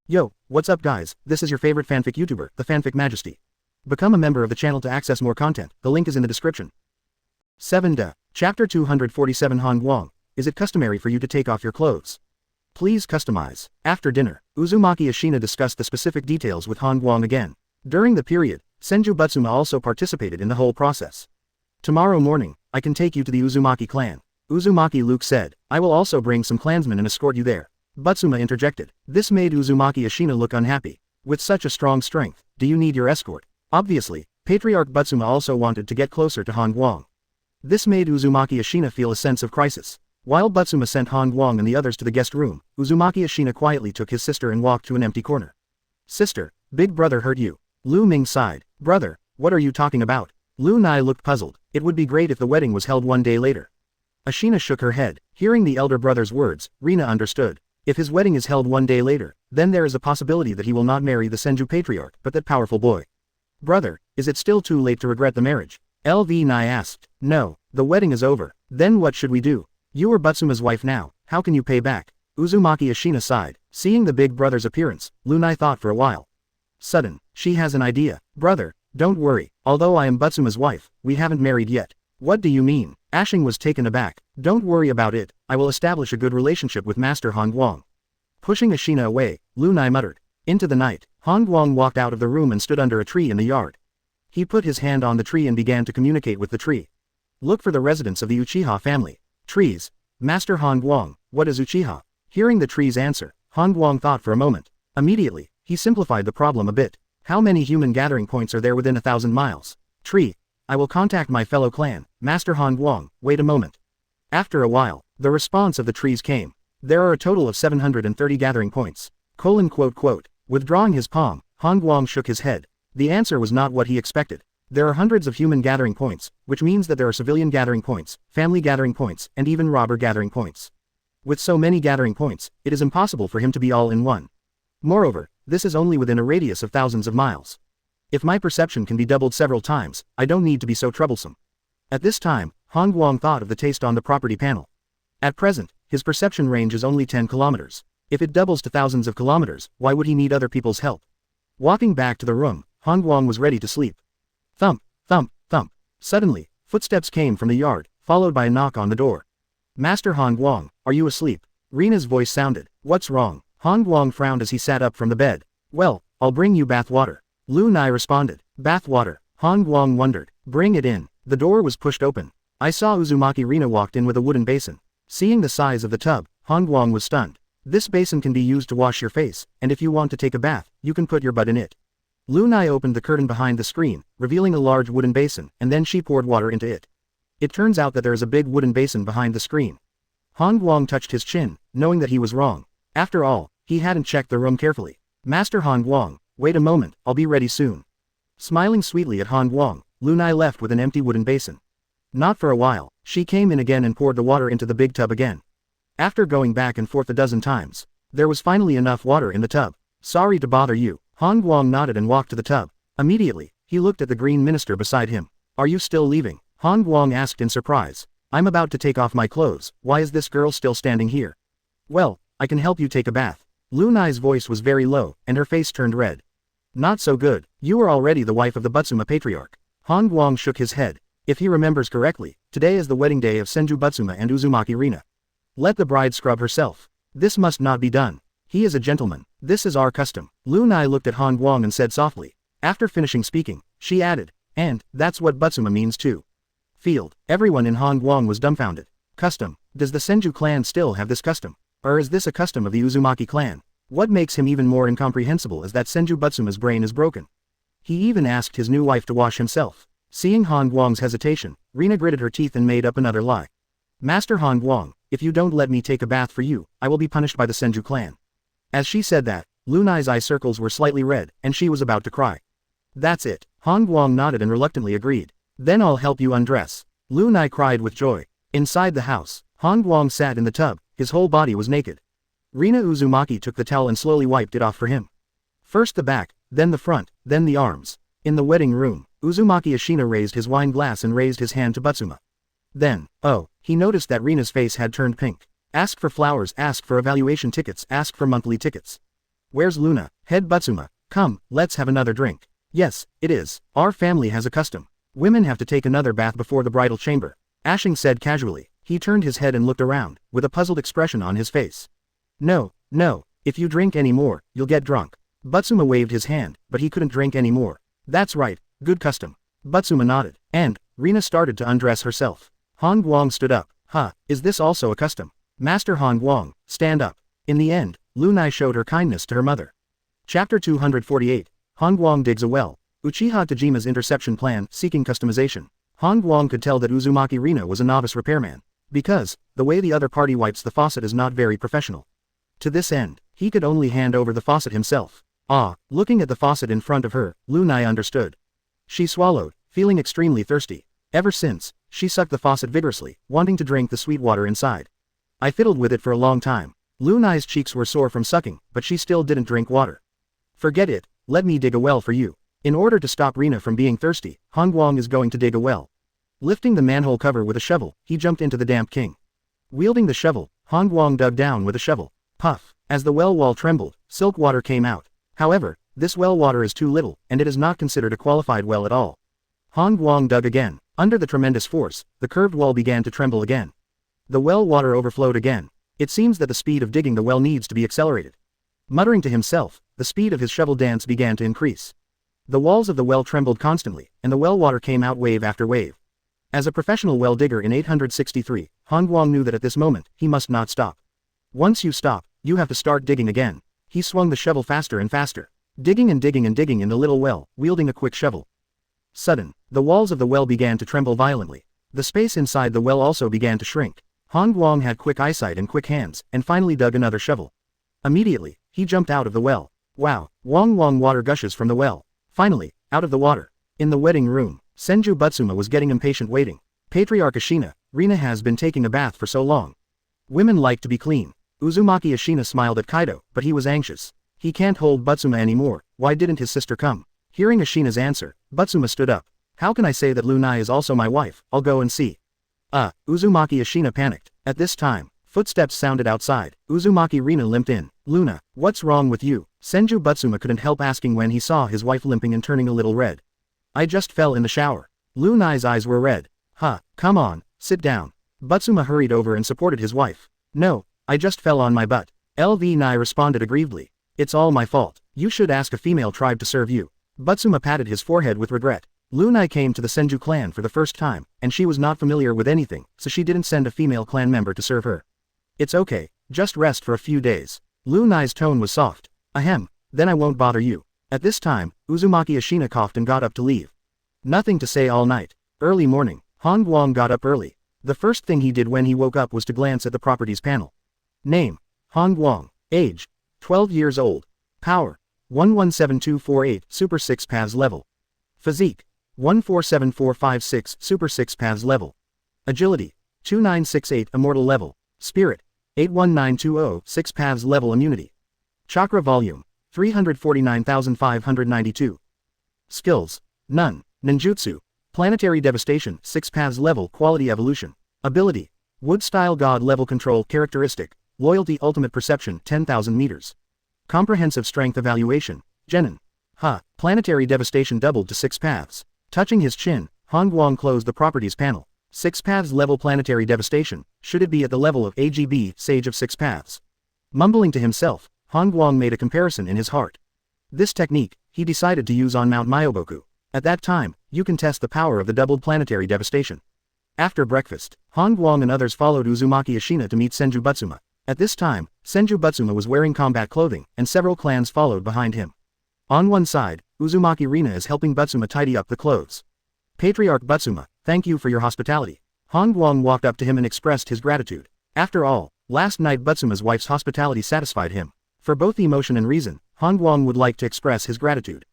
Yo, what's up guys, this is your favorite fanfic YouTuber, the Fanfic Majesty. Become a member of the channel to access more content, the link is in the description. 7. Chapter 247 Han Guang, is it customary for you to take off your clothes? Please customize. After dinner, Uzumaki Ashina discussed the specific details with Han Guang again. During the period, Senju Butsuma also participated in the whole process. Tomorrow morning, I can take you to the Uzumaki clan. Uzumaki Luke said, I will also bring some clansmen and escort you there. Butsuma interjected. This made Uzumaki Ashina look unhappy. With such a strong strength, do you need your escort? Obviously, Patriarch Butsuma also wanted to get closer to Han Guang. This made Uzumaki Ashina feel a sense of crisis. While Butsuma sent Han Guang and the others to the guest room, Uzumaki Ashina quietly took his sister and walked to an empty corner. Sister, big brother hurt you. Lu Ming sighed. Brother, what are you talking about? Lu Nai looked puzzled. It would be great if the wedding was held one day later. Ashina shook her head. Hearing the elder brother's words, Rina understood. If his wedding is held one day later, then there is a possibility that he will not marry the Senju patriarch but that powerful boy. Brother, is it still too late to regret the marriage? LV Nai asked. No, the wedding is over. Then what should we do? You are Butsuma's wife now, how can you pay back? Uzumaki Ashina sighed. Seeing the big brother's appearance, Lu Nai thought for a while. Sudden, she has an idea. Brother, don't worry, although I am Butsuma's wife, we haven't married yet. What do you mean? Ashing was taken aback. Don't worry about it, I will establish a good relationship with Master Han Guang. Pushing Ashina away, Lu Nai muttered. Into the night, Han Guang walked out of the room and stood under a tree in the yard. He put his hand on the tree and began to communicate with the tree. Look for the residents of the Uchiha family. Trees. Master Han Guang, what is Uchiha? Hearing the tree's answer, Han Guang thought for a moment. Immediately, he simplified the problem a bit. How many human gathering points are there within 1,000 miles? Tree. I will contact my fellow clan, Master Han Guang, wait a moment. After a while, the response of the trees came. There are a total of 730 gathering points. Withdrawing his palm, Han Guang shook his head. The answer was not what he expected. There are hundreds of human gathering points, which means that there are civilian gathering points, family gathering points, and even robber gathering points. With so many gathering points, it is impossible for him to be all in one. Moreover, this is only within a radius of thousands of miles. If my perception can be doubled several times, I don't need to be so troublesome. At this time, Han Guang thought of the taste on the property panel. At present, his perception range is only 10 kilometers. If it doubles to thousands of kilometers, why would he need other people's help? Walking back to the room, Han Guang was ready to sleep. Thump, thump, thump. Suddenly, footsteps came from the yard, followed by a knock on the door. Master Han Guang, are you asleep? Rina's voice sounded. What's wrong? Han Guang frowned as he sat up from the bed. Well, I'll bring you bath water. Lu Nai responded. Bath water. Han Guang wondered. Bring it in. The door was pushed open. I saw Uzumaki Rina walked in with a wooden basin. Seeing the size of the tub, Han Guang was stunned. This basin can be used to wash your face, and if you want to take a bath, you can put your butt in it. Lu Nai opened the curtain behind the screen, revealing a large wooden basin, and then she poured water into it. It turns out that there is a big wooden basin behind the screen. Han Guang touched his chin, knowing that he was wrong. After all, he hadn't checked the room carefully. Master Han Guang, wait a moment, I'll be ready soon. Smiling sweetly at Han Guang, Lu Nai left with an empty wooden basin. Not for a while, she came in again and poured the water into the big tub again. After going back and forth a dozen times, there was finally enough water in the tub. Sorry to bother you. Han Guang nodded and walked to the tub. Immediately, he looked at the green minister beside him. Are you still leaving? Han Guang asked in surprise. I'm about to take off my clothes, why is this girl still standing here? Well, I can help you take a bath. Lu Nai's voice was very low, and her face turned red. Not so good, you are already the wife of the Butsuma patriarch. Han Guang shook his head. If he remembers correctly, today is the wedding day of Senju Butsuma and Uzumaki Rina. Let the bride scrub herself. This must not be done. He is a gentleman. This is our custom. Lu Nai looked at Han Guang and said softly. After finishing speaking, she added, and, that's what Butsuma means too. Field. Everyone in Han Guang was dumbfounded. Custom. Does the Senju clan still have this custom? Or is this a custom of the Uzumaki clan? What makes him even more incomprehensible is that Senju Butsuma's brain is broken. He even asked his new wife to wash himself. Seeing Han Guang's hesitation, Rina gritted her teeth and made up another lie. Master Han Guang, if you don't let me take a bath for you, I will be punished by the Senju clan. As she said that, Lu Nai's eye circles were slightly red, and she was about to cry. That's it. Han Guang nodded and reluctantly agreed. Then I'll help you undress. Lu Nai cried with joy. Inside the house, Han Guang sat in the tub, his whole body was naked. Rina Uzumaki took the towel and slowly wiped it off for him. First the back, then the front, then the arms. In the wedding room, Uzumaki Ashina raised his wine glass and raised his hand to Butsuma. Then, he noticed that Rina's face had turned pink. Ask for flowers, ask for evaluation tickets, ask for monthly tickets. Where's Luna? Head Butsuma. Come, let's have another drink. Yes, it is. Our family has a custom. Women have to take another bath before the bridal chamber. Ashing said casually. He turned his head and looked around, with a puzzled expression on his face. No, no, if you drink any more, you'll get drunk. Butsuma waved his hand, but he couldn't drink any more. That's right, good custom. Butsuma nodded, and Rina started to undress herself. Han Guang stood up. Is this also a custom? Master Han Guang, stand up. In the end, Lunai showed her kindness to her mother. Chapter 248, Han Guang digs a well. Uchiha Tajima's interception plan, seeking customization. Han Guang could tell that Uzumaki Rina was a novice repairman. Because, the way the other party wipes the faucet is not very professional. To this end, he could only hand over the faucet himself. Looking at the faucet in front of her, Lunai understood. She swallowed, feeling extremely thirsty. Ever since, she sucked the faucet vigorously, wanting to drink the sweet water inside. I fiddled with it for a long time. Lunai's cheeks were sore from sucking, but she still didn't drink water. Forget it, let me dig a well for you. In order to stop Rina from being thirsty, Han Guang is going to dig a well. Lifting the manhole cover with a shovel, he jumped into the damp king. Wielding the shovel, Han Guang dug down with a shovel. Puff. As the well wall trembled, silk water came out. However, this well water is too little, and it is not considered a qualified well at all. Han Guang dug again. Under the tremendous force, the curved wall began to tremble again. The well water overflowed again. It seems that the speed of digging the well needs to be accelerated. Muttering to himself, the speed of his shovel dance began to increase. The walls of the well trembled constantly, and the well water came out wave after wave. As a professional well digger in 863, Han Guang knew that at this moment, he must not stop. Once you stop, you have to start digging again. He swung the shovel faster and faster, digging and digging and digging in the little well, wielding a quick shovel. Sudden, the walls of the well began to tremble violently. The space inside the well also began to shrink. Han Guang had quick eyesight and quick hands, and finally dug another shovel. Immediately, he jumped out of the well. Wow, Wong water gushes from the well. Finally, out of the water. In the wedding room, Senju Butsuma was getting impatient waiting. Patriarch Ashina, Rina has been taking a bath for so long. Women like to be clean. Uzumaki Ashina smiled at Kaido, but he was anxious. He can't hold Butsuma anymore, why didn't his sister come? Hearing Ashina's answer, Butsuma stood up. How can I say that Lunai is also my wife? I'll go and see. Uzumaki Ashina panicked. At this time, footsteps sounded outside. Uzumaki Rina limped in. Luna, what's wrong with you? Senju Butsuma couldn't help asking when he saw his wife limping and turning a little red. I just fell in the shower. Lunai's eyes were red. Come on, sit down. Butsuma hurried over and supported his wife. No, I just fell on my butt. LV Nai responded aggrievedly. It's all my fault. You should ask a female tribe to serve you. Butsuma patted his forehead with regret. Lunai came to the Senju clan for the first time, and she was not familiar with anything, so she didn't send a female clan member to serve her. It's okay, just rest for a few days. Lunai's tone was soft. Ahem, then I won't bother you. At this time, Uzumaki Ashina coughed and got up to leave. Nothing to say all night. Early morning, Han Guang got up early. The first thing he did when he woke up was to glance at the properties panel. Name: Han Guang. Age: 12 years old. Power: 117248 Super 6 Paths level. Physique: 147456 Super 6 Paths level. Agility: 2968 Immortal level. Spirit: 81920 6 Paths level. Immunity. Chakra volume: 349,592. Skills: None. Ninjutsu: Planetary Devastation 6 Paths level. Quality Evolution. Ability: Wood Style God level. Control characteristic: Loyalty Ultimate Perception 10,000 meters. Comprehensive Strength Evaluation, Genin. Planetary Devastation doubled to 6 paths. Touching his chin, Han Guang closed the properties panel. 6 paths level planetary devastation, should it be at the level of AGB, Sage of 6 paths? Mumbling to himself, Han Guang made a comparison in his heart. This technique, he decided to use on Mount Myoboku. At that time, you can test the power of the doubled planetary devastation. After breakfast, Han Guang and others followed Uzumaki Ashina to meet Senju Butsuma. At this time, Senju Butsuma was wearing combat clothing, and several clans followed behind him. On one side, Uzumaki Rina is helping Butsuma tidy up the clothes. Patriarch Butsuma, thank you for your hospitality. Han Guang walked up to him and expressed his gratitude. After all, last night Butsuma's wife's hospitality satisfied him. For both emotion and reason, Han Guang would like to express his gratitude.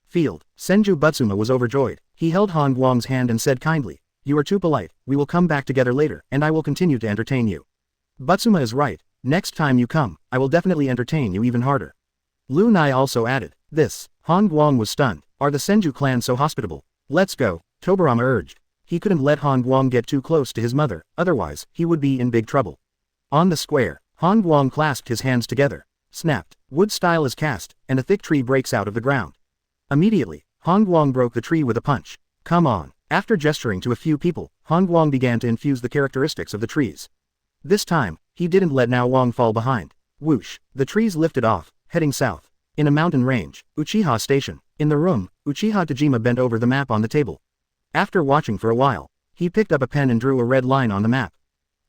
Field, Senju Butsuma was overjoyed. He held Han Guang's hand and said kindly, "You are too polite, we will come back together later, and I will continue to entertain you." Butsuma is right, next time you come, I will definitely entertain you even harder. Lu Nai also added. This, Han Guang was stunned. Are the Senju clan so hospitable? Let's go, Tobirama urged. He couldn't let Han Guang get too close to his mother, otherwise, he would be in big trouble. On the square, Han Guang clasped his hands together. Snapped. Wood style is cast, and a thick tree breaks out of the ground. Immediately, Han Guang broke the tree with a punch. Come on. After gesturing to a few people, Han Guang began to infuse the characteristics of the trees. This time, he didn't let Now Wang fall behind. Whoosh. The trees lifted off, heading south. In a mountain range, Uchiha Station. In the room, Uchiha Tajima bent over the map on the table. After watching for a while, he picked up a pen and drew a red line on the map.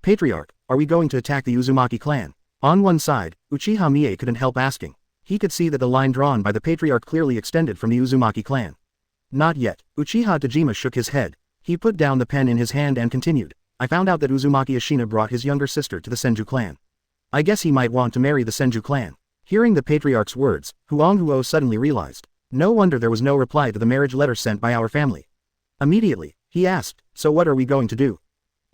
Patriarch, are we going to attack the Uzumaki clan? On one side, Uchiha Mie couldn't help asking. He could see that the line drawn by the Patriarch clearly extended from the Uzumaki clan. Not yet. Uchiha Tajima shook his head. He put down the pen in his hand and continued. I found out that Uzumaki Ashina brought his younger sister to the Senju clan. I guess he might want to marry the Senju clan. Hearing the Patriarch's words, Huang Huo suddenly realized. No wonder there was no reply to the marriage letter sent by our family. Immediately, he asked, so what are we going to do?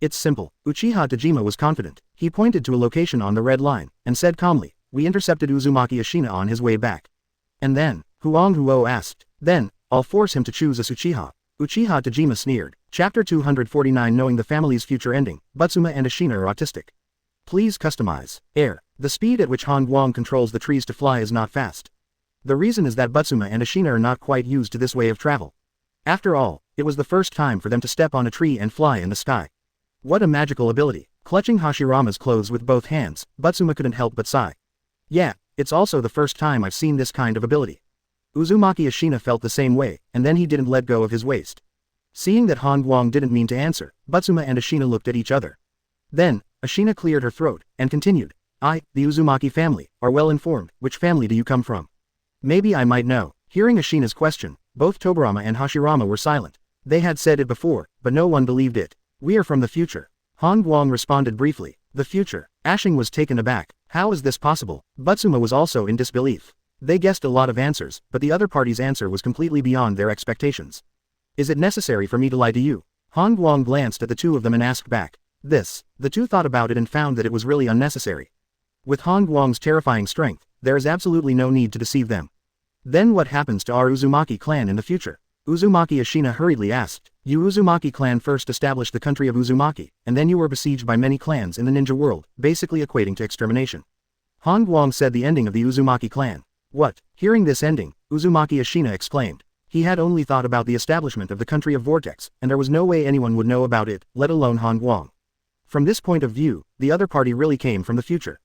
It's simple. Uchiha Tajima was confident. He pointed to a location on the red line, and said calmly, we intercepted Uzumaki Ashina on his way back. And then, Huang Huo asked, then, I'll force him to choose a Uchiha. Uchiha Tajima sneered. Chapter 249 Knowing the family's future ending, Butsuma and Ashina are autistic. Please customize. Air. The speed at which Han Guang controls the trees to fly is not fast. The reason is that Butsuma and Ashina are not quite used to this way of travel. After all, it was the first time for them to step on a tree and fly in the sky. What a magical ability. Clutching Hashirama's clothes with both hands, Butsuma couldn't help but sigh. Yeah, it's also the first time I've seen this kind of ability. Uzumaki Ashina felt the same way, and then he didn't let go of his waist. Seeing that Han Guang didn't mean to answer, Butsuma and Ashina looked at each other. Then, Ashina cleared her throat, and continued. I, the Uzumaki family, are well informed. Which family do you come from? Maybe I might know. Hearing Ashina's question, both Tobirama and Hashirama were silent. They had said it before, but no one believed it. We are from the future. Han Guang responded briefly. The future. Ashing was taken aback. How is this possible? Butsuma was also in disbelief. They guessed a lot of answers, but the other party's answer was completely beyond their expectations. Is it necessary for me to lie to you? Han Guang glanced at the two of them and asked back. This. The two thought about it and found that it was really unnecessary. With Han Guang's terrifying strength, there is absolutely no need to deceive them. Then what happens to our Uzumaki clan in the future? Uzumaki Ashina hurriedly asked. You Uzumaki clan first established the country of Uzumaki, and then you were besieged by many clans in the ninja world, basically equating to extermination. Han Guang said the ending of the Uzumaki clan. What? Hearing this ending, Uzumaki Ashina exclaimed. He had only thought about the establishment of the country of Vortex, and there was no way anyone would know about it, let alone Han Guang. From this point of view, the other party really came from the future.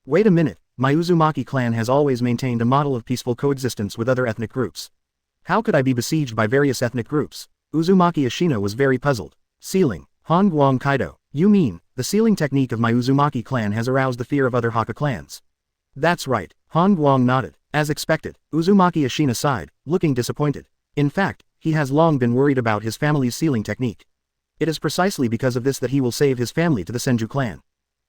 Wait a minute, my Uzumaki clan has always maintained a model of peaceful coexistence with other ethnic groups. How could I be besieged by various ethnic groups? Uzumaki Ashina was very puzzled. Sealing. Han Guang Kaido. You mean, the sealing technique of my Uzumaki clan has aroused the fear of other Hakka clans? That's right. Han Guang nodded. As expected, Uzumaki Ashina sighed, looking disappointed. In fact, he has long been worried about his family's sealing technique. It is precisely because of this that he will save his family to the Senju clan.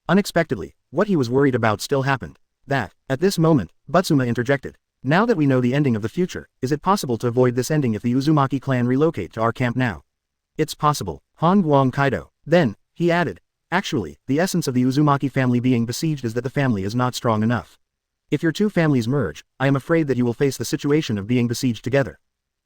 Unexpectedly, what he was worried about still happened. That, at this moment, Butsuma interjected. Now that we know the ending of the future, is it possible to avoid this ending if the Uzumaki clan relocate to our camp now? It's possible. Han Guang Kaido. Then, he added. Actually, the essence of the Uzumaki family being besieged is that the family is not strong enough. If your two families merge, I am afraid that you will face the situation of being besieged together.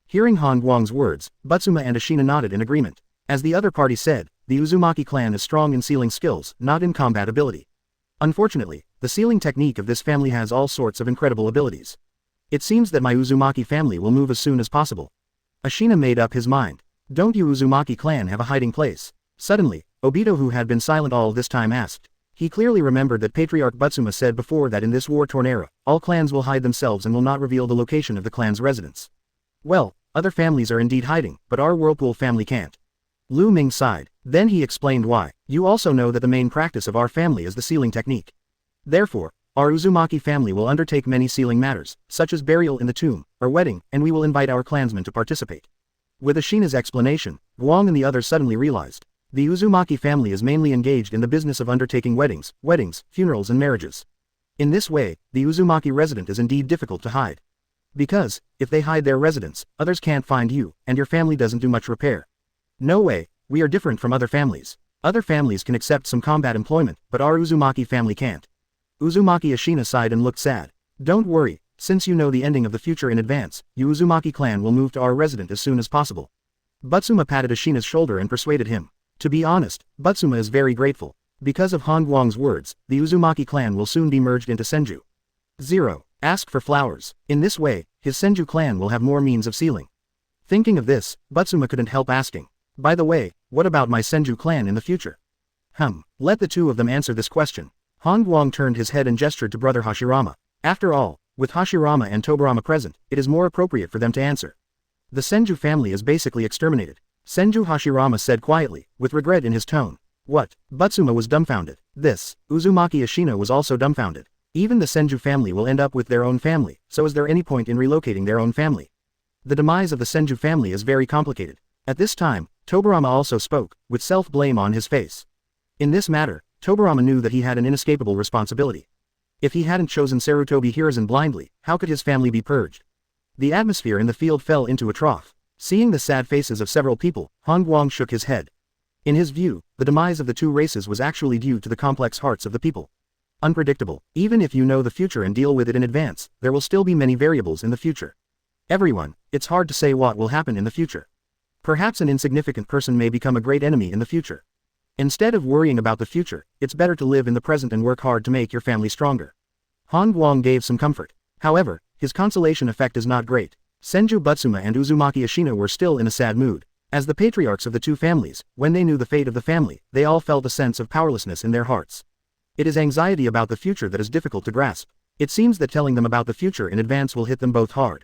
Hearing Han Guang's words, Butsuma and Ashina nodded in agreement. As the other party said, the Uzumaki clan is strong in sealing skills, not in combat ability. Unfortunately, the sealing technique of this family has all sorts of incredible abilities. It seems that my Uzumaki family will move as soon as possible. Ashina made up his mind. Don't you Uzumaki clan have a hiding place? Suddenly, Obito, who had been silent all this time, asked. He clearly remembered that Patriarch Butsuma said before that in this war-torn era, all clans will hide themselves and will not reveal the location of the clan's residence. Well, other families are indeed hiding, but our Whirlpool family can't. Lu Ming sighed. Then he explained why. You also know that the main practice of our family is the sealing technique. Therefore, our Uzumaki family will undertake many sealing matters, such as burial in the tomb, or wedding, and we will invite our clansmen to participate. With Ashina's explanation, Guang and the others suddenly realized. The Uzumaki family is mainly engaged in the business of undertaking weddings, funerals and marriages. In this way, the Uzumaki resident is indeed difficult to hide. Because, if they hide their residence, others can't find you, and your family doesn't do much repair. No way, we are different from other families. Other families can accept some combat employment, but our Uzumaki family can't. Uzumaki Ashina sighed and looked sad. Don't worry, since you know the ending of the future in advance, you Uzumaki clan will move to our resident as soon as possible. Butsuma patted Ashina's shoulder and persuaded him. To be honest, Butsuma is very grateful. Because of Han Guang's words, the Uzumaki clan will soon be merged into Senju. 0. Ask for flowers. In this way, his Senju clan will have more means of sealing. Thinking of this, Butsuma couldn't help asking. By the way, what about my Senju clan in the future? Let the two of them answer this question. Han Guang turned his head and gestured to brother Hashirama. After all, with Hashirama and Tobirama present, it is more appropriate for them to answer. The Senju family is basically exterminated. Senju Hashirama said quietly, with regret in his tone. What? Butsuma was dumbfounded. Uzumaki Ashina was also dumbfounded. Even the Senju family will end up with their own family, so is there any point in relocating their own family? The demise of the Senju family is very complicated. At this time, Tobirama also spoke, with self-blame on his face. In this matter, Tobirama knew that he had an inescapable responsibility. If he hadn't chosen Sarutobi Hiruzen blindly, how could his family be purged? The atmosphere in the field fell into a trough. Seeing the sad faces of several people, Han Guang shook his head. In his view, the demise of the two races was actually due to the complex hearts of the people. Unpredictable. Even if you know the future and deal with it in advance, there will still be many variables in the future. Everyone, it's hard to say what will happen in the future. Perhaps an insignificant person may become a great enemy in the future. Instead of worrying about the future, it's better to live in the present and work hard to make your family stronger. Han Guang gave some comfort. However, his consolation effect is not great. Senju Butsuma and Uzumaki Ashina were still in a sad mood. As the patriarchs of the two families, when they knew the fate of the family, they all felt a sense of powerlessness in their hearts. It is anxiety about the future that is difficult to grasp. It seems that telling them about the future in advance will hit them both hard.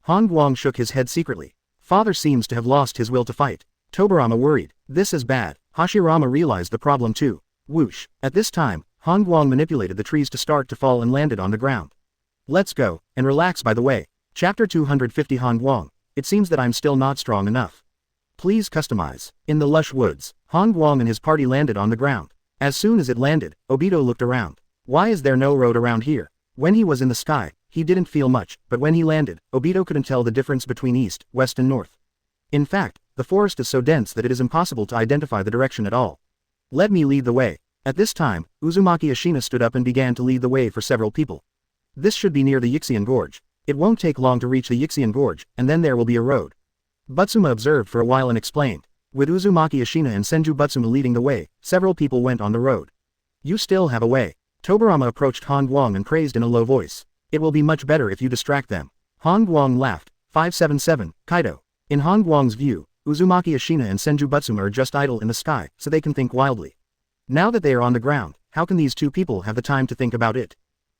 Han Guang shook his head secretly. Father seems to have lost his will to fight. Tobirama worried. This is bad. Hashirama realized the problem too. Whoosh. At this time, Han Guang manipulated the trees to start to fall and landed on the ground. Let's go, and relax by the way. Chapter 250 Han Guang. It seems that I'm still not strong enough. Please customize. In the lush woods, Han Guang and his party landed on the ground. As soon as it landed, Obito looked around. Why is there no road around here? When he was in the sky, he didn't feel much, but when he landed, Obito couldn't tell the difference between east, west and north. In fact, the forest is so dense that it is impossible to identify the direction at all. Let me lead the way. At this time, Uzumaki Ashina stood up and began to lead the way for several people. This should be near the Yixian Gorge. It won't take long to reach the Yixian Gorge, and then there will be a road. Butsuma observed for a while and explained. With Uzumaki Ashina and Senju Butsuma leading the way, several people went on the road. You still have a way. Tobirama approached Han Guang and praised in a low voice. It will be much better if you distract them. Han Guang laughed. 577, Kaido. In Han Guang's view, Uzumaki Ashina and Senju Butsuma are just idle in the sky, so they can think wildly. Now that they are on the ground, how can these two people have the time to think about it?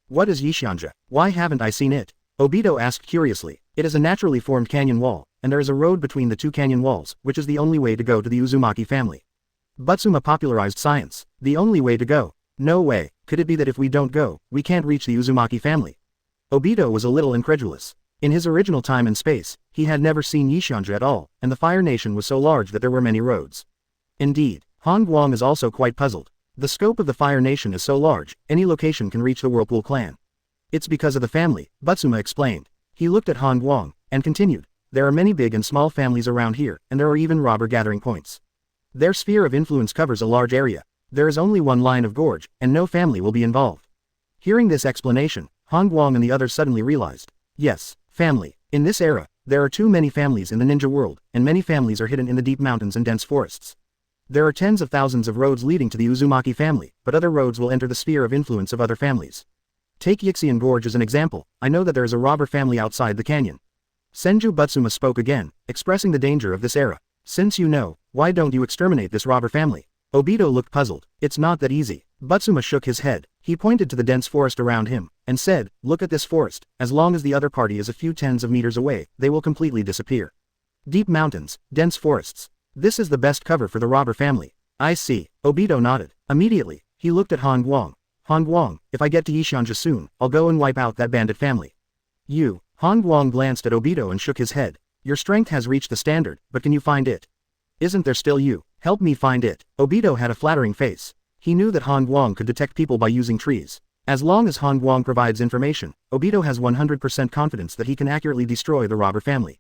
What is Yishanja? Why haven't I seen it? Obito asked curiously. It is a naturally formed canyon wall, and there is a road between the two canyon walls, which is the only way to go to the Uzumaki family. Butsuma popularized science. The only way to go. No way. Could it be that if we don't go, we can't reach the Uzumaki family? Obito was a little incredulous. In his original time and space, he had never seen Yishanja at all, and the Fire Nation was so large that there were many roads. Indeed, Han Guang is also quite puzzled. The scope of the Fire Nation is so large, any location can reach the Whirlpool clan. It's because of the family, Butsuma explained. He looked at Han Guang, and continued. There are many big and small families around here, and there are even robber gathering points. Their sphere of influence covers a large area. There is only one line of gorge, and no family will be involved. Hearing this explanation, Han Guang and the others suddenly realized. Yes, family. In this era, there are too many families in the ninja world, and many families are hidden in the deep mountains and dense forests. There are tens of thousands of roads leading to the Uzumaki family, but other roads will enter the sphere of influence of other families. Take Yixian Gorge as an example. I know that there is a robber family outside the canyon. Senju Butsuma spoke again, expressing the danger of this era. Since you know, why don't you exterminate this robber family? Obito looked puzzled. It's not that easy. Butsuma shook his head. He pointed to the dense forest around him, and said, look at this forest. As long as the other party is a few tens of meters away, they will completely disappear. Deep mountains, dense forests. This is the best cover for the robber family. I see. Obito nodded. Immediately, he looked at Han Guang. Han Guang, if I get to Yishanja soon, I'll go and wipe out that bandit family. You. Han Guang glanced at Obito and shook his head. Your strength has reached the standard, but can you find it? Isn't there still you? Help me find it. Obito had a flattering face. He knew that Han Guang could detect people by using trees. As long as Han Guang provides information, Obito has 100% confidence that he can accurately destroy the robber family.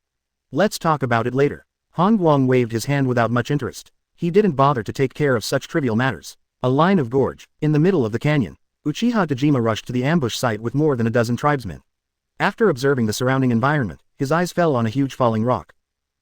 Let's talk about it later. Han Guang waved his hand without much interest. He didn't bother to take care of such trivial matters. A line of gorge. In the middle of the canyon. Uchiha Dojima rushed to the ambush site with more than a dozen tribesmen. After observing the surrounding environment, his eyes fell on a huge falling rock.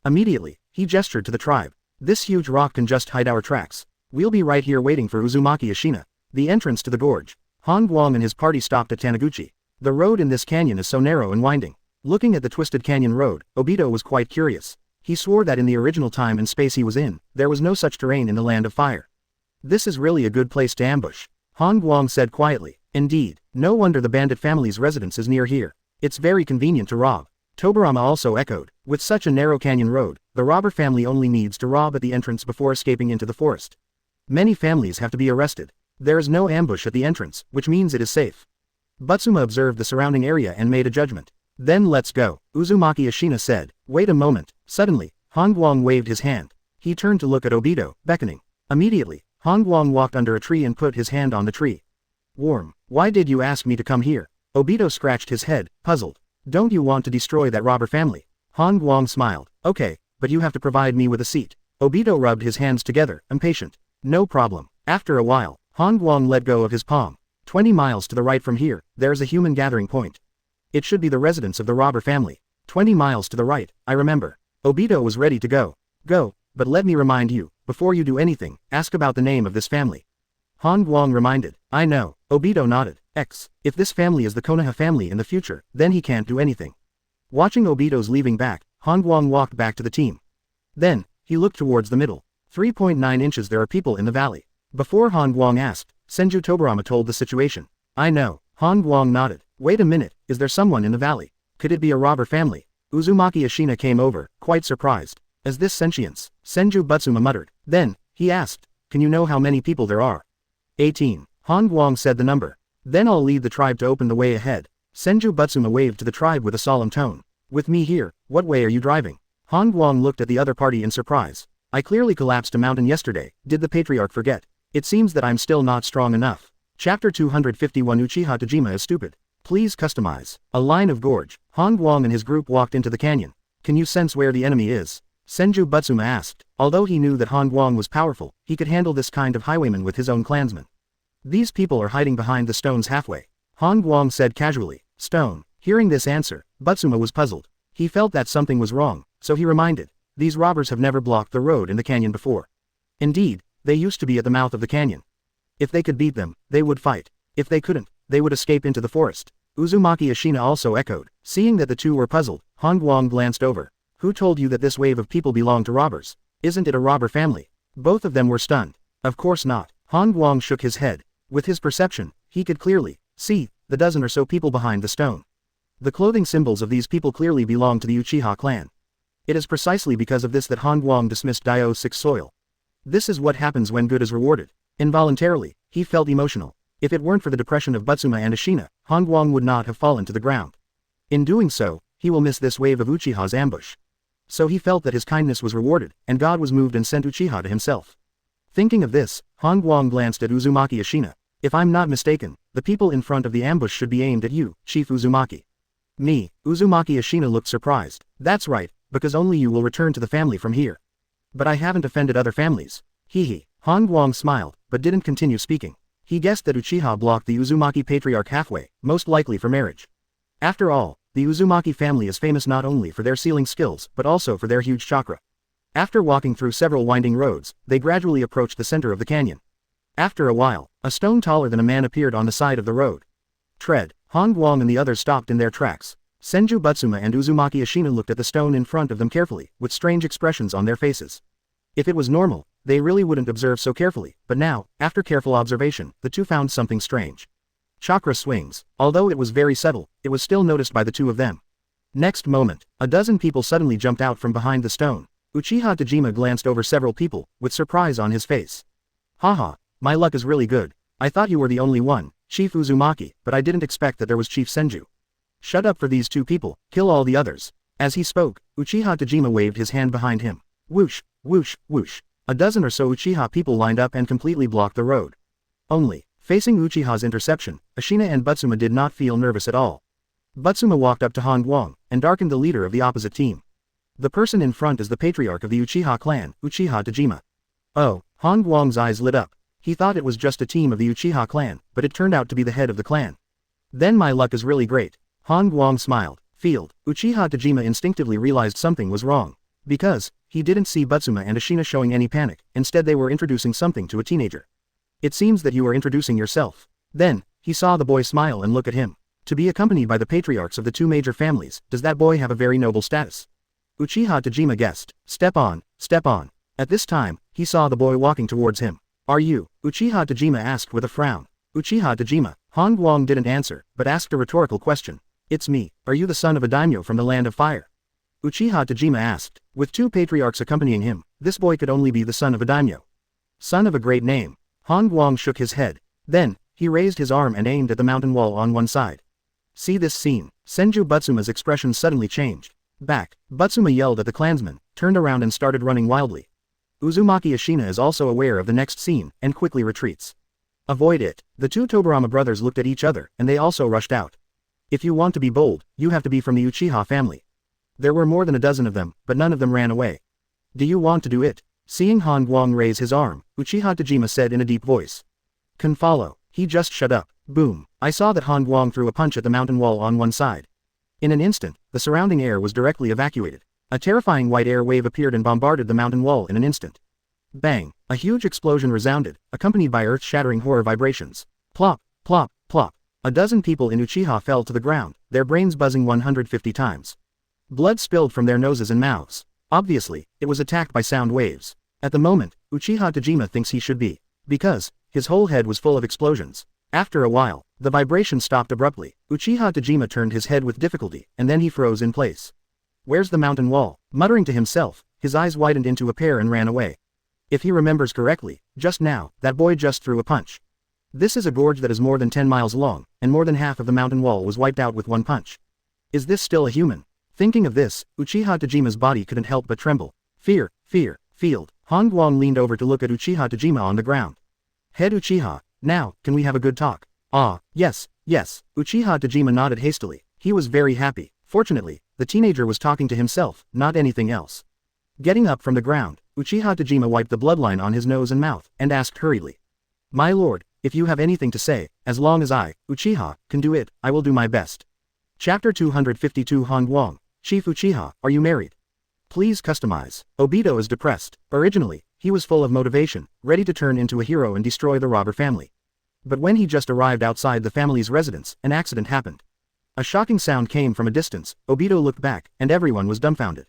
Immediately, he gestured to the tribe. This huge rock can just hide our tracks. We'll be right here waiting for Uzumaki Ashina. The entrance to the gorge. Han Guang and his party stopped at Taniguchi. The road in this canyon is so narrow and winding. Looking at the twisted canyon road, Obito was quite curious. He swore that in the original time and space he was in, there was no such terrain in the land of fire. This is really a good place to ambush. Han Guang said quietly. Indeed, no wonder the bandit family's residence is near here. It's very convenient to rob. Tobirama also echoed. With such a narrow canyon road, the robber family only needs to rob at the entrance before escaping into the forest. Many families have to be arrested. There is no ambush at the entrance, which means it is safe. Butsuma observed the surrounding area and made a judgment. Then let's go, Uzumaki Ashina said. Wait a moment. Suddenly, Han Guang waved his hand. He turned to look at Obito, beckoning. Immediately, Han Guang walked under a tree and put his hand on the tree. Warm. Why did you ask me to come here? Obito scratched his head, puzzled. Don't you want to destroy that robber family? Han Guang smiled. Okay, but you have to provide me with a seat. Obito rubbed his hands together, impatient. No problem. After a while, Han Guang let go of his palm. 20 miles to the right from here, there's a human gathering point. It should be the residence of the robber family. 20 miles to the right, I remember. Obito was ready to go. Go, but let me remind you, before you do anything, ask about the name of this family. Han Guang reminded. I know. Obito nodded. If this family is the Konoha family in the future, then he can't do anything. Watching Obito's leaving back, Han Guang walked back to the team. Then, he looked towards the middle. 3.9 inches there are people in the valley. Before Han Guang asked, Senju Tobirama told the situation. I know. Han Guang nodded. Wait a minute, is there someone in the valley? Could it be a robber family? Uzumaki Ashina came over, quite surprised. Is this sentience? Senju Butsuma muttered. Then, he asked, can you know how many people there are? 18. Han Guang said the number. Then I'll lead the tribe to open the way ahead. Senju Butsuma waved to the tribe with a solemn tone. With me here, what way are you driving? Han Guang looked at the other party in surprise. I clearly collapsed a mountain yesterday, did the patriarch forget? It seems that I'm still not strong enough. Chapter 251 Uchiha Tajima is stupid. Please customize. A line of gorge. Han Guang and his group walked into the canyon. Can you sense where the enemy is? Senju Butsuma asked. Although he knew that Han Guang was powerful, he could handle this kind of highwayman with his own clansmen. These people are hiding behind the stones halfway. Han Guang said casually. Stone. Hearing this answer, Butsuma was puzzled. He felt that something was wrong, so he reminded. These robbers have never blocked the road in the canyon before. Indeed, they used to be at the mouth of the canyon. If they could beat them, they would fight. If they couldn't, they would escape into the forest. Uzumaki Ashina also echoed. Seeing that the two were puzzled, Han Guang glanced over. Who told you that this wave of people belong to robbers? Isn't it a robber family? Both of them were stunned. Of course not. Han Guang shook his head. With his perception, he could clearly see the dozen or so people behind the stone. The clothing symbols of these people clearly belong to the Uchiha clan. It is precisely because of this that Han Guang dismissed Dai's 6 soil. This is what happens when good is rewarded. Involuntarily, he felt emotional. If it weren't for the depression of Butsuma and Ashina, Han Guang would not have fallen to the ground. In doing so, he will miss this wave of Uchiha's ambush. So he felt that his kindness was rewarded, and God was moved and sent Uchiha to himself. Thinking of this, Han Guang glanced at Uzumaki Ashina. If I'm not mistaken, the people in front of the ambush should be aimed at you, Chief Uzumaki. Me, Uzumaki Ashina looked surprised. That's right, because only you will return to the family from here. But I haven't offended other families. Hee. Han Guang smiled, but didn't continue speaking. He guessed that Uchiha blocked the Uzumaki patriarch halfway, most likely for marriage. After all, the Uzumaki family is famous not only for their sealing skills but also for their huge chakra. After walking through several winding roads, they gradually approached the center of the canyon. After a while, a stone taller than a man appeared on the side of the road. Tread. Han Guang and the others stopped in their tracks. Senju Butsuma and Uzumaki Ashina looked at the stone in front of them carefully, with strange expressions on their faces. If it was normal, they really wouldn't observe so carefully, but now, after careful observation, the two found something strange. Chakra swings. Although it was very subtle, it was still noticed by the two of them. Next moment, a dozen people suddenly jumped out from behind the stone. Uchiha Tajima glanced over several people, with surprise on his face. Haha, my luck is really good. I thought you were the only one, Chief Uzumaki, but I didn't expect that there was Chief Senju. Shut up for these two people, kill all the others. As he spoke, Uchiha Tajima waved his hand behind him. Whoosh, whoosh, whoosh. A dozen or so Uchiha people lined up and completely blocked the road. Only, facing Uchiha's interception, Ashina and Butsuma did not feel nervous at all. Butsuma walked up to Han Guang, and darkened the leader of the opposite team. The person in front is the patriarch of the Uchiha clan, Uchiha Tajima. Oh, Han Guang's eyes lit up. He thought it was just a team of the Uchiha clan, but it turned out to be the head of the clan. Then my luck is really great. Han Guang smiled. Field. Uchiha Tajima instinctively realized something was wrong. Because, he didn't see Butsuma and Ashina showing any panic, instead they were introducing something to a teenager. It seems that you are introducing yourself. Then, he saw the boy smile and look at him. To be accompanied by the patriarchs of the two major families, does that boy have a very noble status? Uchiha Tajima guessed. Step on, step on. At this time, he saw the boy walking towards him. Are you? Uchiha Tajima asked with a frown. Uchiha Tajima. Han Guang didn't answer, but asked a rhetorical question. It's me. Are you the son of a daimyo from the land of fire? Uchiha Tajima asked. With two patriarchs accompanying him, this boy could only be the son of a daimyo. Son of a great name. Han Guang shook his head. Then, he raised his arm and aimed at the mountain wall on one side. See this scene. Senju Butsuma's expression suddenly changed. Back. Butsuma yelled at the clansman, turned around and started running wildly. Uzumaki Ashina is also aware of the next scene, and quickly retreats. Avoid it. The two Tobirama brothers looked at each other, and they also rushed out. If you want to be bold, you have to be from the Uchiha family. There were more than a dozen of them, but none of them ran away. Do you want to do it? Seeing Han Guang raise his arm, Uchiha Tajima said in a deep voice. Can follow. He just shut up. Boom. I saw that Han Guang threw a punch at the mountain wall on one side. In an instant, the surrounding air was directly evacuated. A terrifying white air wave appeared and bombarded the mountain wall in an instant. Bang! A huge explosion resounded, accompanied by earth-shattering horror vibrations. Plop, plop, plop. A dozen people in Uchiha fell to the ground, their brains buzzing 150 times. Blood spilled from their noses and mouths. Obviously, it was attacked by sound waves. At the moment, Uchiha Tajima thinks he should be. Because, his whole head was full of explosions. After a while, the vibration stopped abruptly. Uchiha Tajima turned his head with difficulty, and then he froze in place. Where's the mountain wall? Muttering to himself, his eyes widened into a pair and ran away. If he remembers correctly, just now, that boy just threw a punch. This is a gorge that is more than 10 miles long, and more than half of the mountain wall was wiped out with one punch. Is this still a human? Thinking of this, Uchiha Tajima's body couldn't help but tremble. Fear, fear, field. Han Guang leaned over to look at Uchiha Tajima on the ground. Head Uchiha, now, can we have a good talk? Ah, yes, yes. Uchiha Tajima nodded hastily. He was very happy. Fortunately, the teenager was talking to himself, not anything else. Getting up from the ground, Uchiha Tajima wiped the bloodline on his nose and mouth, and asked hurriedly. My lord, if you have anything to say, as long as I, Uchiha, can do it, I will do my best. Chapter 252 Han Guang. Chief Uchiha, are you married? Please customize. Obito is depressed. Originally, he was full of motivation, ready to turn into a hero and destroy the robber family. But when he just arrived outside the family's residence, an accident happened. A shocking sound came from a distance. Obito looked back, and everyone was dumbfounded.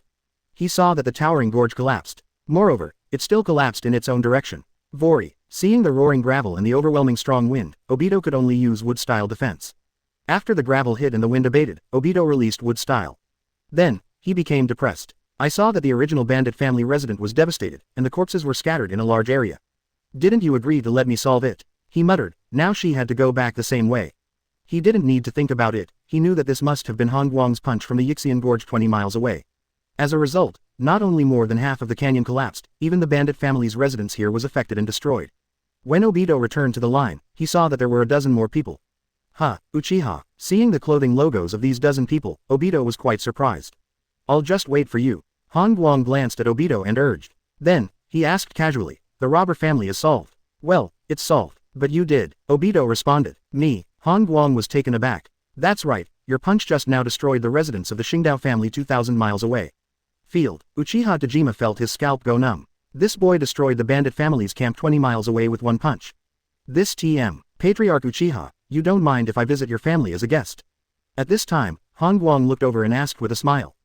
He saw that the towering gorge collapsed. Moreover, it still collapsed in its own direction. Vori, seeing the roaring gravel and the overwhelming strong wind, Obito could only use wood-style defense. After the gravel hit and the wind abated, Obito released wood-style. Then, he became depressed. I saw that the original bandit family resident was devastated, and the corpses were scattered in a large area. Didn't you agree to let me solve it? He muttered. Now she had to go back the same way. He didn't need to think about it. He knew that this must have been Han Guang's punch from the Yixian Gorge 20 miles away. As a result, not only more than half of the canyon collapsed, even the bandit family's residence here was affected and destroyed. When Obito returned to the line, he saw that there were a dozen more people. Uchiha. Seeing the clothing logos of these dozen people, Obito was quite surprised. I'll just wait for you. Han Guang glanced at Obito and urged. Then, he asked casually, the robber family is solved. Well, it's solved. But you did. Obito responded. Me. Han Guang was taken aback. That's right, your punch just now destroyed the residence of the Qingdao family 2,000 miles away. Field. Uchiha Tajima felt his scalp go numb. This boy destroyed the bandit family's camp 20 miles away with one punch. This TM. Patriarch Uchiha, you don't mind if I visit your family as a guest? At this time, Han Guang looked over and asked with a smile.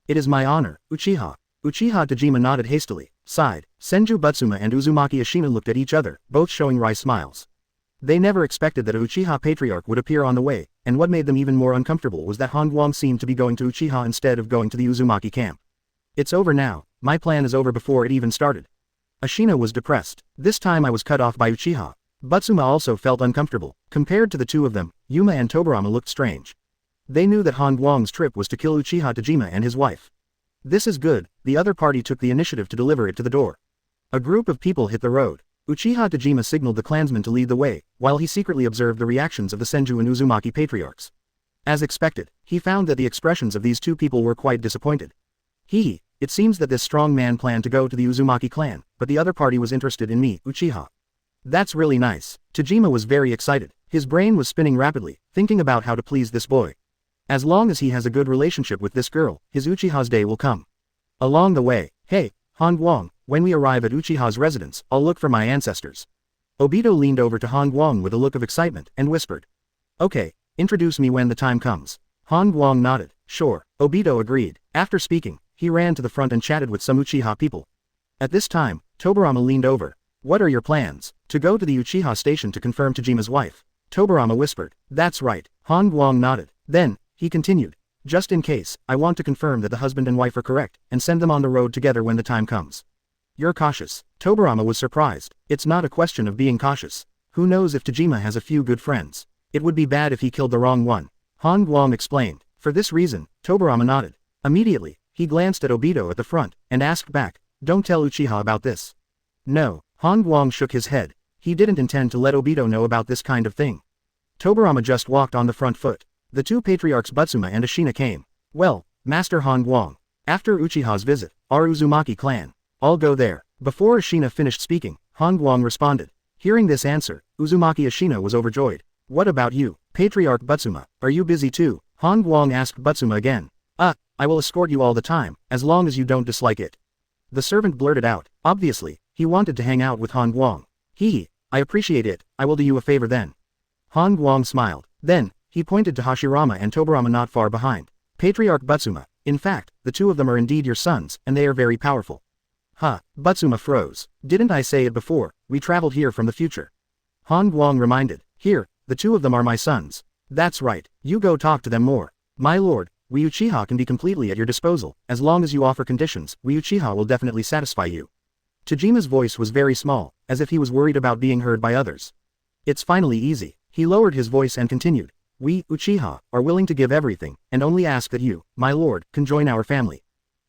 It is my honor, Uchiha. Uchiha Tajima nodded hastily, sighed. Senju Butsuma and Uzumaki Ashina looked at each other, both showing wry smiles. They never expected that a Uchiha patriarch would appear on the way, and what made them even more uncomfortable was that Han Guang seemed to be going to Uchiha instead of going to the Uzumaki camp. It's over now. My plan is over before it even started. Ashina was depressed. This time I was cut off by Uchiha. Butsuma also felt uncomfortable. Compared to the two of them, Yuma and Tobirama looked strange. They knew that Han Guang's trip was to kill Uchiha Tajima and his wife. This is good. The other party took the initiative to deliver it to the door. A group of people hit the road. Uchiha Tajima signaled the clansmen to lead the way, while he secretly observed the reactions of the Senju and Uzumaki patriarchs. As expected, he found that the expressions of these two people were quite disappointed. It seems that this strong man planned to go to the Uzumaki clan, but the other party was interested in me, Uchiha. That's really nice. Tajima was very excited. His brain was spinning rapidly, thinking about how to please this boy. As long as he has a good relationship with this girl, his Uchiha's day will come. Along the way, hey, Han Guang, when we arrive at Uchiha's residence, I'll look for my ancestors. Obito leaned over to Han Guang with a look of excitement and whispered. Okay, Introduce me when the time comes. Han Guang nodded. Sure. Obito agreed. After speaking, he ran to the front and chatted with some Uchiha people. At this time, Tobirama leaned over. What are your plans? To go to the Uchiha station to confirm Tajima's wife. Tobirama whispered. That's right. Han Guang nodded. Then, he continued. Just in case, I want to confirm that the husband and wife are correct, and send them on the road together when the time comes. You're cautious. Tobirama was surprised. It's not a question of being cautious. Who knows if Tajima has a few good friends. It would be bad if he killed the wrong one. Han Guang explained. For this reason, Tobirama nodded. Immediately, he glanced at Obito at the front, and asked back, don't tell Uchiha about this. No, Han Guang shook his head. He didn't intend to let Obito know about this kind of thing. Tobirama just walked on the front foot. The two patriarchs Butsuma and Ashina came. Well, Master Han Guang. After Uchiha's visit, our Uzumaki clan. I'll go there. Before Ashina finished speaking, Han Guang responded. Hearing this answer, Uzumaki Ashina was overjoyed. What about you, Patriarch Butsuma? Are you busy too? Han Guang asked Butsuma again. I will escort you all the time, as long as you don't dislike it. The servant blurted out. Obviously, he wanted to hang out with Han Guang. I appreciate it, I will do you a favor then. Han Guang smiled. Then, he pointed to Hashirama and Tobirama not far behind. Patriarch Butsuma, in fact, the two of them are indeed your sons, and they are very powerful. Butsuma froze. Didn't I say it before, we traveled here from the future. Han Guang reminded. Here, the two of them are my sons. That's right, you go talk to them more. My lord, we Uchiha can be completely at your disposal, as long as you offer conditions, we Uchiha will definitely satisfy you. Tajima's voice was very small, as if he was worried about being heard by others. It's finally easy. He lowered his voice and continued. We, Uchiha, are willing to give everything, and only ask that you, my lord, can join our family.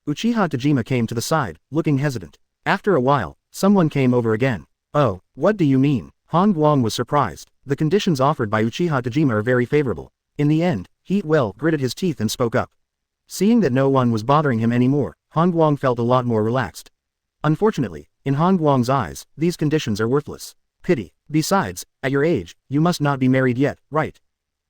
Uchiha Tajima came to the side, looking hesitant. After a while, someone came over again. Oh, what do you mean? Han Guang was surprised. The conditions offered by Uchiha Tajima are very favorable. In the end, he, gritted his teeth and spoke up. Seeing that no one was bothering him anymore, Han Guang felt a lot more relaxed. Unfortunately, in Han Guang's eyes, these conditions are worthless. Pity. Besides, at your age, you must not be married yet, right?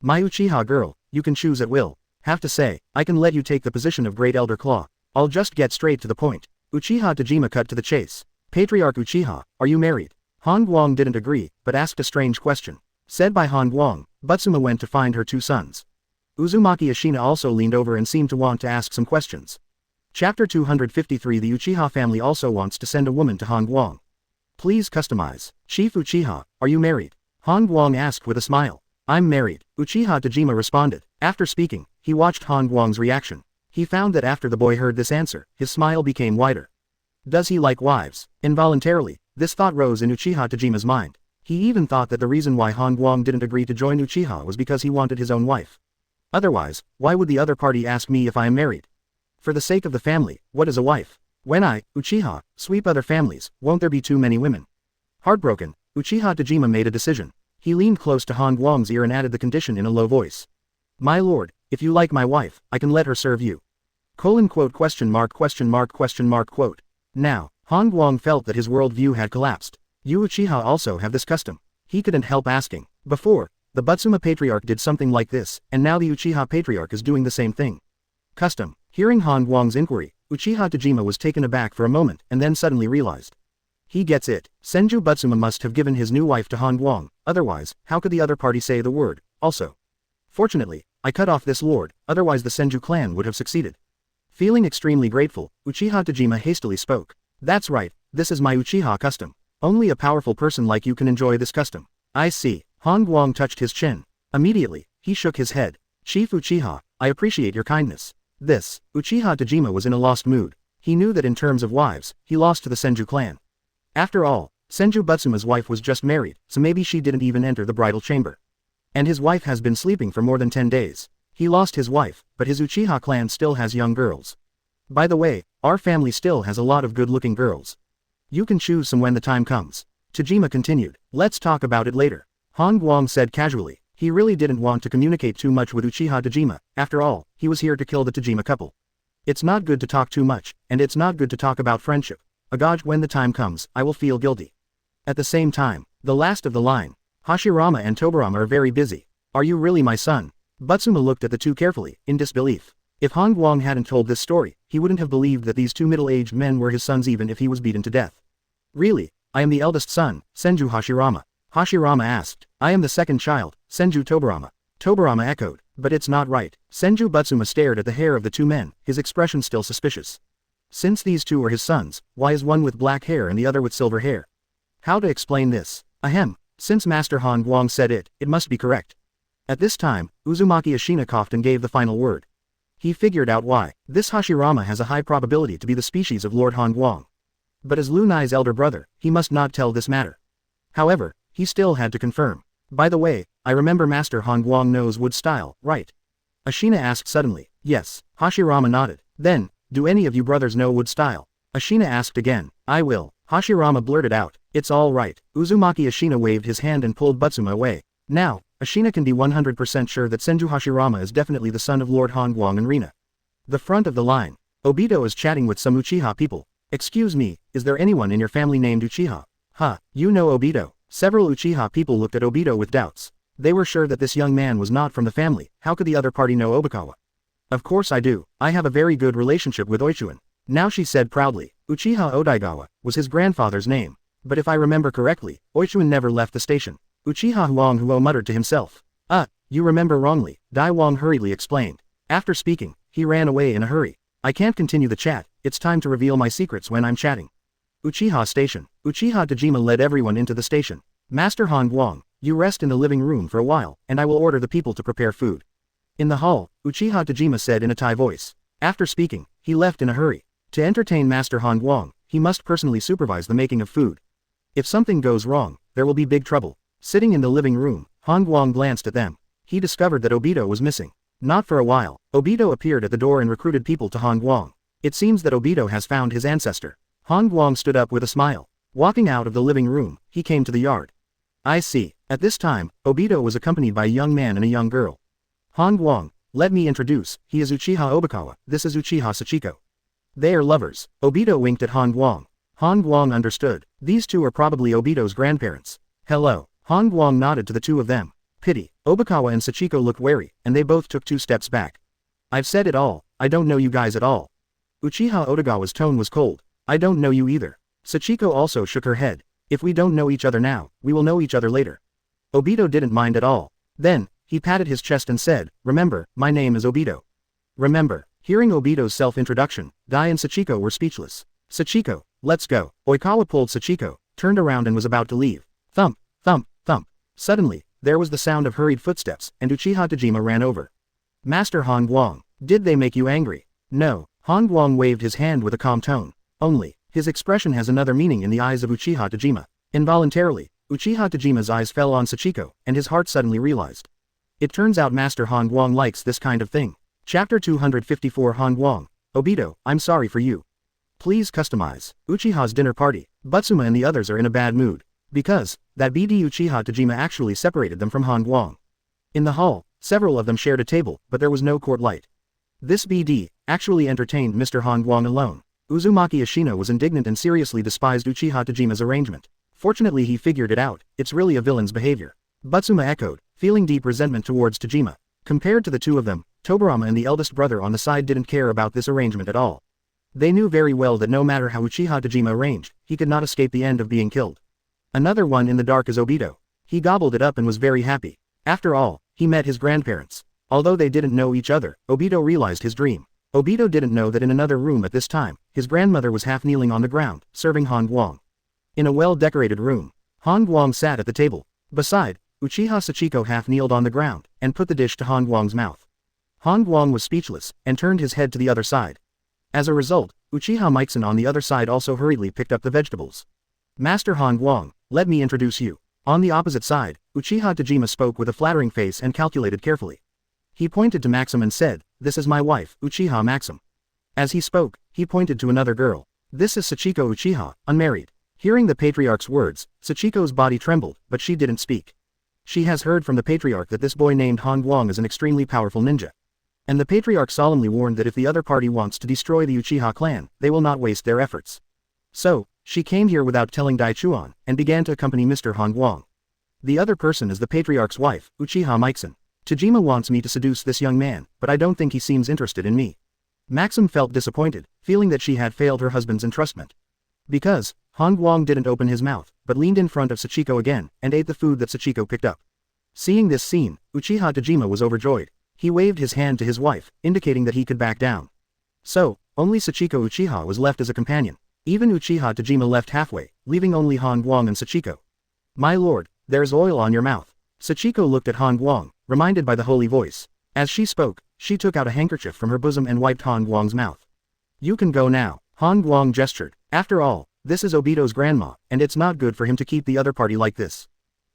My Uchiha girl, you can choose at will. Have to say, I can let you take the position of Great Elder Claw. I'll just get straight to the point. Uchiha Tajima cut to the chase. Patriarch Uchiha, are you married? Han Guang didn't agree, but asked a strange question. Said by Han Guang, Butsuma went to find her two sons. Uzumaki Ashina also leaned over and seemed to want to ask some questions. Chapter 253. The Uchiha family also wants to send a woman to Han Guang. Please customize. Chief Uchiha, are you married? Han Guang asked with a smile. I'm married, Uchiha Tajima responded. After speaking, he watched Han Guang's reaction. He found that after the boy heard this answer, his smile became wider. Does he like wives? Involuntarily, this thought rose in Uchiha Tajima's mind. He even thought that the reason why Han Guang didn't agree to join Uchiha was because he wanted his own wife. Otherwise, why would the other party ask me if I am married? For the sake of the family, what is a wife? When I, Uchiha, sweep other families, won't there be too many women? Heartbroken, Uchiha Tajima made a decision. He leaned close to Han Guang's ear and added the condition in a low voice. My lord, if you like my wife, I can let her serve you. Now, Han Guang felt that his worldview had collapsed. You Uchiha also have this custom. He couldn't help asking. Before, the Butsuma Patriarch did something like this, and now the Uchiha Patriarch is doing the same thing. Custom. Hearing Han Guang's inquiry, Uchiha Tajima was taken aback for a moment and then suddenly realized. He gets it. Senju Butsuma must have given his new wife to Han Guang, otherwise, how could the other party say the word, also? Fortunately, I cut off this lord, otherwise the Senju clan would have succeeded. Feeling extremely grateful, Uchiha Tajima hastily spoke. That's right, this is my Uchiha custom. Only a powerful person like you can enjoy this custom. I see. Han Guang touched his chin. Immediately, he shook his head. Chief Uchiha, I appreciate your kindness. Uchiha Tajima was in a lost mood. He knew that in terms of wives, he lost to the Senju clan. After all, Senju Butsuma's wife was just married, so maybe she didn't even enter the bridal chamber. And his wife has been sleeping for more than 10 days. He lost his wife, but his Uchiha clan still has young girls. By the way, our family still has a lot of good-looking girls. You can choose some when the time comes. Tajima continued. Let's talk about it later. Han Guang said casually. He really didn't want to communicate too much with Uchiha Tajima. After all, he was here to kill the Tajima couple. It's not good to talk too much, and it's not good to talk about friendship. Agaj, when the time comes, I will feel guilty. At the same time, the last of the line. Hashirama and Tobirama are very busy. Are you really my son? Butsuma looked at the two carefully, in disbelief. If Han Guang hadn't told this story, he wouldn't have believed that these two middle-aged men were his sons even if he was beaten to death. Really? I am the eldest son, Senju Hashirama. Hashirama asked. I am the second child, Senju Tobirama. Tobirama echoed, but it's not right. Senju Butsuma stared at the hair of the two men, his expression still suspicious. Since these two are his sons, why is one with black hair and the other with silver hair? How to explain this? Ahem. Since Master Han Guang said it, it must be correct. At this time, Uzumaki Ashina coughed and gave the final word. He figured out why. This Hashirama has a high probability to be the species of Lord Han Guang. But as Lu Nai's elder brother, he must not tell this matter. However, he still had to confirm. By the way, I remember Master Han Guang knows wood style, right? Ashina asked suddenly. Yes. Hashirama nodded. Then, do any of you brothers know wood style? Ashina asked again. I will. Hashirama blurted out. It's all right. Uzumaki Ashina waved his hand and pulled Butsuma away. Now, Ashina can be 100% sure that Senju Hashirama is definitely the son of Lord Han Guang and Rina. The front of the line. Obito is chatting with some Uchiha people. Excuse me, is there anyone in your family named Uchiha? Huh, you know Obito. Several Uchiha people looked at Obito with doubts. They were sure that this young man was not from the family. How could the other party know Obikawa? Of course I do. I have a very good relationship with Oichuan. Now she said proudly. Uchiha Odaigawa was his grandfather's name. But if I remember correctly, Oichuan never left the station. Uchiha Huo muttered to himself. You remember wrongly, Dai Wang hurriedly explained. After speaking, he ran away in a hurry. I can't continue the chat, it's time to reveal my secrets when I'm chatting. Uchiha Station. Uchiha Tajima led everyone into the station. Master Han Guang, you rest in the living room for a while, and I will order the people to prepare food. In the hall, Uchiha Tajima said in a Thai voice. After speaking, he left in a hurry. To entertain Master Han Guang, he must personally supervise the making of food. If something goes wrong, there will be big trouble. Sitting in the living room, Han Guang glanced at them. He discovered that Obito was missing. Not for a while, Obito appeared at the door and recruited people to Han Guang. It seems that Obito has found his ancestor. Han Guang stood up with a smile. Walking out of the living room, he came to the yard. I see. At this time, Obito was accompanied by a young man and a young girl. Han Guang, let me introduce, he is Uchiha Obikawa, this is Uchiha Sachiko. They are lovers. Obito winked at Han Guang. Han Guang understood. These two are probably Obito's grandparents. Hello. Han Guang nodded to the two of them. Pity. Obikawa and Sachiko looked wary, and they both took 2 steps back. I've said it all, I don't know you guys at all. Uchiha Odagawa's tone was cold. I don't know you either. Sachiko also shook her head. If we don't know each other now, we will know each other later. Obito didn't mind at all. Then, he patted his chest and said, remember, my name is Obito. Remember. Hearing Obito's self-introduction, Dai and Sachiko were speechless. Sachiko, let's go. Oikawa pulled Sachiko, turned around and was about to leave. Thump, thump, thump. Suddenly, there was the sound of hurried footsteps, and Uchiha Tajima ran over. Master Han Guang, did they make you angry? No. Han Guang waved his hand with a calm tone. Only, his expression has another meaning in the eyes of Uchiha Tajima. Involuntarily, Uchiha Tajima's eyes fell on Sachiko, and his heart suddenly realized. It turns out Master Han Guang likes this kind of thing. Chapter 254 Han Guang. Obito, I'm sorry for you. Please customize. Uchiha's dinner party. Butsuma and the others are in a bad mood. Because, that BD Uchiha Tajima actually separated them from Han Guang. In the hall, several of them shared a table, but there was no court light. This BD actually entertained Mr. Han Guang alone. Uzumaki Ashina was indignant and seriously despised Uchiha Tajima's arrangement. Fortunately he figured it out, it's really a villain's behavior. Butsuma echoed, feeling deep resentment towards Tajima. Compared to the two of them, Tobirama and the eldest brother on the side didn't care about this arrangement at all. They knew very well that no matter how Uchiha Tajima arranged, he could not escape the end of being killed. Another one in the dark is Obito. He gobbled it up and was very happy. After all, he met his grandparents. Although they didn't know each other, Obito realized his dream. Obito didn't know that in another room at this time, his grandmother was half kneeling on the ground, serving Han Guang. In a well-decorated room, Han Guang sat at the table. Beside, Uchiha Sachiko half kneeled on the ground, and put the dish to Han Guang's mouth. Han Guang was speechless, and turned his head to the other side. As a result, Uchiha Mikeson on the other side also hurriedly picked up the vegetables. Master Han Guang, let me introduce you. On the opposite side, Uchiha Tajima spoke with a flattering face and calculated carefully. He pointed to Maxim and said, this is my wife, Uchiha Maxim. As he spoke, he pointed to another girl. This is Sachiko Uchiha, unmarried. Hearing the patriarch's words, Sachiko's body trembled, but she didn't speak. She has heard from the patriarch that this boy named Han Guang is an extremely powerful ninja. And the patriarch solemnly warned that if the other party wants to destroy the Uchiha clan, they will not waste their efforts. So, she came here without telling Daichuan, and began to accompany Mr. Han Guang. The other person is the patriarch's wife, Uchiha Mikeson. Tajima wants me to seduce this young man, but I don't think he seems interested in me. Maxim felt disappointed, feeling that she had failed her husband's entrustment. Because, Han Guang didn't open his mouth, but leaned in front of Sachiko again, and ate the food that Sachiko picked up. Seeing this scene, Uchiha Tajima was overjoyed. He waved his hand to his wife, indicating that he could back down. So, only Sachiko Uchiha was left as a companion. Even Uchiha Tajima left halfway, leaving only Han Guang and Sachiko. My lord, there's oil on your mouth. Sachiko looked at Han Guang, reminded by the holy voice. As she spoke, she took out a handkerchief from her bosom and wiped Han Guang's mouth. You can go now, Han Guang gestured. After all, this is Obito's grandma, and it's not good for him to keep the other party like this.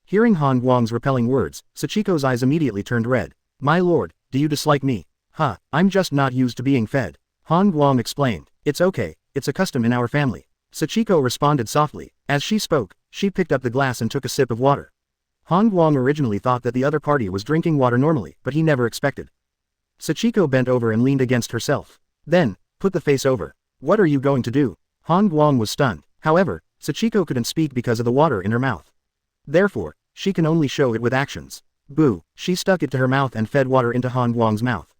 Hearing Han Guang's repelling words, Sachiko's eyes immediately turned red. My lord, do you dislike me? Huh, I'm just not used to being fed. Han Guang explained. It's okay, it's a custom in our family. Sachiko responded softly. As she spoke, she picked up the glass and took a sip of water. Han Guang originally thought that the other party was drinking water normally, but he never expected. Sachiko bent over and leaned against herself. Then, put the face over. What are you going to do? Han Guang was stunned. However, Sachiko couldn't speak because of the water in her mouth. Therefore, she can only show it with actions. Boo, she stuck it to her mouth and fed water into Han Guang's mouth.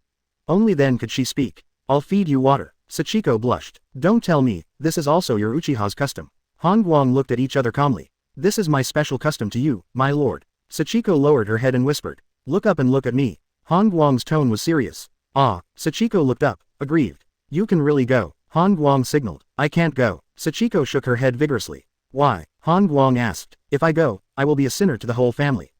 Only then could she speak. I'll feed you water. Sachiko blushed. Don't tell me, this is also your Uchiha's custom. Han Guang looked at each other calmly. This is my special custom to you, my lord. Sachiko lowered her head and whispered. Look up and look at me. Han Guang's tone was serious. Ah, Sachiko looked up, aggrieved. You can really go. Han Guang signaled. I can't go. Sachiko shook her head vigorously. Why? Han Guang asked. If I go, I will be a sinner to the whole family.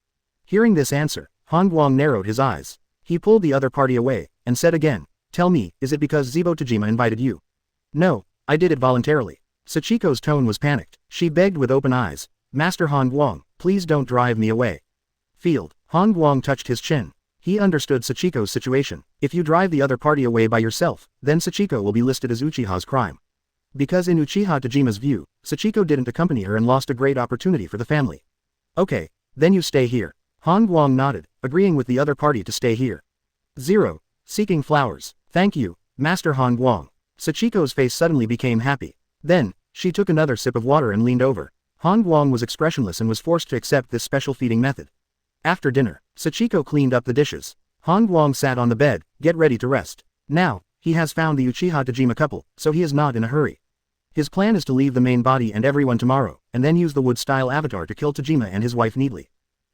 Hearing this answer, Han Guang narrowed his eyes. He pulled the other party away, and said again, Tell me, is it because Zebo Tajima invited you? No, I did it voluntarily. Sachiko's tone was panicked. She begged with open eyes, Master Han Guang, please don't drive me away. Field. Han Guang touched his chin. He understood Sachiko's situation. If you drive the other party away by yourself, then Sachiko will be listed as Uchiha's crime. Because in Uchiha Tajima's view, Sachiko didn't accompany her and lost a great opportunity for the family. Okay, then you stay here. Han Guang nodded, agreeing with the other party to stay here. 0. Seeking flowers. Thank you, Master Han Guang. Sachiko's face suddenly became happy. Then, she took another sip of water and leaned over. Han Guang was expressionless and was forced to accept this special feeding method. After dinner, Sachiko cleaned up the dishes. Han Guang sat on the bed, get ready to rest. Now, he has found the Uchiha Tajima couple, so he is not in a hurry. His plan is to leave the main body and everyone tomorrow, and then use the wood-style avatar to kill Tajima and his wife neatly.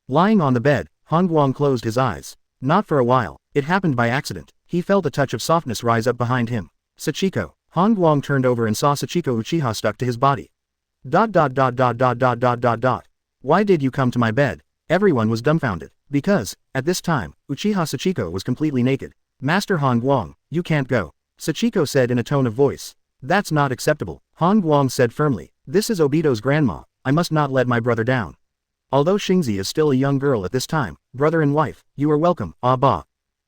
Lying on the bed, Han Guang closed his eyes. Not for a while, it happened by accident. He felt a touch of softness rise up behind him. Sachiko. Han Guang turned over and saw Sachiko Uchiha stuck to his body. ... Why did you come to my bed? Everyone was dumbfounded. Because, at this time, Uchiha Sachiko was completely naked. Master Han Guang, you can't go. Sachiko said in a tone of voice. That's not acceptable. Han Guang said firmly. This is Obito's grandma, I must not let my brother down. Although Xingzi is still a young girl at this time, brother and wife, you are welcome, ah bah.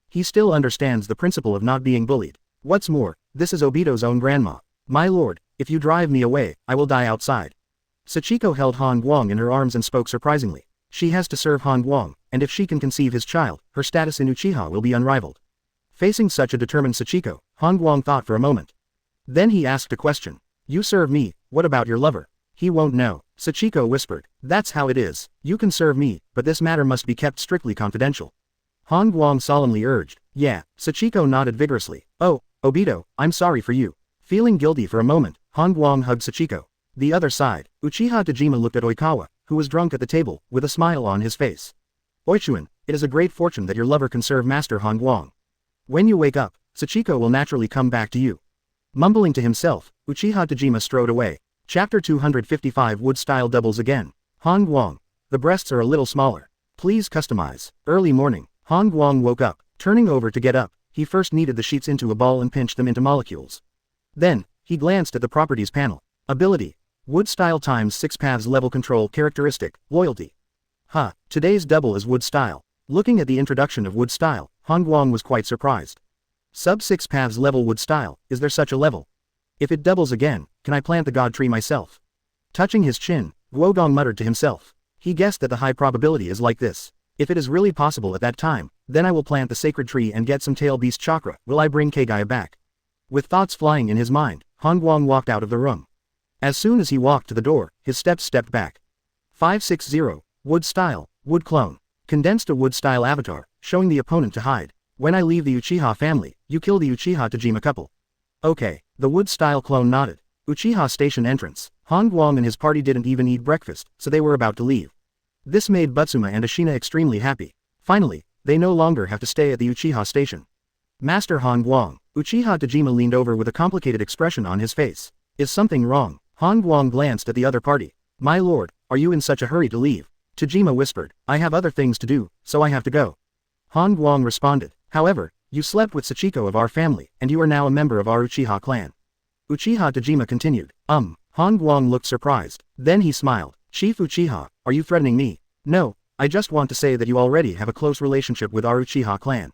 He still understands the principle of not being bullied. What's more, this is Obito's own grandma. My lord, if you drive me away, I will die outside. Sachiko held Han Guang in her arms and spoke surprisingly. She has to serve Han Guang, and if she can conceive his child, her status in Uchiha will be unrivaled. Facing such a determined Sachiko, Han Guang thought for a moment. Then he asked a question. You serve me, what about your lover? He won't know. Sachiko whispered. That's how it is. You can serve me, but this matter must be kept strictly confidential. Han Guang solemnly urged. Yeah. Sachiko nodded vigorously. Oh, Obito, I'm sorry for you. Feeling guilty for a moment, Han Guang hugged Sachiko. The other side, Uchiha Tajima looked at Oikawa, who was drunk at the table, with a smile on his face. Oichuan, it is a great fortune that your lover can serve Master Han Guang. When you wake up, Sachiko will naturally come back to you. Mumbling to himself, Uchiha Tajima strode away. Chapter 255 Wood Style doubles again. Han Guang. The breasts are a little smaller. Please customize. Early morning, Han Guang woke up. Turning over to get up, he first kneaded the sheets into a ball and pinched them into molecules. Then, he glanced at the properties panel. Ability. Wood Style times 6 paths level control characteristic, loyalty. Today's double is Wood Style. Looking at the introduction of Wood Style, Han Guang was quite surprised. Sub 6 paths level Wood Style, is there such a level? If it doubles again, can I plant the god tree myself? Touching his chin, Guodong muttered to himself. He guessed that the high probability is like this. If it is really possible at that time, then I will plant the sacred tree and get some tail beast chakra. Will I bring Kagaya back? With thoughts flying in his mind, Han Guang walked out of the room. As soon as he walked to the door, his steps stepped back. 560. Wood Style, Wood Clone. Condensed a Wood Style avatar, showing the opponent to hide. When I leave the Uchiha family, you kill the Uchiha Tajima couple. Okay, the Wood Style clone nodded. Uchiha Station entrance. Han Guang and his party didn't even eat breakfast, so they were about to leave. This made Butsuma and Ashina extremely happy. Finally, they no longer have to stay at the Uchiha station. Master Han Guang. Uchiha Tajima leaned over with a complicated expression on his face. Is something wrong? Han Guang glanced at the other party. My lord, are you in such a hurry to leave? Tajima whispered. I have other things to do, so I have to go. Han Guang responded. However, you slept with Sachiko of our family, and you are now a member of our Uchiha clan. Uchiha Tajima continued. Han Guang looked surprised. Then he smiled. Chief Uchiha, are you threatening me? No, I just want to say that you already have a close relationship with our Uchiha clan.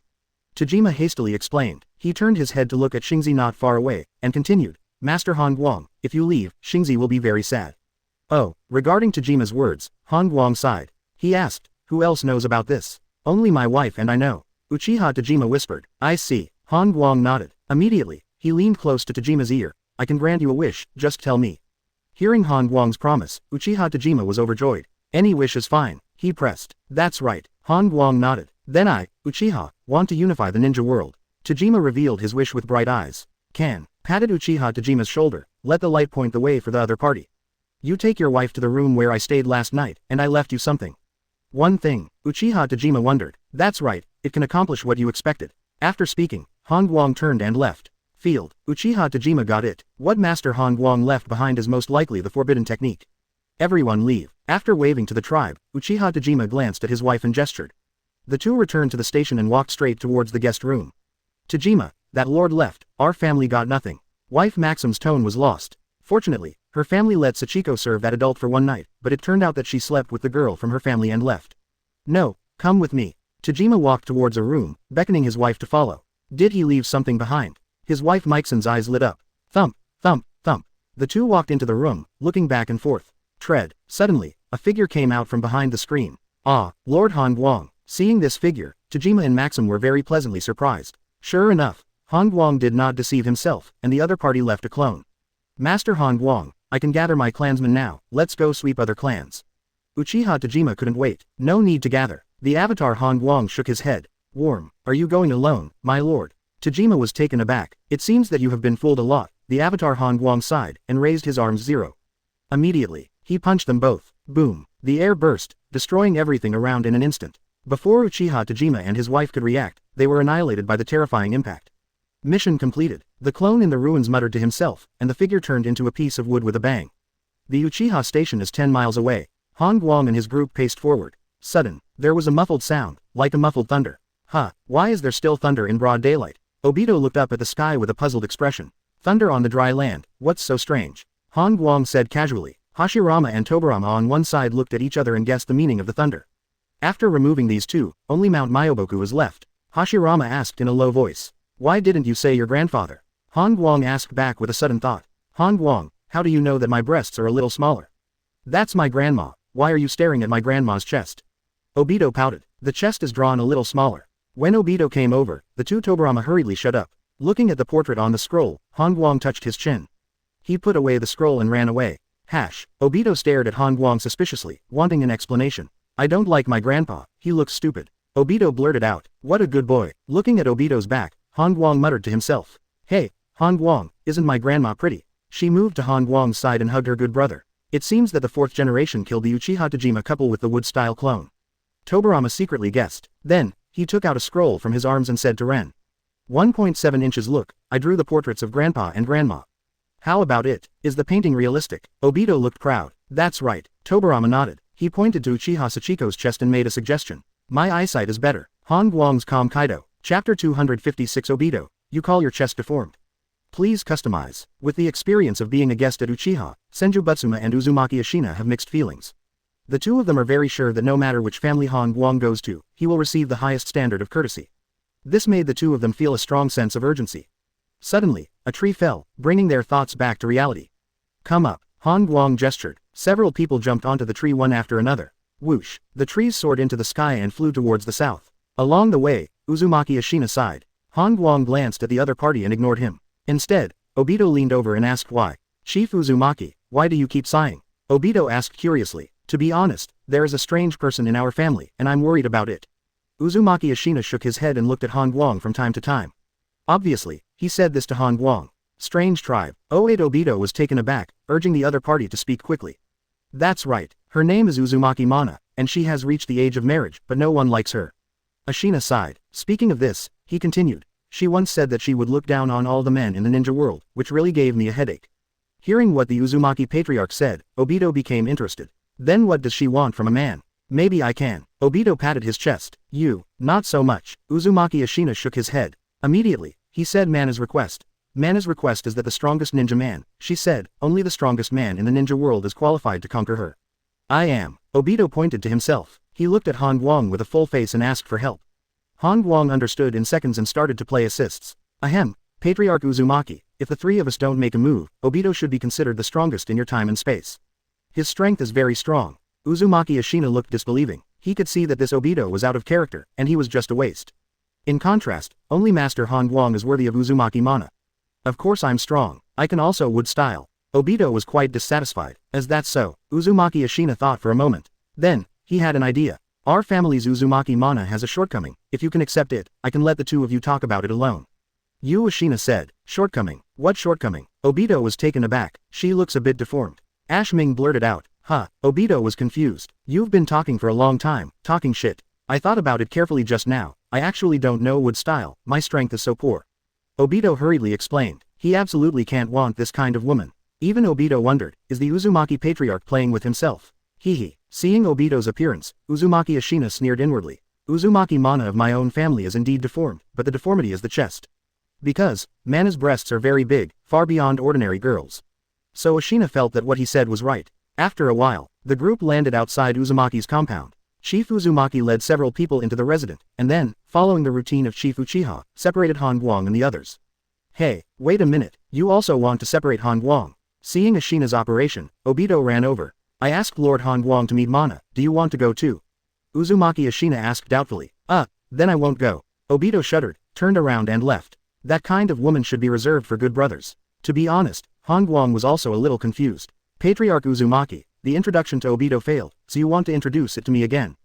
Tajima hastily explained. He turned his head to look at Xingzi not far away, and continued. Master Han Guang, if you leave, Xingzi will be very sad. Oh, regarding Tajima's words, Han Guang sighed. He asked, who else knows about this? Only my wife and I know. Uchiha Tajima whispered. I see. Han Guang nodded. Immediately, he leaned close to Tajima's ear. I can grant you a wish, just tell me. Hearing Han Guang's promise, Uchiha Tajima was overjoyed. Any wish is fine, he pressed. That's right. Han Guang nodded. Then I, Uchiha, want to unify the ninja world. Tajima revealed his wish with bright eyes. Can, patted Uchiha Tajima's shoulder, let the light point the way for the other party. You take your wife to the room where I stayed last night, and I left you something. One thing, Uchiha Tajima wondered. That's right, it can accomplish what you expected. After speaking, Han Guang turned and left. Field, Uchiha Tajima got it. What Master Han Guang left behind is most likely the forbidden technique. Everyone leave. After waving to the tribe, Uchiha Tajima glanced at his wife and gestured. The two returned to the station and walked straight towards the guest room. Tajima, that lord left, our family got nothing. Wife Maxim's tone was lost. Fortunately, her family let Sachiko serve that adult for one night, but it turned out that she slept with the girl from her family and left. No, come with me. Tajima walked towards a room, beckoning his wife to follow. Did he leave something behind? His wife Maxim's eyes lit up. Thump, thump, thump. The two walked into the room, looking back and forth. Tread. Suddenly, a figure came out from behind the screen. Ah, Lord Han Guang. Seeing this figure, Tajima and Maxim were very pleasantly surprised. Sure enough, Han Guang did not deceive himself, and the other party left a clone. Master Han Guang, I can gather my clansmen now, let's go sweep other clans. Uchiha Tajima couldn't wait. No need to gather. The avatar Han Guang shook his head. Warm, are you going alone, my lord? Tajima was taken aback. It seems that you have been fooled a lot. The avatar Han Guang sighed, and raised his arms 0. Immediately, he punched them both. Boom. The air burst, destroying everything around in an instant. Before Uchiha Tajima and his wife could react, they were annihilated by the terrifying impact. Mission completed. The clone in the ruins muttered to himself, and the figure turned into a piece of wood with a bang. The Uchiha station is 10 miles away. Han Guang and his group paced forward. Sudden, there was a muffled sound, like a muffled thunder. Huh, why is there still thunder in broad daylight? Obito looked up at the sky with a puzzled expression. Thunder on the dry land, what's so strange? Han Guang said casually. Hashirama and Tobirama on one side looked at each other and guessed the meaning of the thunder. After removing these two, only Mount Myoboku is left. Hashirama asked in a low voice. Why didn't you say your grandfather? Han Guang asked back with a sudden thought. Han Guang, how do you know that my breasts are a little smaller? That's my grandma. Why are you staring at my grandma's chest? Obito pouted. The chest is drawn a little smaller. When Obito came over, the two Tobirama hurriedly shut up. Looking at the portrait on the scroll, Han Guang touched his chin. He put away the scroll and ran away. Obito stared at Han Guang suspiciously, wanting an explanation. I don't like my grandpa, he looks stupid. Obito blurted out. What a good boy. Looking at Obito's back, Han Guang muttered to himself. Hey, Han Guang, isn't my grandma pretty? She moved to Han Guang's side and hugged her good brother. It seems that the fourth generation killed the Uchiha Tajima couple with the wood-style clone. Tobirama secretly guessed. Then, he took out a scroll from his arms and said to Ren. 1.7 inches look, I drew the portraits of grandpa and grandma. How about it? Is the painting realistic? Obito looked proud. That's right. Tobirama nodded. He pointed to Uchiha Sachiko's chest and made a suggestion. My eyesight is better. Han Guang's Calm Kaido. Chapter 256 Obito, you call your chest deformed. Please customize. With the experience of being a guest at Uchiha, Senju Butsuma and Uzumaki Ashina have mixed feelings. The two of them are very sure that no matter which family Han Guang goes to, he will receive the highest standard of courtesy. This made the two of them feel a strong sense of urgency. Suddenly, a tree fell, bringing their thoughts back to reality. Come up, Han Guang gestured. Several people jumped onto the tree one after another. Whoosh, the trees soared into the sky and flew towards the south. Along the way, Uzumaki Ashina sighed. Han Guang glanced at the other party and ignored him. Instead, Obito leaned over and asked why. Chief Uzumaki, why do you keep sighing? Obito asked curiously. To be honest, there is a strange person in our family, and I'm worried about it. Uzumaki Ashina shook his head and looked at Han Guang from time to time. Obviously, he said this to Han Guang. Strange tribe. 08 Obito was taken aback, urging the other party to speak quickly. That's right, her name is Uzumaki Mana, and she has reached the age of marriage, but no one likes her. Ashina sighed. Speaking of this, he continued, she once said that she would look down on all the men in the ninja world, which really gave me a headache. Hearing what the Uzumaki patriarch said, Obito became interested. Then what does she want from a man? Maybe I can. Obito patted his chest. You, not so much. Uzumaki Ashina shook his head. Immediately, he said Mana's request. Mana's request is that the strongest ninja man, she said, only the strongest man in the ninja world is qualified to conquer her. I am. Obito pointed to himself. He looked at Han Guang with a full face and asked for help. Han Guang understood in seconds and started to play assists. Ahem, Patriarch Uzumaki, if the three of us don't make a move, Obito should be considered the strongest in your time and space. His strength is very strong. Uzumaki Ashina looked disbelieving. He could see that this Obito was out of character, and he was just a waste. In contrast, only Master Han Guang is worthy of Uzumaki Mana. Of course I'm strong, I can also wood style. Obito was quite dissatisfied. As that's so, Uzumaki Ashina thought for a moment. Then, he had an idea. Our family's Uzumaki Mana has a shortcoming, if you can accept it, I can let the two of you talk about it alone. You Ashina said, shortcoming, what shortcoming? Obito was taken aback, she looks a bit deformed. Ashming blurted out, huh, Obito was confused. You've been talking for a long time, talking shit. I thought about it carefully just now, I actually don't know wood style, my strength is so poor. Obito hurriedly explained, he absolutely can't want this kind of woman. Even Obito wondered, is the Uzumaki patriarch playing with himself? Hee. Seeing Obito's appearance, Uzumaki Ashina sneered inwardly. Uzumaki Mana of my own family is indeed deformed, but the deformity is the chest. Because, Mana's breasts are very big, far beyond ordinary girls. So Ashina felt that what he said was right. After a while, the group landed outside Uzumaki's compound. Chief Uzumaki led several people into the residence, and then, following the routine of Chief Uchiha, separated Han Guang and the others. Hey, wait a minute, you also want to separate Han Guang? Seeing Ashina's operation, Obito ran over. I asked Lord Han Guang to meet Mana, do you want to go too? Uzumaki Ashina asked doubtfully. Then I won't go. Obito shuddered, turned around and left. That kind of woman should be reserved for good brothers. To be honest, Han Guang was also a little confused. Patriarch Uzumaki, the introduction to Obito failed, so you want to introduce it to me again?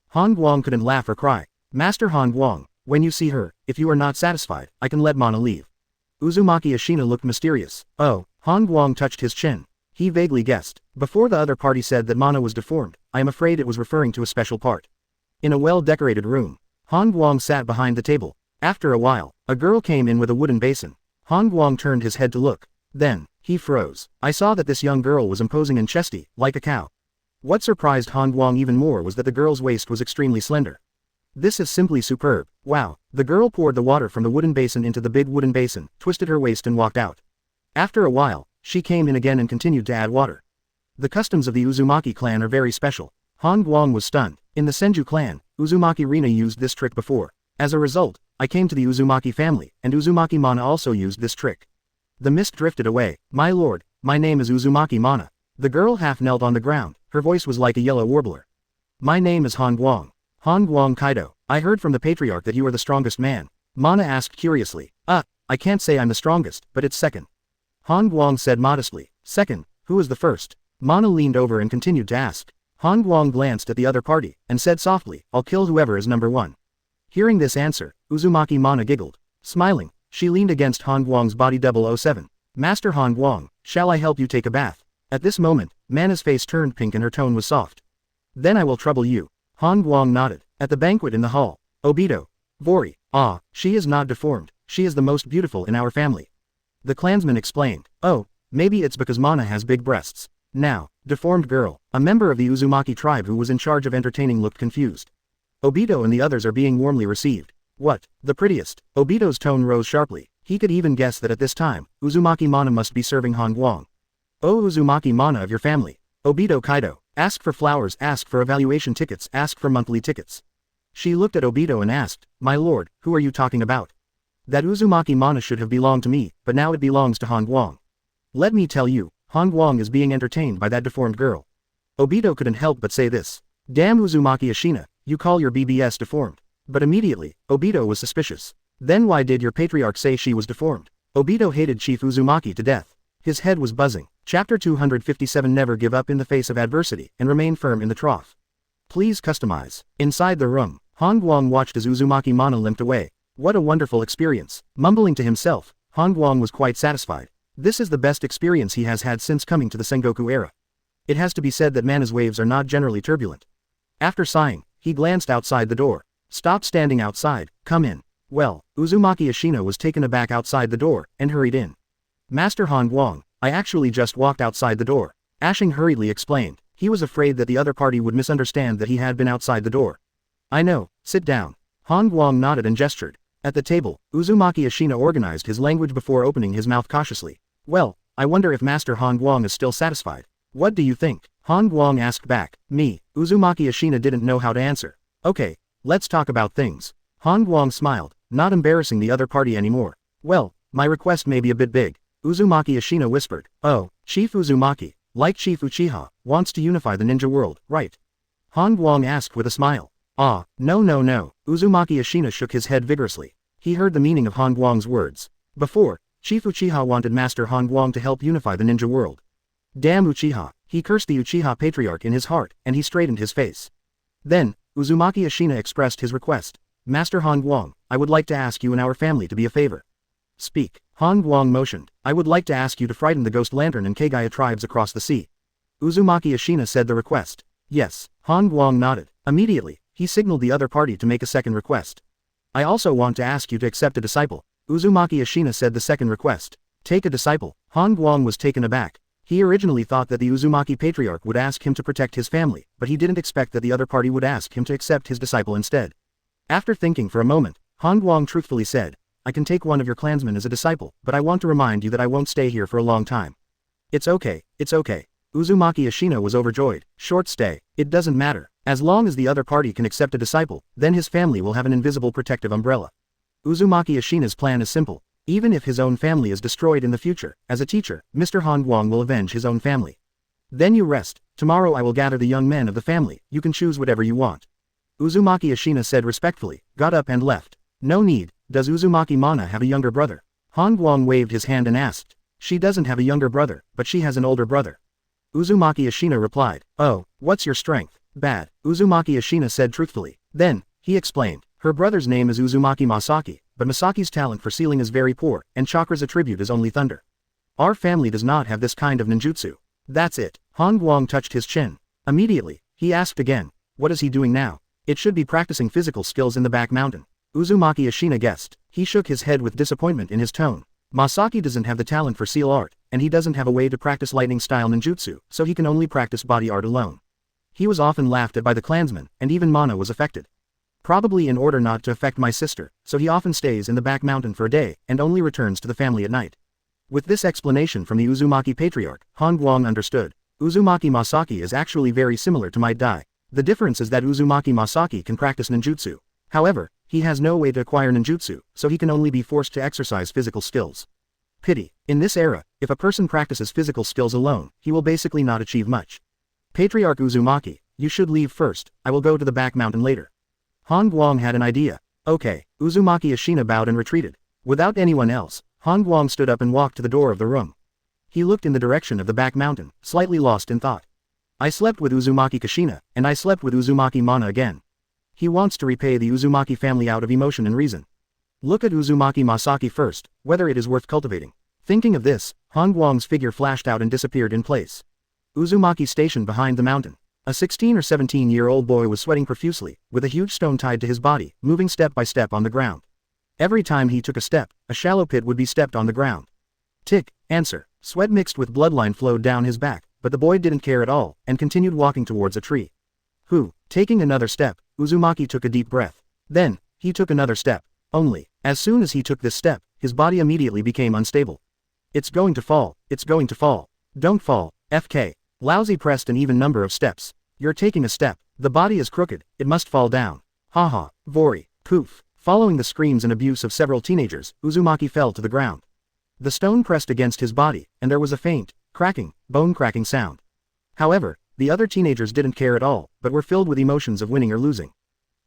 Han Guang couldn't laugh or cry. Master Han Guang, when you see her, if you are not satisfied, I can let Mana leave. Uzumaki Ashina looked mysterious. Oh, Han Guang touched his chin. He vaguely guessed. Before the other party said that Mana was deformed, I am afraid it was referring to a special part. In a well-decorated room, Han Guang sat behind the table. After a while, a girl came in with a wooden basin. Han Guang turned his head to look. Then, he froze. I saw that this young girl was imposing and chesty, like a cow. What surprised Han Guang even more was that the girl's waist was extremely slender. This is simply superb. Wow. The girl poured the water from the wooden basin into the big wooden basin, twisted her waist and walked out. After a while, she came in again and continued to add water. The customs of the Uzumaki clan are very special. Han Guang was stunned. In the Senju clan, Uzumaki Rina used this trick before. As a result, I came to the Uzumaki family, and Uzumaki Mana also used this trick. The mist drifted away. My lord, my name is Uzumaki Mana. The girl half knelt on the ground, her voice was like a yellow warbler. My name is Han Guang. Han Guang Kaido. I heard from the patriarch that you are the strongest man. Mana asked curiously. I can't say I'm the strongest, but it's second. Han Guang said modestly. Second, who is the first? Mana leaned over and continued to ask. Han Guang glanced at the other party, and said softly, I'll kill whoever is number one. Hearing this answer, Uzumaki Mana giggled. Smiling, she leaned against Han Guang's body 007. Master Han Guang, shall I help you take a bath? At this moment, Mana's face turned pink and her tone was soft. Then I will trouble you. Han Guang nodded. At the banquet in the hall, Obito. Vori. She is not deformed, she is the most beautiful in our family. The clansman explained. Oh, maybe it's because Mana has big breasts. Now, deformed girl, a member of the Uzumaki tribe who was in charge of entertaining looked confused. Obito and the others are being warmly received. What? The prettiest? Obito's tone rose sharply. He could even guess that at this time, Uzumaki Mana must be serving Han Guang. Oh Uzumaki Mana of your family. Obito Kaido. Ask for flowers, ask for evaluation tickets, ask for monthly tickets. She looked at Obito and asked, my lord, who are you talking about? That Uzumaki Mana should have belonged to me, but now it belongs to Han Guang. Let me tell you, Han Guang is being entertained by that deformed girl. Obito couldn't help but say this. Damn Uzumaki Ashina, you call your BBS deformed. But immediately, Obito was suspicious. Then why did your patriarch say she was deformed? Obito hated Chief Uzumaki to death. His head was buzzing. Chapter 257 Never give up in the face of adversity, and remain firm in the trough. Please customize. Inside the room, Han Guang watched as Uzumaki Mana limped away. What a wonderful experience. Mumbling to himself, Han Guang was quite satisfied. This is the best experience he has had since coming to the Sengoku era. It has to be said that mana's waves are not generally turbulent. After sighing, he glanced outside the door. Stop standing outside, come in. Well, Uzumaki Ashina was taken aback outside the door, and hurried in. Master Han Guang, I actually just walked outside the door. Ashing hurriedly explained. He was afraid that the other party would misunderstand that he had been outside the door. I know, sit down. Han Guang nodded and gestured. At the table, Uzumaki Ashina organized his language before opening his mouth cautiously. Well, I wonder if Master Han Guang is still satisfied. What do you think? Han Guang asked back. Me, Uzumaki Ashina didn't know how to answer. Okay, let's talk about things. Han Guang smiled, not embarrassing the other party anymore. Well, my request may be a bit big. Uzumaki Ashina whispered. Oh, Chief Uzumaki, like Chief Uchiha, wants to unify the ninja world, right? Han Guang asked with a smile. Ah, no. Uzumaki Ashina shook his head vigorously. He heard the meaning of Han Guang's words. Before, Chief Uchiha wanted Master Han Guang to help unify the ninja world. Damn Uchiha, he cursed the Uchiha patriarch in his heart, and he straightened his face. Then, Uzumaki Ashina expressed his request. Master Han Guang, I would like to ask you and our family to be a favor. Speak. Han Guang motioned. I would like to ask you to frighten the Ghost Lantern and Kagaya tribes across the sea. Uzumaki Ashina said the request. Yes. Han Guang nodded. Immediately, he signaled the other party to make a second request. I also want to ask you to accept a disciple. Uzumaki Ashina said the second request. Take a disciple. Han Guang was taken aback. He originally thought that the Uzumaki patriarch would ask him to protect his family, but he didn't expect that the other party would ask him to accept his disciple instead. After thinking for a moment, Han Guang truthfully said, I can take one of your clansmen as a disciple, but I want to remind you that I won't stay here for a long time. It's okay. Uzumaki Ashina was overjoyed. Short stay, it doesn't matter. As long as the other party can accept a disciple, then his family will have an invisible protective umbrella. Uzumaki Ashina's plan is simple. Even if his own family is destroyed in the future, as a teacher, Mr. Han Guang will avenge his own family. Then you rest. Tomorrow I will gather the young men of the family, you can choose whatever you want. Uzumaki Ashina said respectfully, got up and left. No need. Does Uzumaki Mana have a younger brother? Han Guang waved his hand and asked. She doesn't have a younger brother, but she has an older brother. Uzumaki Ashina replied. Oh, what's your strength? Bad. Uzumaki Ashina said truthfully. Then, he explained. Her brother's name is Uzumaki Masaki, but Masaki's talent for sealing is very poor, and Chakra's attribute is only thunder. Our family does not have this kind of ninjutsu. That's it. Han Guang touched his chin. Immediately, he asked again. What is he doing now? It should be practicing physical skills in the back mountain. Uzumaki Ashina guessed. He shook his head with disappointment in his tone. Masaki doesn't have the talent for seal art, and he doesn't have a way to practice lightning-style ninjutsu, so he can only practice body art alone. He was often laughed at by the clansmen, and even Mana was affected. Probably in order not to affect my sister, so he often stays in the back mountain for a day, and only returns to the family at night. With this explanation from the Uzumaki patriarch, Han Guang understood. Uzumaki Masaki is actually very similar to Might Dai. The difference is that Uzumaki Masaki can practice ninjutsu. However, he has no way to acquire ninjutsu, so he can only be forced to exercise physical skills. Pity. In this era, if a person practices physical skills alone, he will basically not achieve much. Patriarch Uzumaki, you should leave first, I will go to the back mountain later. Han Guang had an idea. Okay. Uzumaki Ashina bowed and retreated. Without anyone else, Han Guang stood up and walked to the door of the room. He looked in the direction of the back mountain, slightly lost in thought. I slept with Uzumaki Kashina, and I slept with Uzumaki Mana again. He wants to repay the Uzumaki family out of emotion and reason. Look at Uzumaki Masaki first, whether it is worth cultivating. Thinking of this, Han Guang's figure flashed out and disappeared in place. Uzumaki stationed behind the mountain. A 16 or 17-year-old boy was sweating profusely, with a huge stone tied to his body, moving step by step on the ground. Every time he took a step, a shallow pit would be stepped on the ground. Tick, answer. Sweat mixed with bloodline flowed down his back, but the boy didn't care at all, and continued walking towards a tree. Taking another step, Uzumaki took a deep breath. Then, he took another step. Only, as soon as he took this step, his body immediately became unstable. It's going to fall. Don't fall, FK. Lousy pressed an even number of steps. You're taking a step. The body is crooked, it must fall down. Haha, Vori, poof. Following the screams and abuse of several teenagers, Uzumaki fell to the ground. The stone pressed against his body, and there was a faint, cracking, bone-cracking sound. However, the other teenagers didn't care at all, but were filled with emotions of winning or losing.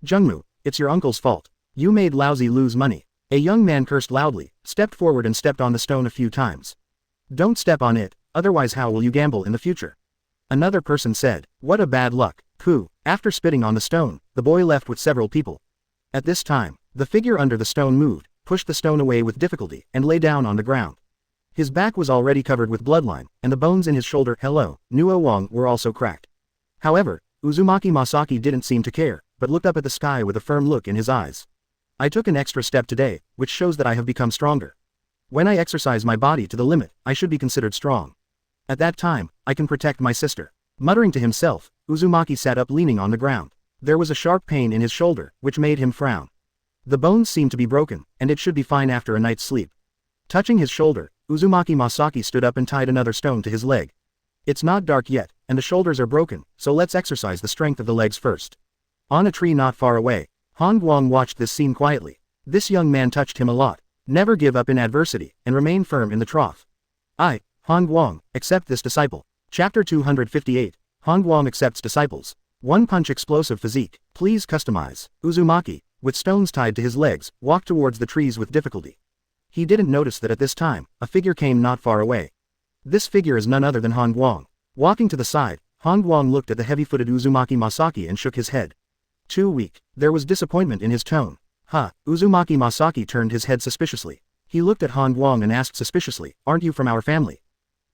Jungmu, it's your uncle's fault. You made Lousy lose money. A young man cursed loudly, stepped forward and stepped on the stone a few times. Don't step on it, otherwise how will you gamble in the future? Another person said, what a bad luck. After spitting on the stone, the boy left with several people. At this time, the figure under the stone moved, pushed the stone away with difficulty, and lay down on the ground. His back was already covered with bloodline, and the bones in his shoulder, Nuo Wang, were also cracked. However, Uzumaki Masaki didn't seem to care, but looked up at the sky with a firm look in his eyes. I took an extra step today, which shows that I have become stronger. When I exercise my body to the limit, I should be considered strong. At that time, I can protect my sister. Muttering to himself, Uzumaki sat up leaning on the ground. There was a sharp pain in his shoulder, which made him frown. The bones seemed to be broken, and it should be fine after a night's sleep. Touching his shoulder, Uzumaki Masaki stood up and tied another stone to his leg. It's not dark yet, and the shoulders are broken, so let's exercise the strength of the legs first. On a tree not far away, Han Guang watched this scene quietly. This young man touched him a lot. Never give up in adversity, and remain firm in the trough. I, Han Guang, accept this disciple. Chapter 258, Han Guang accepts disciples. One punch explosive physique, please customize. Uzumaki, with stones tied to his legs, walked towards the trees with difficulty. He didn't notice that at this time, a figure came not far away. This figure is none other than Han Guang. Walking to the side, Han Guang looked at the heavy-footed Uzumaki Masaki and shook his head. Too weak. There was disappointment in his tone. Uzumaki Masaki turned his head suspiciously. He looked at Han Guang and asked suspiciously, aren't you from our family?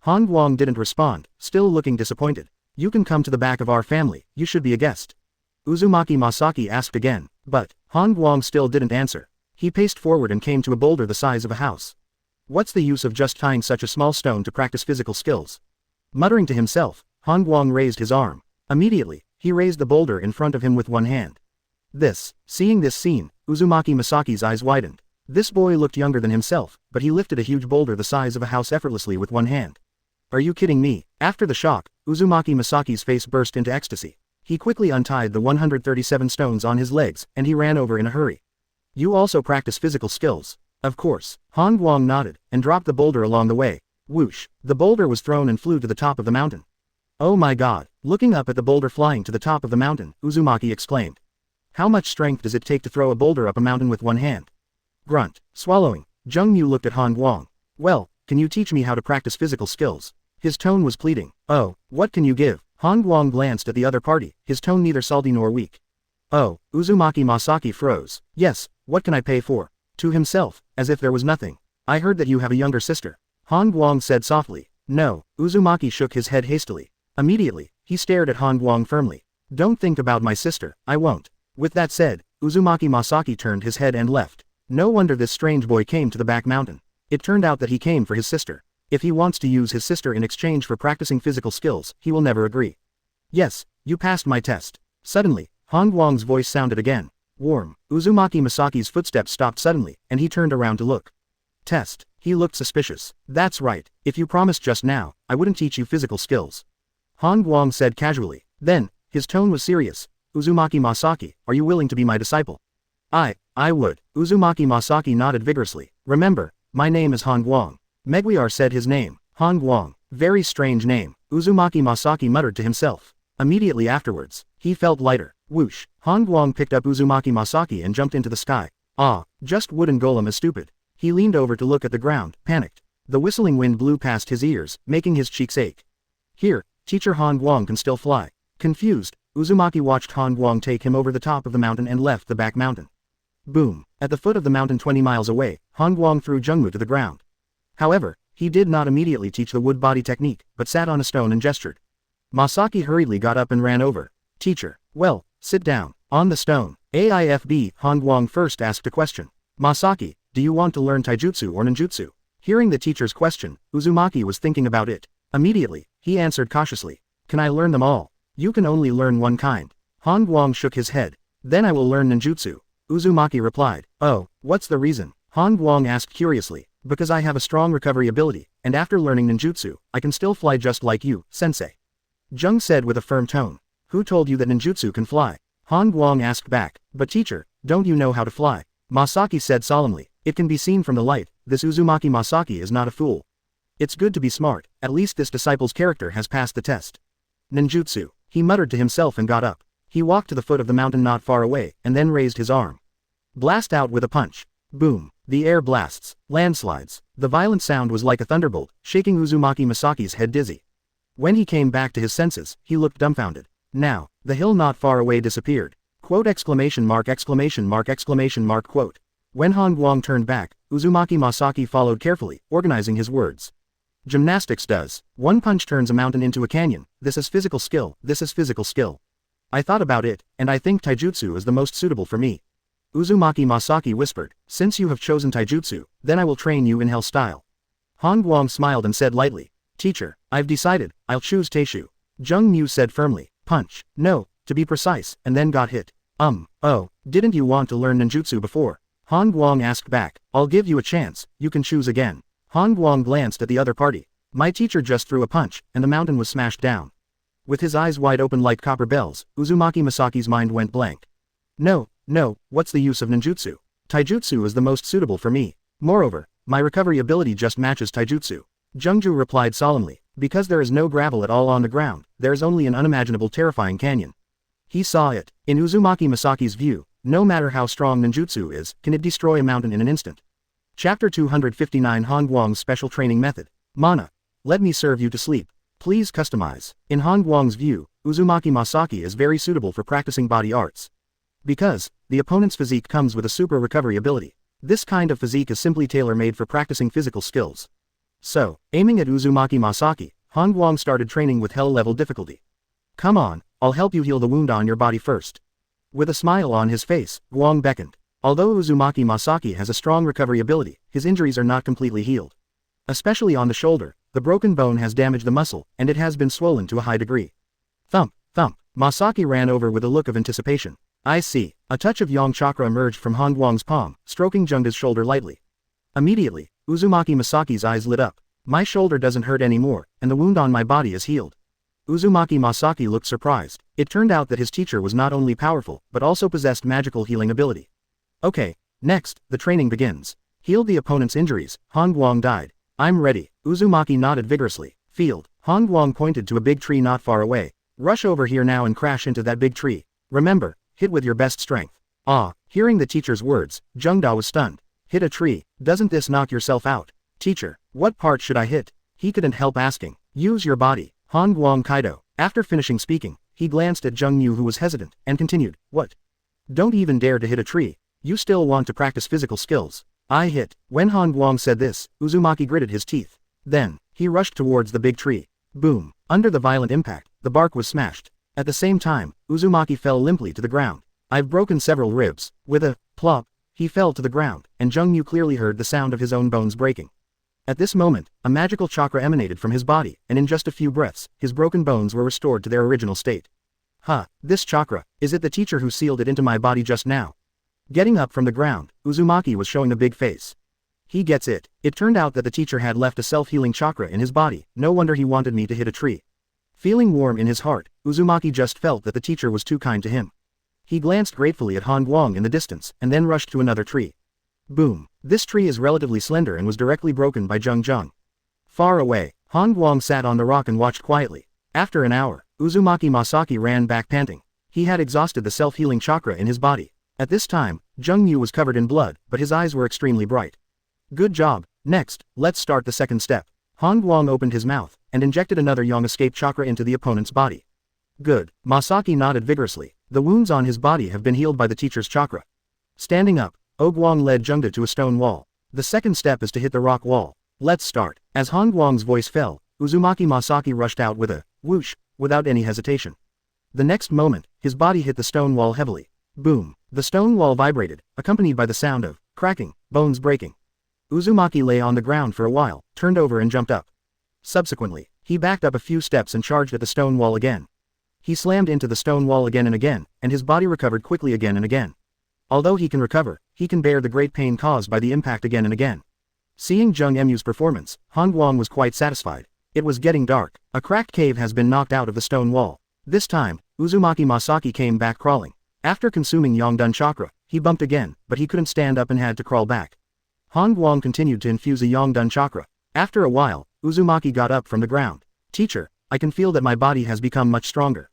Han Guang didn't respond, still looking disappointed. You can come to the back of our family, you should be a guest. Uzumaki Masaki asked again, but Han Guang still didn't answer. He paced forward and came to a boulder the size of a house. What's the use of just tying such a small stone to practice physical skills? Muttering to himself, Han Guang raised his arm. Immediately, he raised the boulder in front of him with one hand. Seeing this scene, Uzumaki Masaki's eyes widened. This boy looked younger than himself, but he lifted a huge boulder the size of a house effortlessly with one hand. Are you kidding me? After the shock, Uzumaki Masaki's face burst into ecstasy. He quickly untied the 137 stones on his legs, and he ran over in a hurry. You also practice physical skills? Of course. Han Guang nodded, and dropped the boulder along the way. Whoosh! The boulder was thrown and flew to the top of the mountain. Oh my god! Looking up at the boulder flying to the top of the mountain, Uzumaki exclaimed. How much strength does it take to throw a boulder up a mountain with one hand? Grunt. Swallowing. Jung Mu looked at Han Guang. Well, can you teach me how to practice physical skills? His tone was pleading. Oh, what can you give? Han Guang glanced at the other party, his tone neither salty nor weak. Oh, Uzumaki Masaki froze. Yes, what can I pay for? To himself, as if there was nothing. I heard that you have a younger sister. Han Guang said softly. No, Uzumaki shook his head hastily. Immediately, he stared at Han Guang firmly. Don't think about my sister, I won't. With that said, Uzumaki Masaki turned his head and left. No wonder this strange boy came to the back mountain. It turned out that he came for his sister. If he wants to use his sister in exchange for practicing physical skills, he will never agree. Yes, you passed my test. Suddenly, Han Guang's voice sounded again. Warm. Uzumaki Masaki's footsteps stopped suddenly, and he turned around to look. Test. He looked suspicious. That's right, if you promised just now, I wouldn't teach you physical skills. Han Guang said casually. Then, his tone was serious. Uzumaki Masaki, are you willing to be my disciple? I would. Uzumaki Masaki nodded vigorously. Remember, my name is Han Guang. Meguiar said his name. Han Guang. Very strange name. Uzumaki Masaki muttered to himself. Immediately afterwards, he felt lighter. Whoosh. Han Guang picked up Uzumaki Masaki and jumped into the sky. Just wooden golem is stupid. He leaned over to look at the ground, panicked. The whistling wind blew past his ears, making his cheeks ache. Here, teacher Han Guang can still fly. Confused, Uzumaki watched Han Guang take him over the top of the mountain and left the back mountain. Boom. At the foot of the mountain 20 miles away, Han Guang threw Jungmu to the ground. However, he did not immediately teach the wood body technique, but sat on a stone and gestured. Masaki hurriedly got up and ran over. Teacher. Well, sit down. On the stone. AIFB, Han Guang first asked a question. Masaki, do you want to learn taijutsu or ninjutsu? Hearing the teacher's question, Uzumaki was thinking about it. Immediately, he answered cautiously. Can I learn them all? You can only learn one kind. Han Guang shook his head. Then I will learn ninjutsu. Uzumaki replied. Oh, what's the reason? Han Guang asked curiously. Because I have a strong recovery ability, and after learning ninjutsu, I can still fly just like you, sensei. Jung said with a firm tone. Who told you that ninjutsu can fly? Han Guang asked back. But teacher, don't you know how to fly? Masaki said solemnly. It can be seen from the light, this Uzumaki Masaki is not a fool. It's good to be smart, at least this disciple's character has passed the test. Ninjutsu. He muttered to himself and got up. He walked to the foot of the mountain not far away, and then raised his arm. Blast out with a punch. Boom. The air blasts. Landslides. The violent sound was like a thunderbolt, shaking Uzumaki Masaki's head dizzy. When he came back to his senses, he looked dumbfounded. Now, the hill not far away disappeared. Quote exclamation mark exclamation mark exclamation mark quote. When Han Guang turned back, Uzumaki Masaki followed carefully, organizing his words. Gymnastics does. One punch turns a mountain into a canyon. This is physical skill, this is physical skill. I thought about it, and I think taijutsu is the most suitable for me. Uzumaki Masaki whispered, since you have chosen taijutsu, then I will train you in hell style. Han Guang smiled and said lightly, teacher, I've decided, I'll choose Teishu. Jung Mu said firmly, punch, no, to be precise, and then got hit. Oh, didn't you want to learn ninjutsu before? Han Guang asked back, I'll give you a chance, you can choose again. Han Guang glanced at the other party. My teacher just threw a punch, and the mountain was smashed down. With his eyes wide open like copper bells, Uzumaki Masaki's mind went blank. No, what's the use of ninjutsu? Taijutsu is the most suitable for me. Moreover, my recovery ability just matches taijutsu. Jungju replied solemnly, because there is no gravel at all on the ground, there is only an unimaginable terrifying canyon. He saw it. In Uzumaki Masaki's view, no matter how strong ninjutsu is, can it destroy a mountain in an instant. Chapter 259 Han Guang's Special Training Method. Mana. Let me serve you to sleep. Please customize. In Han Guang's view, Uzumaki Masaki is very suitable for practicing body arts. Because, the opponent's physique comes with a super recovery ability. This kind of physique is simply tailor-made for practicing physical skills. So, aiming at Uzumaki Masaki, Han Guang started training with hell-level difficulty. Come on, I'll help you heal the wound on your body first. With a smile on his face, Guang beckoned. Although Uzumaki Masaki has a strong recovery ability, his injuries are not completely healed. Especially on the shoulder, the broken bone has damaged the muscle, and it has been swollen to a high degree. Thump, thump, Masaki ran over with a look of anticipation. I see. A touch of yang chakra emerged from Han Guang's palm, stroking Jungda's shoulder lightly. Immediately, Uzumaki Masaki's eyes lit up. My shoulder doesn't hurt anymore, and the wound on my body is healed. Uzumaki Masaki looked surprised. It turned out that his teacher was not only powerful, but also possessed magical healing ability. Okay, next, the training begins. Heal the opponent's injuries. Han Guang died. I'm ready. Uzumaki nodded vigorously. Field. Han Guang pointed to a big tree not far away. Rush over here now and crash into that big tree. Remember, hit with your best strength. Hearing the teacher's words, Jungda was stunned. Hit a tree, doesn't this knock yourself out? Teacher, what part should I hit? He couldn't help asking. Use your body. Han Guang Kaido. After finishing speaking, he glanced at Jung Yu who was hesitant, and continued, what? Don't even dare to hit a tree. You still want to practice physical skills. I hit. When Han Guang said this, Uzumaki gritted his teeth. Then, he rushed towards the big tree. Boom. Under the violent impact, the bark was smashed. At the same time, Uzumaki fell limply to the ground. I've broken several ribs. With a plop, he fell to the ground, and Jung Yu clearly heard the sound of his own bones breaking. At this moment, a magical chakra emanated from his body, and in just a few breaths, his broken bones were restored to their original state. This chakra, is it the teacher who sealed it into my body just now? Getting up from the ground, Uzumaki was showing a big face. He gets it. It turned out that the teacher had left a self-healing chakra in his body, no wonder he wanted me to hit a tree. Feeling warm in his heart, Uzumaki just felt that the teacher was too kind to him. He glanced gratefully at Han Guang in the distance, and then rushed to another tree. Boom. This tree is relatively slender and was directly broken by Jung. Far away, Han Guang sat on the rock and watched quietly. After an hour, Uzumaki Masaki ran back panting. He had exhausted the self-healing chakra in his body. At this time, Jung Yu was covered in blood, but his eyes were extremely bright. Good job. Next, let's start the second step. Han Guang opened his mouth, and injected another yang escape chakra into the opponent's body. Good. Masaki nodded vigorously. The wounds on his body have been healed by the teacher's chakra. Standing up, Guang led Jungda to a stone wall. The second step is to hit the rock wall. Let's start. As Han Guang's voice fell, Uzumaki Masaki rushed out with a whoosh, without any hesitation. The next moment, his body hit the stone wall heavily. Boom. The stone wall vibrated, accompanied by the sound of cracking, bones breaking. Uzumaki lay on the ground for a while, turned over and jumped up. Subsequently, he backed up a few steps and charged at the stone wall again. He slammed into the stone wall again, and his body recovered quickly again and again. Although he can recover, he can bear the great pain caused by the impact again and again. Seeing Jung Mu's performance, Han Guang was quite satisfied. It was getting dark. A cracked cave has been knocked out of the stone wall. This time, Uzumaki Masaki came back crawling. After consuming Yongdun chakra, he bumped again, but he couldn't stand up and had to crawl back. Han Guang continued to infuse a Yongdun chakra. After a while, Uzumaki got up from the ground. Teacher, I can feel that my body has become much stronger.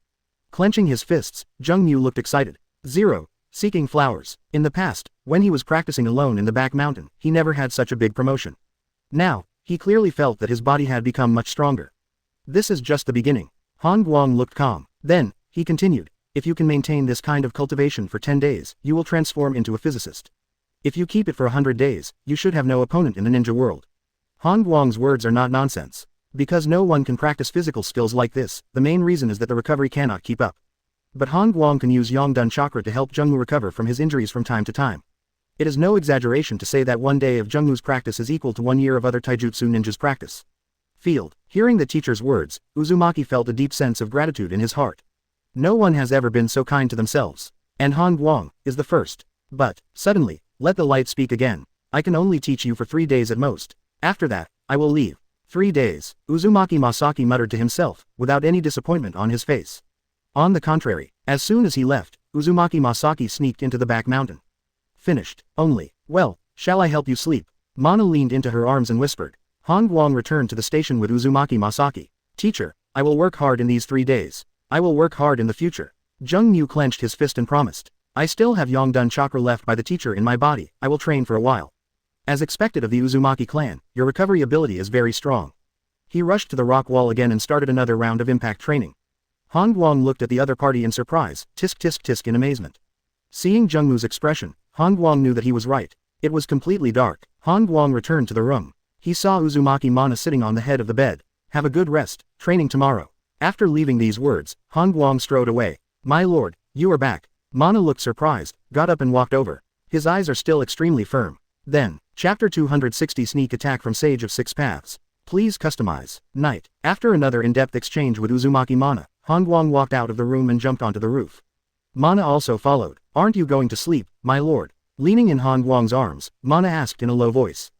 Clenching his fists, Jung Mu looked excited. 0. Seeking flowers. In the past, when he was practicing alone in the back mountain, he never had such a big promotion. Now, he clearly felt that his body had become much stronger. This is just the beginning. Han Guang looked calm. Then, he continued, if you can maintain this kind of cultivation for 10 days, you will transform into a physicist. If you keep it for 100 days, you should have no opponent in the ninja world. Han Guang's words are not nonsense. Because no one can practice physical skills like this, the main reason is that the recovery cannot keep up. But Han Guang can use Yongdun chakra to help Jungmu recover from his injuries from time to time. It is no exaggeration to say that one day of Jungmu's practice is equal to 1 year of other taijutsu ninjas' practice. Field. Hearing the teacher's words, Uzumaki felt a deep sense of gratitude in his heart. No one has ever been so kind to themselves. And Han Guang is the first. But, suddenly, let the light speak again. I can only teach you for 3 days at most. After that, I will leave. 3 days, Uzumaki Masaki muttered to himself, without any disappointment on his face. On the contrary, as soon as he left, Uzumaki Masaki sneaked into the back mountain. Finished. Only. Well, shall I help you sleep? Mana leaned into her arms and whispered. Han Guang returned to the station with Uzumaki Masaki. Teacher, I will work hard in these 3 days. I will work hard in the future. Jung Yu clenched his fist and promised. I still have Yongdun chakra left by the teacher in my body, I will train for a while. As expected of the Uzumaki clan, your recovery ability is very strong. He rushed to the rock wall again and started another round of impact training. Han Guang looked at the other party in surprise, tisk tisk tisk in amazement. Seeing Jungmu's expression, Han Guang knew that he was right. It was completely dark. Han Guang returned to the room. He saw Uzumaki Mana sitting on the head of the bed. Have a good rest, training tomorrow. After leaving these words, Han Guang strode away. My lord, you are back. Mana looked surprised, got up and walked over. His eyes are still extremely firm. Then, Chapter 260 Sneak Attack from Sage of Six Paths. Please customize. Night. After another in-depth exchange with Uzumaki Mana, Han Guang walked out of the room and jumped onto the roof. Mana also followed. Aren't you going to sleep, my lord? Leaning in Han Guang's arms, Mana asked in a low voice.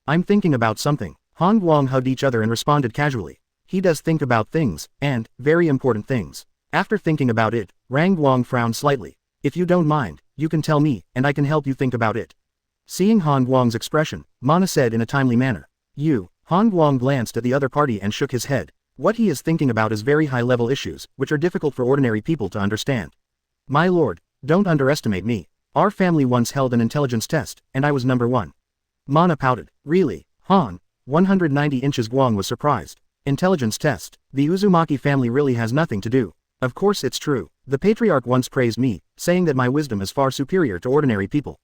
I'm thinking about something. Han Guang hugged each other and responded casually. He does think about things, and, very important things. After thinking about it, Rang Guang frowned slightly. If you don't mind, you can tell me, and I can help you think about it. Seeing Han Guang's expression, Mana said in a timely manner. Han Guang glanced at the other party and shook his head. What he is thinking about is very high-level issues, which are difficult for ordinary people to understand. My lord, don't underestimate me. Our family once held an intelligence test, and I was number 1. Mana pouted. Really? Han? 190 inches. Guang was surprised. Intelligence test. The Uzumaki family really has nothing to do. Of course it's true. The patriarch once praised me, saying that my wisdom is far superior to ordinary people.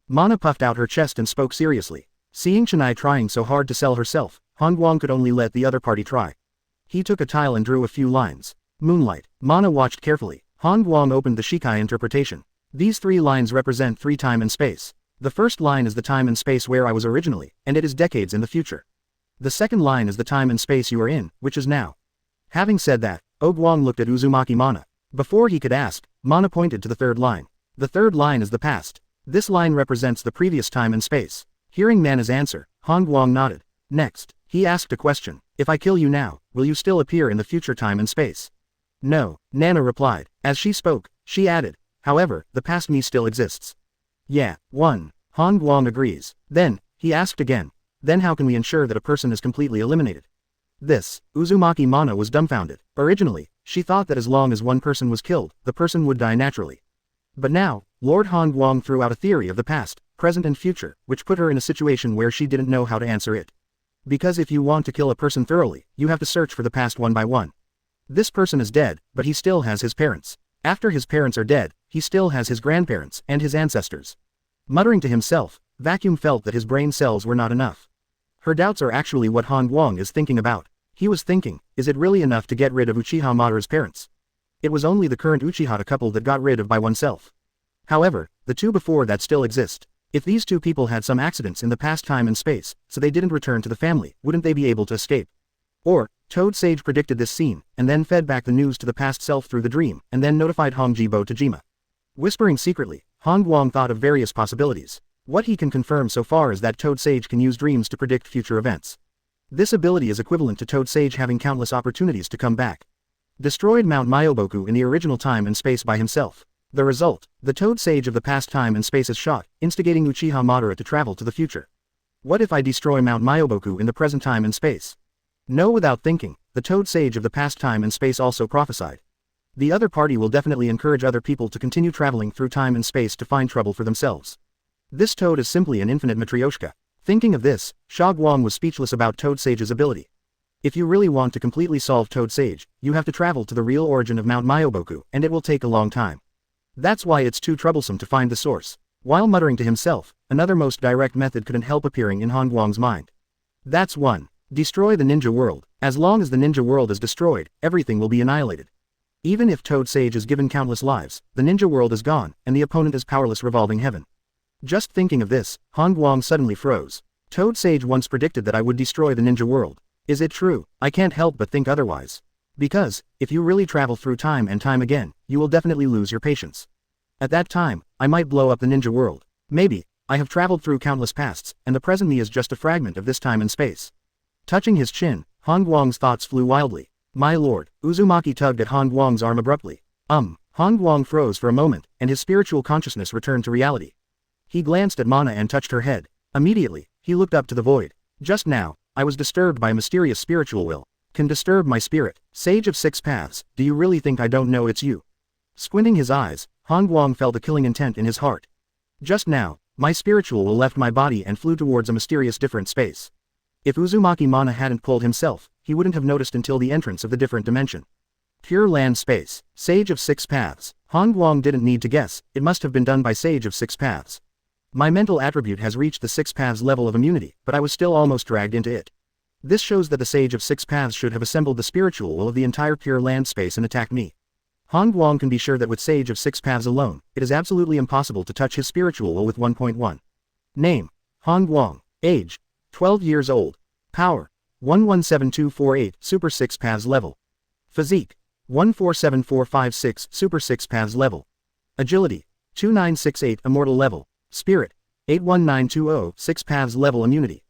Mana puffed out her chest and spoke seriously. Seeing Chennai trying so hard to sell herself, Han Guang could only let the other party try. He took a tile and drew a few lines. Moonlight. Mana watched carefully. Han Guang opened the Shikai interpretation. These 3 lines represent 3 time and space. The first line is the time and space where I was originally, and it is decades in the future. The second line is the time and space you are in, which is now. Having said that, Guang looked at Uzumaki Mana. Before he could ask, Mana pointed to the third line. The third line is the past. This line represents the previous time and space. Hearing Mana's answer, Han Guang nodded. Next, he asked a question. If I kill you now, will you still appear in the future time and space? No, Nana replied. As she spoke, she added. However, the past me still exists. Yeah, 1. Han Guang agrees. Then, he asked again. Then how can we ensure that a person is completely eliminated? This, Uzumaki Mana was dumbfounded. Originally, she thought that as long as one person was killed, the person would die naturally. But now, Lord Han Guang threw out a theory of the past, present and future, which put her in a situation where she didn't know how to answer it. Because if you want to kill a person thoroughly, you have to search for the past one by one. This person is dead, but he still has his parents. After his parents are dead, he still has his grandparents and his ancestors. Muttering to himself, Vacuum felt that his brain cells were not enough. Her doubts are actually what Han Guang is thinking about. He was thinking, is it really enough to get rid of Uchiha Madara's parents? It was only the current Uchiha couple that got rid of by oneself. However, the 2 before that still exist. If these 2 people had some accidents in the past time and space, so they didn't return to the family, wouldn't they be able to escape? Or, Toad Sage predicted this scene, and then fed back the news to the past self through the dream, and then notified Hongjibo Tajima. Whispering secretly, Han Guang thought of various possibilities. What he can confirm so far is that Toad Sage can use dreams to predict future events. This ability is equivalent to Toad Sage having countless opportunities to come back. Destroyed Mount Myoboku in the original time and space by himself. The result, the Toad Sage of the past time and space is shot, instigating Uchiha Madara to travel to the future. What if I destroy Mount Myoboku in the present time and space? No, without thinking, the Toad Sage of the past time and space also prophesied. The other party will definitely encourage other people to continue traveling through time and space to find trouble for themselves. This toad is simply an infinite Matryoshka. Thinking of this, Sha Guang was speechless about Toad Sage's ability. If you really want to completely solve Toad Sage, you have to travel to the real origin of Mount Myoboku, and it will take a long time. That's why it's too troublesome to find the source. While muttering to himself, another most direct method couldn't help appearing in Han Guang's mind. That's 1. Destroy the ninja world. As long as the ninja world is destroyed, everything will be annihilated. Even if Toad Sage is given countless lives, the ninja world is gone, and the opponent is powerless revolving heaven. Just thinking of this, Han Guang suddenly froze. Toad Sage once predicted that I would destroy the ninja world. Is it true? I can't help but think otherwise. Because, if you really travel through time and time again, you will definitely lose your patience. At that time, I might blow up the ninja world. Maybe. I have traveled through countless pasts, and the present me is just a fragment of this time and space. Touching his chin, Han Guang's thoughts flew wildly. My lord, Uzumaki tugged at Han Guang's arm abruptly. Han Guang froze for a moment, and his spiritual consciousness returned to reality. He glanced at Mana and touched her head. Immediately, he looked up to the void. Just now, I was disturbed by a mysterious spiritual will. Can disturb my spirit. Sage of Six Paths, do you really think I don't know it's you? Squinting his eyes, Han Guang felt a killing intent in his heart. Just now, my spiritual will left my body and flew towards a mysterious different space. If Uzumaki Mana hadn't pulled himself, he wouldn't have noticed until the entrance of the different dimension. Pure land space. Sage of Six Paths. Han Guang didn't need to guess, it must have been done by Sage of Six Paths. My mental attribute has reached the Six Paths level of immunity, but I was still almost dragged into it. This shows that the Sage of Six Paths should have assembled the spiritual will of the entire pure land space and attacked me. Han Guang can be sure that with Sage of Six Paths alone, it is absolutely impossible to touch his spiritual will with 1.1. Name: Han Guang. Age: 12 years old. Power: 117248, Super Six Paths level. Physique: 147456, Super Six Paths level. Agility: 2968, Immortal level. Spirit: 81920, Six Paths level immunity.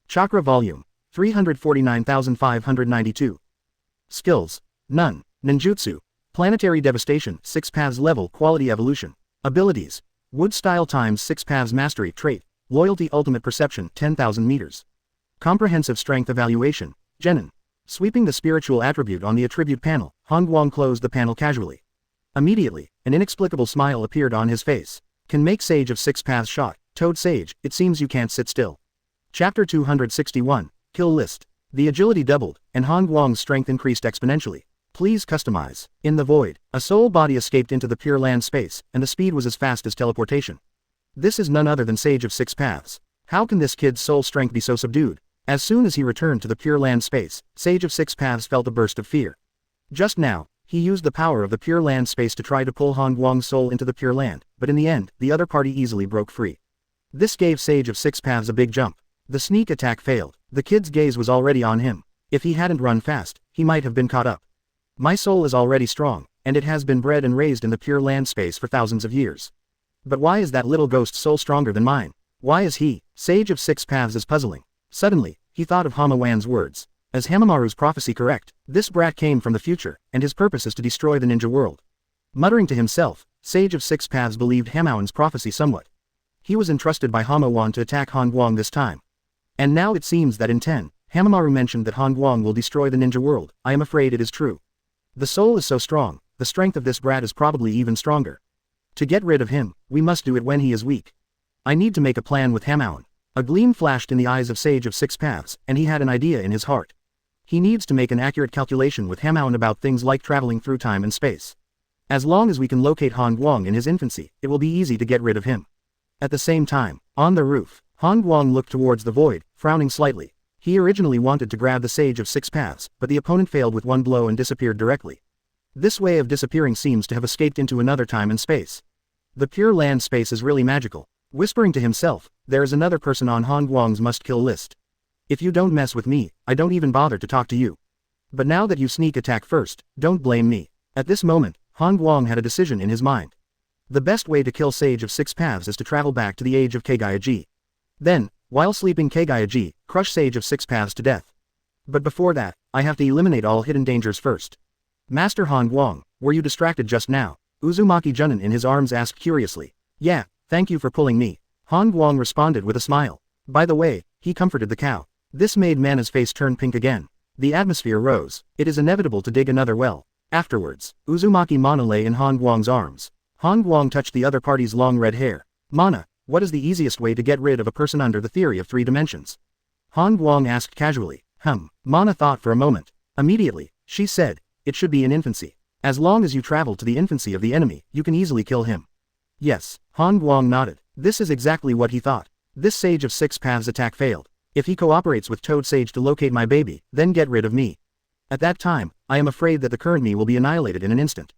Chakra volume: 349,592. Skills: none. Ninjutsu: Planetary Devastation, Six Paths level quality evolution. Abilities: Wood Style times Six Paths Mastery trait, Loyalty Ultimate Perception 10,000 meters. Comprehensive Strength Evaluation, Genin. Sweeping the spiritual attribute on the attribute panel, Han Guang closed the panel casually. Immediately, an inexplicable smile appeared on his face. Can make Sage of Six Paths shot. Toad Sage, it seems you can't sit still. Chapter 261, Kill List. The agility doubled, and Han Guang's strength increased exponentially. Please customize. In the void, a soul body escaped into the pure land space, and the speed was as fast as teleportation. This is none other than Sage of Six Paths. How can this kid's soul strength be so subdued? As soon as he returned to the pure land space, Sage of Six Paths felt a burst of fear. Just now, he used the power of the pure land space to try to pull Han Guang's soul into the pure land, but in the end, the other party easily broke free. This gave Sage of Six Paths a big jump. The sneak attack failed. The kid's gaze was already on him. If he hadn't run fast, he might have been caught up. My soul is already strong, and it has been bred and raised in the pure land space for thousands of years. But why is that little ghost soul stronger than mine? Why is he? Sage of Six Paths is puzzling. Suddenly, he thought of Hamawan's words. Is Hamamaru's prophecy correct? This brat came from the future, and his purpose is to destroy the ninja world. Muttering to himself, Sage of Six Paths believed Hamawan's prophecy somewhat. He was entrusted by Hamawan to attack Han Guang this time. And now it seems that in 10, Hamamaru mentioned that Han Guang will destroy the ninja world. I am afraid it is true. The soul is so strong, the strength of this brat is probably even stronger. To get rid of him, we must do it when he is weak. I need to make a plan with Hamawan. A gleam flashed in the eyes of Sage of Six Paths, and he had an idea in his heart. He needs to make an accurate calculation with Hamawan about things like traveling through time and space. As long as we can locate Han Guang in his infancy, it will be easy to get rid of him. At the same time, on the roof, Han Guang looked towards the void, frowning slightly. He originally wanted to grab the Sage of Six Paths, but the opponent failed with one blow and disappeared directly. This way of disappearing seems to have escaped into another time and space. The pure land space is really magical. Whispering to himself, there is another person on Han Guang's must-kill list. If you don't mess with me, I don't even bother to talk to you. But now that you sneak attack first, don't blame me. At this moment, Han Guang had a decision in his mind. The best way to kill Sage of Six Paths is to travel back to the age of Kagayaji. Then, while sleeping Kagayaji, crush Sage of Six Paths to death. But before that, I have to eliminate all hidden dangers first. Master Han Guang, were you distracted just now? Uzumaki Junin in his arms asked curiously. Yeah, thank you for pulling me. Han Guang responded with a smile. By the way, he comforted the cow. This made Mana's face turn pink again. The atmosphere rose. It is inevitable to dig another well. Afterwards, Uzumaki Mana lay in Han Guang's arms. Han Guang touched the other party's long red hair. Mana, what is the easiest way to get rid of a person under the theory of 3 dimensions? Han Guang asked casually. Mana thought for a moment. Immediately, she said, it should be in infancy. As long as you travel to the infancy of the enemy, you can easily kill him. Yes, Han Guang nodded. This is exactly what he thought. This Sage of Six Paths attack failed. If he cooperates with Toad Sage to locate my baby, then get rid of me. At that time, I am afraid that the current me will be annihilated in an instant.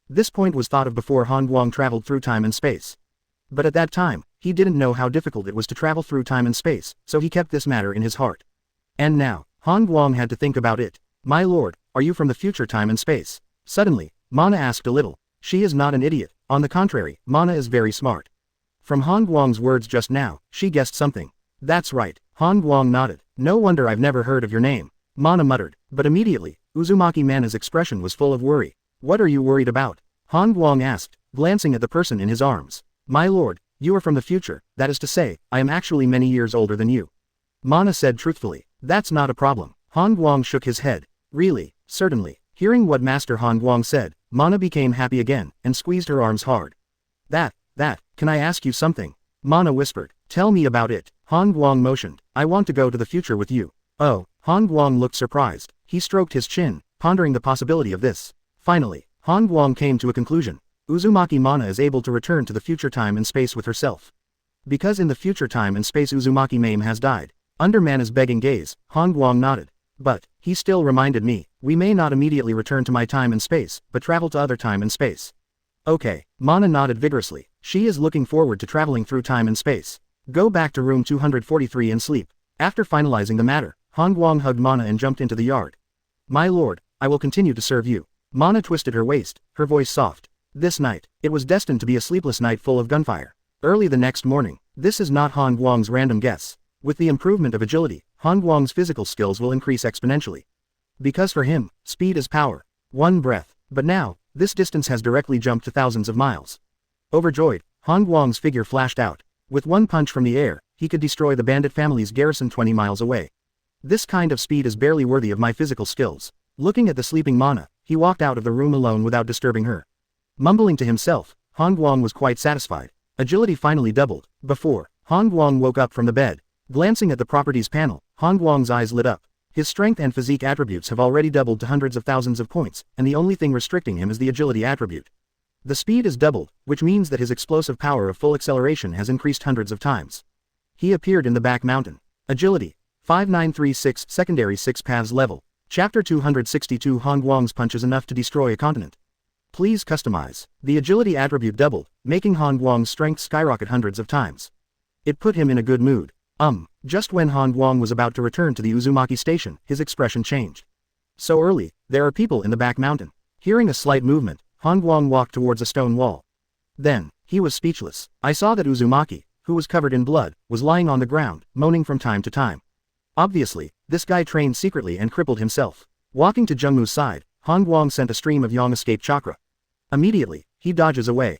This point was thought of before Han Guang traveled through time and space. But at that time, he didn't know how difficult it was to travel through time and space, so he kept this matter in his heart. And now, Han Guang had to think about it. My lord, are you from the future time and space? Suddenly, Mana asked a little. She is not an idiot, on the contrary, Mana is very smart. From Han Guang's words just now, she guessed something. That's right, Han Guang nodded. No wonder I've never heard of your name. Mana muttered, but immediately, Uzumaki Mana's expression was full of worry. What are you worried about? Han Guang asked, glancing at the person in his arms. My lord, you are from the future, that is to say, I am actually many years older than you. Mana said truthfully. That's not a problem. Han Guang shook his head. Really, certainly. Hearing what Master Han Guang said, Mana became happy again, and squeezed her arms hard. That, can I ask you something? Mana whispered. Tell me about it. Han Guang motioned. I want to go to the future with you. Oh, Han Guang looked surprised. He stroked his chin, pondering the possibility of this. Finally, Han Guang came to a conclusion. Uzumaki Mana is able to return to the future time and space with herself. Because in the future time and space Uzumaki Mame has died. Under Mana's begging gaze, Han Guang nodded. But, he still reminded me, we may not immediately return to my time and space, but travel to other time and space. Okay, Mana nodded vigorously. She is looking forward to traveling through time and space. Go back to room 243 and sleep. After finalizing the matter, Han Guang hugged Mana and jumped into the yard. My lord, I will continue to serve you. Mana twisted her waist, her voice soft. This night, it was destined to be a sleepless night full of gunfire. Early the next morning, this is not Han Guang's random guess. With the improvement of agility, Han Guang's physical skills will increase exponentially. Because for him, speed is power. One breath. But now, this distance has directly jumped to thousands of miles. Overjoyed, Han Guang's figure flashed out. With one punch from the air, he could destroy the bandit family's garrison 20 miles away. This kind of speed is barely worthy of my physical skills. Looking at the sleeping Mana, he walked out of the room alone without disturbing her. Mumbling to himself, Han Guang was quite satisfied. Agility finally doubled. Before, Han Guang woke up from the bed. Glancing at the properties panel, Han Guang's eyes lit up. His strength and physique attributes have already doubled to hundreds of thousands of points, and the only thing restricting him is the agility attribute. The speed is doubled, which means that his explosive power of full acceleration has increased hundreds of times. He appeared in the back mountain. Agility. 5936 Secondary 6 Paths Level. Chapter 262 Han Guang's punch is enough to destroy a continent. Please customize. The agility attribute doubled, making Han Guang's strength skyrocket hundreds of times. It put him in a good mood. Just when Han Guang was about to return to the Uzumaki station, his expression changed. So early, there are people in the back mountain. Hearing a slight movement, Han Guang walked towards a stone wall. Then, he was speechless. I saw that Uzumaki, who was covered in blood, was lying on the ground, moaning from time to time. Obviously, this guy trained secretly and crippled himself. Walking to Jungmu's side, Han Guang sent a stream of Yang escape chakra. Immediately, he dodges away.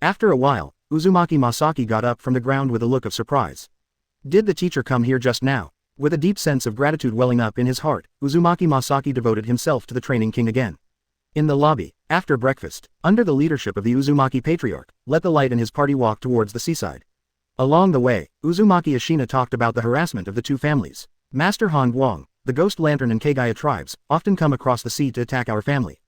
After a while, Uzumaki Masaki got up from the ground with a look of surprise. Did the teacher come here just now? With a deep sense of gratitude welling up in his heart, Uzumaki Masaki devoted himself to the training king again. In the lobby, after breakfast, under the leadership of the Uzumaki patriarch, Let the Light and his party walked towards the seaside. Along the way, Uzumaki Ashina talked about the harassment of the two families. Master Han Guang, the Ghost Lantern and Kagaya tribes, often come across the sea to attack our family.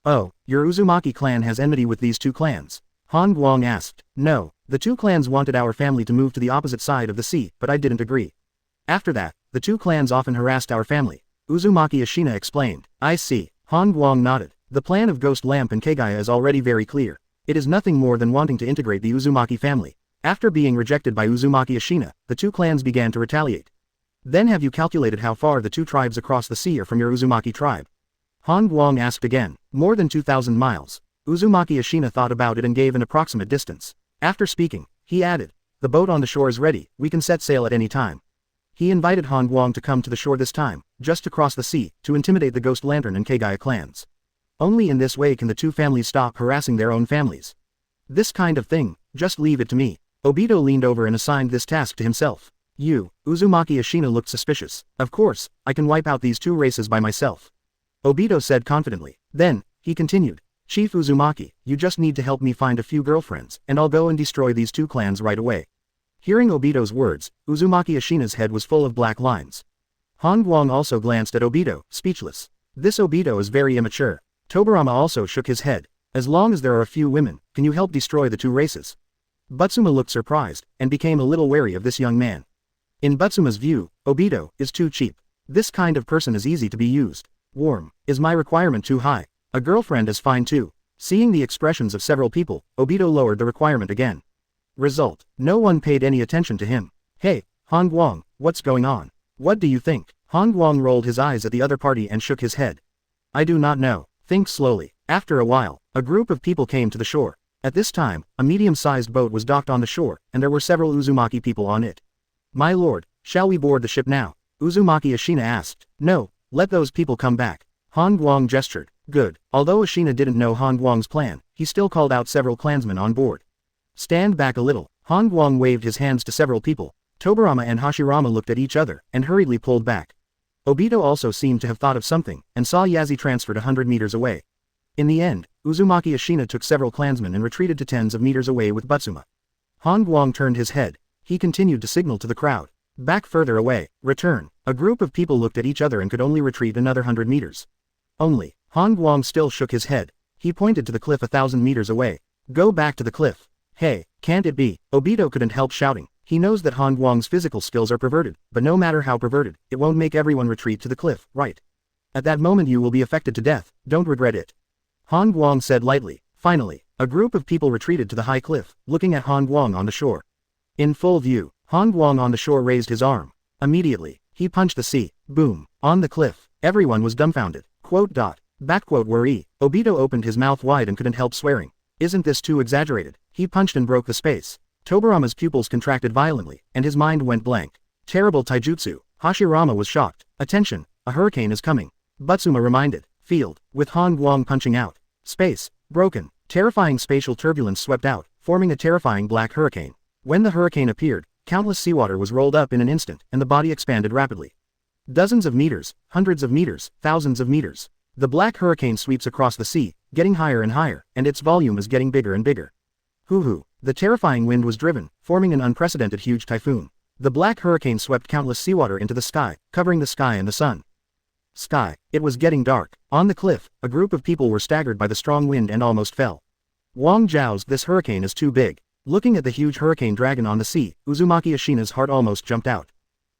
Oh, your Uzumaki clan has enmity with these two clans? Han Guang asked. No, the two clans wanted our family to move to the opposite side of the sea, but I didn't agree. After that, the two clans often harassed our family. Uzumaki Ashina explained. I see. Han Guang nodded. The plan of Ghost Lamp and Kagaya is already very clear. It is nothing more than wanting to integrate the Uzumaki family. After being rejected by Uzumaki Ashina, the two clans began to retaliate. Then have you calculated how far the two tribes across the sea are from your Uzumaki tribe? Han Guang asked again. More than 2,000 miles. Uzumaki Ashina thought about it and gave an approximate distance. After speaking, he added, the boat on the shore is ready, we can set sail at any time. He invited Han Guang to come to the shore this time, just to cross the sea, to intimidate the Ghost Lantern and Kagaya clans. Only in this way can the two families stop harassing their own families. This kind of thing, just leave it to me. Obito leaned over and assigned this task to himself. Uzumaki Ashina looked suspicious. Of course, I can wipe out these two races by myself. Obito said confidently. Then, he continued. Chief Uzumaki, you just need to help me find a few girlfriends, and I'll go and destroy these two clans right away. Hearing Obito's words, Uzumaki Ashina's head was full of black lines. Han Guang also glanced at Obito, speechless. This Obito is very immature. Tobarama also shook his head. As long as there are a few women, can you help destroy the two races? Butsuma looked surprised, and became a little wary of this young man. In Butsuma's view, Obito is too cheap. This kind of person is easy to be used. Warm. Is my requirement too high? A girlfriend is fine too. Seeing the expressions of several people, Obito lowered the requirement again. Result. No one paid any attention to him. Hey, Han Guang, what's going on? What do you think? Han Guang rolled his eyes at the other party and shook his head. I do not know. Think slowly. After a while, a group of people came to the shore. At this time, a medium-sized boat was docked on the shore, and there were several Uzumaki people on it. My lord, shall we board the ship now? Uzumaki Ashina asked. No, let those people come back. Han Guang gestured. Good. Although Ashina didn't know Han Guang's plan, he still called out several clansmen on board. Stand back a little. Han Guang waved his hands to several people. Tobirama and Hashirama looked at each other, and hurriedly pulled back. Obito also seemed to have thought of something, and saw Yazi transferred 100 meters away. In the end, Uzumaki Ashina took several clansmen and retreated to tens of meters away with Butsuma. Han Guang turned his head. He continued to signal to the crowd. Back further away. Return. A group of people looked at each other and could only retreat another 100 meters. Only. Han Guang still shook his head. He pointed to the cliff 1,000 meters away. Go back to the cliff. Hey, can't it be? Obito couldn't help shouting. He knows that Han Guang's physical skills are perverted, but no matter how perverted, it won't make everyone retreat to the cliff, right? At that moment you will be affected to death, don't regret it. Han Guang said lightly. Finally, a group of people retreated to the high cliff, looking at Han Guang on the shore. In full view, Han Guang on the shore raised his arm. Immediately, he punched the sea. Boom. On the cliff. Everyone was dumbfounded. Worry. Obito opened his mouth wide and couldn't help swearing. Isn't this too exaggerated? He punched and broke the space. Tobirama's pupils contracted violently, and his mind went blank. Terrible taijutsu. Hashirama was shocked. Attention, a hurricane is coming. Butsuma reminded. Field, with Han Guang punching out. Space, broken. Terrifying spatial turbulence swept out, forming a terrifying black hurricane. When the hurricane appeared, countless seawater was rolled up in an instant, and the body expanded rapidly. Dozens of meters, hundreds of meters, thousands of meters. The black hurricane sweeps across the sea, getting higher and higher, and its volume is getting bigger and bigger. Hoo-hoo. The terrifying wind was driven, forming an unprecedented huge typhoon. The black hurricane swept countless seawater into the sky, covering the sky and the sun. Sky. It was getting dark. On the cliff, a group of people were staggered by the strong wind and almost fell. Wang Zhao's this hurricane is too big. Looking at the huge hurricane dragon on the sea, Uzumaki Ashina's heart almost jumped out.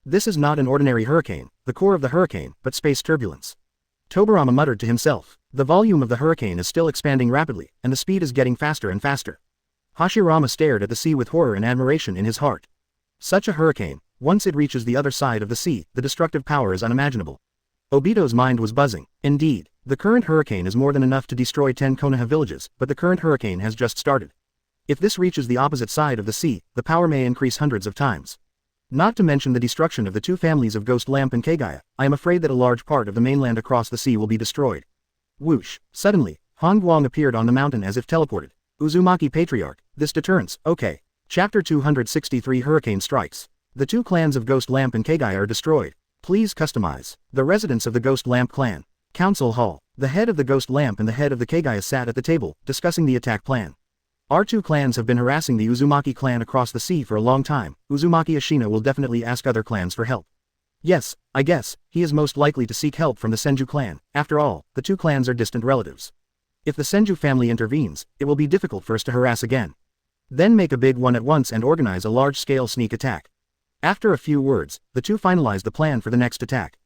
This is not an ordinary hurricane, the core of the hurricane, but space turbulence. Tobirama muttered to himself. The volume of the hurricane is still expanding rapidly, and the speed is getting faster and faster. Hashirama stared at the sea with horror and admiration in his heart. Such a hurricane, once it reaches the other side of the sea, the destructive power is unimaginable. Obito's mind was buzzing. Indeed, the current hurricane is more than enough to destroy 10 Konoha villages, but the current hurricane has just started. If this reaches the opposite side of the sea, the power may increase hundreds of times. Not to mention the destruction of the two families of Ghost Lamp and Kagaya, I am afraid that a large part of the mainland across the sea will be destroyed. Whoosh. Suddenly, Han Guang appeared on the mountain as if teleported. Uzumaki Patriarch, this deterrence, okay. Chapter 263 Hurricane Strikes. The two clans of Ghost Lamp and Kagaya are destroyed. Please customize. The residents of the Ghost Lamp clan. Council Hall. The head of the Ghost Lamp and the head of the Kagaya sat at the table, discussing the attack plan. Our two clans have been harassing the Uzumaki clan across the sea for a long time. Uzumaki Ashina will definitely ask other clans for help. Yes, I guess, he is most likely to seek help from the Senju clan. After all, the two clans are distant relatives. If the Senju family intervenes, it will be difficult for us to harass again. Then make a big one at once and organize a large-scale sneak attack. After a few words, the two finalized the plan for the next attack.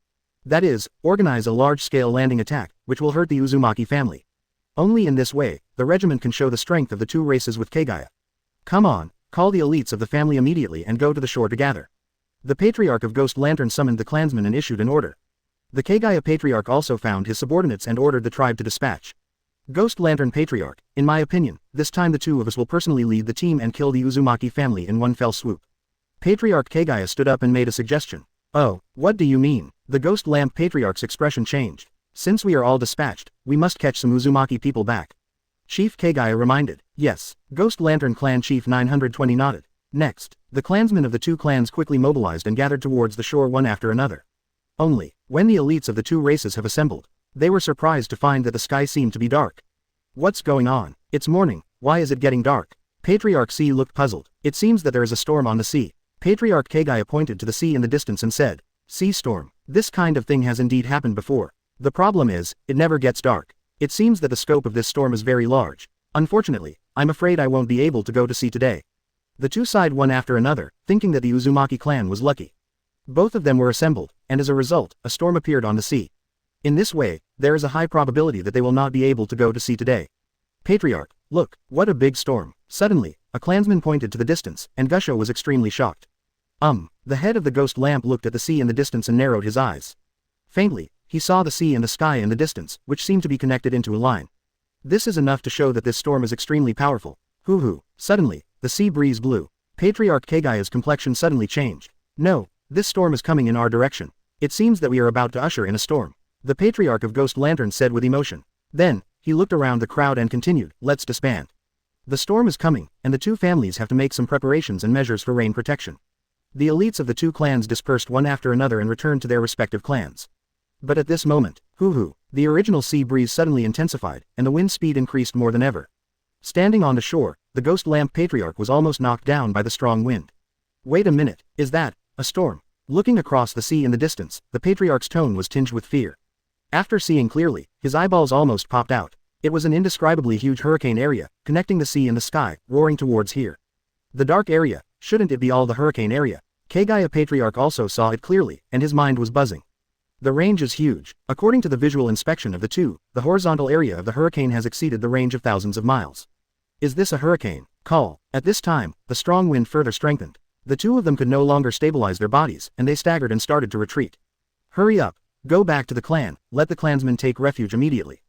That is, organize a large-scale landing attack, which will hurt the Uzumaki family. Only in this way, the regiment can show the strength of the two races with Kagaya. Come on, call the elites of the family immediately and go to the shore to gather. The Patriarch of Ghost Lantern summoned the clansmen and issued an order. The Kagaya Patriarch also found his subordinates and ordered the tribe to dispatch. Ghost Lantern Patriarch, in my opinion, this time the two of us will personally lead the team and kill the Uzumaki family in one fell swoop. Patriarch Kagaya stood up and made a suggestion. Oh, what do you mean? The Ghost Lamp Patriarch's expression changed. Since we are all dispatched, we must catch some Uzumaki people back. Chief Kagaya reminded. Yes. Ghost Lantern Clan Chief 920 nodded. Next, the clansmen of the two clans quickly mobilized and gathered towards the shore one after another. Only, when the elites of the two races have assembled, they were surprised to find that the sky seemed to be dark. What's going on? It's morning, why is it getting dark? Patriarch C looked puzzled. It seems that there is a storm on the sea. Patriarch Kagaya pointed to the sea in the distance and said, Sea storm. This kind of thing has indeed happened before. The problem is, it never gets dark. It seems that the scope of this storm is very large. Unfortunately, I'm afraid I won't be able to go to sea today. The two sighed one after another, thinking that the Uzumaki clan was lucky. Both of them were assembled, and as a result, a storm appeared on the sea. In this way, there is a high probability that they will not be able to go to sea today. Patriarch, look, what a big storm. Suddenly, a clansman pointed to the distance, and Gusho was extremely shocked. The head of the ghost lamp looked at the sea in the distance and narrowed his eyes. Faintly, he saw the sea and the sky in the distance, which seemed to be connected into a line. This is enough to show that this storm is extremely powerful. Hoo. Suddenly, the sea breeze blew. Patriarch Kagaya's complexion suddenly changed. No, this storm is coming in our direction. It seems that we are about to usher in a storm. The Patriarch of Ghost Lanterns said with emotion. Then, he looked around the crowd and continued, let's disband. The storm is coming, and the two families have to make some preparations and measures for rain protection. The elites of the two clans dispersed one after another and returned to their respective clans. But at this moment, the original sea breeze suddenly intensified, and the wind speed increased more than ever. Standing on the shore, the ghost lamp patriarch was almost knocked down by the strong wind. Wait a minute, is that a storm? Looking across the sea in the distance, the patriarch's tone was tinged with fear. After seeing clearly, his eyeballs almost popped out. It was an indescribably huge hurricane area, connecting the sea and the sky, roaring towards here. The dark area, shouldn't it be all the hurricane area? Kagaya Patriarch also saw it clearly, and his mind was buzzing. The range is huge. According to the visual inspection of the two, the horizontal area of the hurricane has exceeded the range of thousands of miles. Is this a hurricane? Call. At this time, the strong wind further strengthened. The two of them could no longer stabilize their bodies, and they staggered and started to retreat. Hurry up. Go back to the clan, let the clansmen take refuge immediately.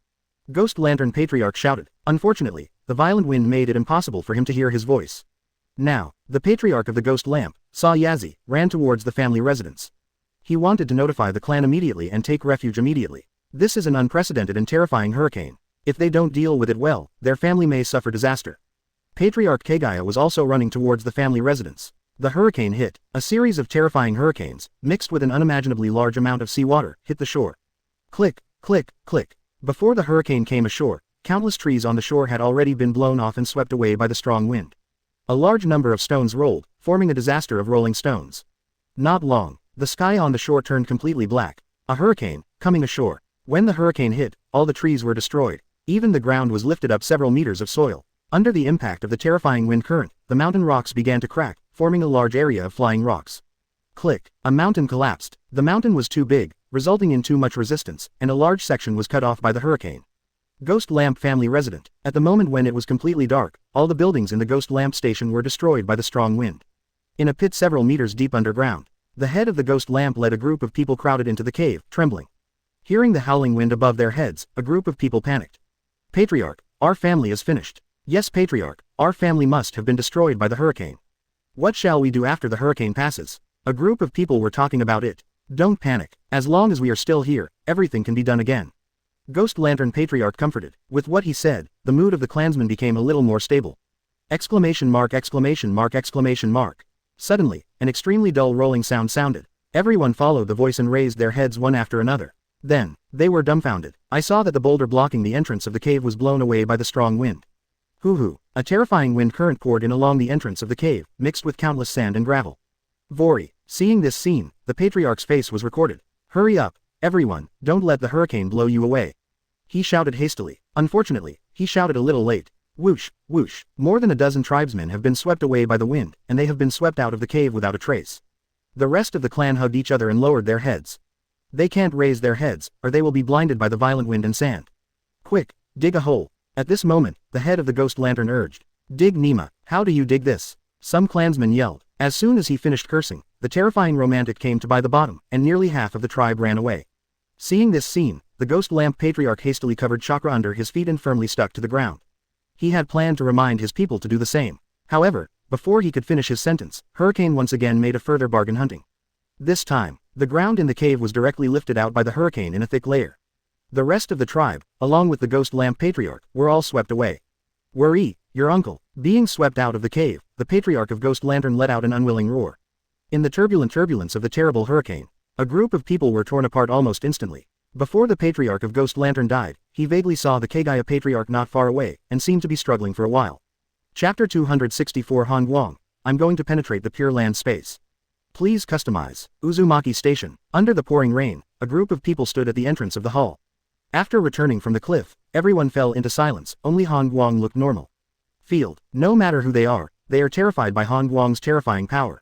Ghost Lantern Patriarch shouted. Unfortunately, the violent wind made it impossible for him to hear his voice. Now, the Patriarch of the Ghost Lamp, saw Yazi, ran towards the family residence. He wanted to notify the clan immediately and take refuge immediately. This is an unprecedented and terrifying hurricane. If they don't deal with it well, their family may suffer disaster. Patriarch Kagaya was also running towards the family residence. The hurricane hit. A series of terrifying hurricanes, mixed with an unimaginably large amount of seawater, hit the shore. Click, click, click. Before the hurricane came ashore, countless trees on the shore had already been blown off and swept away by the strong wind. A large number of stones rolled, forming a disaster of rolling stones. Not long, the sky on the shore turned completely black. A hurricane, coming ashore. When the hurricane hit, all the trees were destroyed. Even the ground was lifted up several meters of soil. Under the impact of the terrifying wind current, the mountain rocks began to crack, forming a large area of flying rocks. Click. A mountain collapsed. The mountain was too big, resulting in too much resistance, and a large section was cut off by the hurricane. Ghost Lamp family resident. At the moment when it was completely dark, all the buildings in the Ghost Lamp station were destroyed by the strong wind. In a pit several meters deep underground, the head of the Ghost Lamp led a group of people crowded into the cave, trembling. Hearing the howling wind above their heads, a group of people panicked. Patriarch, our family is finished. Yes, Patriarch, our family must have been destroyed by the hurricane. What shall we do after the hurricane passes? A group of people were talking about it. Don't panic. As long as we are still here, everything can be done again. Ghost Lantern Patriarch comforted. With what he said, the mood of the clansmen became a little more stable. Exclamation mark, exclamation mark, exclamation mark. Suddenly, an extremely dull rolling sound sounded. Everyone followed the voice and raised their heads one after another. Then, they were dumbfounded. I saw that the boulder blocking the entrance of the cave was blown away by the strong wind. Hoo. A terrifying wind current poured in along the entrance of the cave, mixed with countless sand and gravel. Vori. Seeing this scene, the Patriarch's face was recorded. Hurry up, everyone, don't let the hurricane blow you away. He shouted hastily. Unfortunately, he shouted a little late. Whoosh, whoosh. More than a dozen tribesmen have been swept away by the wind, and they have been swept out of the cave without a trace. The rest of the clan hugged each other and lowered their heads. They can't raise their heads, or they will be blinded by the violent wind and sand. Quick, dig a hole. At this moment, the head of the Ghost Lantern urged. Dig Nima, how do you dig this? Some clansmen yelled. As soon as he finished cursing, the terrifying romantic came to by the bottom, and nearly half of the tribe ran away. Seeing this scene, the Ghost Lamp Patriarch hastily covered chakra under his feet and firmly stuck to the ground. He had planned to remind his people to do the same. However, before he could finish his sentence, Hurricane once again made a further bargain hunting. This time, the ground in the cave was directly lifted out by the hurricane in a thick layer. The rest of the tribe, along with the Ghost Lamp Patriarch, were all swept away. Worry, your uncle. Being swept out of the cave, the Patriarch of Ghost Lantern let out an unwilling roar. In the turbulence of the terrible hurricane, a group of people were torn apart almost instantly. Before the Patriarch of Ghost Lantern died, he vaguely saw the Kagaya Patriarch not far away, and seemed to be struggling for a while. Chapter 264 Han Guang. I'm going to penetrate the Pure Land space. Please customize. Uzumaki Station. Under the pouring rain, a group of people stood at the entrance of the hall. After returning from the cliff, everyone fell into silence, only Han Guang looked normal. Field. No matter who they are terrified by Han Guang's terrifying power.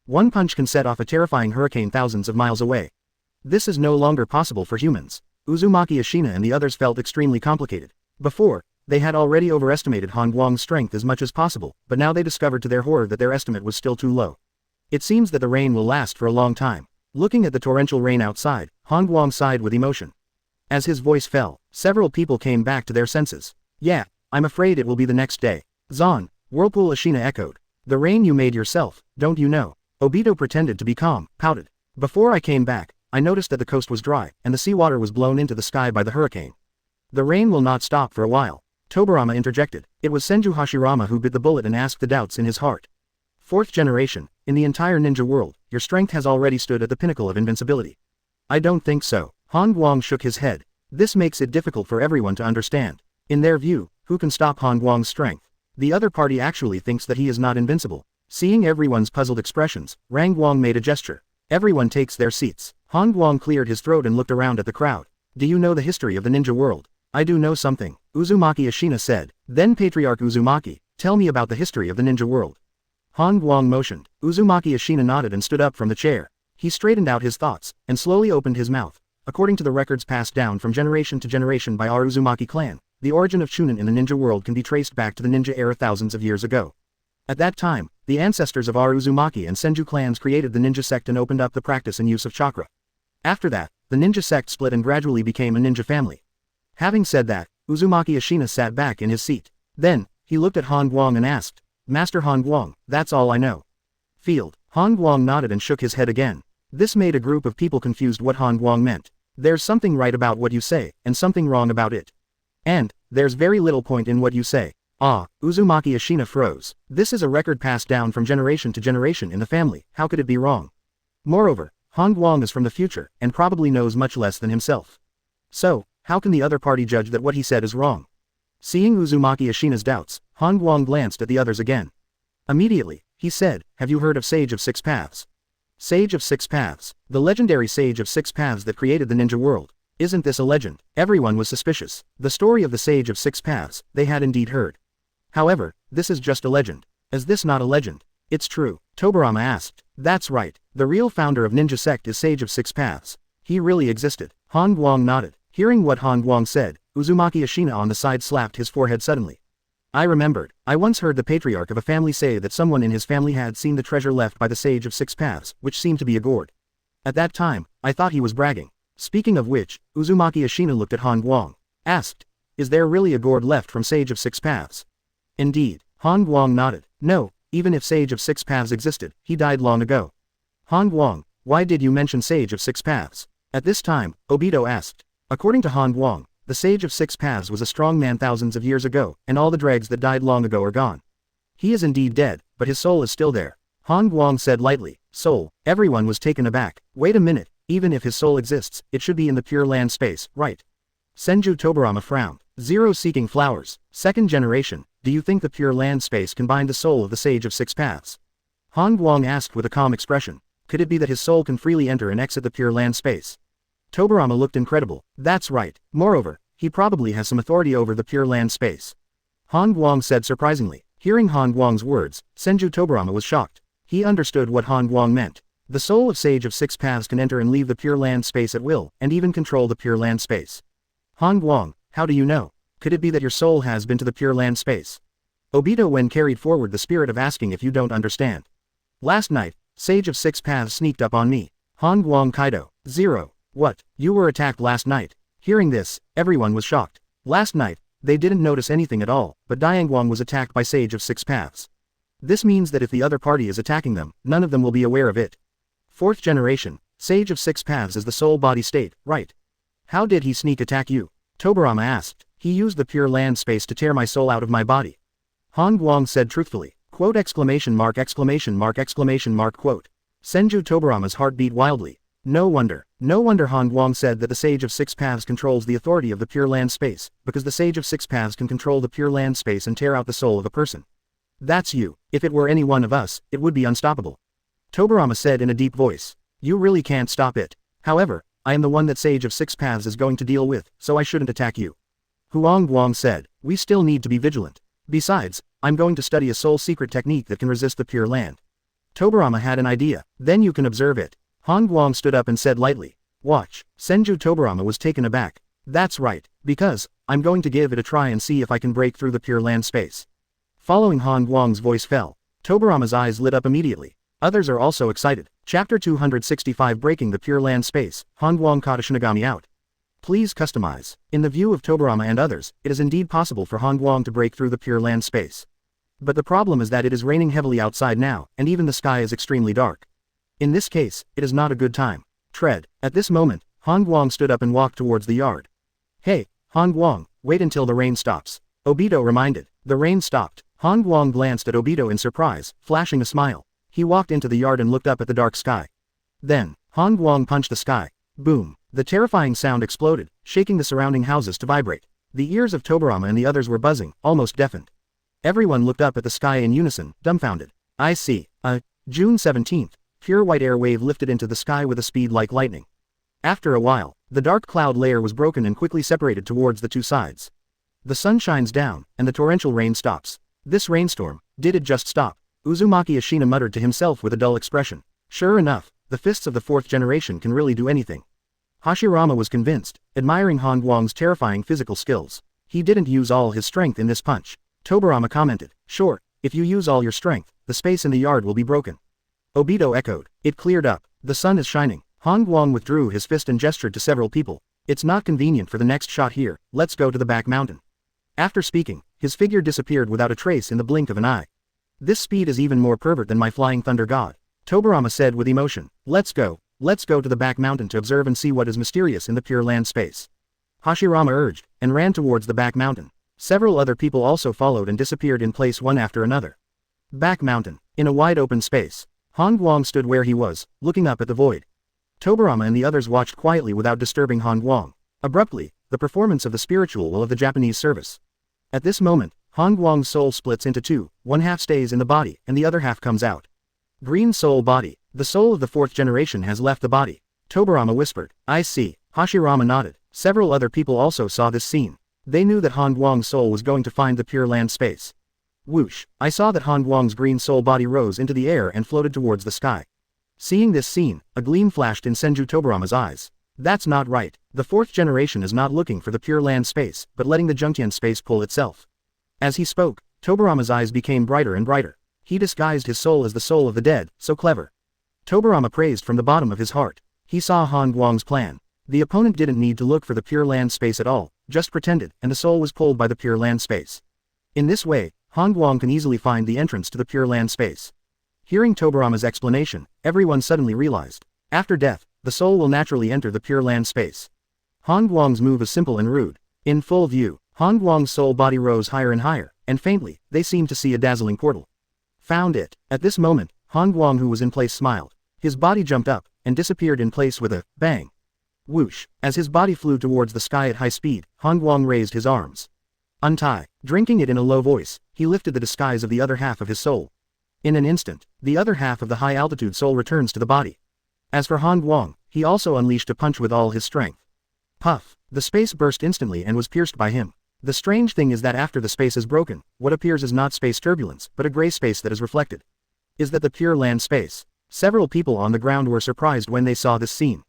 One punch can set off a terrifying hurricane thousands of miles away. This is no longer possible for humans. Uzumaki Ashina and the others felt extremely complicated. Before, they had already overestimated Han Guang's strength as much as possible, but now they discovered to their horror that their estimate was still too low. It seems that the rain will last for a long time. Looking at the torrential rain outside, Han Guang sighed with emotion. As his voice fell, several people came back to their senses. Yeah, I'm afraid it will be the next day. Zan, Whirlpool Ashina echoed. The rain you made yourself, don't you know? Obito pretended to be calm, pouted. Before I came back, I noticed that the coast was dry, and the seawater was blown into the sky by the hurricane. The rain will not stop for a while. Tobirama interjected. It was Senju Hashirama who bit the bullet and asked the doubts in his heart. Fourth generation, in the entire ninja world, your strength has already stood at the pinnacle of invincibility. I don't think so. Han Guang shook his head. This makes it difficult for everyone to understand. In their view, who can stop Han Guang's strength? The other party actually thinks that he is not invincible. Seeing everyone's puzzled expressions, Rang Guang made a gesture. Everyone takes their seats. Han Guang cleared his throat and looked around at the crowd. Do you know the history of the ninja world? I do know something, Uzumaki Ashina said. Then Patriarch Uzumaki, tell me about the history of the ninja world. Han Guang motioned. Uzumaki Ashina nodded and stood up from the chair. He straightened out his thoughts, and slowly opened his mouth. According to the records passed down from generation to generation by our Uzumaki clan, the origin of Chunin in the ninja world can be traced back to the ninja era thousands of years ago. At that time, the ancestors of our Uzumaki and Senju clans created the ninja sect and opened up the practice and use of chakra. After that, the ninja sect split and gradually became a ninja family. Having said that, Uzumaki Ashina sat back in his seat. Then, he looked at Han Guang and asked, Master Han Guang, that's all I know. Field. Han Guang nodded and shook his head again. This made a group of people confused what Han Guang meant. There's something right about what you say, and something wrong about it. And, there's very little point in what you say. Ah, Uzumaki Ashina froze. This is a record passed down from generation to generation in the family, how could it be wrong? Moreover, Han Guang is from the future, and probably knows much less than himself. So, how can the other party judge that what he said is wrong? Seeing Uzumaki Ashina's doubts, Han Guang glanced at the others again. Immediately, he said, have you heard of Sage of Six Paths? Sage of Six Paths, the legendary Sage of Six Paths that created the ninja world. Isn't this a legend? Everyone was suspicious. The story of the Sage of Six Paths, they had indeed heard. However, this is just a legend. Is this not a legend? It's true, Tobirama asked. That's right, the real founder of ninja sect is Sage of Six Paths. He really existed. Han Guang nodded. Hearing what Han Guang said, Uzumaki Ashina on the side slapped his forehead suddenly. I remembered. I once heard the patriarch of a family say that someone in his family had seen the treasure left by the Sage of Six Paths, which seemed to be a gourd. At that time, I thought he was bragging. Speaking of which, Uzumaki Ashina looked at Han Guang. Asked, is there really a gourd left from Sage of Six Paths? Indeed. Han Guang nodded. No, even if Sage of Six Paths existed, he died long ago. Han Guang, why did you mention Sage of Six Paths? At this time, Obito asked. According to Han Guang, the Sage of Six Paths was a strong man thousands of years ago, and all the dregs that died long ago are gone. He is indeed dead, but his soul is still there. Han Guang said lightly. Soul. Everyone was taken aback. Wait a minute, even if his soul exists, it should be in the Pure Land space, right? Senju Tobirama frowned. Zero Seeking Flowers. Second generation, do you think the Pure Land space can bind the soul of the Sage of Six Paths? Han Guang asked with a calm expression. Could it be that his soul can freely enter and exit the Pure Land space? Tobirama looked incredible. That's right. Moreover, he probably has some authority over the Pure Land space. Han Guang said surprisingly. Hearing Han Guang's words, Senju Tobirama was shocked. He understood what Han Guang meant. The soul of Sage of Six Paths can enter and leave the Pure Land space at will, and even control the Pure Land space. Han Guang, how do you know? Could it be that your soul has been to the Pure Land space? Obito when carried forward the spirit of asking if you don't understand. Last night, Sage of Six Paths sneaked up on me. Han Guang Kaido. Zero. What? You were attacked last night? Hearing this, everyone was shocked. Last night, they didn't notice anything at all, but Dianguang was attacked by Sage of Six Paths. This means that if the other party is attacking them, none of them will be aware of it. Fourth generation, Sage of Six Paths is the soul body state, right? How did he sneak attack you? Tobirama asked. He used the Pure Land space to tear my soul out of my body. Han Guang said truthfully. Quote exclamation mark exclamation mark exclamation mark quote. Senju Tobirama's heart beat wildly. No wonder Han Guang said that the Sage of Six Paths controls the authority of the Pure Land space, because the Sage of Six Paths can control the Pure Land space and tear out the soul of a person. That's you. If it were any one of us, it would be unstoppable. Tobirama said in a deep voice. You really can't stop it. However, I am the one that Sage of Six Paths is going to deal with, so I shouldn't attack you. Huang Guang said. We still need to be vigilant. Besides, I'm going to study a soul secret technique that can resist the Pure Land. Tobirama had an idea. Then you can observe it. Han Guang stood up and said lightly. Watch. Senju Tobirama was taken aback. That's right, because, I'm going to give it a try and see if I can break through the pure land space. Following Han Guang's voice fell. Tobirama's eyes lit up immediately. Others are also excited. Chapter 265 Breaking the Pure Land Space, Han Guang caught a Shinigami out. Please customize. In the view of Tobirama and others, it is indeed possible for Han Guang to break through the pure land space. But the problem is that it is raining heavily outside now, and even the sky is extremely dark. In this case, it is not a good time. Tread. At this moment, Han Guang stood up and walked towards the yard. Hey, Han Guang, wait until the rain stops. Obito reminded. The rain stopped. Han Guang glanced at Obito in surprise, flashing a smile. He walked into the yard and looked up at the dark sky. Then, Han Guang punched the sky. Boom. The terrifying sound exploded, shaking the surrounding houses to vibrate. The ears of Tobirama and the others were buzzing, almost deafened. Everyone looked up at the sky in unison, dumbfounded. I see. June 17th. Pure white air wave lifted into the sky with a speed like lightning. After a while, the dark cloud layer was broken and quickly separated towards the two sides. The sun shines down, and the torrential rain stops. This rainstorm, did it just stop? Uzumaki Ashina muttered to himself with a dull expression. Sure enough, the fists of the fourth generation can really do anything. Hashirama was convinced, admiring Han Guang's terrifying physical skills. He didn't use all his strength in this punch. Tobirama commented, sure, if you use all your strength, the space in the yard will be broken. Obito echoed, it cleared up, the sun is shining. Han Guang withdrew his fist and gestured to several people. It's not convenient for the next shot here, let's go to the back mountain. After speaking, his figure disappeared without a trace in the blink of an eye. This speed is even more pervert than my flying thunder god. Tobirama said with emotion, let's go to the back mountain to observe and see what is mysterious in the pure land space. Hashirama urged, and ran towards the back mountain. Several other people also followed and disappeared in place one after another. Back mountain. In a wide open space. Han Guang stood where he was, looking up at the void. Tobirama and the others watched quietly without disturbing Han Guang. Abruptly, the performance of the spiritual will of the Japanese service. At this moment, Han Guang's soul splits into two, one half stays in the body, and the other half comes out. Green soul body. The soul of the fourth generation has left the body. Tobirama whispered, I see. Hashirama nodded. Several other people also saw this scene. They knew that Han Guang's soul was going to find the pure land space. Whoosh, I saw that Han Guang's green soul body rose into the air and floated towards the sky. Seeing this scene, a gleam flashed in Senju Tobirama's eyes. That's not right. The fourth generation is not looking for the pure land space, but letting the Juntian space pull itself. As he spoke, Tobirama's eyes became brighter and brighter. He disguised his soul as the soul of the dead, so clever. Tobirama praised from the bottom of his heart. He saw Han Guang's plan. The opponent didn't need to look for the pure land space at all, just pretended, and the soul was pulled by the pure land space. In this way, Han Guang can easily find the entrance to the pure land space. Hearing Tobirama's explanation, everyone suddenly realized. After death, the soul will naturally enter the pure land space. Han Guang's move is simple and rude. In full view, Han Guang's soul body rose higher and higher, and faintly, they seemed to see a dazzling portal. Found it. At this moment, Han Guang who was in place smiled. His body jumped up, and disappeared in place with a bang. Whoosh. As his body flew towards the sky at high speed, Han Guang raised his arms. Untie. Drinking it in a low voice, he lifted the disguise of the other half of his soul. In an instant, the other half of the high-altitude soul returns to the body. As for Han Guang, he also unleashed a punch with all his strength. Puff. The space burst instantly and was pierced by him. The strange thing is that after the space is broken, what appears is not space turbulence, but a gray space that is reflected. Is that the pure land space? Several people on the ground were surprised when they saw this scene.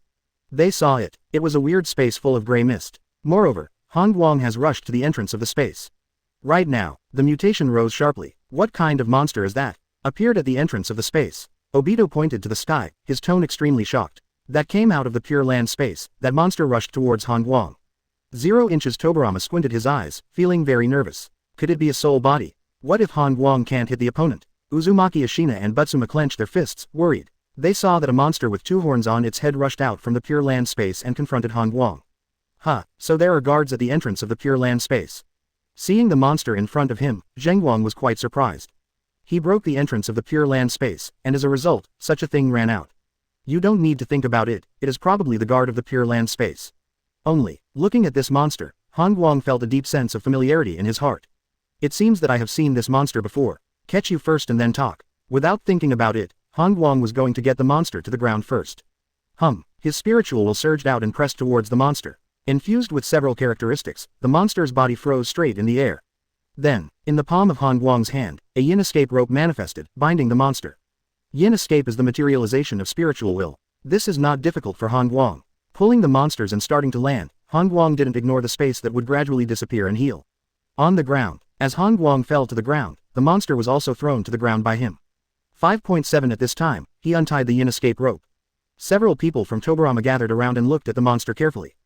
They saw it. It was a weird space full of gray mist. Moreover, Han Guang has rushed to the entrance of the space. Right now, the mutation rose sharply. What kind of monster is that? Appeared at the entrance of the space. Obito pointed to the sky, his tone extremely shocked. That came out of the pure land space, that monster rushed towards Han Guang. 0 inches Tobirama squinted his eyes, feeling very nervous. Could it be a soul body? What if Han Guang can't hit the opponent? Uzumaki Ashina and Butsuma clenched their fists, worried. They saw that a monster with 2 horns on its head rushed out from the pure land space and confronted Han Guang. So there are guards at the entrance of the pure land space. Seeing the monster in front of him, Zheng Guang was quite surprised. He broke the entrance of the pure land space, and as a result, such a thing ran out. You don't need to think about it, it is probably the guard of the pure land space. Only, looking at this monster, Han Guang felt a deep sense of familiarity in his heart. It seems that I have seen this monster before. Catch you first and then talk. Without thinking about it, Han Guang was going to get the monster to the ground first. His spiritual will surged out and pressed towards the monster. Infused with several characteristics, the monster's body froze straight in the air. Then, in the palm of Han Guang's hand, a yin escape rope manifested, binding the monster. Yin escape is the materialization of spiritual will. This is not difficult for Han Guang. Pulling the monsters and starting to land, Han Guang didn't ignore the space that would gradually disappear and heal. On the ground, as Han Guang fell to the ground, the monster was also thrown to the ground by him. 5.7 At this time, he untied the Yin escape rope. Several people from Tobirama gathered around and looked at the monster carefully.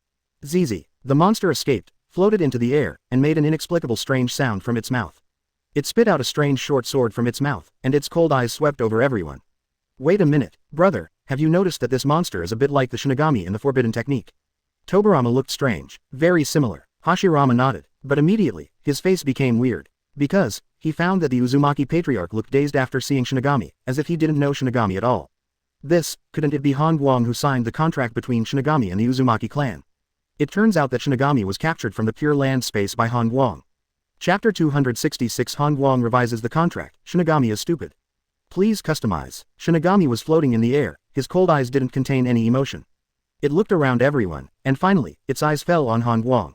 Zizi, the monster escaped, floated into the air, and made an inexplicable strange sound from its mouth. It spit out a strange short sword from its mouth, and its cold eyes swept over everyone. Wait a minute, brother, have you noticed that this monster is a bit like the Shinigami in the Forbidden Technique? Tobirama looked strange, very similar. Hashirama nodded, but immediately, his face became weird. Because, he found that the Uzumaki patriarch looked dazed after seeing Shinigami, as if he didn't know Shinigami at all. Couldn't it be Han Guang who signed the contract between Shinigami and the Uzumaki clan? It turns out that Shinigami was captured from the Pure Land space by Han Guang. Chapter 266 Han Guang revises the contract. Shinigami is stupid. Please customize. Shinigami was floating in the air, his cold eyes didn't contain any emotion. It looked around everyone, and finally, its eyes fell on Han Guang.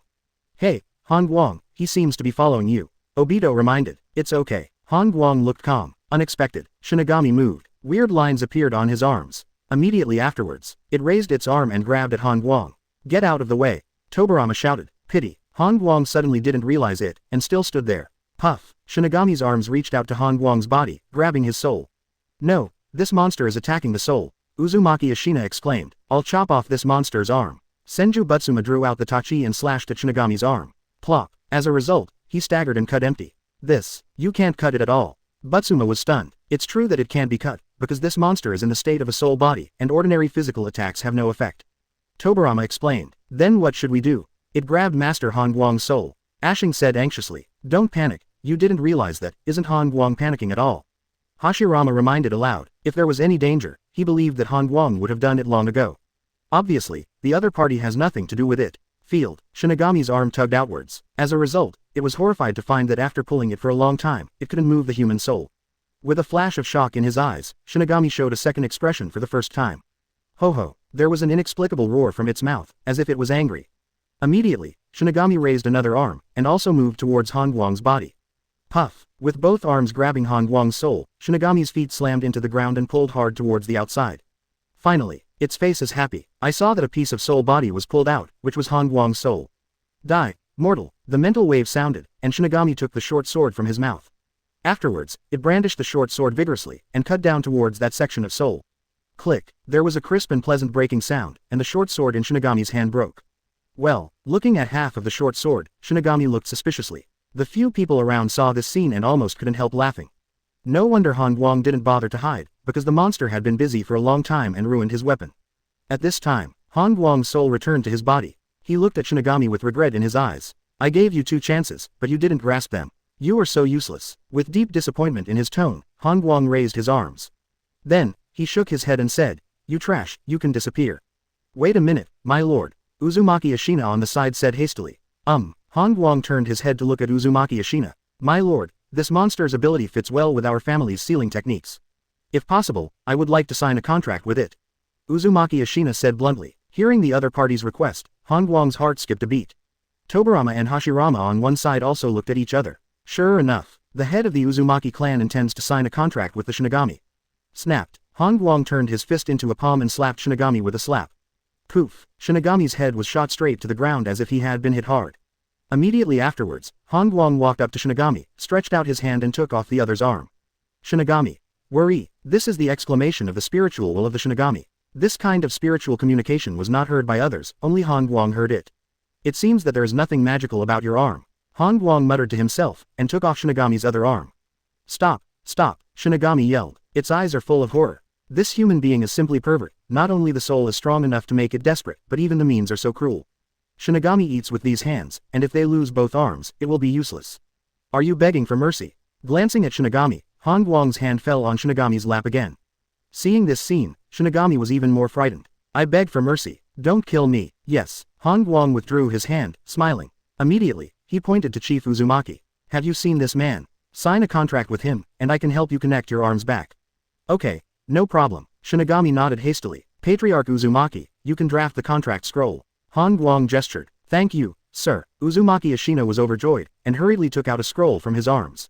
Hey, Han Guang, he seems to be following you. Obito reminded. It's okay. Han Guang looked calm. Unexpected. Shinigami moved. Weird lines appeared on his arms. Immediately afterwards, it raised its arm and grabbed at Han Guang. Get out of the way. Tobirama shouted. Pity. Han Guang suddenly didn't realize it, and still stood there. Puff. Shinigami's arms reached out to Han Guang's body, grabbing his soul. No, this monster is attacking the soul. Uzumaki Ashina exclaimed. I'll chop off this monster's arm. Senju Butsuma drew out the tachi and slashed at Shinigami's arm. Plop. As a result, he staggered and cut empty. You can't cut it at all. Butsuma was stunned. It's true that it can't be cut, because this monster is in the state of a soul body, and ordinary physical attacks have no effect. Tobirama explained. Then what should we do? It grabbed Master Han Guang's soul. Ashing said anxiously. Don't panic, you didn't realize that, isn't Han Guang panicking at all? Hashirama reminded aloud. If there was any danger, he believed that Han Guang would have done it long ago. Obviously, the other party has nothing to do with it. Field. Shinigami's arm tugged outwards. As a result, it was horrified to find that after pulling it for a long time, it couldn't move the human soul. With a flash of shock in his eyes, Shinigami showed a second expression for the first time. Ho ho. There was an inexplicable roar from its mouth, as if it was angry. Immediately, Shinigami raised another arm, and also moved towards Han Guang's body. Puff. With both arms grabbing Han Guang's soul, Shinigami's feet slammed into the ground and pulled hard towards the outside. Finally, its face is happy. I saw that a piece of soul body was pulled out, which was Han Guang's soul. Die, mortal. The mental wave sounded, and Shinigami took the short sword from his mouth. Afterwards, it brandished the short sword vigorously, and cut down towards that section of soul. Click. There was a crisp and pleasant breaking sound, and the short sword in Shinigami's hand broke. Well, looking at half of the short sword, Shinigami looked suspiciously. The few people around saw this scene and almost couldn't help laughing. No wonder Han Guang didn't bother to hide, because the monster had been busy for a long time and ruined his weapon. At this time, Han Guang's soul returned to his body. He looked at Shinigami with regret in his eyes. I gave you 2 chances, but you didn't grasp them. You are so useless. With deep disappointment in his tone, Han Guang raised his arms. Then, he shook his head and said, You trash, you can disappear. Wait a minute, my lord. Uzumaki Ashina on the side said hastily. Han Guang turned his head to look at Uzumaki Ashina. My lord, this monster's ability fits well with our family's sealing techniques. If possible, I would like to sign a contract with it. Uzumaki Ashina said bluntly. Hearing the other party's request, Han Guang's heart skipped a beat. Tobirama and Hashirama on one side also looked at each other. Sure enough, the head of the Uzumaki clan intends to sign a contract with the Shinigami. Snapped. Han Guang turned his fist into a palm and slapped Shinigami with a slap. Poof. Shinigami's head was shot straight to the ground as if he had been hit hard. Immediately afterwards, Han Guang walked up to Shinigami, stretched out his hand and took off the other's arm. Shinigami. Worry. This is the exclamation of the spiritual will of the Shinigami. This kind of spiritual communication was not heard by others, only Han Guang heard it. It seems that there is nothing magical about your arm. Han Guang muttered to himself, and took off Shinigami's other arm. Stop, stop, Shinigami yelled. Its eyes are full of horror. This human being is simply pervert. Not only the soul is strong enough to make it desperate, but even the means are so cruel. Shinigami eats with these hands, and if they lose both arms, it will be useless. Are you begging for mercy? Glancing at Shinigami, Han Guang's hand fell on Shinigami's lap again. Seeing this scene, Shinigami was even more frightened. I beg for mercy. Don't kill me. Yes. Han Guang withdrew his hand, smiling. Immediately, he pointed to Chief Uzumaki. Have you seen this man? Sign a contract with him, and I can help you connect your arms back. Okay. No problem. Shinigami nodded hastily. Patriarch Uzumaki, you can draft the contract scroll. Han Guang gestured. Thank you, sir. Uzumaki Ashina was overjoyed, and hurriedly took out a scroll from his arms.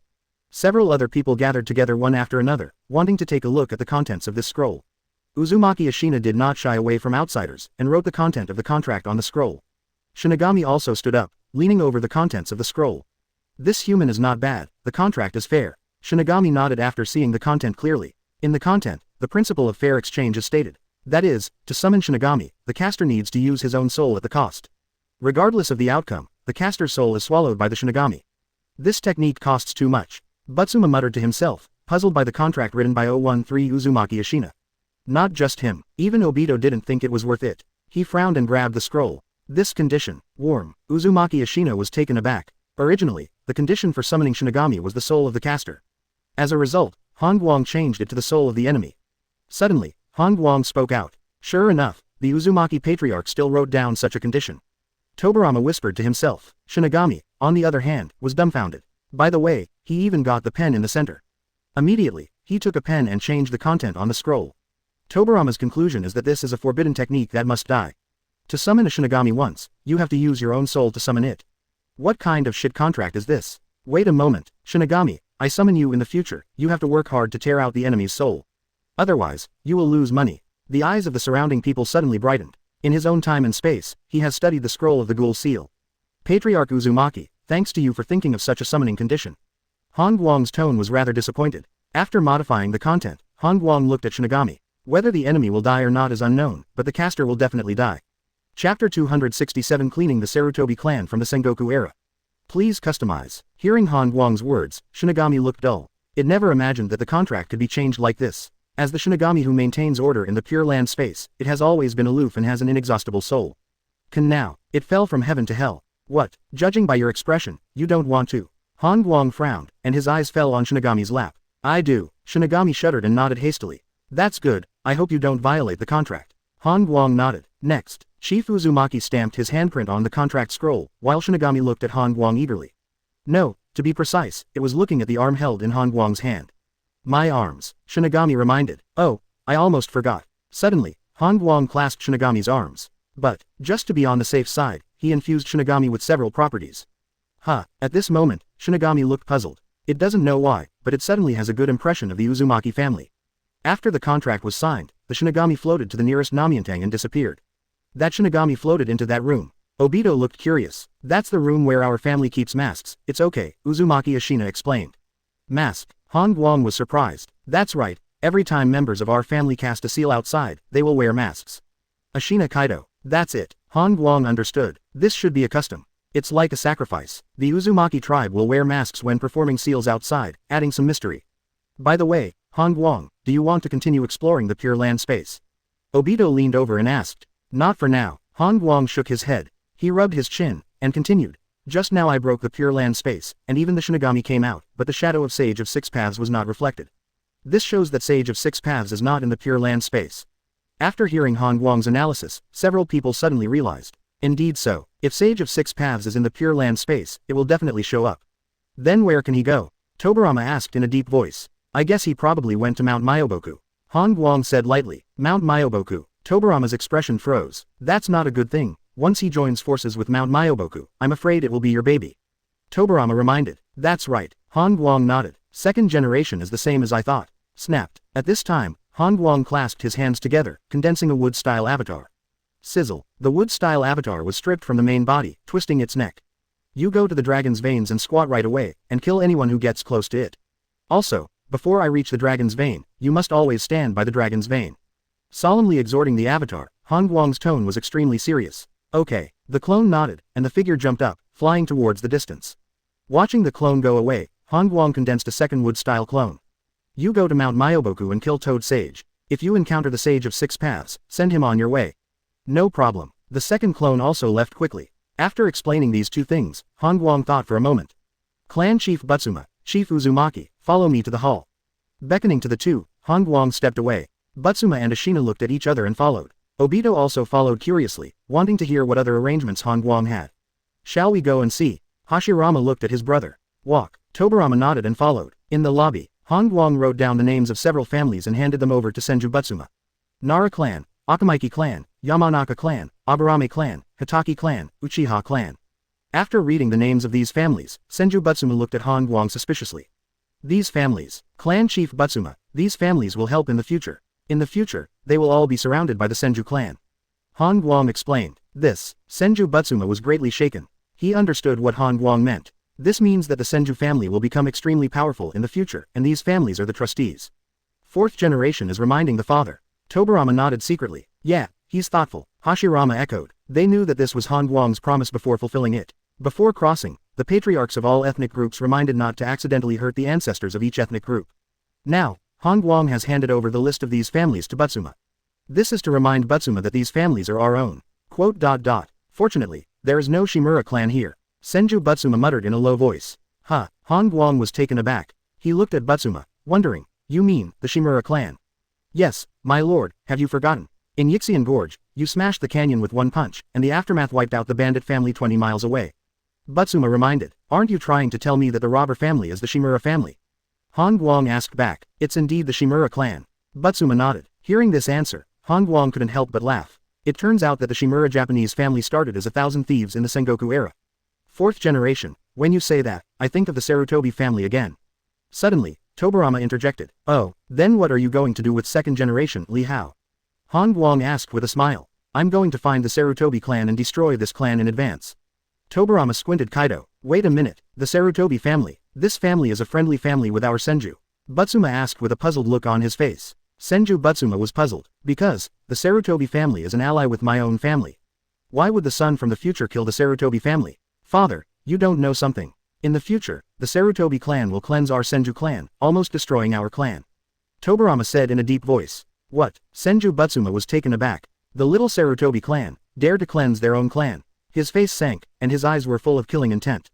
Several other people gathered together one after another, wanting to take a look at the contents of this scroll. Uzumaki Ashina did not shy away from outsiders, and wrote the content of the contract on the scroll. Shinigami also stood up, leaning over the contents of the scroll. This human is not bad, the contract is fair. Shinigami nodded after seeing the content clearly. In the content, the principle of fair exchange is stated. That is, to summon Shinigami, the caster needs to use his own soul at the cost. Regardless of the outcome, the caster's soul is swallowed by the Shinigami. This technique costs too much. Butsuma muttered to himself, puzzled by the contract written by 013 Uzumaki Ashina. Not just him, even Obito didn't think it was worth it. He frowned and grabbed the scroll. This condition, warm. Uzumaki Ashina was taken aback. Originally, the condition for summoning Shinigami was the soul of the caster. As a result, Han Guang changed it to the soul of the enemy. Suddenly, Han Guang spoke out. Sure enough, the Uzumaki patriarch still wrote down such a condition. Tobirama whispered to himself. Shinigami, on the other hand, was dumbfounded. By the way, he even got the pen in the center. Immediately, he took a pen and changed the content on the scroll. Tobirama's conclusion is that this is a forbidden technique that must die. To summon a Shinigami once, you have to use your own soul to summon it. What kind of shit contract is this? Wait a moment, Shinigami, I summon you in the future, you have to work hard to tear out the enemy's soul. Otherwise, you will lose money. The eyes of the surrounding people suddenly brightened. In his own time and space, he has studied the scroll of the Ghoul Seal. Patriarch Uzumaki, thanks to you for thinking of such a summoning condition. Han Guang's tone was rather disappointed. After modifying the content, Han Guang looked at Shinigami. Whether the enemy will die or not is unknown, but the caster will definitely die. Chapter 267 Cleaning the Sarutobi clan from the Sengoku era. Please customize. Hearing Han Guang's words, Shinigami looked dull. It never imagined that the contract could be changed like this. As the Shinigami who maintains order in the Pure Land space, it has always been aloof and has an inexhaustible soul. Can now, it fell from heaven to hell. What? Judging by your expression, you don't want to. Han Guang frowned, and his eyes fell on Shinigami's lap. I do. Shinigami shuddered and nodded hastily. That's good, I hope you don't violate the contract. Han Guang nodded. Next, Chief Uzumaki stamped his handprint on the contract scroll, while Shinigami looked at Han Guang eagerly. No, to be precise, it was looking at the arm held in Han Guang's hand. My arms, Shinigami reminded. Oh, I almost forgot. Suddenly, Han Guang clasped Shinigami's arms. But, just to be on the safe side, he infused Shinigami with several properties. At this moment, Shinigami looked puzzled. It doesn't know why, but it suddenly has a good impression of the Uzumaki family. After the contract was signed, the Shinigami floated to the nearest Namyantang and disappeared. That Shinigami floated into that room. Obito looked curious. That's the room where our family keeps masks. It's okay, Uzumaki Ashina explained. Mask. Han Guang was surprised. That's right, every time members of our family cast a seal outside, they will wear masks. Ashina Kaido. That's it. Han Guang understood. This should be a custom. It's like a sacrifice. The Uzumaki tribe will wear masks when performing seals outside, adding some mystery. By the way, Han Guang, do you want to continue exploring the Pure Land space? Obito leaned over and asked. Not for now. Han Guang shook his head. He rubbed his chin, and continued. Just now I broke the Pure Land space, and even the Shinigami came out, but the shadow of Sage of Six Paths was not reflected. This shows that Sage of Six Paths is not in the Pure Land space. After hearing Han Guang's analysis, several people suddenly realized. Indeed so, if Sage of Six Paths is in the Pure Land space, it will definitely show up. Then where can he go? Tobirama asked in a deep voice. I guess he probably went to Mount Myoboku. Han Guang said lightly. Mount Myoboku. Tobirama's expression froze. That's not a good thing. Once he joins forces with Mount Myoboku, I'm afraid it will be your baby. Tobirama reminded. That's right. Han Guang nodded. Second generation is the same as I thought. Snapped. At this time, Han Guang clasped his hands together, condensing a wood-style avatar. Sizzle. The wood-style avatar was stripped from the main body, twisting its neck. You go to the dragon's veins and squat right away, and kill anyone who gets close to it. Also, before I reach the dragon's vein, you must always stand by the dragon's vein. Solemnly exhorting the avatar, Han Guang's tone was extremely serious. Okay. The clone nodded, and the figure jumped up, flying towards the distance. Watching the clone go away, Han Guang condensed a second wood-style clone. You go to Mount Myoboku and kill Toad Sage. If you encounter the Sage of Six Paths, send him on your way. No problem. The second clone also left quickly. After explaining these two things, Han Guang thought for a moment. Clan Chief Butsuma, Chief Uzumaki, follow me to the hall. Beckoning to the two, Han Guang stepped away. Butsuma and Ashina looked at each other and followed. Obito also followed curiously, wanting to hear what other arrangements Han Guang had. Shall we go and see? Hashirama looked at his brother. Walk. Tobirama nodded and followed. In the lobby, Han Guang wrote down the names of several families and handed them over to Senju Butsuma. Nara clan, Akamaiki clan, Yamanaka clan, Aburame clan, Hitaki clan, Uchiha clan. After reading the names of these families, Senju Butsuma looked at Han Guang suspiciously. These families, Clan Chief Butsuma, these families will help in the future. In the future, they will all be surrounded by the Senju clan. Han Guang explained. This, Senju Butsuma was greatly shaken. He understood what Han Guang meant. This means that the Senju family will become extremely powerful in the future, and these families are the trustees. Fourth generation is reminding the father. Tobirama nodded secretly. Yeah, he's thoughtful. Hashirama echoed. They knew that this was Han Guang's promise before fulfilling it. Before crossing, the patriarchs of all ethnic groups reminded not to accidentally hurt the ancestors of each ethnic group. Now, Han Guang has handed over the list of these families to Butsuma. This is to remind Butsuma that these families are our own. Fortunately, there is no Shimura clan here. Senju Butsuma muttered in a low voice. Han Guang was taken aback. He looked at Butsuma, wondering, you mean, the Shimura clan? Yes, my lord, have you forgotten? In Yixian Gorge, you smashed the canyon with one punch, and the aftermath wiped out the bandit family 20 miles away. Butsuma reminded, aren't you trying to tell me that the robber family is the Shimura family? Han Guang asked back, it's indeed the Shimura clan. Butsuma nodded. Hearing this answer, Han Guang couldn't help but laugh. It turns out that the Shimura Japanese family started as 1,000 thieves in the Sengoku era. Fourth generation, when you say that, I think of the Sarutobi family again. Suddenly, Tobirama interjected. Oh, then what are you going to do with second generation Li Hao? Han Guang asked with a smile. I'm going to find the Sarutobi clan and destroy this clan in advance. Tobirama squinted Kaido. Wait a minute, the Sarutobi family. This family is a friendly family with our Senju. Butsuma asked with a puzzled look on his face. Senju Butsuma was puzzled. Because, the Sarutobi family is an ally with my own family. Why would the son from the future kill the Sarutobi family? Father, you don't know something. In the future, the Sarutobi clan will cleanse our Senju clan, almost destroying our clan. Tobirama said in a deep voice. What? Senju Butsuma was taken aback. The little Sarutobi clan, dared to cleanse their own clan. His face sank, and his eyes were full of killing intent.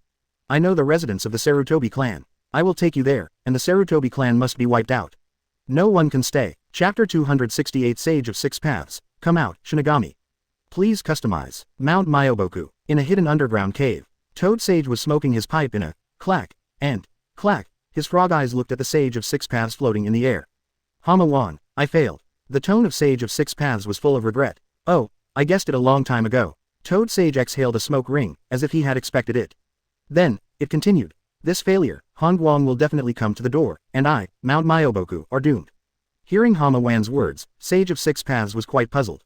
I know the residents of the Sarutobi clan. I will take you there, and the Sarutobi clan must be wiped out. No one can stay. Chapter 268 Sage of Six Paths, come out, Shinigami. Please customize. Mount Myoboku. In a hidden underground cave, Toad Sage was smoking his pipe in a clack, and clack. His frog eyes looked at the Sage of Six Paths floating in the air. Hama-wan, I failed. The tone of Sage of Six Paths was full of regret. Oh, I guessed it a long time ago. Toad Sage exhaled a smoke ring, as if he had expected it. Then, it continued. This failure, Han Guang will definitely come to the door, and I, Mount Myoboku, are doomed. Hearing Hama-wan's words, Sage of Six Paths was quite puzzled.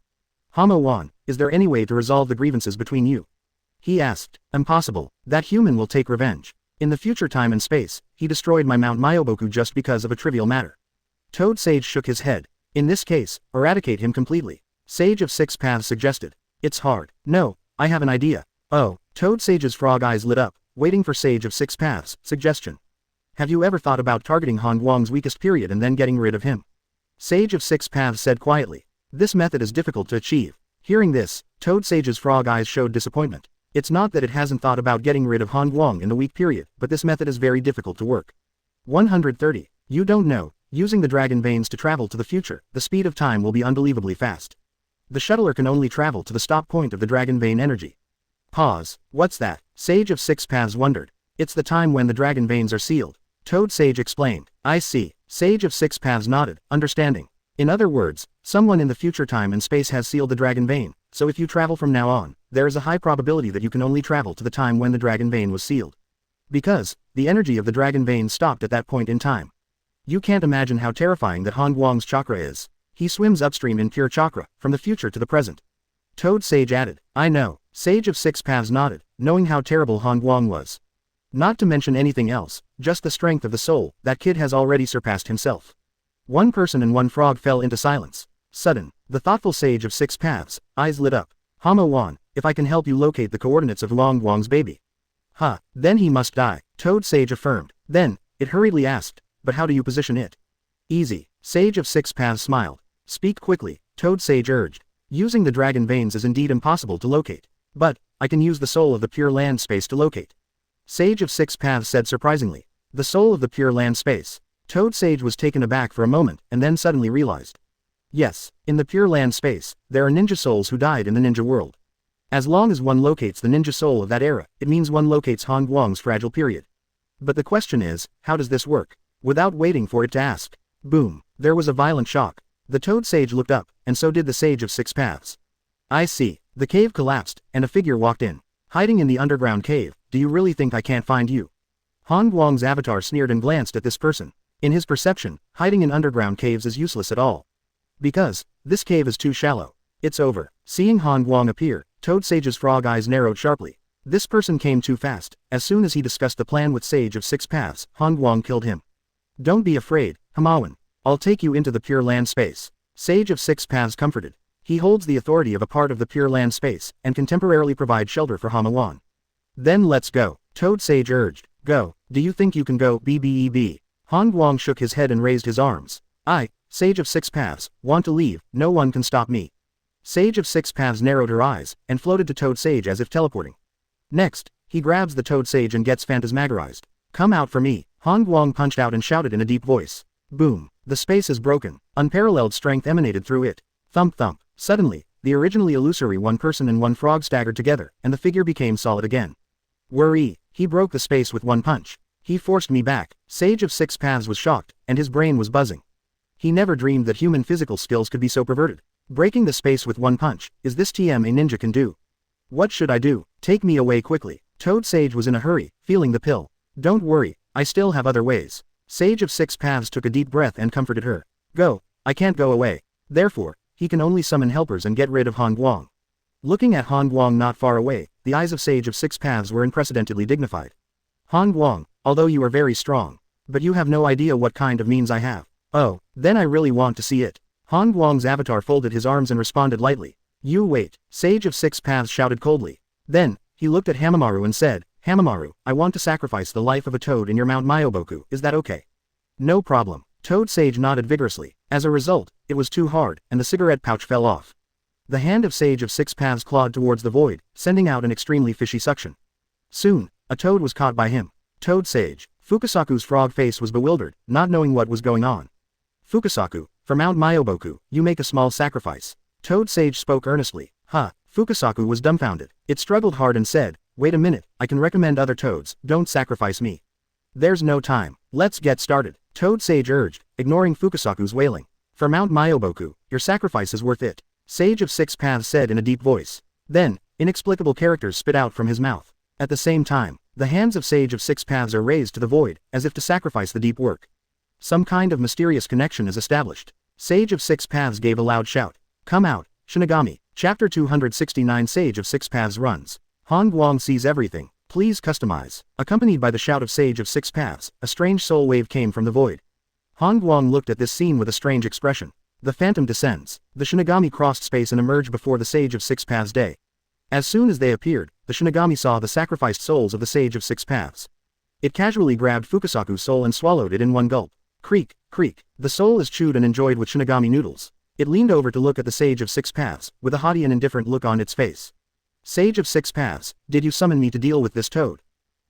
Hama-wan, is there any way to resolve the grievances between you? He asked. Impossible. That human will take revenge. In the future time and space, he destroyed my Mount Myoboku just because of a trivial matter. Toad Sage shook his head. In this case, eradicate him completely. Sage of Six Paths suggested. It's hard. No, I have an idea. Oh, Toad Sage's frog eyes lit up, waiting for Sage of Six Paths' suggestion. Have you ever thought about targeting Han Guang's weakest period and then getting rid of him? Sage of Six Paths said quietly. This method is difficult to achieve. Hearing this, Toad Sage's frog eyes showed disappointment. It's not that it hasn't thought about getting rid of Han Guang in the weak period, but this method is very difficult to work. 130. You don't know, using the dragon veins to travel to the future, the speed of time will be unbelievably fast. The shuttler can only travel to the stop point of the dragon vein energy. Pause. What's that? Sage of Six Paths wondered. It's the time when the dragon veins are sealed. Toad Sage explained. I see. Sage of Six Paths nodded, understanding. In other words, someone in the future time and space has sealed the dragon vein, so if you travel from now on, there is a high probability that you can only travel to the time when the dragon vein was sealed. Because, the energy of the dragon vein stopped at that point in time. You can't imagine how terrifying that Han Guang's chakra is. He swims upstream in pure chakra, from the future to the present. Toad Sage added. I know. Sage of Six Paths nodded, knowing how terrible Han Guang was. Not to mention anything else, just the strength of the soul, that kid has already surpassed himself. One person and one frog fell into silence. Sudden, the thoughtful Sage of Six Paths, eyes lit up. Hama-wan, if I can help you locate the coordinates of Long Guang's baby. Then he must die, Toad Sage affirmed. Then, it hurriedly asked, but how do you position it? Easy, Sage of Six Paths smiled. Speak quickly, Toad Sage urged. Using the dragon veins is indeed impossible to locate. But, I can use the soul of the pure land space to locate. Sage of Six Paths said surprisingly. The soul of the pure land space. Toad Sage was taken aback for a moment and then suddenly realized. Yes, in the pure land space, there are ninja souls who died in the ninja world. As long as one locates the ninja soul of that era, it means one locates Han Guang's fragile period. But the question is, how does this work? Without waiting for it to ask. Boom, there was a violent shock. The Toad Sage looked up, and so did the Sage of Six Paths. I see. The cave collapsed, and a figure walked in. Hiding in the underground cave, do you really think I can't find you? Han Guang's avatar sneered and glanced at this person. In his perception, hiding in underground caves is useless at all. Because this cave is too shallow. It's over. Seeing Han Guang appear, Toad Sage's frog eyes narrowed sharply. This person came too fast. As soon as he discussed the plan with Sage of Six Paths, Han Guang killed him. Don't be afraid, Hamawan. I'll take you into the Pure Land space. Sage of Six Paths comforted. He holds the authority of a part of the Pure Land space, and can temporarily provide shelter for Hamawan. Then let's go. Toad Sage urged. Go. Do you think you can go, BBEB? Han Guang shook his head and raised his arms. I, Sage of Six Paths, want to leave, no one can stop me. Sage of Six Paths narrowed her eyes, and floated to Toad Sage as if teleporting. Next, he grabs the Toad Sage and gets phantasmagorized. Come out for me. Han Guang punched out and shouted in a deep voice. Boom. The space is broken. Unparalleled strength emanated through it. Thump thump. Suddenly, the originally illusory one person and one frog staggered together, and the figure became solid again. Worry. He broke the space with one punch. He forced me back. Sage of Six Paths was shocked, and his brain was buzzing. He never dreamed that human physical skills could be so perverted. Breaking the space with one punch, is this TM a ninja can do? What should I do? Take me away quickly. Toad Sage was in a hurry, feeling the pill. Don't worry, I still have other ways. Sage of Six Paths took a deep breath and comforted her. Go, I can't go away. Therefore, he can only summon helpers and get rid of Han Guang. Looking at Han Guang not far away, the eyes of Sage of Six Paths were unprecedentedly dignified. Han Guang, although you are very strong, but you have no idea what kind of means I have. Oh, then I really want to see it. Han Guang's avatar folded his arms and responded lightly. You wait, Sage of Six Paths shouted coldly. Then, he looked at Hamamaru and said, Hamamaru, I want to sacrifice the life of a toad in your Mount Myoboku, is that okay? No problem. Toad Sage nodded vigorously. As a result, it was too hard, and the cigarette pouch fell off. The hand of Sage of Six Paths clawed towards the void, sending out an extremely fishy suction. Soon, a toad was caught by him. Toad Sage. Fukasaku's frog face was bewildered, not knowing what was going on. Fukasaku, for Mount Myoboku, you make a small sacrifice. Toad Sage spoke earnestly. Fukasaku was dumbfounded. It struggled hard and said, wait a minute, I can recommend other toads, don't sacrifice me. There's no time. Let's get started. Toad Sage urged, ignoring Fukasaku's wailing. For Mount Myoboku, your sacrifice is worth it. Sage of Six Paths said in a deep voice. Then, inexplicable characters spit out from his mouth. At the same time, the hands of Sage of Six Paths are raised to the void, as if to sacrifice the deep work. Some kind of mysterious connection is established. Sage of Six Paths gave a loud shout. Come out, Shinigami. Chapter 269 Sage of Six Paths runs. Han Guang sees everything. Please customize. Accompanied by the shout of Sage of Six Paths, a strange soul wave came from the void. Han Guang looked at this scene with a strange expression. The phantom descends. The Shinigami crossed space and emerged before the Sage of Six Paths day. As soon as they appeared, the Shinigami saw the sacrificed souls of the Sage of Six Paths. It casually grabbed Fukasaku's soul and swallowed it in one gulp. Creak, creak. The soul is chewed and enjoyed with Shinigami noodles. It leaned over to look at the Sage of Six Paths, with a haughty and indifferent look on its face. Sage of Six Paths, did you summon me to deal with this toad?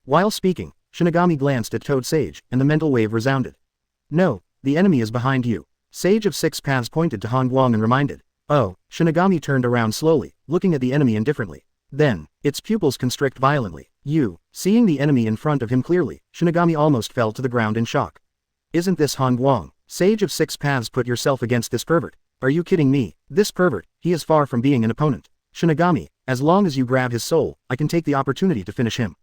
While speaking, Shinigami glanced at Toad Sage, and the mental wave resounded. No, the enemy is behind you. Sage of Six Paths pointed to Han Guang and reminded. Oh, Shinigami turned around slowly, looking at the enemy indifferently. Then, its pupils constrict violently. Seeing the enemy in front of him clearly, Shinigami almost fell to the ground in shock. Isn't this Han Guang? Sage of Six Paths, put yourself against this pervert. Are you kidding me? This pervert, he is far from being an opponent. Shinigami, as long as you grab his soul, I can take the opportunity to finish him.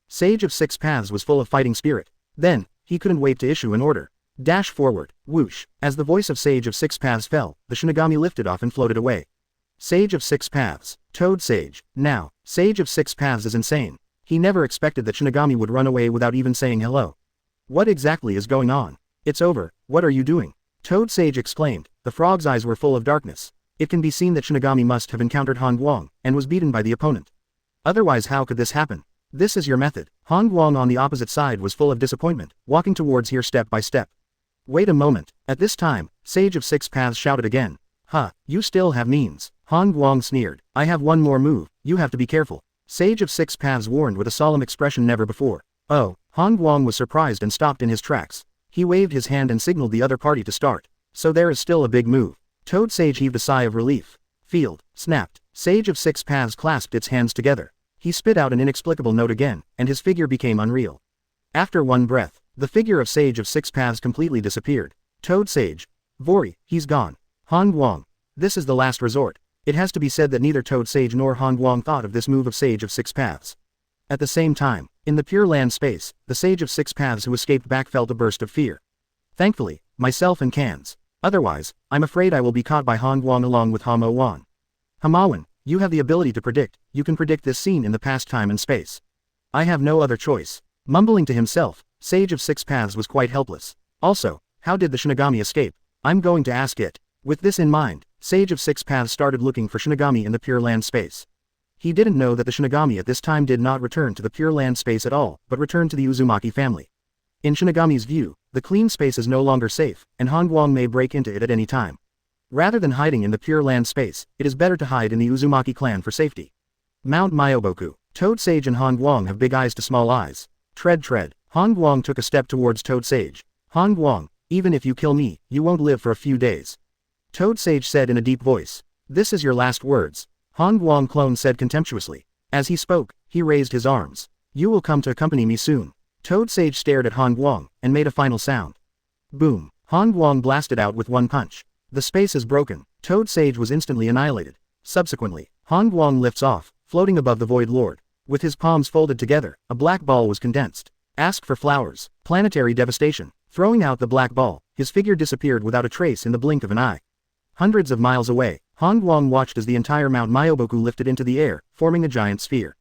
Sage of Six Paths was full of fighting spirit. Then, he couldn't wait to issue an order. Dash forward, whoosh. As the voice of Sage of Six Paths fell, the Shinigami lifted off and floated away. Sage of Six Paths. Toad Sage. Now, Sage of Six Paths is insane. He never expected that Shinigami would run away without even saying hello. What exactly is going on? It's over, what are you doing? Toad Sage exclaimed. The frog's eyes were full of darkness. It can be seen that Shinigami must have encountered Han Guang, and was beaten by the opponent. Otherwise, how could this happen? This is your method. Han Guang on the opposite side was full of disappointment, walking towards here step by step. Wait a moment. At this time, Sage of Six Paths shouted again. You still have means. Han Guang sneered. I have one more move, you have to be careful. Sage of Six Paths warned with a solemn expression never before. Oh, Han Guang was surprised and stopped in his tracks. He waved his hand and signaled the other party to start. So there is still a big move. Toad Sage heaved a sigh of relief. Field, snapped. Sage of Six Paths clasped its hands together. He spit out an inexplicable note again, and his figure became unreal. After one breath, the figure of Sage of Six Paths completely disappeared. Toad Sage. Vori, he's gone. Han Guang. This is the last resort. It has to be said that neither Toad Sage nor Han Guang thought of this move of Sage of Six Paths. At the same time, in the Pure Land space, the Sage of Six Paths who escaped back felt a burst of fear. Thankfully, myself and Cans. Otherwise, I'm afraid I will be caught by Han Guang along with Hamo Wan. Hamawan, you have the ability to predict, you can predict this scene in the past time and space. I have no other choice. Mumbling to himself, Sage of Six Paths was quite helpless. Also, how did the Shinigami escape? I'm going to ask it. With this in mind, Sage of Six Paths started looking for Shinigami in the Pure Land space. He didn't know that the Shinigami at this time did not return to the Pure Land space at all, but returned to the Uzumaki family. In Shinigami's view, the clean space is no longer safe, and Han Guang may break into it at any time. Rather than hiding in the Pure Land space, it is better to hide in the Uzumaki clan for safety. Mount Myoboku. Toad Sage and Han Guang have big eyes to small eyes. Tread. Han Guang took a step towards Toad Sage. Han Guang, even if you kill me, you won't live for a few days. Toad Sage said in a deep voice. This is your last words. Han Guang clone said contemptuously. As he spoke, he raised his arms. You will come to accompany me soon. Toad Sage stared at Han Guang, and made a final sound. Boom. Han Guang blasted out with one punch. The space is broken. Toad Sage was instantly annihilated. Subsequently, Han Guang lifts off, floating above the Void Lord. With his palms folded together, a black ball was condensed. Ask for flowers. Planetary devastation. Throwing out the black ball, his figure disappeared without a trace in the blink of an eye. Hundreds of miles away, Han Guang watched as the entire Mount Myoboku lifted into the air, forming a giant sphere.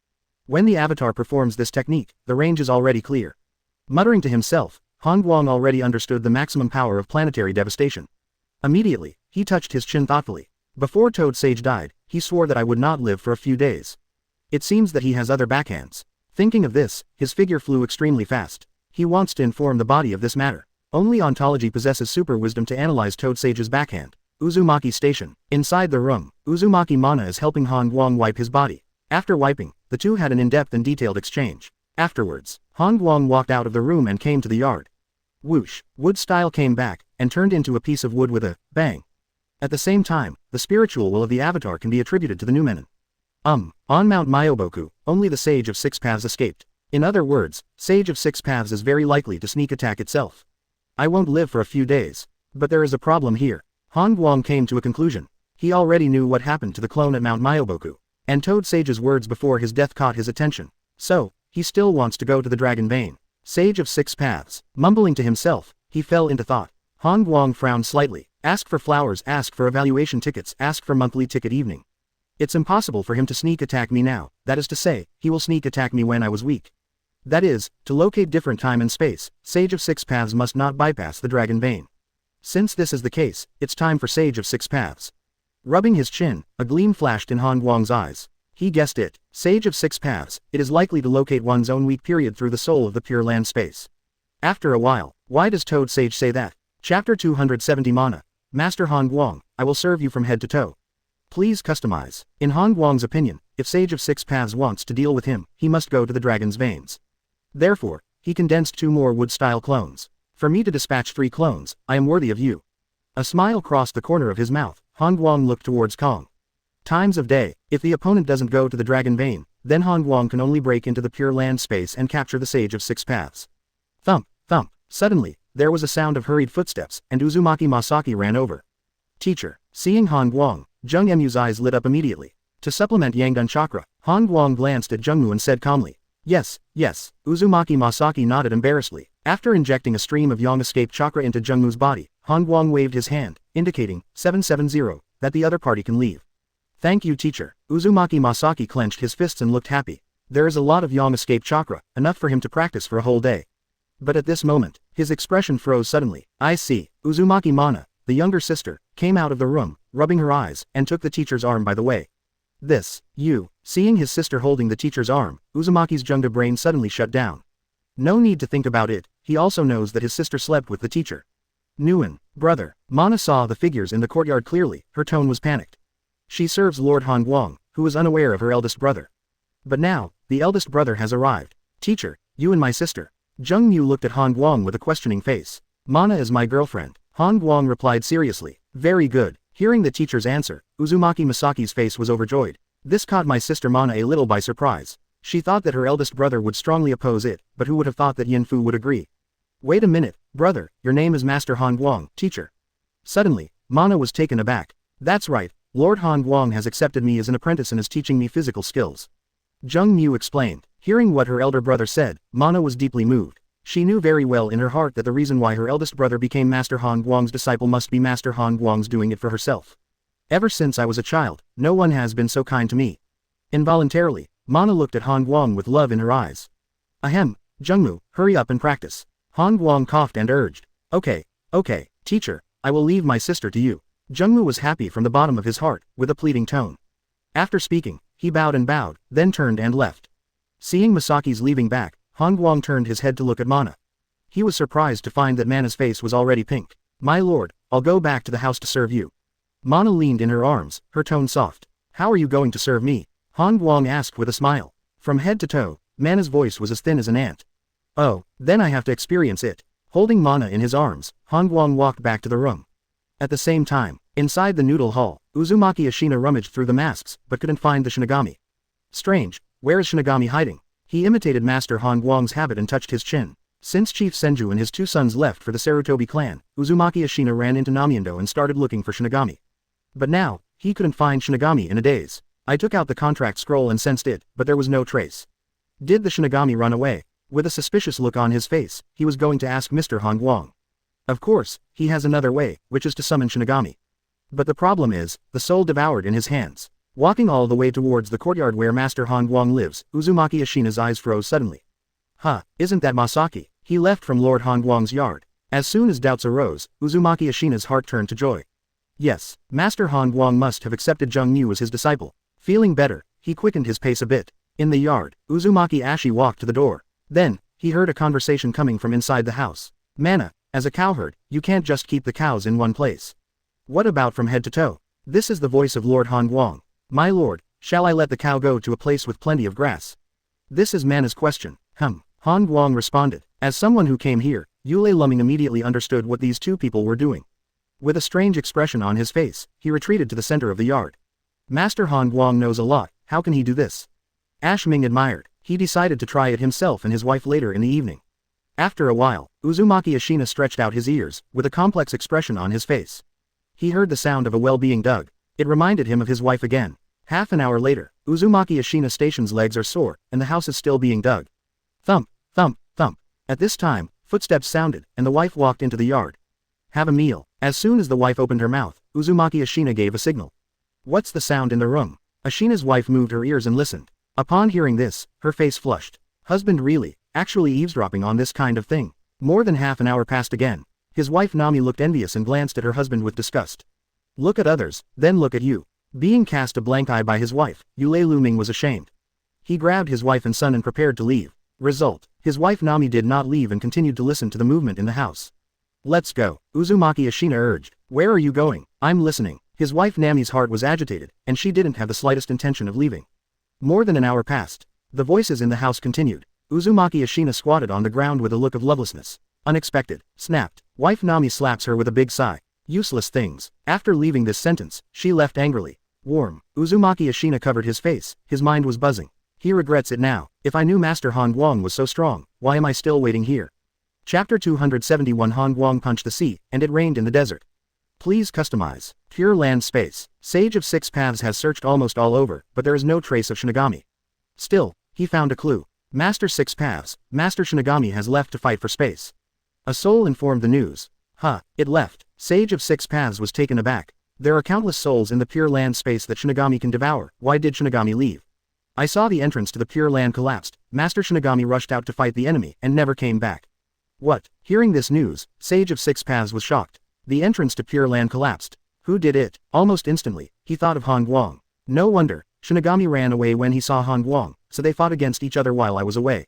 When the avatar performs this technique, the range is already clear. Muttering to himself, Han Guang already understood the maximum power of planetary devastation. Immediately, he touched his chin thoughtfully. Before Toad Sage died, he swore that I would not live for a few days. It seems that he has other backhands. Thinking of this, his figure flew extremely fast. He wants to inform the body of this matter. Only ontology possesses super wisdom to analyze Toad Sage's backhand. Uzumaki Station. Inside the room, Uzumaki Mana is helping Han Guang wipe his body. After wiping, the two had an in-depth and detailed exchange. Afterwards, Han Guang walked out of the room and came to the yard. Whoosh, wood style came back, and turned into a piece of wood with a bang. At the same time, the spiritual will of the avatar can be attributed to the Numenon. On Mount Myoboku, only the Sage of Six Paths escaped. In other words, Sage of Six Paths is very likely to sneak attack itself. I won't live for a few days. But there is a problem here. Han Guang came to a conclusion. He already knew what happened to the clone at Mount Myoboku, and Toad Sage's words before his death caught his attention. So, he still wants to go to the Dragon Vein. Sage of Six Paths. Mumbling to himself, he fell into thought. Han Guang frowned slightly. Ask for flowers, ask for evaluation tickets, ask for monthly ticket evening. It's impossible for him to sneak attack me now, that is to say, he will sneak attack me when I was weak. That is, to locate different time and space, Sage of Six Paths must not bypass the Dragon Vein. Since this is the case, it's time for Sage of Six Paths. Rubbing his chin, a gleam flashed in Han Guang's eyes. He guessed it. Sage of Six Paths, it is likely to locate one's own weak period through the soul of the Pure Land space. After a while, why does Toad Sage say that? Chapter 270 Mana. Master Han Guang, I will serve you from head to toe. Please customize. In Han Guang's opinion, if Sage of Six Paths wants to deal with him, he must go to the Dragon's Veins. Therefore, he condensed 2 more wood-style clones. For me to dispatch 3 clones, I am worthy of you. A smile crossed the corner of his mouth. Han Guang looked towards Kong. Times of day, if the opponent doesn't go to the Dragon Vein, then Han Guang can only break into the Pure Land space and capture the Sage of Six Paths. Thump, thump. Suddenly, there was a sound of hurried footsteps, and Uzumaki Masaki ran over. Teacher. Seeing Han Guang, Jung Emu's eyes lit up immediately. To supplement Yangdun Chakra, Han Guang glanced at Jungmu and said calmly. Yes. Uzumaki Masaki nodded embarrassedly. After injecting a stream of Yang escape chakra into Jungmu's body, Han Guang waved his hand, indicating, 770, that the other party can leave. Thank you teacher. Uzumaki Masaki clenched his fists and looked happy. There is a lot of Yang escape chakra, enough for him to practice for a whole day. But at this moment, his expression froze suddenly. I see. Uzumaki Mana, the younger sister, came out of the room, rubbing her eyes, and took the teacher's arm by the way. Seeing his sister holding the teacher's arm, Uzumaki's Jungda brain suddenly shut down. No need to think about it, he also knows that his sister slept with the teacher. Nguyen, brother. Mana saw the figures in the courtyard clearly, her tone was panicked. She serves Lord Han Guang, who was unaware of her eldest brother. But now, the eldest brother has arrived. Teacher, you and my sister. Jung Mu looked at Han Guang with a questioning face. Mana is my girlfriend. Han Guang replied seriously. Very good. Hearing the teacher's answer, Uzumaki Masaki's face was overjoyed. This caught my sister Mana a little by surprise. She thought that her eldest brother would strongly oppose it, but who would have thought that Yinfu would agree? Wait a minute, brother, your name is Master Han Guang, teacher. Suddenly, Mana was taken aback. That's right, Lord Han Guang has accepted me as an apprentice and is teaching me physical skills. Jung Mu explained. Hearing what her elder brother said, Mana was deeply moved. She knew very well in her heart that the reason why her eldest brother became Master Han Guang's disciple must be Master Han Guang's doing it for herself. Ever since I was a child, no one has been so kind to me. Involuntarily, Mana looked at Han Guang with love in her eyes. Ahem, Jungmu, hurry up and practice. Han Guang coughed and urged. Okay, teacher, I will leave my sister to you. Jungmu was happy from the bottom of his heart, with a pleading tone. After speaking, he bowed, then turned and left. Seeing Masaki's leaving back, Han Guang turned his head to look at Mana. He was surprised to find that Mana's face was already pink. My lord, I'll go back to the house to serve you. Mana leaned in her arms, her tone soft. How are you going to serve me? Han Guang asked with a smile. From head to toe, Mana's voice was as thin as an ant. Oh, then I have to experience it. Holding Mana in his arms, Han Guang walked back to the room. At the same time, inside the noodle hall, Uzumaki Ashina rummaged through the masks, but couldn't find the Shinigami. Strange, where is Shinigami hiding? He imitated Master Han Guang's habit and touched his chin. Since Chief Senju and his two sons left for the Sarutobi clan, Uzumaki Ashina ran into Namindo and started looking for Shinigami. But now, he couldn't find Shinigami in a daze. I took out the contract scroll and sensed it, but there was no trace. Did the Shinigami run away? With a suspicious look on his face, he was going to ask Mr. Han Guang. Of course, he has another way, which is to summon Shinigami. But the problem is, the soul devoured in his hands. Walking all the way towards the courtyard where Master Han Guang lives, Uzumaki Ashina's eyes froze suddenly. Isn't that Masaki? He left from Lord Han Guang's yard. As soon as doubts arose, Uzumaki Ashina's heart turned to joy. Yes, Master Han Guang must have accepted Jung Mu as his disciple. Feeling better, he quickened his pace a bit. In the yard, Uzumaki Ashi walked to the door. Then, he heard a conversation coming from inside the house. Mana, as a cowherd, you can't just keep the cows in one place. What about from head to toe? This is the voice of Lord Han Guang. My lord, shall I let the cow go to a place with plenty of grass? This is Mana's question. Han Guang responded. As someone who came here, Yule Lumming immediately understood what these two people were doing. With a strange expression on his face, he retreated to the center of the yard. Master Han Guang knows a lot, how can he do this? Ash Ming admired. He decided to try it himself and his wife later in the evening. After a while, Uzumaki Ashina stretched out his ears, with a complex expression on his face. He heard the sound of a well being dug. It reminded him of his wife again. Half an hour later, Uzumaki Ashina Station's legs are sore, and the house is still being dug. Thump, thump, thump. At this time, footsteps sounded, and the wife walked into the yard. Have a meal. As soon as the wife opened her mouth, Uzumaki Ashina gave a signal. What's the sound in the room? Ashina's wife moved her ears and listened. Upon hearing this, her face flushed. Husband really, actually eavesdropping on this kind of thing. More than half an hour passed again. His wife Nami looked envious and glanced at her husband with disgust. Look at others, then look at you. Being cast a blank eye by his wife, Yule Luming was ashamed. He grabbed his wife and son and prepared to leave. Result, his wife Nami did not leave and continued to listen to the movement in the house. Let's go, Uzumaki Ashina urged. Where are you going? I'm listening. His wife Nami's heart was agitated, and she didn't have the slightest intention of leaving. More than an hour passed. The voices in the house continued. Uzumaki Ashina squatted on the ground with a look of lovelessness. Unexpected, snapped. Wife Nami slaps her with a big sigh. Useless things. After leaving this sentence, she left angrily. Warm. Uzumaki Ashina covered his face, his mind was buzzing. He regrets it now. If I knew Master Han Guang was so strong, why am I still waiting here? Chapter 271 Han Guang punched the sea, and it rained in the desert. Please customize. Pure land space. Sage of Six Paths has searched almost all over, but there is no trace of Shinigami. Still, he found a clue. Master Six Paths, Master Shinigami has left to fight for space. A soul informed the news. It left. Sage of Six Paths was taken aback. There are countless souls in the Pure Land space that Shinigami can devour. Why did Shinigami leave? I saw the entrance to the Pure Land collapsed. Master Shinigami rushed out to fight the enemy and never came back. What? Hearing this news, Sage of Six Paths was shocked. The entrance to Pure Land collapsed. Who did it? Almost instantly, he thought of Han Guang. No wonder. Shinigami ran away when he saw Han Guang, so they fought against each other while I was away.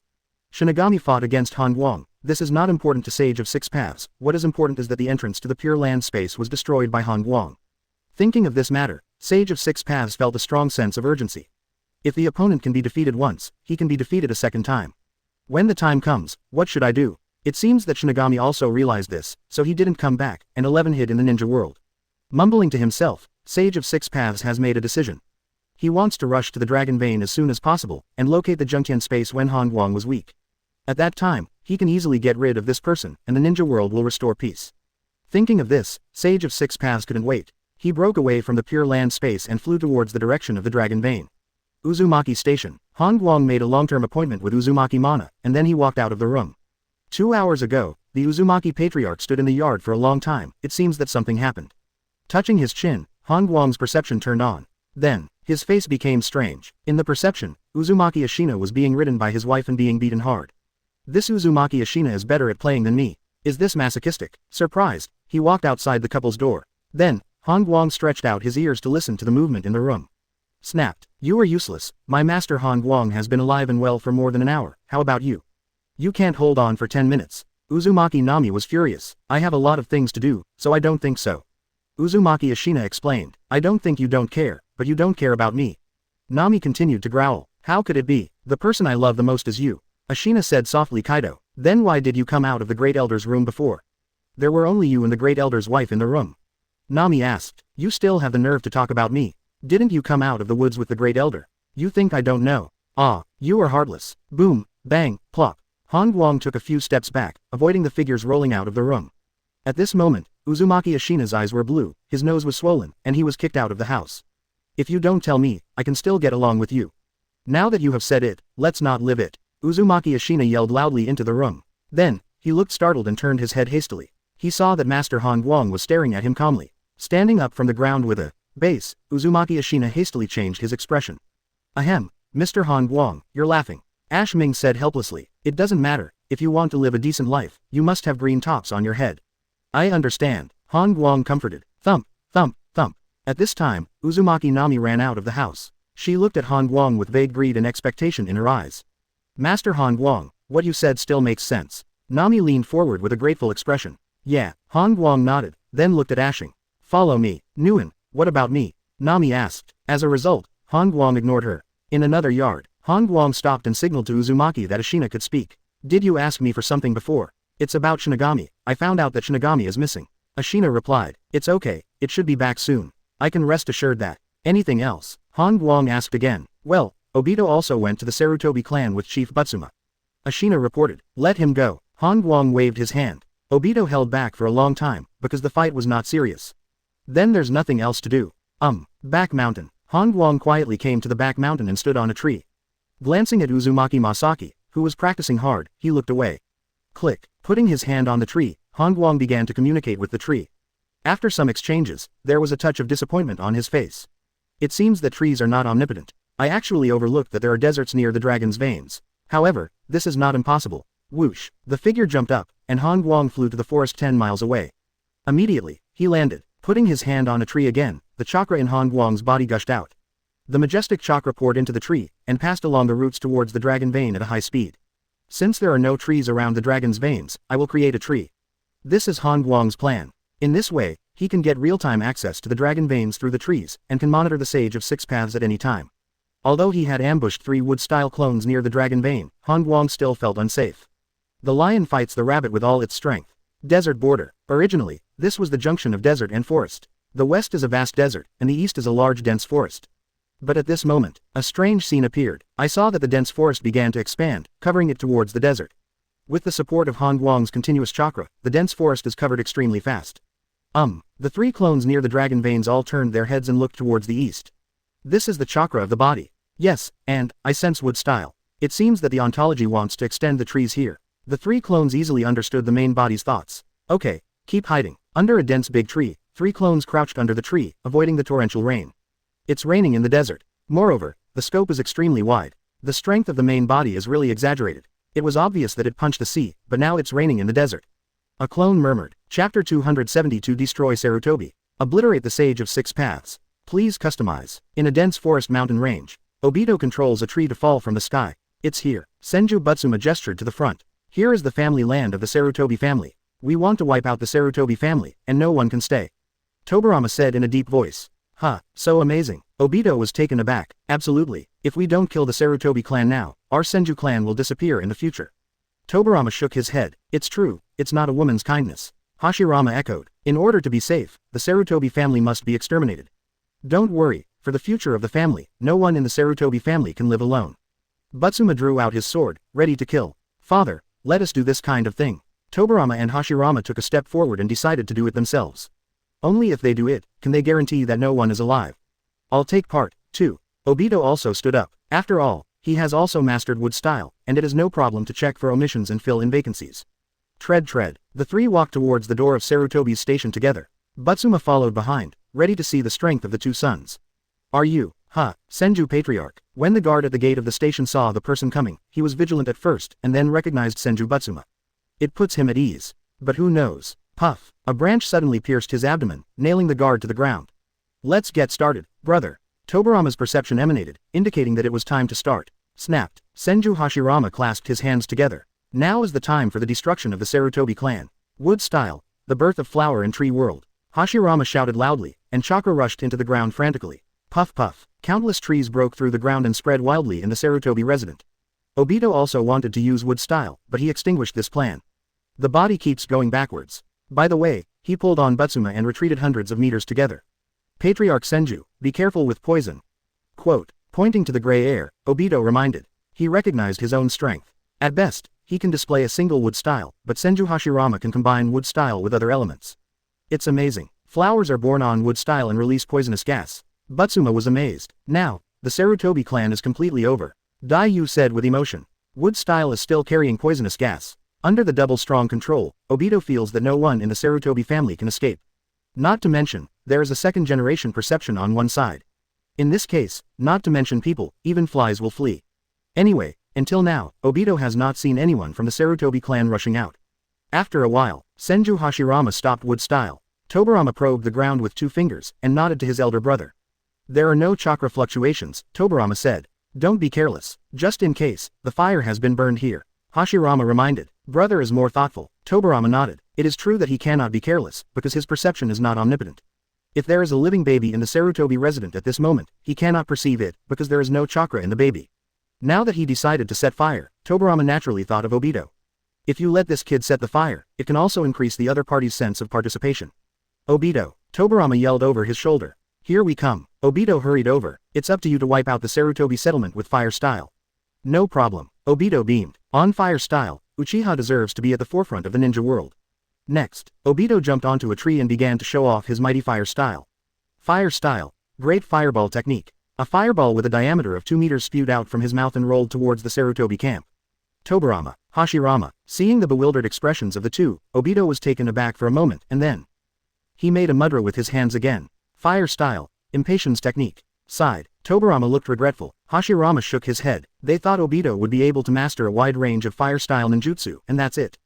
Shinigami fought against Han Guang. This is not important to Sage of Six Paths. What is important is that the entrance to the Pure Land space was destroyed by Han Guang. Thinking of this matter, Sage of Six Paths felt a strong sense of urgency. If the opponent can be defeated once, he can be defeated a second time. When the time comes, what should I do? It seems that Shinigami also realized this, so he didn't come back, and 11 hid in the ninja world. Mumbling to himself, Sage of Six Paths has made a decision. He wants to rush to the Dragon Vein as soon as possible, and locate the Jungtian space when Han Guang was weak. At that time, he can easily get rid of this person, and the ninja world will restore peace. Thinking of this, Sage of Six Paths couldn't wait. He broke away from the Pure Land space and flew towards the direction of the Dragon Vein. Uzumaki Station. Han Guang made a long-term appointment with Uzumaki Mana, and then he walked out of the room. 2 hours ago, the Uzumaki patriarch stood in the yard for a long time. It seems that something happened. Touching his chin, Han Guang's perception turned on. Then, his face became strange. In the perception, Uzumaki Ashina was being ridden by his wife and being beaten hard. This Uzumaki Ashina is better at playing than me. Is this masochistic? Surprised, he walked outside the couple's door. Then, Han Guang stretched out his ears to listen to the movement in the room. Snapped. You are useless. My master Han Guang has been alive and well for more than an hour. How about you? You can't hold on for 10 minutes. Uzumaki Nami was furious. I have a lot of things to do, so I don't think so. Uzumaki Ashina explained. I don't think you don't care, but you don't care about me. Nami continued to growl. How could it be? The person I love the most is you. Ashina said softly. Kaido. Then why did you come out of the Great Elder's room before? There were only you and the Great Elder's wife in the room. Nami asked. You still have the nerve to talk about me. Didn't you come out of the woods with the Great Elder? You think I don't know? Ah, you are heartless. Boom, bang, plop. Han Guang took a few steps back, avoiding the figures rolling out of the room. At this moment, Uzumaki Ashina's eyes were blue, his nose was swollen, and he was kicked out of the house. If you don't tell me, I can still get along with you. Now that you have said it, let's not live it. Uzumaki Ashina yelled loudly into the room. Then, he looked startled and turned his head hastily. He saw that Master Han Guang was staring at him calmly. Standing up from the ground with a base, Uzumaki Ashina hastily changed his expression. Ahem, Mr. Han Guang, you're laughing. Ash Ming said helplessly. It doesn't matter, if you want to live a decent life, you must have green tops on your head. I understand, Han Guang comforted. Thump, thump, thump. At this time, Uzumaki Nami ran out of the house. She looked at Han Guang with vague greed and expectation in her eyes. Master Han Guang, what you said still makes sense. Nami leaned forward with a grateful expression. Yeah, Han Guang nodded, then looked at Ashing. Follow me, Nguyen. What about me? Nami asked. As a result, Han Guang ignored her. In another yard, Han Guang stopped and signaled to Uzumaki that Ashina could speak. Did you ask me for something before? It's about Shinigami. I found out that Shinigami is missing. Ashina replied. It's okay, it should be back soon. I can rest assured that. Anything else? Han Guang asked again. Well, Obito also went to the Sarutobi clan with Chief Butsuma. Ashina reported. Let him go. Han Guang waved his hand. Obito held back for a long time, because the fight was not serious. Then there's nothing else to do. Back mountain. Han Guang quietly came to the back mountain and stood on a tree. Glancing at Uzumaki Masaki, who was practicing hard, he looked away. Click. Putting his hand on the tree, Han Guang began to communicate with the tree. After some exchanges, there was a touch of disappointment on his face. It seems that trees are not omnipotent. I actually overlooked that there are deserts near the dragon's veins. However, this is not impossible. Whoosh. The figure jumped up, and Han Guang flew to the forest 10 miles away. Immediately, he landed. Putting his hand on a tree again, the chakra in Han Guang's body gushed out. The majestic chakra poured into the tree, and passed along the roots towards the dragon vein at a high speed. Since there are no trees around the dragon's veins, I will create a tree. This is Han Guang's plan. In this way, he can get real-time access to the dragon veins through the trees, and can monitor the Sage of Six Paths at any time. Although he had ambushed 3 wood-style clones near the dragon vein, Han Guang still felt unsafe. The lion fights the rabbit with all its strength. Desert border. Originally, this was the junction of desert and forest. The west is a vast desert, and the east is a large dense forest. But at this moment, a strange scene appeared. I saw that the dense forest began to expand, covering it towards the desert. With the support of Han Guang's continuous chakra, the dense forest is covered extremely fast. The 3 clones near the dragon veins all turned their heads and looked towards the east. This is the chakra of the body. Yes, and, I sense wood style. It seems that the ontology wants to extend the trees here. The 3 clones easily understood the main body's thoughts. Okay, keep hiding. Under a dense big tree, 3 clones crouched under the tree, avoiding the torrential rain. It's raining in the desert. Moreover, the scope is extremely wide. The strength of the main body is really exaggerated. It was obvious that it punched the sea, but now it's raining in the desert. A clone murmured. Chapter 272 Destroy Sarutobi. Obliterate the Sage of Six Paths. Please customize. In a dense forest mountain range, Obito controls a tree to fall from the sky. It's here. Senju Butsuma gestured to the front. Here is the family land of the Sarutobi family. We want to wipe out the Sarutobi family, and no one can stay. Tobirama said in a deep voice. Huh, so amazing. Obito was taken aback. Absolutely. If we don't kill the Sarutobi clan now, our Senju clan will disappear in the future. Tobirama shook his head. It's true, it's not a woman's kindness. Hashirama echoed. In order to be safe, the Sarutobi family must be exterminated. Don't worry, for the future of the family, no one in the Sarutobi family can live alone. Butsuma drew out his sword, ready to kill. Father, let us do this kind of thing. Tobirama and Hashirama took a step forward and decided to do it themselves. Only if they do it, can they guarantee that no one is alive. I'll take part, too. Obito also stood up. After all, He has also mastered wood style, and it is no problem to check for omissions and fill in vacancies. Tread. The three walked towards the door of Sarutobi's station together. Butsuma followed behind, ready to see the strength of the two sons. Are you, Senju Patriarch? When the guard at the gate of the station saw the person coming, he was vigilant at first and then recognized Senju Butsuma. It puts him at ease. But who knows? Puff. A branch suddenly pierced his abdomen, nailing the guard to the ground. Let's get started, brother. Tobarama's perception emanated, indicating that it was time to start. Snapped. Senju Hashirama clasped his hands together. Now is the time for the destruction of the Sarutobi clan. Wood style, the birth of flower and tree world. Hashirama shouted loudly, and chakra rushed into the ground frantically. Puff puff. Countless trees broke through the ground and spread wildly in the Sarutobi resident. Obito also wanted to use wood style, but he extinguished this plan. The body keeps going backwards. By the way, he pulled on Butsuma and retreated hundreds of meters together. Patriarch Senju, be careful with poison. Quote, pointing to the gray air, Obito reminded. He recognized his own strength. At best, he can display a single wood style, but Senju Hashirama can combine wood style with other elements. It's amazing. Flowers are born on wood style and release poisonous gas. Butsuma was amazed. Now, the Sarutobi clan is completely over. Dai-yu said with emotion. Wood style is still carrying poisonous gas. Under the double strong control, Obito feels that no one in the Sarutobi family can escape. Not to mention, there is a second-generation perception on one side. In this case, not to mention people, even flies will flee. Anyway, until now, Obito has not seen anyone from the Sarutobi clan rushing out. After a while, Senju Hashirama stopped wood style. Tobarama probed the ground with 2 fingers, and nodded to his elder brother. There are no chakra fluctuations, Tobarama said. Don't be careless, just in case, the fire has been burned here. Hashirama reminded. Brother is more thoughtful. Tobarama nodded. It is true that he cannot be careless, because his perception is not omnipotent. If there is a living baby in the Sarutobi resident at this moment, he cannot perceive it, because there is no chakra in the baby. Now that he decided to set fire, Tobarama naturally thought of Obito. If you let this kid set the fire, it can also increase the other party's sense of participation. Obito, Tobarama yelled over his shoulder. Here we come. Obito hurried over. It's up to you to wipe out the Sarutobi settlement with fire style. No problem. Obito beamed. On fire style, Uchiha deserves to be at the forefront of the ninja world. Next, Obito jumped onto a tree and began to show off his mighty fire style. Fire style. Great fireball technique. A fireball with a diameter of 2 meters spewed out from his mouth and rolled towards the Sarutobi camp. Tobarama, Hashirama, seeing the bewildered expressions of the two, Obito was taken aback for a moment and then he made a mudra with his hands again. Fire style. Impatience technique. Sighed. Tobarama looked regretful. Hashirama shook his head. They thought Obito would be able to master a wide range of fire style ninjutsu, and that's it.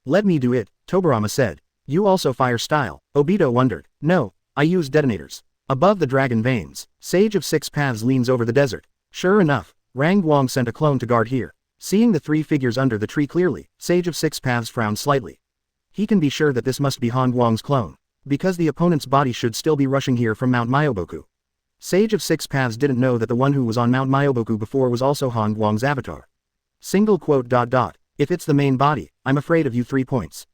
Let me do it, Tobarama said. You also fire style? Obito wondered. No, I use detonators. Above the dragon veins, Sage of 6 Paths leans over the desert. Sure enough, Guang sent a clone to guard here. Seeing the 3 figures under the tree clearly, Sage of 6 Paths frowned slightly. He can be sure that this must be Guang's clone. Because the opponent's body should still be rushing here from Mount Myoboku. Sage of 6 Paths didn't know that the one who was on Mount Myoboku before was also Guang's avatar. Single quote ... If it's the main body, I'm afraid of you 3 points.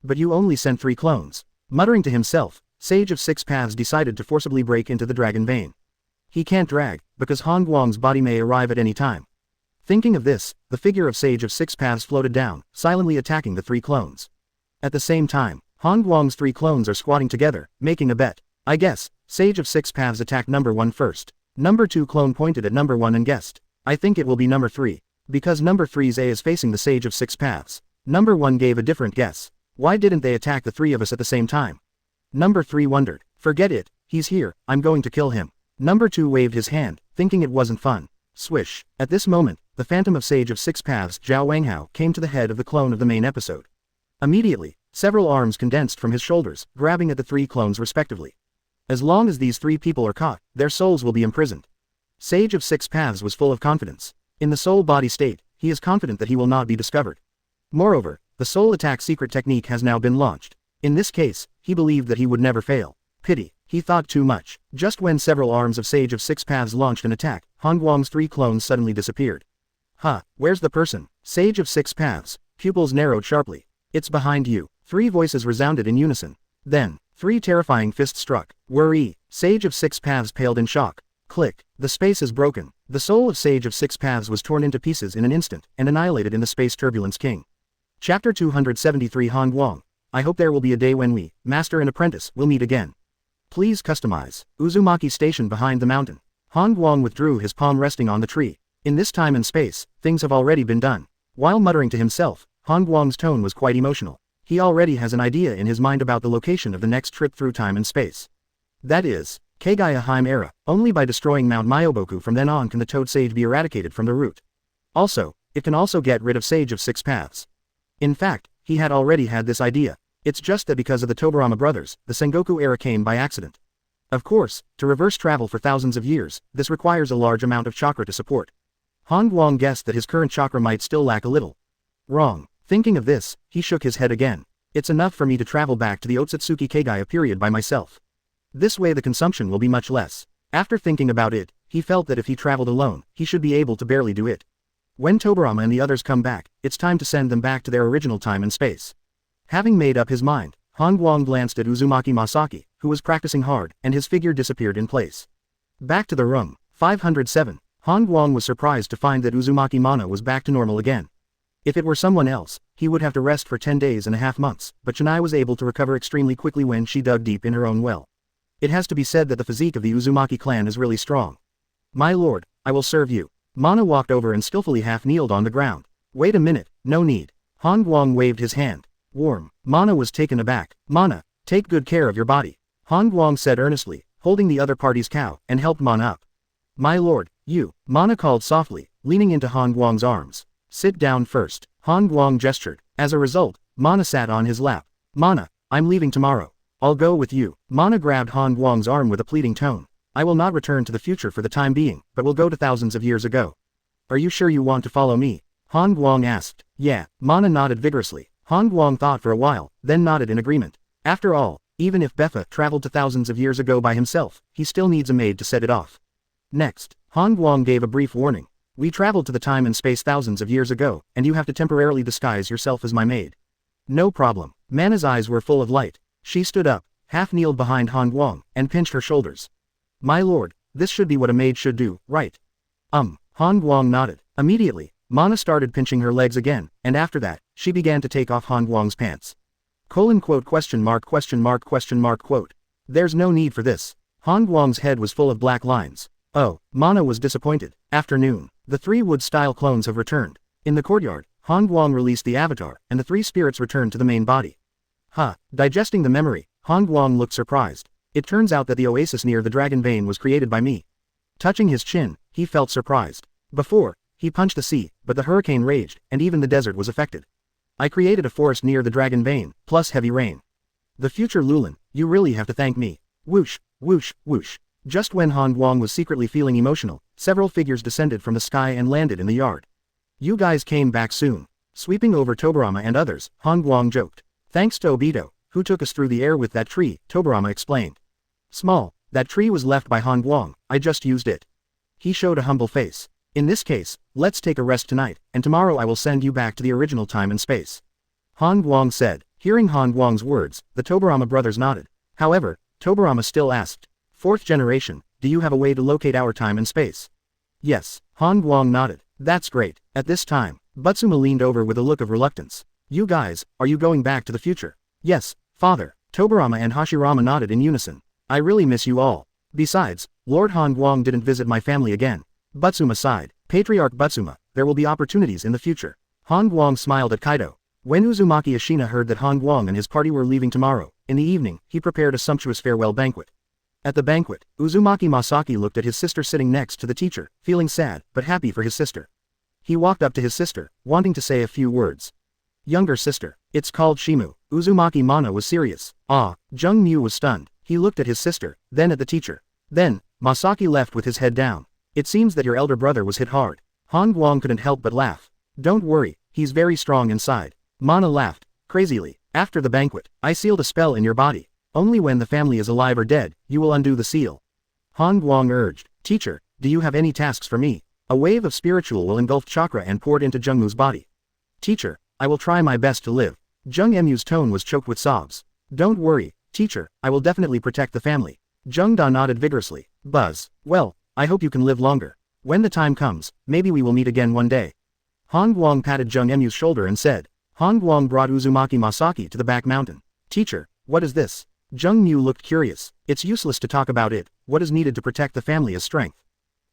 But you only sent 3 clones. Muttering to himself, Sage of 6 Paths decided to forcibly break into the dragon vein. He can't drag, because Guang's body may arrive at any time. Thinking of this, the figure of Sage of 6 Paths floated down, silently attacking the 3 clones. At the same time, Guang's 3 clones are squatting together, making a bet. I guess, Sage of 6 Paths attacked number 1 first. Number 2 clone pointed at number 1 and guessed. I think it will be number 3. Because number 3's A is facing the Sage of 6 Paths. Number 1 gave a different guess. Why didn't they attack the 3 of us at the same time? Number 3 wondered. Forget it, he's here, I'm going to kill him. Number 2 waved his hand, thinking it wasn't fun. Swish. At this moment, the phantom of Sage of 6 Paths Zhao Wanghao came to the head of the clone of the main episode. Immediately, several arms condensed from his shoulders, grabbing at the 3 clones respectively. As long as these 3 people are caught, their souls will be imprisoned. Sage of 6 Paths was full of confidence. In the soul-body state, he is confident that he will not be discovered. Moreover, the soul attack secret technique has now been launched. In this case, he believed that he would never fail. Pity, he thought too much. Just when several arms of Sage of 6 Paths launched an attack, Guang's 3 clones suddenly disappeared. Where's the person? Sage of 6 Paths, pupils narrowed sharply. It's behind you. 3 voices resounded in unison. Then, 3 terrifying fists struck. Worry. Sage of 6 Paths paled in shock. Click. The space is broken. The soul of Sage of 6 Paths was torn into pieces in an instant, and annihilated in the space turbulence king. Chapter 273 Guang. I hope there will be a day when we, master and apprentice, will meet again. Please customize. Uzumaki station behind the mountain. Guang withdrew his palm resting on the tree. In this time and space, things have already been done. While muttering to himself, Han Guang's tone was quite emotional. He already has an idea in his mind about the location of the next trip through time and space. That is, Kagaya Heim era. Only by destroying Mount Myoboku from then on can the Toad Sage be eradicated from the root. Also, it can also get rid of Sage of Six Paths. In fact, he had already had this idea. It's just that because of the Tobirama brothers, the Sengoku era came by accident. Of course, to reverse travel for thousands of years, this requires a large amount of chakra to support. Han Guang guessed that his current chakra might still lack a little. Wrong. Thinking of this, he shook his head again. It's enough for me to travel back to the Otsutsuki Kagaya period by myself. This way the consumption will be much less. After thinking about it, he felt that if he traveled alone, he should be able to barely do it. When Tobirama and the others come back, it's time to send them back to their original time and space. Having made up his mind, Han Guang glanced at Uzumaki Masaki, who was practicing hard, and his figure disappeared in place. Back to the room. 507. Han Guang was surprised to find that Uzumaki Mana was back to normal again. If it were someone else, he would have to rest for 10 days and a half months, but Chennai was able to recover extremely quickly when she dug deep in her own well. It has to be said that the physique of the Uzumaki clan is really strong. My lord, I will serve you. Mana walked over and skillfully half-kneeled on the ground. Wait a minute, no need. Han Guang waved his hand. Warm. Mana was taken aback. Mana, take good care of your body. Han Guang said earnestly, holding the other party's cow, and helped Mana up. My lord, you, Mana called softly, leaning into Han Guang's arms. Sit down first. Han Guang gestured. As a result, Mana sat on his lap. Mana, I'm leaving tomorrow. I'll go with you. Mana grabbed Han Guang's arm with a pleading tone. I will not return to the future for the time being, but will go to thousands of years ago. Are you sure you want to follow me? Han Guang asked. Yeah. Mana nodded vigorously. Han Guang thought for a while, then nodded in agreement. After all, even if Beffa traveled to thousands of years ago by himself, he still needs a maid to set it off. Next, Han Guang gave a brief warning. We traveled to the time and space thousands of years ago, and you have to temporarily disguise yourself as my maid. No problem. Mana's eyes were full of light. She stood up, half-kneeled behind Han Guang, and pinched her shoulders. My lord, this should be what a maid should do, right? Han Guang nodded. Immediately, Mana started pinching her legs again, and after that, she began to take off Han Guang's pants. There's no need for this. Han Guang's head was full of black lines. Oh, Mana was disappointed. Afternoon. The three wood-style clones have returned. In the courtyard, Han Guang released the avatar, and the three spirits returned to the main body. Digesting the memory, Han Guang looked surprised. It turns out that the oasis near the Dragon Vein was created by me. Touching his chin, he felt surprised. Before, he punched the sea, but the hurricane raged, and even the desert was affected. I created a forest near the Dragon Vein, plus heavy rain. The future Lulin, you really have to thank me. Whoosh, whoosh, whoosh. Just when Han Guang was secretly feeling emotional, several figures descended from the sky and landed in the yard. You guys came back soon. Sweeping over Tobirama and others, Han Guang joked. Thanks to Obito, who took us through the air with that tree, Tobirama explained. Small, that tree was left by Han Guang, I just used it. He showed a humble face. In this case, let's take a rest tonight, and tomorrow I will send you back to the original time and space. Han Guang said. Hearing Han Guang's words, the Tobirama brothers nodded. However, Tobirama still asked. Fourth generation, do you have a way to locate our time and space? Yes, Han Guang nodded. That's great. At this time, Butsuma leaned over with a look of reluctance. You guys, are you going back to the future? Yes, father. Tobirama and Hashirama nodded in unison. I really miss you all. Besides, Lord Han Guang didn't visit my family again. Butsuma sighed. Patriarch Butsuma, there will be opportunities in the future. Han Guang smiled at Kaido. When Uzumaki Ashina heard that Han Guang and his party were leaving tomorrow, in the evening, he prepared a sumptuous farewell banquet. At the banquet, Uzumaki Masaki looked at his sister sitting next to the teacher, feeling sad, but happy for his sister. He walked up to his sister, wanting to say a few words. Younger sister, it's called Shimu. Uzumaki Mana was serious. Jung Mu was stunned. He looked at his sister, then at the teacher. Then, Masaki left with his head down. It seems that your elder brother was hit hard. Han Guang couldn't help but laugh. Don't worry, he's very strong inside. Mana laughed, crazily. After the banquet, I sealed a spell in your body. Only when the family is alive or dead, you will undo the seal. Han Guang urged. Teacher, do you have any tasks for me? A wave of spiritual will engulf chakra and poured into Jungmu's body. Teacher, I will try my best to live. Jung Mu's tone was choked with sobs. Don't worry, teacher, I will definitely protect the family. Jung Da nodded vigorously. Buzz. Well, I hope you can live longer. When the time comes, maybe we will meet again one day. Han Guang patted Jung Mu's shoulder and said. Han Guang brought Uzumaki Masaki to the back mountain. Teacher, what is this? Jung Mu looked curious. It's useless to talk about it. What is needed to protect the family is strength.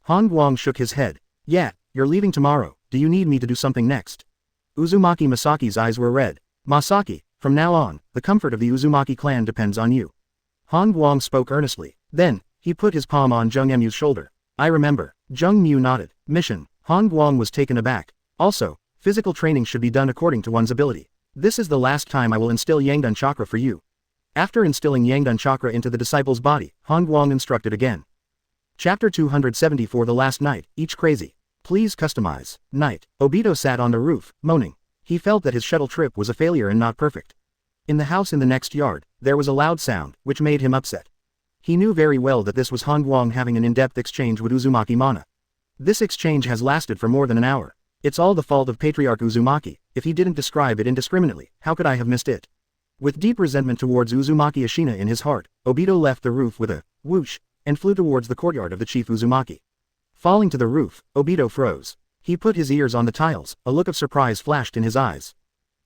Han Guang shook his head. Yeah, you're leaving tomorrow, do you need me to do something next? Uzumaki Masaki's eyes were red. Masaki, from now on, the comfort of the Uzumaki clan depends on you. Han Guang spoke earnestly. Then, he put his palm on Jung Emu's shoulder. I remember. Jung Mu nodded. Mission. Han Guang was taken aback. Also, physical training should be done according to one's ability. This is the last time I will instill Yangdun chakra for you. After instilling Yangdun chakra into the disciple's body, Han Guang instructed again. Chapter 274 The Last Night, Each Crazy. Please customize. Night. Obito sat on the roof, moaning. He felt that his shuttle trip was a failure and not perfect. In the house in the next yard, there was a loud sound, which made him upset. He knew very well that this was Han Guang having an in-depth exchange with Uzumaki Mana. This exchange has lasted for more than an hour. It's all the fault of Patriarch Uzumaki. If he didn't describe it indiscriminately, how could I have missed it? With deep resentment towards Uzumaki Ashina in his heart, Obito left the roof with a whoosh, and flew towards the courtyard of the chief Uzumaki. Falling to the roof, Obito froze. He put his ears on the tiles, a look of surprise flashed in his eyes.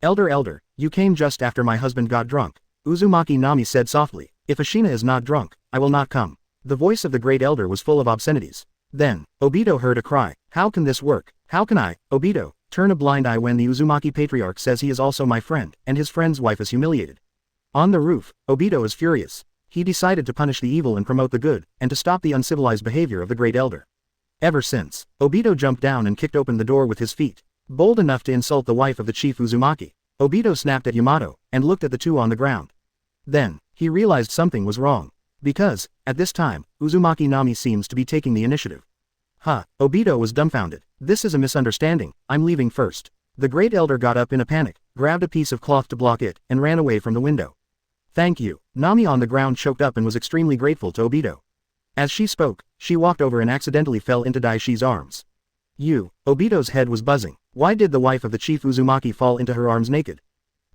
Elder, you came just after my husband got drunk. Uzumaki Nami said softly, if Ashina is not drunk, I will not come. The voice of the great elder was full of obscenities. Then, Obito heard a cry. How can this work? How can I, Obito, turn a blind eye when the Uzumaki patriarch says he is also my friend, and his friend's wife is humiliated? On the roof, Obito is furious. He decided to punish the evil and promote the good, and to stop the uncivilized behavior of the great elder. Ever since, Obito jumped down and kicked open the door with his feet. Bold enough to insult the wife of the chief Uzumaki, Obito snapped at Yamato, and looked at the two on the ground. Then, he realized something was wrong. Because, at this time, Uzumaki Nami seems to be taking the initiative. Obito was dumbfounded. This is a misunderstanding, I'm leaving first. The great elder got up in a panic, grabbed a piece of cloth to block it, and ran away from the window. Thank you. Nami on the ground choked up and was extremely grateful to Obito. As she spoke, she walked over and accidentally fell into Daishi's arms. Obito's head was buzzing. Why did the wife of the chief Uzumaki fall into her arms naked?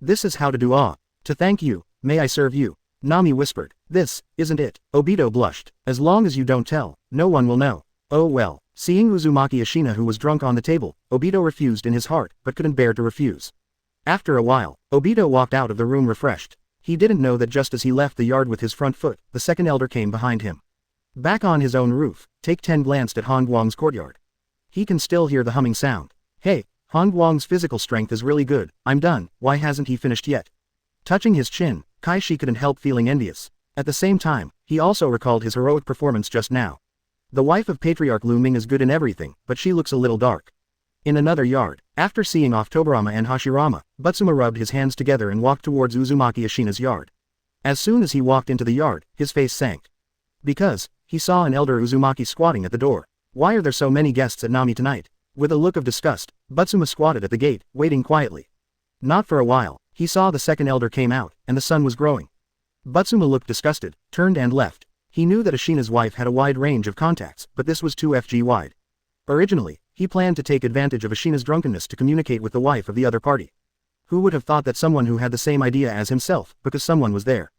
This is how to do To thank you, may I serve you? Nami whispered. This, isn't it? Obito blushed. As long as you don't tell, no one will know. Oh well. Seeing Uzumaki Ashina who was drunk on the table, Obito refused in his heart, but couldn't bear to refuse. After a while, Obito walked out of the room refreshed. He didn't know that just as he left the yard with his front foot, the second elder came behind him. Back on his own roof, Take 10 glanced at Han Guang's courtyard. He can still hear the humming sound. Hey, Han Guang's physical strength is really good. I'm done. Why hasn't he finished yet? Touching his chin, Kaishi couldn't help feeling envious. At the same time, he also recalled his heroic performance just now. The wife of Patriarch Lu Ming is good in everything, but she looks a little dark. In another yard, after seeing off Tobarama and Hashirama, Butsuma rubbed his hands together and walked towards Uzumaki Ashina's yard. As soon as he walked into the yard, his face sank. Because, he saw an elder Uzumaki squatting at the door. Why are there so many guests at Nami tonight? With a look of disgust, Butsuma squatted at the gate, waiting quietly. Not for a while, he saw the second elder came out, and the sun was growing. Butsuma looked disgusted, turned and left. He knew that Ashina's wife had a wide range of contacts, but this was 2FG wide. Originally, he planned to take advantage of Ashina's drunkenness to communicate with the wife of the other party. Who would have thought that someone who had the same idea as himself, because someone was there?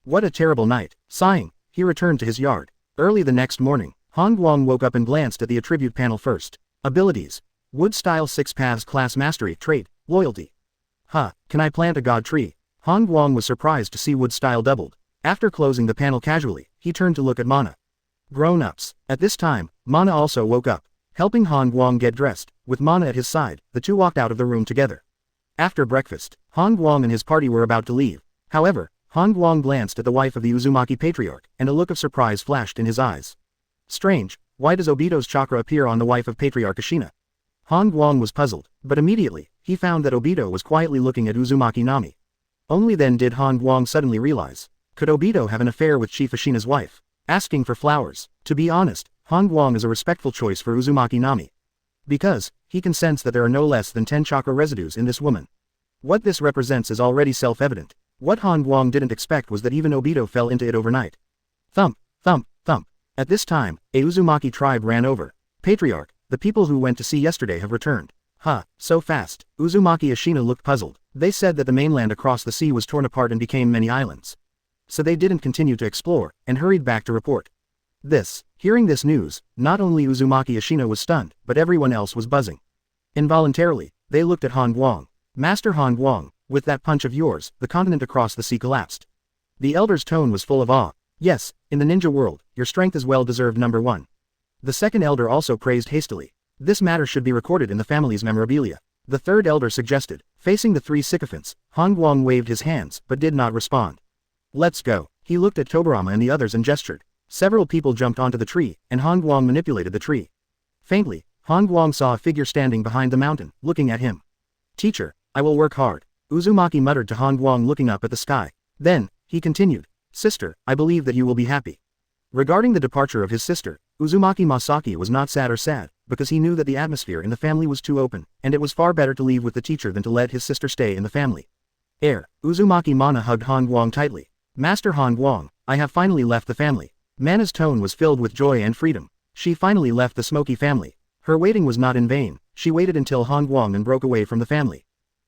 What a terrible night. Sighing, he returned to his yard. Early the next morning, Han Guang woke up and glanced at the attribute panel first. Abilities. Wood Style 6 Paths Class Mastery Trait, Loyalty. Can I plant a god tree? Han Guang was surprised to see Wood Style doubled. After closing the panel casually, he turned to look at Mana. Grown-ups. At this time, Mana also woke up. Helping Han Guang get dressed, with Mana at his side, the two walked out of the room together. After breakfast, Han Guang and his party were about to leave. However, Han Guang glanced at the wife of the Uzumaki patriarch, and a look of surprise flashed in his eyes. Strange, why does Obito's chakra appear on the wife of Patriarch Ashina? Han Guang was puzzled, but immediately, he found that Obito was quietly looking at Uzumaki Nami. Only then did Han Guang suddenly realize. Could Obito have an affair with Chief Ashina's wife? Asking for flowers. To be honest, Han Guang is a respectful choice for Uzumaki Nami. Because, he can sense that there are no less than 10 chakra residues in this woman. What this represents is already self-evident. What Han Guang didn't expect was that even Obito fell into it overnight. Thump, thump, thump. At this time, a Uzumaki tribe ran over. Patriarch, the people who went to sea yesterday have returned. So fast. Uzumaki Ashina looked puzzled. They said that the mainland across the sea was torn apart and became many islands. So they didn't continue to explore, and hurried back to report. Hearing this news, not only Uzumaki Ashina was stunned, but everyone else was buzzing. Involuntarily, they looked at Han Guang. Master Han Guang, with that punch of yours, the continent across the sea collapsed. The elder's tone was full of awe. Yes, in the ninja world, your strength is well deserved #1. The second elder also praised hastily. This matter should be recorded in the family's memorabilia. The third elder suggested. Facing the three sycophants, Han Guang waved his hands but did not respond. Let's go. He looked at Tobirama and the others and gestured. Several people jumped onto the tree, and Han Guang manipulated the tree. Faintly, Han Guang saw a figure standing behind the mountain, looking at him. Teacher, I will work hard. Uzumaki muttered to Han Guang looking up at the sky. Then, he continued. Sister, I believe that you will be happy. Regarding the departure of his sister, Uzumaki Masaki was not sad or sad, because he knew that the atmosphere in the family was too open, and it was far better to leave with the teacher than to let his sister stay in the family. Uzumaki Mana hugged Han Guang tightly. Master Han Guang, I have finally left the family. Mana's tone was filled with joy and freedom. She finally left the Smoky family. Her waiting was not in vain. She waited until Han Guang and broke away from the family.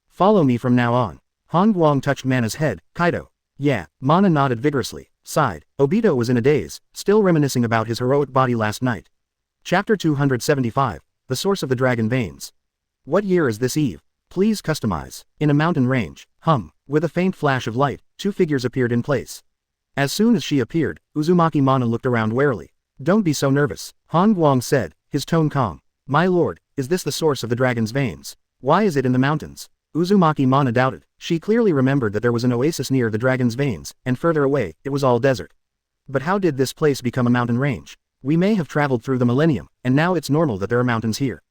Follow me from now on. Han Guang touched Mana's head. Kaido. Yeah. Mana nodded vigorously. Sighed. Obito was in a daze, still reminiscing about his heroic body last night. Chapter 275. The Source of the Dragon Veins. What year is this Eve? Please customize. In a mountain range. With a faint flash of light, two figures appeared in place. As soon as she appeared, Uzumaki Mana looked around warily. Don't be so nervous, Han Guang said, his tone calm. My lord, is this the source of the dragon's veins? Why is it in the mountains? Uzumaki Mana doubted. She clearly remembered that there was an oasis near the dragon's veins, and further away, it was all desert. But how did this place become a mountain range? We may have traveled through the millennium, and now it's normal that there are mountains here.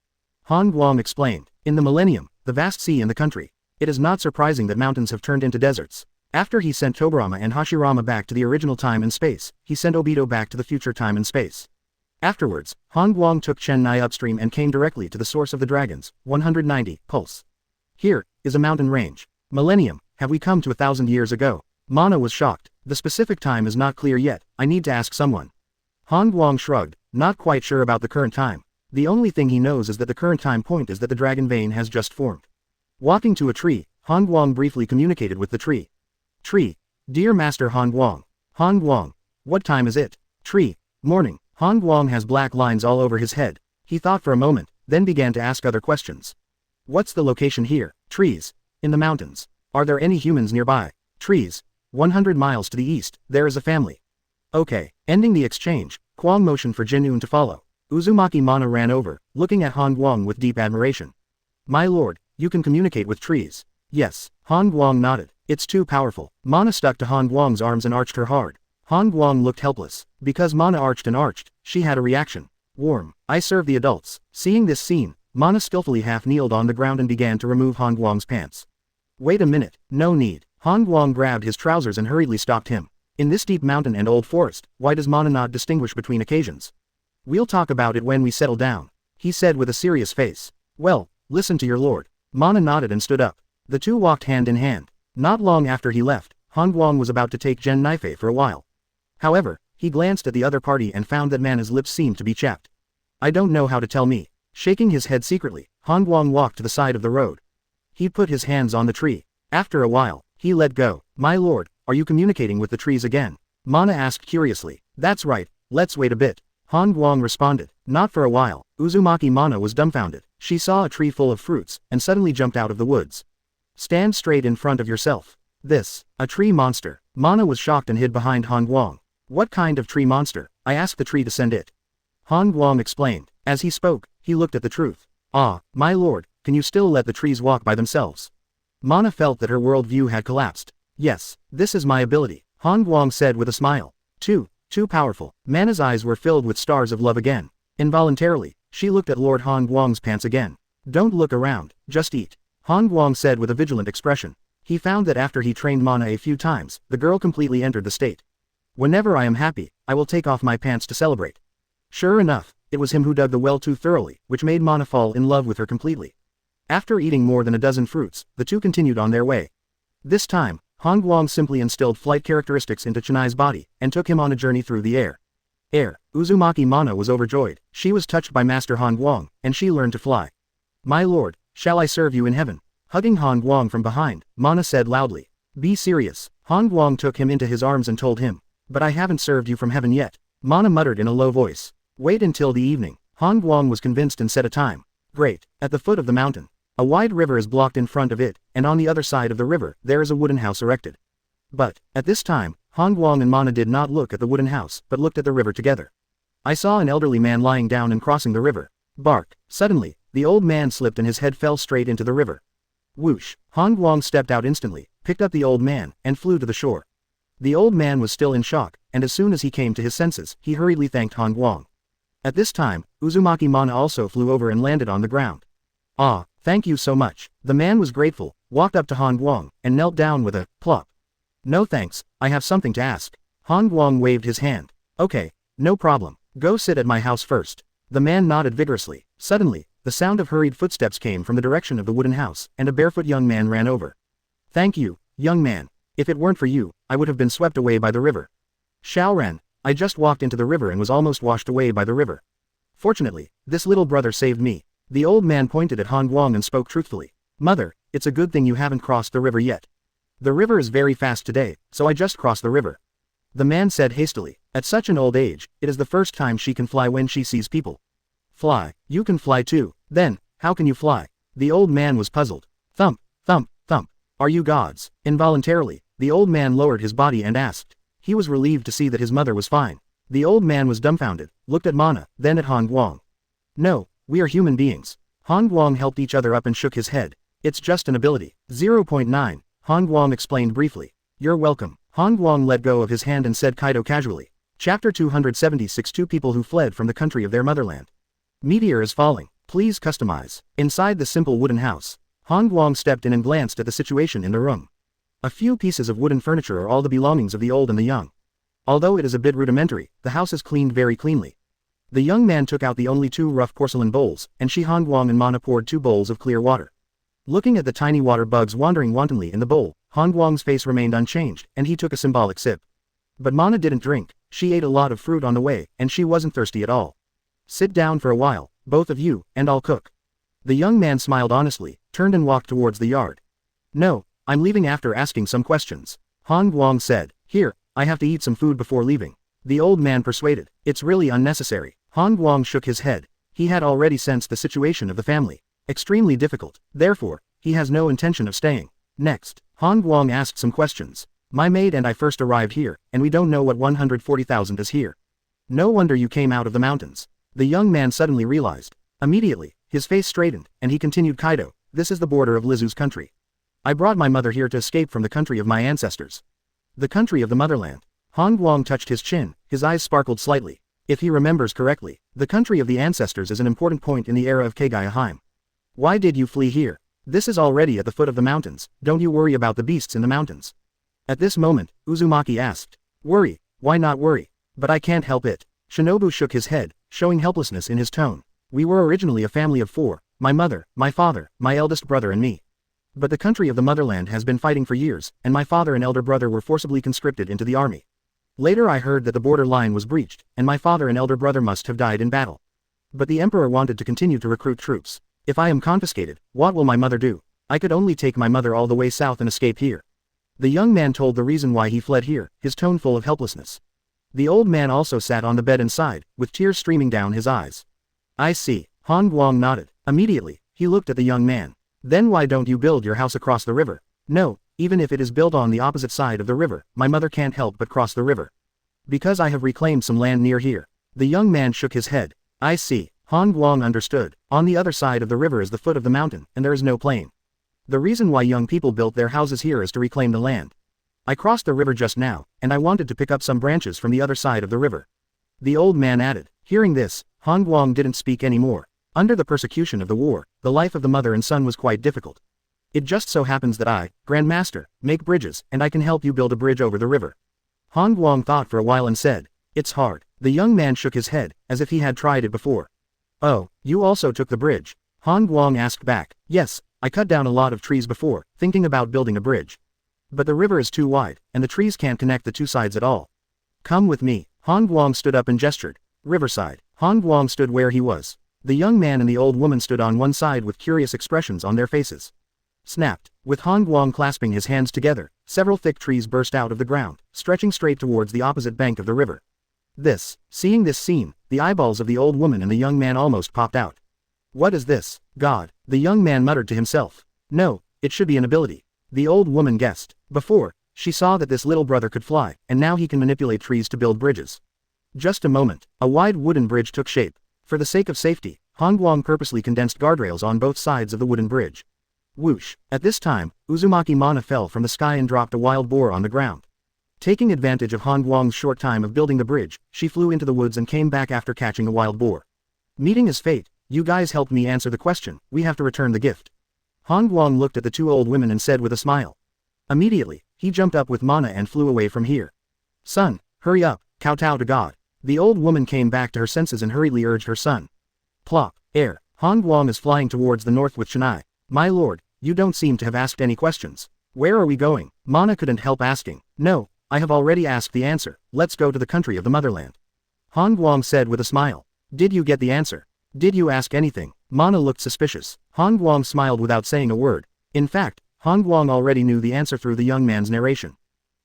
Han Guang explained. In the millennium, the vast sea and the country. It is not surprising that mountains have turned into deserts. After he sent Tobirama and Hashirama back to the original time and space, he sent Obito back to the future time and space. Afterwards, Han Guang took Chennai upstream and came directly to the source of the dragons, 190, pulse. Here, is a mountain range. Millennium, have we come to 1,000 years ago? Mana was shocked. The specific time is not clear yet, I need to ask someone. Han Guang shrugged, not quite sure about the current time. The only thing he knows is that the current time point is that the dragon vein has just formed. Walking to a tree, Han Guang briefly communicated with the tree. Tree. Dear Master Han Guang. Han Guang. What time is it? Tree. Morning. Han Guang has black lines all over his head. He thought for a moment, then began to ask other questions. What's the location here? Trees. In the mountains. Are there any humans nearby? Trees. 100 miles to the east, there is a family. Okay. Ending the exchange, Guang motioned for Jin-Un to follow. Uzumaki Mana ran over, looking at Han Guang with deep admiration. My lord, you can communicate with trees. Yes. Han Guang nodded. It's too powerful. Mana stuck to Han Guang's arms and arched her hard. Han Guang looked helpless. Because Mana arched and arched, she had a reaction. Warm. I serve the adults. Seeing this scene, Mana skillfully half-kneeled on the ground and began to remove Han Guang's pants. Wait a minute. No need. Han Guang grabbed his trousers and hurriedly stopped him. In this deep mountain and old forest, why does Mana not distinguish between occasions? We'll talk about it when we settle down, he said with a serious face. Well, listen to your lord. Mana nodded and stood up. The two walked hand in hand. Not long after he left, Han Guang was about to take Gen Naife for a while. However, he glanced at the other party and found that Mana's lips seemed to be chapped. I don't know how to tell me. Shaking his head secretly, Han Guang walked to the side of the road. He put his hands on the tree. After a while, he let go. My lord, are you communicating with the trees again? Mana asked curiously. That's right, let's wait a bit. Han Guang responded. Not for a while. Uzumaki Mana was dumbfounded. She saw a tree full of fruits, and suddenly jumped out of the woods. Stand straight in front of yourself. This. A tree monster. Mana was shocked and hid behind Han Guang. What kind of tree monster? I asked the tree to send it. Han Guang explained. As he spoke, he looked at the truth. Ah, my lord, can you still let the trees walk by themselves? Mana felt that her worldview had collapsed. Yes, this is my ability, Han Guang said with a smile. Too powerful. Mana's eyes were filled with stars of love again. Involuntarily, she looked at Lord Han Guang's pants again. Don't look around, just eat, Han Guang said with a vigilant expression. He found that after he trained Mana a few times, the girl completely entered the state. Whenever I am happy, I will take off my pants to celebrate. Sure enough, it was him who dug the well too thoroughly, which made Mana fall in love with her completely. After eating more than a dozen fruits, the two continued on their way. This time, Han Guang simply instilled flight characteristics into Chennai's body, and took him on a journey through the air. Uzumaki Mana was overjoyed. She was touched by Master Han Guang, and she learned to fly. My lord, shall I serve you in heaven? Hugging Han Guang from behind, Mana said loudly. Be serious. Han Guang took him into his arms and told him. But I haven't served you from heaven yet. Mana muttered in a low voice. Wait until the evening. Han Guang was convinced and set a time. Great. At the foot of the mountain. A wide river is blocked in front of it, and on the other side of the river, there is a wooden house erected. But, at this time, Han Guang and Mana did not look at the wooden house, but looked at the river together. I saw an elderly man lying down and crossing the river. Bark. Suddenly, the old man slipped and his head fell straight into the river. Whoosh! Han Guang stepped out instantly, picked up the old man, and flew to the shore. The old man was still in shock, and as soon as he came to his senses, he hurriedly thanked Han Guang. At this time, Uzumaki Mana also flew over and landed on the ground. Ah, thank you so much. The man was grateful, walked up to Han Guang, and knelt down with a plop. No thanks, I have something to ask. Han Guang waved his hand. Okay, no problem. Go sit at my house first. The man nodded vigorously. Suddenly, the sound of hurried footsteps came from the direction of the wooden house, and a barefoot young man ran over. Thank you, young man. If it weren't for you, I would have been swept away by the river. Xiaoran, I just walked into the river and was almost washed away by the river. Fortunately, this little brother saved me. The old man pointed at Han Guang and spoke truthfully. Mother, it's a good thing you haven't crossed the river yet. The river is very fast today, so I just crossed the river. The man said hastily. At such an old age, it is the first time she can fly when she sees people. Fly, you can fly too. Then, how can you fly? The old man was puzzled. Thump, thump, thump. Are you gods? Involuntarily, the old man lowered his body and asked. He was relieved to see that his mother was fine. The old man was dumbfounded, looked at Mana, then at Han Guang. No, we are human beings. Han Guang helped each other up and shook his head. It's just an ability. 0.9, Han Guang explained briefly. You're welcome. Han Guang let go of his hand and said Kaido casually. Chapter 276 Two people who fled from the country of their motherland. Meteor is falling. Please customize. Inside the simple wooden house, Han Guang stepped in and glanced at the situation in the room. A few pieces of wooden furniture are all the belongings of the old and the young. Although it is a bit rudimentary, the house is cleaned very cleanly. The young man took out the only two rough porcelain bowls, and Han Guang and Mana poured 2 bowls of clear water. Looking at the tiny water bugs wandering wantonly in the bowl, Han Guang's face remained unchanged, and he took a symbolic sip. But Mana didn't drink. She ate a lot of fruit on the way, and she wasn't thirsty at all. Sit down for a while, both of you, and I'll cook. The young man smiled honestly, turned and walked towards the yard. No, I'm leaving after asking some questions. Han Guang said. Here, I have to eat some food before leaving. The old man persuaded. It's really unnecessary. Han Guang shook his head. He had already sensed the situation of the family. Extremely difficult. Therefore, he has no intention of staying. Next, Han Guang asked some questions. My maid and I first arrived here, and we don't know what 140,000 is here. No wonder you came out of the mountains. The young man suddenly realized. Immediately, his face straightened, and he continued Kaido, this is the border of Lizu's country. I brought my mother here to escape from the country of my ancestors. The country of the motherland. Han Guang touched his chin, his eyes sparkled slightly. If he remembers correctly, the country of the ancestors is an important point in the era of Kagaya. Why did you flee here? This is already at the foot of the mountains, don't you worry about the beasts in the mountains. At this moment, Uzumaki asked. Worry, why not worry? But I can't help it. Shinobu shook his head, showing helplessness in his tone. We were originally a family of 4, my mother, my father, my eldest brother and me. But the country of the motherland has been fighting for years, and my father and elder brother were forcibly conscripted into the army. Later I heard that the border line was breached, and my father and elder brother must have died in battle. But the emperor wanted to continue to recruit troops. If I am confiscated, what will my mother do? I could only take my mother all the way south and escape here. The young man told the reason why he fled here, his tone full of helplessness. The old man also sat on the bed and sighed, with tears streaming down his eyes. I see. Han Guang nodded. Immediately, he looked at the young man. Then why don't you build your house across the river? No, even if it is built on the opposite side of the river, my mother can't help but cross the river. Because I have reclaimed some land near here. The young man shook his head. I see. Han Guang understood. On the other side of the river is the foot of the mountain, and there is no plain. The reason why young people built their houses here is to reclaim the land. I crossed the river just now, and I wanted to pick up some branches from the other side of the river. The old man added. Hearing this, Han Guang didn't speak anymore. Under the persecution of the war, the life of the mother and son was quite difficult. It just so happens that I, Grand Master, make bridges, and I can help you build a bridge over the river. Han Guang thought for a while and said, it's hard. The young man shook his head, as if he had tried it before. Oh, you also took the bridge? Han Guang asked back. Yes, I cut down a lot of trees before, thinking about building a bridge. But the river is too wide, and the trees can't connect the two sides at all. Come with me. Han Guang stood up and gestured. Riverside. Han Guang stood where he was. The young man and the old woman stood on one side with curious expressions on their faces. Snapped. With Han Guang clasping his hands together, several thick trees burst out of the ground, stretching straight towards the opposite bank of the river. Seeing this scene, the eyeballs of the old woman and the young man almost popped out. What is this? God, the young man muttered to himself. No, it should be an ability. The old woman guessed. Before, she saw that this little brother could fly, and now he can manipulate trees to build bridges. Just a moment, a wide wooden bridge took shape. For the sake of safety, Han Guang purposely condensed guardrails on both sides of the wooden bridge. Whoosh! At this time, Uzumaki Mana fell from the sky and dropped a wild boar on the ground. Taking advantage of Han Guang's short time of building the bridge, she flew into the woods and came back after catching a wild boar. Meeting his fate, you guys helped me answer the question, we have to return the gift. Han Guang looked at the two old women and said with a smile. Immediately, he jumped up with Mana and flew away from here. Son, hurry up, kowtow to God. The old woman came back to her senses and hurriedly urged her son. Plop, air, Han Guang is flying towards the north with Chennai. My lord, you don't seem to have asked any questions. Where are we going? Mana couldn't help asking. No, I have already asked the answer, let's go to the country of the motherland. Han Guang said with a smile. Did you get the answer? Did you ask anything? Mana looked suspicious. Han Guang smiled without saying a word. In fact, Han Guang already knew the answer through the young man's narration.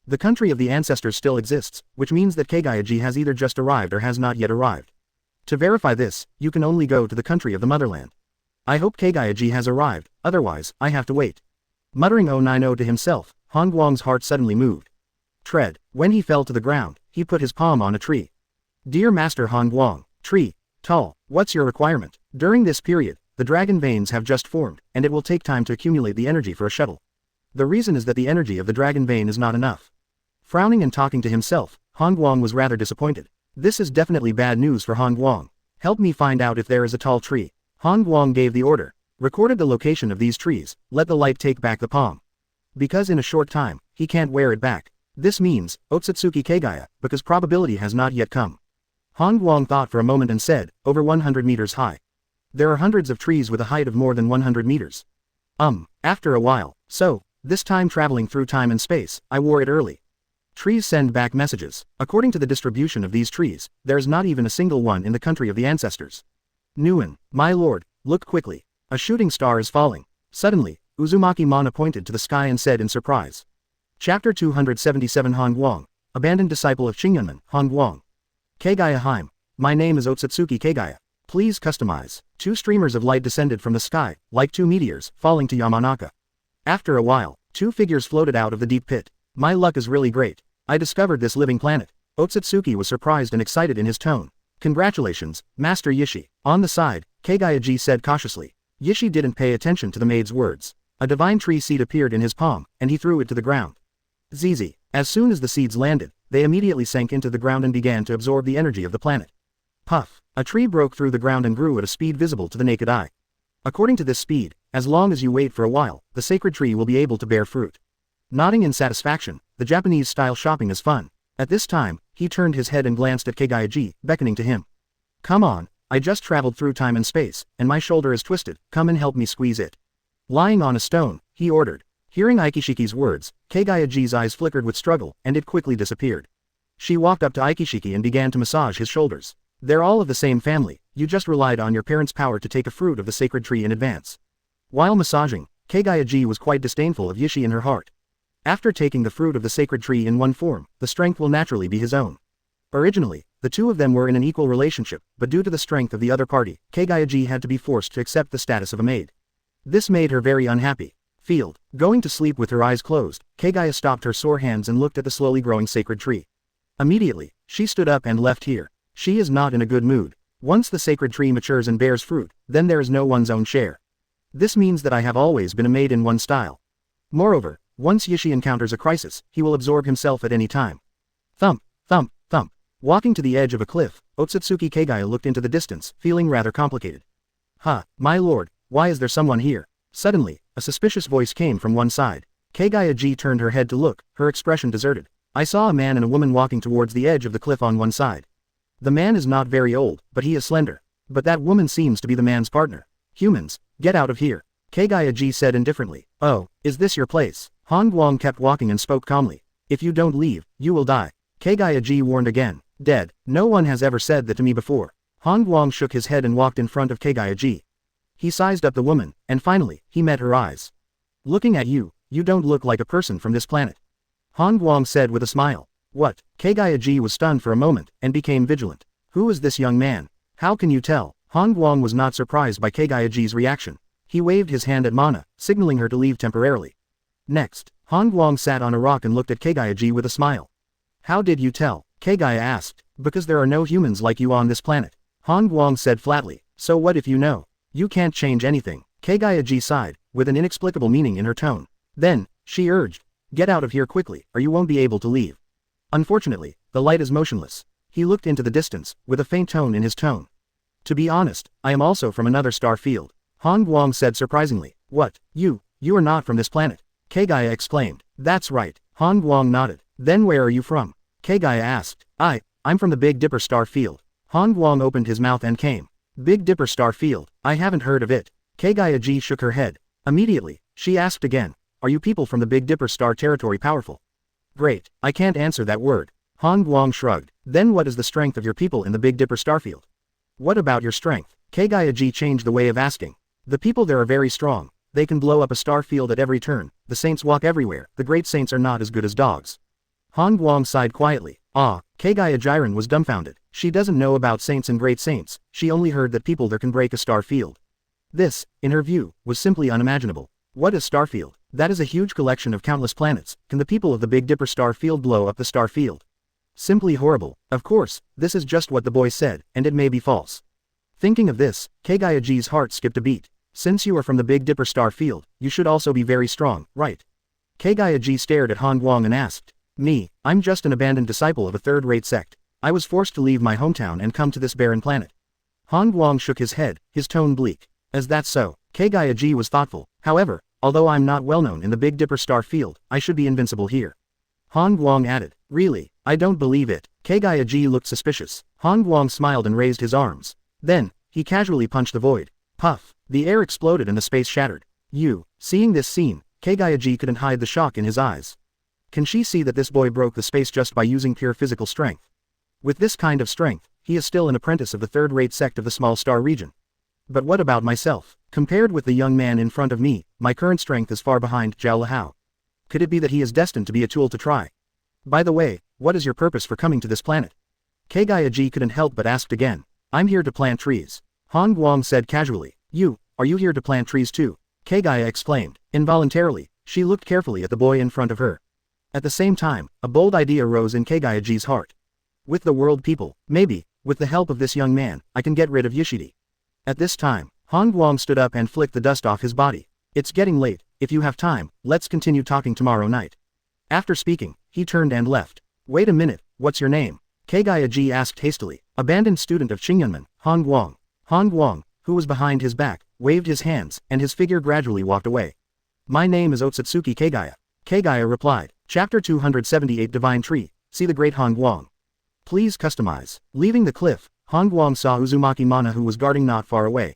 The country of the ancestors still exists, which means that Kagayaji has either just arrived or has not yet arrived. To verify this, you can only go to the country of the motherland. I hope Kagayaji has arrived, otherwise, I have to wait. Muttering "Oh no" to himself, Han Guang's heart suddenly moved. Tread. When he fell to the ground, he put his palm on a tree. Dear Master Han Guang, tree, tall, what's your requirement? During this period, the dragon veins have just formed, and it will take time to accumulate the energy for a shuttle. The reason is that the energy of the dragon vein is not enough. Frowning and talking to himself, Han Guang was rather disappointed. This is definitely bad news for Han Guang. Help me find out if there is a tall tree. Han Guang gave the order, recorded the location of these trees, let the light take back the palm. Because in a short time, he can't wear it back. This means, Otsutsuki Kagaya, because probability has not yet come. Han Guang thought for a moment and said, over 100 meters high. There are hundreds of trees with a height of more than 100 meters. After a while, so, this time traveling through time and space, I wore it early. Trees send back messages. According to the distribution of these trees, there is not even a single one in the country of the ancestors. Nguyen, my lord, look quickly. A shooting star is falling. Suddenly, Uzumaki Mana pointed to the sky and said in surprise. Chapter 277 Han Guang, abandoned disciple of Shingyunman, Han Guang. Kagaya Heim, my name is Otsutsuki Kagaya. Please customize. 2 streamers of light descended from the sky, like 2 meteors, falling to Yamanaka. After a while, 2 figures floated out of the deep pit. My luck is really great. I discovered this living planet. Otsutsuki was surprised and excited in his tone. Congratulations, Master Yishi. On the side, Kagayaji said cautiously. Yishi didn't pay attention to the maid's words. A divine tree seed appeared in his palm, and he threw it to the ground. Zizi. As soon as the seeds landed, they immediately sank into the ground and began to absorb the energy of the planet. Puff. A tree broke through the ground and grew at a speed visible to the naked eye. According to this speed, as long as you wait for a while, the sacred tree will be able to bear fruit. Nodding in satisfaction, the Japanese-style shopping is fun. At this time, he turned his head and glanced at Kagayaji, beckoning to him. Come on, I just traveled through time and space, and my shoulder is twisted, come and help me squeeze it. Lying on a stone, he ordered. Hearing Aikishiki's words, Kagayaji's eyes flickered with struggle, and it quickly disappeared. She walked up to Aikishiki and began to massage his shoulders. They're all of the same family, you just relied on your parents' power to take a fruit of the sacred tree in advance. While massaging, Kagayaji was quite disdainful of Yishi in her heart. After taking the fruit of the sacred tree in one form, the strength will naturally be his own. Originally, the two of them were in an equal relationship, but due to the strength of the other party, Kagayaji had to be forced to accept the status of a maid. This made her very unhappy. Field. Going to sleep with her eyes closed, Kagaya stopped her sore hands and looked at the slowly growing sacred tree. Immediately, she stood up and left here. She is not in a good mood. Once the sacred tree matures and bears fruit, then there is no one's own share. This means that I have always been a maid in one style. Moreover, once Yishi encounters a crisis, he will absorb himself at any time. Thump, thump, thump. Walking to the edge of a cliff, Otsutsuki Kagaya looked into the distance, feeling rather complicated. My lord, why is there someone here? Suddenly, a suspicious voice came from one side. Kagayaji turned her head to look, her expression deserted. I saw a man and a woman walking towards the edge of the cliff on one side. The man is not very old, but he is slender. But that woman seems to be the man's partner. Humans, get out of here. Kagayaji said indifferently. Oh, is this your place? Han Guang kept walking and spoke calmly. If you don't leave, you will die. Kagayaji warned again. Dead. No one has ever said that to me before. Han Guang shook his head and walked in front of Kagayaji. He sized up the woman, and finally, he met her eyes. Looking at you, you don't look like a person from this planet. Han Guang said with a smile. What? Kagayaji was stunned for a moment, and became vigilant. Who is this young man? How can you tell? Han Guang was not surprised by Kagayaji's reaction. He waved his hand at Mana, signaling her to leave temporarily. Next, Han Guang sat on a rock and looked at Kagayaji with a smile. How did you tell? Kagaya asked. Because there are no humans like you on this planet. Han Guang said flatly, so what if you know? You can't change anything. Kagayaji sighed, with an inexplicable meaning in her tone. Then, she urged, get out of here quickly, or you won't be able to leave. Unfortunately, the light is motionless. He looked into the distance, with a faint tone in his tone. To be honest, I am also from another star field. Han Guang said surprisingly. What, you are not from this planet? Kagaya exclaimed. That's right. Han Guang nodded. Then where are you from? Kagaya asked. I'm from the Big Dipper star field. Han Guang opened his mouth and came. Big Dipper star field, I haven't heard of it. Kagayaji shook her head. Immediately, she asked again. Are you people from the Big Dipper star territory powerful? Great, I can't answer that word. Han Guang shrugged. Then what is the strength of your people in the Big Dipper starfield? What about your strength? Kagayaji changed the way of asking. The people there are very strong. They can blow up a star field at every turn. The saints walk everywhere. The great saints are not as good as dogs. Han Guang sighed quietly. Kagayajiren was dumbfounded. She doesn't know about saints and great saints. She only heard that people there can break a star field. This, in her view, was simply unimaginable. What is star field? That is a huge collection of countless planets. Can the people of the Big Dipper star field blow up the star field? Simply horrible. Of course, this is just what the boy said, and it may be false. Thinking of this, Kagayaji's heart skipped a beat. Since you are from the Big Dipper star field, you should also be very strong, right? Kagayaji stared at Han Guang and asked. Me, I'm just an abandoned disciple of a third-rate sect. I was forced to leave my hometown and come to this barren planet. Han Guang shook his head, his tone bleak. Is that so? Kagayaji was thoughtful. However, although I'm not well known in the Big Dipper star field, I should be invincible here. Han Guang added. Really? I don't believe it. Kagayaji looked suspicious. Han Guang smiled and raised his arms. Then, he casually punched the void. Puff. The air exploded and the space shattered. Seeing this scene, Kagayaji couldn't hide the shock in his eyes. Can she see that this boy broke the space just by using pure physical strength? With this kind of strength, he is still an apprentice of the third-rate sect of the small star region. But what about myself? Compared with the young man in front of me, my current strength is far behind Zhao Lahao. Could it be that he is destined to be a tool to try? By the way, what is your purpose for coming to this planet? Kagayaji couldn't help but asked again. I'm here to plant trees. Han Guang said casually. Are you here to plant trees too? Kagaya exclaimed. Involuntarily, she looked carefully at the boy in front of her. At the same time, a bold idea rose in Kagayaji's heart. With the world people, maybe, with the help of this young man, I can get rid of Yoshidi. At this time, Han Guang stood up and flicked the dust off his body. It's getting late. If you have time, let's continue talking tomorrow night. After speaking, he turned and left. Wait a minute, what's your name? Kagayaji asked hastily. Abandoned student of Qingyunmen, Han Guang. Han Guang, who was behind his back, waved his hands, and his figure gradually walked away. My name is Otsutsuki Kagaya. Kagaya replied. Chapter 278 Divine Tree, see the great Han Guang. Please customize. Leaving the cliff, Han Guang saw Uzumaki Mana who was guarding not far away.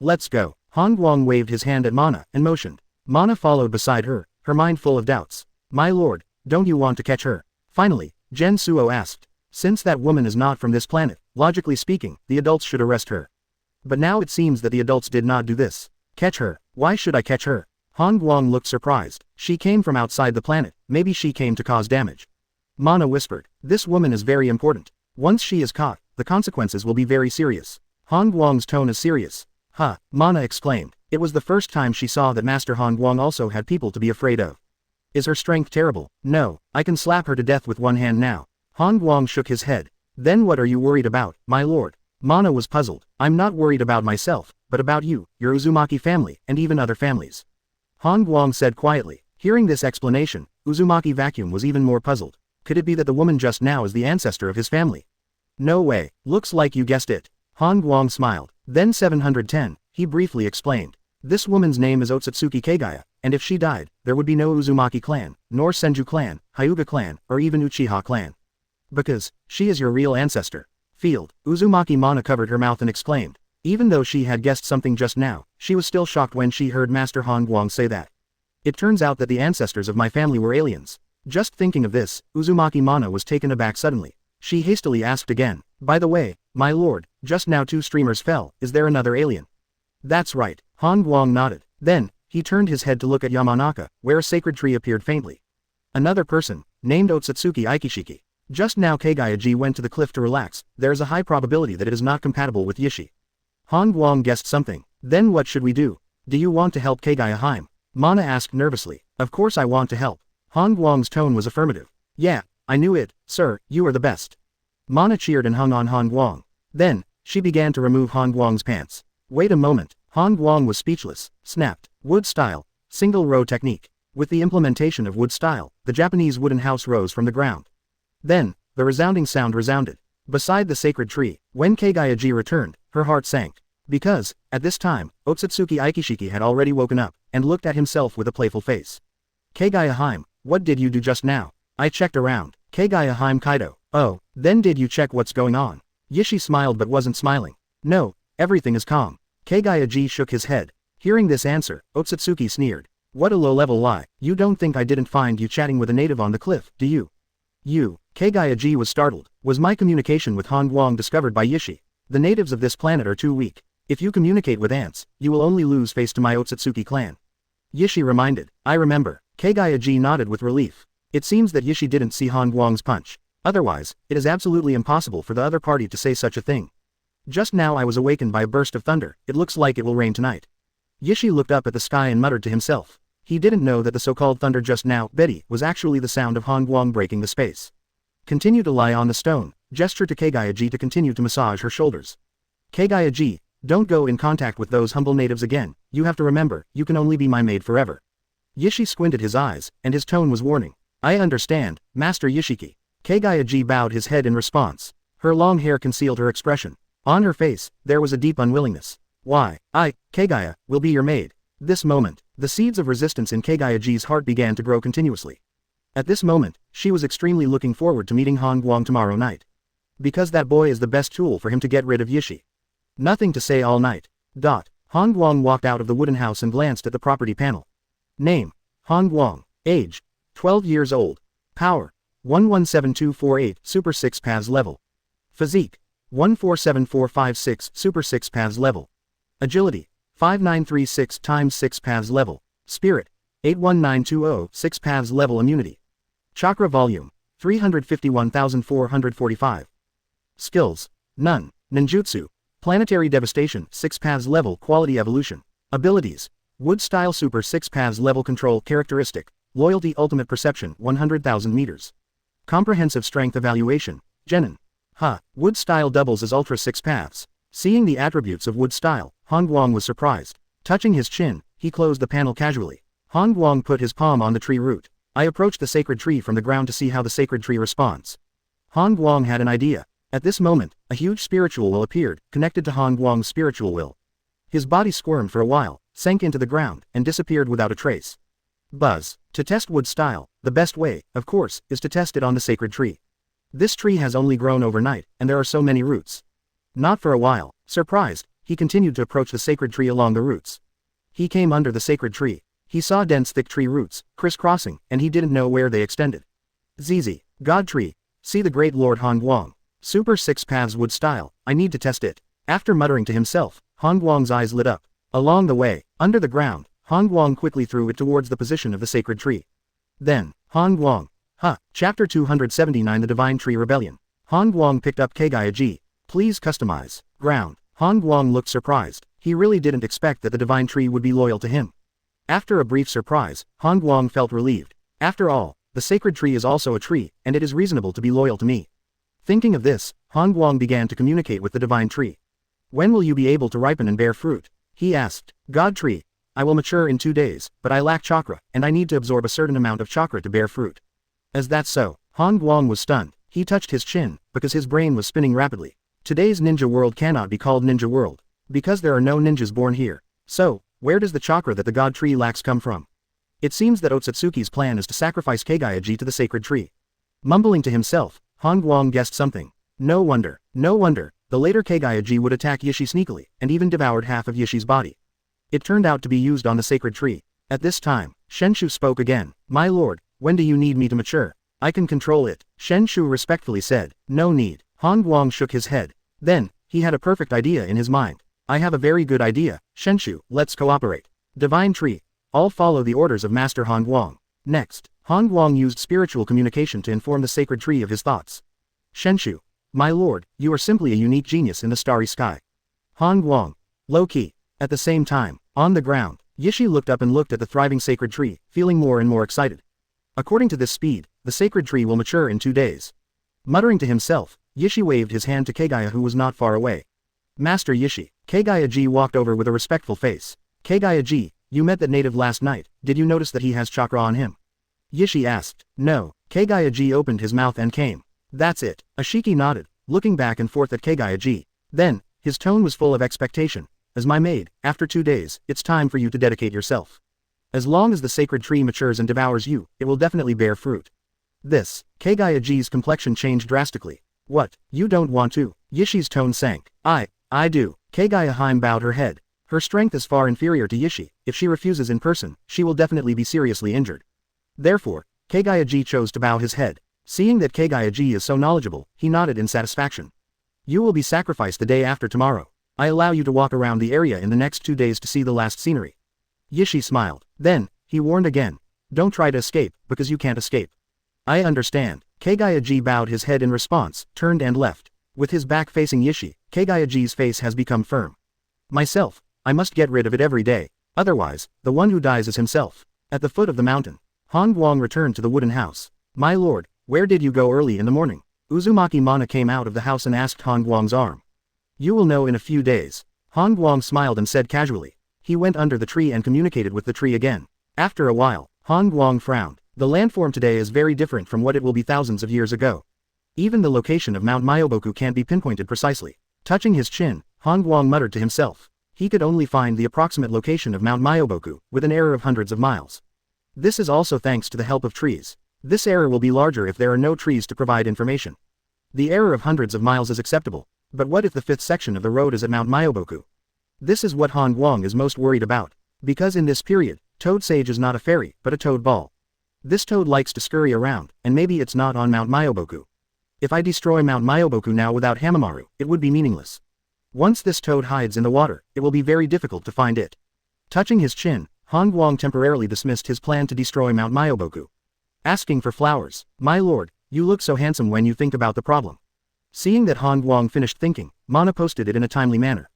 Let's go. Han Guang waved his hand at Mana and motioned. Mana followed beside her, her mind full of doubts. My lord, don't you want to catch her? Finally, Gen Suo asked. Since that woman is not from this planet, logically speaking, the adults should arrest her. But now it seems that the adults did not do this. Catch her? Why should I catch her? Han Guang looked surprised. She came from outside the planet, maybe she came to cause damage. Mana whispered. This woman is very important. Once she is caught, the consequences will be very serious. Han Guang's tone is serious. Mana exclaimed. It was the first time she saw that Master Han Guang also had people to be afraid of. Is her strength terrible? No, I can slap her to death with one hand now. Han Guang shook his head. Then what are you worried about, my lord? Mana was puzzled. I'm not worried about myself, but about you, your Uzumaki family, and even other families. Han Guang said quietly. Hearing this explanation, Uzumaki Vacuum was even more puzzled. Could it be that the woman just now is the ancestor of his family? No way, looks like you guessed it. Han Guang smiled. Then 710, he briefly explained. This woman's name is Otsutsuki Kagaya, and if she died, there would be no Uzumaki clan, nor Senju clan, Hyuga clan, or even Uchiha clan. Because, she is your real ancestor. Field, Uzumaki Mana covered her mouth and exclaimed. Even though she had guessed something just now, she was still shocked when she heard Master Han Guang say that. It turns out that the ancestors of my family were aliens. Just thinking of this, Uzumaki Mana was taken aback suddenly. She hastily asked again. By the way, my lord, just now 2 streamers fell, is there another alien? That's right, Han Guang nodded. Then, he turned his head to look at Yamanaka, where a sacred tree appeared faintly. Another person, named Otsutsuki Aikishiki. Just now Kagayaji went to the cliff to relax, there is a high probability that it is not compatible with Yishi. Han Guang guessed something. Then what should we do? Do you want to help Kagaya Haim? Mana asked nervously. Of course I want to help. Han Guang's tone was affirmative. Yeah, I knew it, sir, you are the best. Mana cheered and hung on Han Guang. Then, She began to remove Han Guang's pants. Wait a moment. Han Guang was speechless. Snapped. Wood style. Single row technique. With the implementation of wood style, the Japanese wooden house rose from the ground. Then, the resounding sound resounded. Beside the sacred tree, when Kagayaji returned, her heart sank. Because, at this time, Otsutsuki Aikishiki had already woken up, and looked at himself with a playful face. Kagaya-hime, what did you do just now? I checked around. Kagaya-hime Kaido. Oh, then did you check what's going on? Yishi smiled but wasn't smiling. No, everything is calm. Kagayaji shook his head. Hearing this answer, Otsutsuki sneered. What a low-level lie. You don't think I didn't find you chatting with a native on the cliff, do you? You. Kagayaji was startled. Was my communication with Han Guang discovered by Yishi? The natives of this planet are too weak. If you communicate with ants, you will only lose face to my Otsutsuki clan. Yishi reminded. I remember. Kagayaji nodded with relief. It seems that Yishi didn't see Han Guang's punch. Otherwise, it is absolutely impossible for the other party to say such a thing. Just now I was awakened by a burst of thunder. It looks like it will rain tonight. Yishi looked up at the sky and muttered to himself. He didn't know that the so-called thunder just now, Betty, was actually the sound of Han Guang breaking the space. Continue to lie on the stone. Gesture to Kagayaji to continue to massage her shoulders. Kagayaji, don't go in contact with those humble natives again. You have to remember, you can only be my maid forever. Yishi squinted his eyes, and his tone was warning. I understand, Master Yishiki. Kagayaji bowed his head in response. Her long hair concealed her expression. On her face, there was a deep unwillingness. Why, I, Kagaya, will be your maid. This moment, the seeds of resistance in Kagayaji's heart began to grow continuously. At this moment, she was extremely looking forward to meeting Han Guang tomorrow night. Because that boy is the best tool for him to get rid of Yishi. Nothing to say all night. Han Guang walked out of the wooden house and glanced at the property panel. Name, Han Guang. Age, 12 years old. Power, 117248, Super 6 Paths level. Physique, 147456, Super 6 Paths level. Agility, 5936 times 6 Paths level. Spirit, 81920, 6 Paths level. Immunity. Chakra volume, 351,445. Skills, none. Ninjutsu, planetary devastation, 6 Paths level. Quality evolution. Abilities, wood style Super 6 Paths level. Control characteristic, loyalty ultimate perception, 100,000 meters. Comprehensive strength evaluation, Genin. Wood style doubles as Ultra 6 Paths. Seeing the attributes of wood style, Han Guang was surprised. Touching his chin, he closed the panel casually. Han Guang put his palm on the tree root. I approached the sacred tree from the ground to see how the sacred tree responds. Han Guang had an idea. At this moment, a huge spiritual will appeared, connected to Han Guang's spiritual will. His body squirmed for a while, sank into the ground, and disappeared without a trace. Buzz. To test wood style, the best way, of course, is to test it on the sacred tree. This tree has only grown overnight, and there are so many roots. Not for a while. Surprised, he continued to approach the sacred tree along the roots. He came under the sacred tree. He saw dense thick tree roots, crisscrossing, and he didn't know where they extended. ZZ. God tree. See the great Lord Han Guang. Super 6 Paths wood style, I need to test it. After muttering to himself, Han Guang's eyes lit up. Along the way, under the ground, Han Guang quickly threw it towards the position of the sacred tree. Then, Han Guang. Chapter 279 The Divine Tree Rebellion. Han Guang picked up Kagayaji. Please customize. Ground. Han Guang looked surprised. He really didn't expect that the divine tree would be loyal to him. After a brief surprise, Han Guang felt relieved. After all, the sacred tree is also a tree, and it is reasonable to be loyal to me. Thinking of this, Han Guang began to communicate with the divine tree. When will you be able to ripen and bear fruit? He asked. God tree. I will mature in 2 days, but I lack chakra, and I need to absorb a certain amount of chakra to bear fruit. Is that so? Han Guang was stunned. He touched his chin, because his brain was spinning rapidly. Today's ninja world cannot be called ninja world, because there are no ninjas born here. So, where does the chakra that the god tree lacks come from? It seems that Otsutsuki's plan is to sacrifice Kagayaji to the sacred tree. Mumbling to himself, Han Guang guessed something. No wonder, the later Kagayaji would attack Yishi sneakily, and even devoured half of Yishi's body. It turned out to be used on the sacred tree. At this time, Shenshu spoke again. My lord, when do you need me to mature? I can control it. Shenshu respectfully said. No need. Han Guang shook his head. Then, he had a perfect idea in his mind. I have a very good idea, Shenshu, let's cooperate. Divine tree. All follow the orders of Master Han Guang. Next, Han Guang used spiritual communication to inform the sacred tree of his thoughts. Shenshu. My lord, you are simply a unique genius in the starry sky. Han Guang. Low-key. At the same time, on the ground, Yishi looked up and looked at the thriving sacred tree, feeling more and more excited. According to this speed, the sacred tree will mature in 2 days. Muttering to himself, Yishi waved his hand to Kagaya who was not far away. Master Yishi. Kagayaji walked over with a respectful face. Kagayaji, you met that native last night, did you notice that he has chakra on him? Yishi asked. No. Kagayaji opened his mouth and came. That's it. Ashiki nodded, looking back and forth at Kagayaji. Then, his tone was full of expectation. As my maid, after 2 days, it's time for you to dedicate yourself. As long as the sacred tree matures and devours you, it will definitely bear fruit. This. Kagayaji's complexion changed drastically. What, you don't want to? Yishi's tone sank. I do. Kagayahime bowed her head. Her strength is far inferior to Yishi. If she refuses in person, she will definitely be seriously injured. Therefore, Kagayaji chose to bow his head. Seeing that Kagayaji is so knowledgeable, he nodded in satisfaction. You will be sacrificed the day after tomorrow. I allow you to walk around the area in the next 2 days to see the last scenery. Yishi smiled. Then, he warned again. Don't try to escape, because you can't escape. I understand. Kagayaji bowed his head in response, turned and left. With his back facing Yishi, Kagayaji's face has become firm. Myself, I must get rid of it every day. Otherwise, the one who dies is himself. At the foot of the mountain, Han Guang returned to the wooden house. My lord, where did you go early in the morning? Uzumaki Mana came out of the house and asked Han Guang's arm. You will know in a few days. Han Guang smiled and said casually. He went under the tree and communicated with the tree again. After a while, Han Guang frowned. The landform today is very different from what it will be thousands of years ago. Even the location of Mount Myoboku can't be pinpointed precisely. Touching his chin, Han Guang muttered to himself. He could only find the approximate location of Mount Myoboku, with an error of hundreds of miles. This is also thanks to the help of trees. This error will be larger if there are no trees to provide information. The error of hundreds of miles is acceptable, but what if the 5th section of the road is at Mount Myoboku? This is what Han Guang is most worried about. Because in this period, Toad Sage is not a fairy, but a toad ball. This toad likes to scurry around, and maybe it's not on Mount Myoboku. If I destroy Mount Myoboku now without Hamamaru, it would be meaningless. Once this toad hides in the water, it will be very difficult to find it. Touching his chin, Han Guang temporarily dismissed his plan to destroy Mount Myoboku. Asking for flowers. My lord, you look so handsome when you think about the problem. Seeing that Han Guang finished thinking, Mana posted it in a timely manner.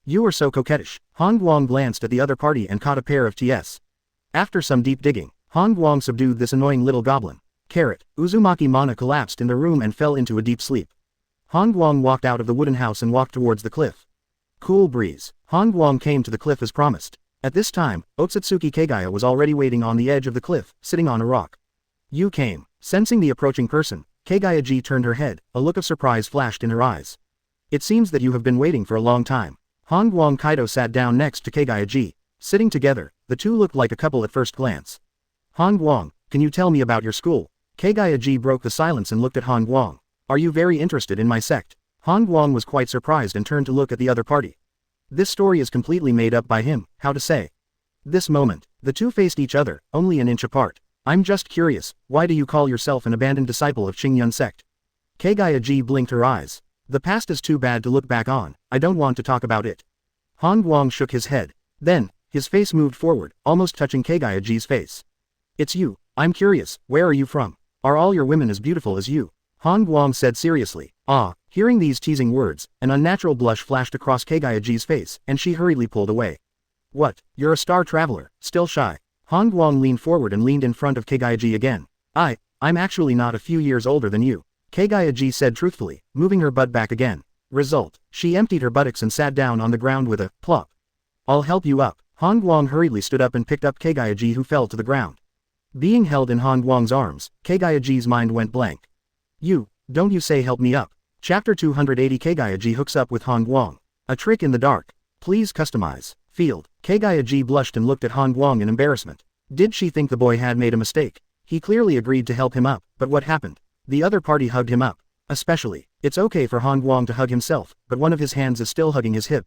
You are so coquettish. Han Guang glanced at the other party and caught a pair of TS. After some deep digging, Han Guang subdued this annoying little goblin. Carrot. Uzumaki Mana collapsed in the room and fell into a deep sleep. Han Guang walked out of the wooden house and walked towards the cliff. Cool breeze. Han Guang came to the cliff as promised. At this time, Otsutsuki Kagaya was already waiting on the edge of the cliff, sitting on a rock. You came. Sensing the approaching person, Kagayaji turned her head, a look of surprise flashed in her eyes. It seems that you have been waiting for a long time. Han Guang Kaido sat down next to Kagayaji. Sitting together, the two looked like a couple at first glance. Han Guang, can you tell me about your school? Kagayaji broke the silence and looked at Han Guang. Are you very interested in my sect? Han Guang was quite surprised and turned to look at the other party. This story is completely made up by him, how to say. This moment, the two faced each other, only an inch apart. I'm just curious, why do you call yourself an abandoned disciple of Qingyun sect? Kagayaji blinked her eyes. The past is too bad to look back on, I don't want to talk about it. Han Guang shook his head. Then, his face moved forward, almost touching Kagayaji's face. It's you, I'm curious, where are you from? Are all your women as beautiful as you? Han Guang said seriously. Hearing these teasing words, an unnatural blush flashed across Kagayaji's face, and she hurriedly pulled away. What, you're a star traveler, still shy? Han Guang leaned forward and leaned in front of Kagayaji again. I'm actually not a few years older than you. Kagayaji said truthfully, moving her butt back again. Result, she emptied her buttocks and sat down on the ground with a plop. I'll help you up. Han Guang hurriedly stood up and picked up Kagayaji, who fell to the ground. Being held in Han Guang's arms, Kagayaji's mind went blank. Don't you say help me up. Chapter 280 Kagayaji hooks up with Han Guang. A trick in the dark. Please customize. Field. Kagayaji blushed and looked at Han Guang in embarrassment. Did she think the boy had made a mistake? He clearly agreed to help him up, but what happened? The other party hugged him up. Especially, it's okay for Han Guang to hug himself, but one of his hands is still hugging his hip.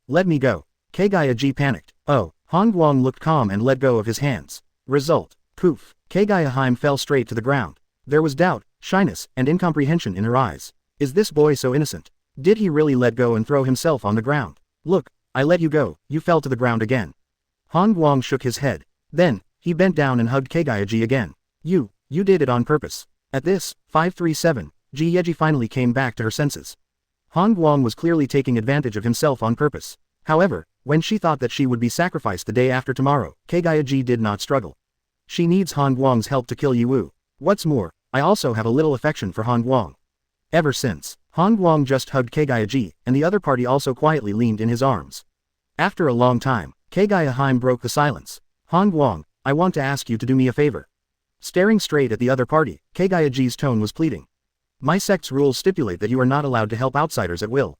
Let me go. Kagayaji panicked. Han Guang looked calm and let go of his hands. Result. Poof. Kagayahime fell straight to the ground. There was doubt, shyness, and incomprehension in her eyes. Is this boy so innocent? Did he really let go and throw himself on the ground? Look, I let you go, you fell to the ground again. Han Guang shook his head. Then, he bent down and hugged Kagayaji again. You did it on purpose. At this, 537, Ji finally came back to her senses. Han Guang was clearly taking advantage of himself on purpose. However, when she thought that she would be sacrificed the day after tomorrow, Kagayaji did not struggle. She needs Han Guang's help to kill Yu. What's more, I also have a little affection for Han Guang. Ever since Han Guang just hugged Kagayaji, and the other party also quietly leaned in his arms. After a long time, Kagayaheim broke the silence. Han Guang, I want to ask you to do me a favor. Staring straight at the other party, Kagayaji's tone was pleading. My sect's rules stipulate that you are not allowed to help outsiders at will.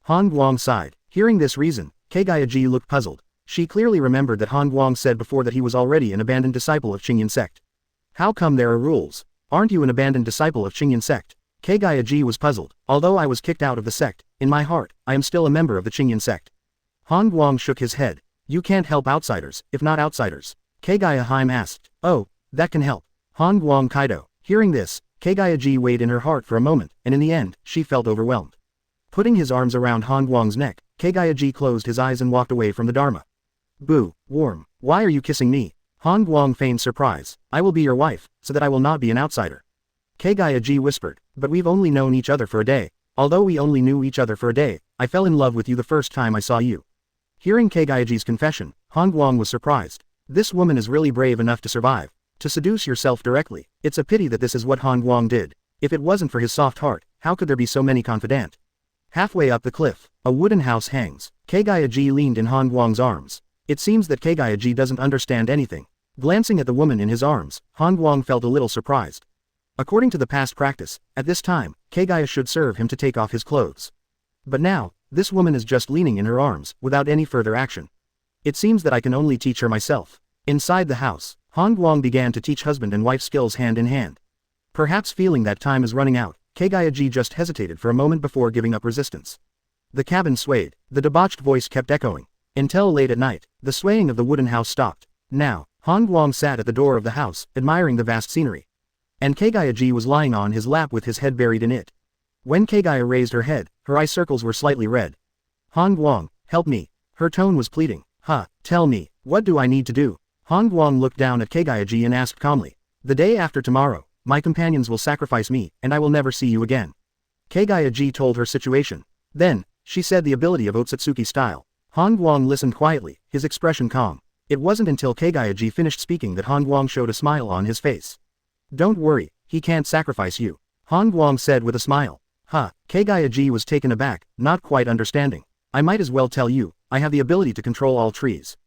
Han Guang sighed. Hearing this reason, Kagayaji looked puzzled. She clearly remembered that Han Guang said before that he was already an abandoned disciple of Qingyan sect. How come there are rules? Aren't you an abandoned disciple of Qingyan sect? Kagayaji was puzzled. Although I was kicked out of the sect, in my heart, I am still a member of the Qingyan sect. Han Guang shook his head. You can't help outsiders, if not outsiders. Kagayaheim asked. Oh, that can help. Han Guang Kaido. Hearing this, Kagayaji weighed in her heart for a moment, and in the end, she felt overwhelmed. Putting his arms around Han Guang's neck, Kagayaji closed his eyes and walked away from the Dharma. Boo, warm. Why are you kissing me? Han Guang feigned surprise. I will be your wife, so that I will not be an outsider. Kagayaji whispered. But we've only known each other for a day. Although we only knew each other for a day, I fell in love with you the first time I saw you. Hearing Kagayaji's confession, Han Guang was surprised. This woman is really brave enough to survive. To seduce yourself directly. It's a pity that this is what Han Guang did. If it wasn't for his soft heart, how could there be so many confidant? Halfway up the cliff, a wooden house hangs. Kagayaji leaned in Han Guang's arms. It seems that Kagayaji doesn't understand anything. Glancing at the woman in his arms, Han Guang felt a little surprised. According to the past practice, at this time, Kagaya should serve him to take off his clothes. But now, this woman is just leaning in her arms, without any further action. It seems that I can only teach her myself. Inside the house, Han Guang began to teach husband and wife skills hand in hand. Perhaps feeling that time is running out, Kagayaji just hesitated for a moment before giving up resistance. The cabin swayed, the debauched voice kept echoing. Until late at night, the swaying of the wooden house stopped. Now, Han Guang sat at the door of the house, admiring the vast scenery. And Kagayaji was lying on his lap with his head buried in it. When Kagaya raised her head, her eye circles were slightly red. Han Guang, help me. Her tone was pleading. Tell me, what do I need to do? Han Guang looked down at Kagayaji and asked calmly. The day after tomorrow, my companions will sacrifice me, and I will never see you again. Kagayaji told her situation. Then, she said the ability of Otsutsuki style. Han Guang listened quietly, his expression calm. It wasn't until Kagayaji finished speaking that Han Guang showed a smile on his face. Don't worry, he can't sacrifice you. Han Guang said with a smile. Kagayaji was taken aback, not quite understanding. I might as well tell you, I have the ability to control all trees.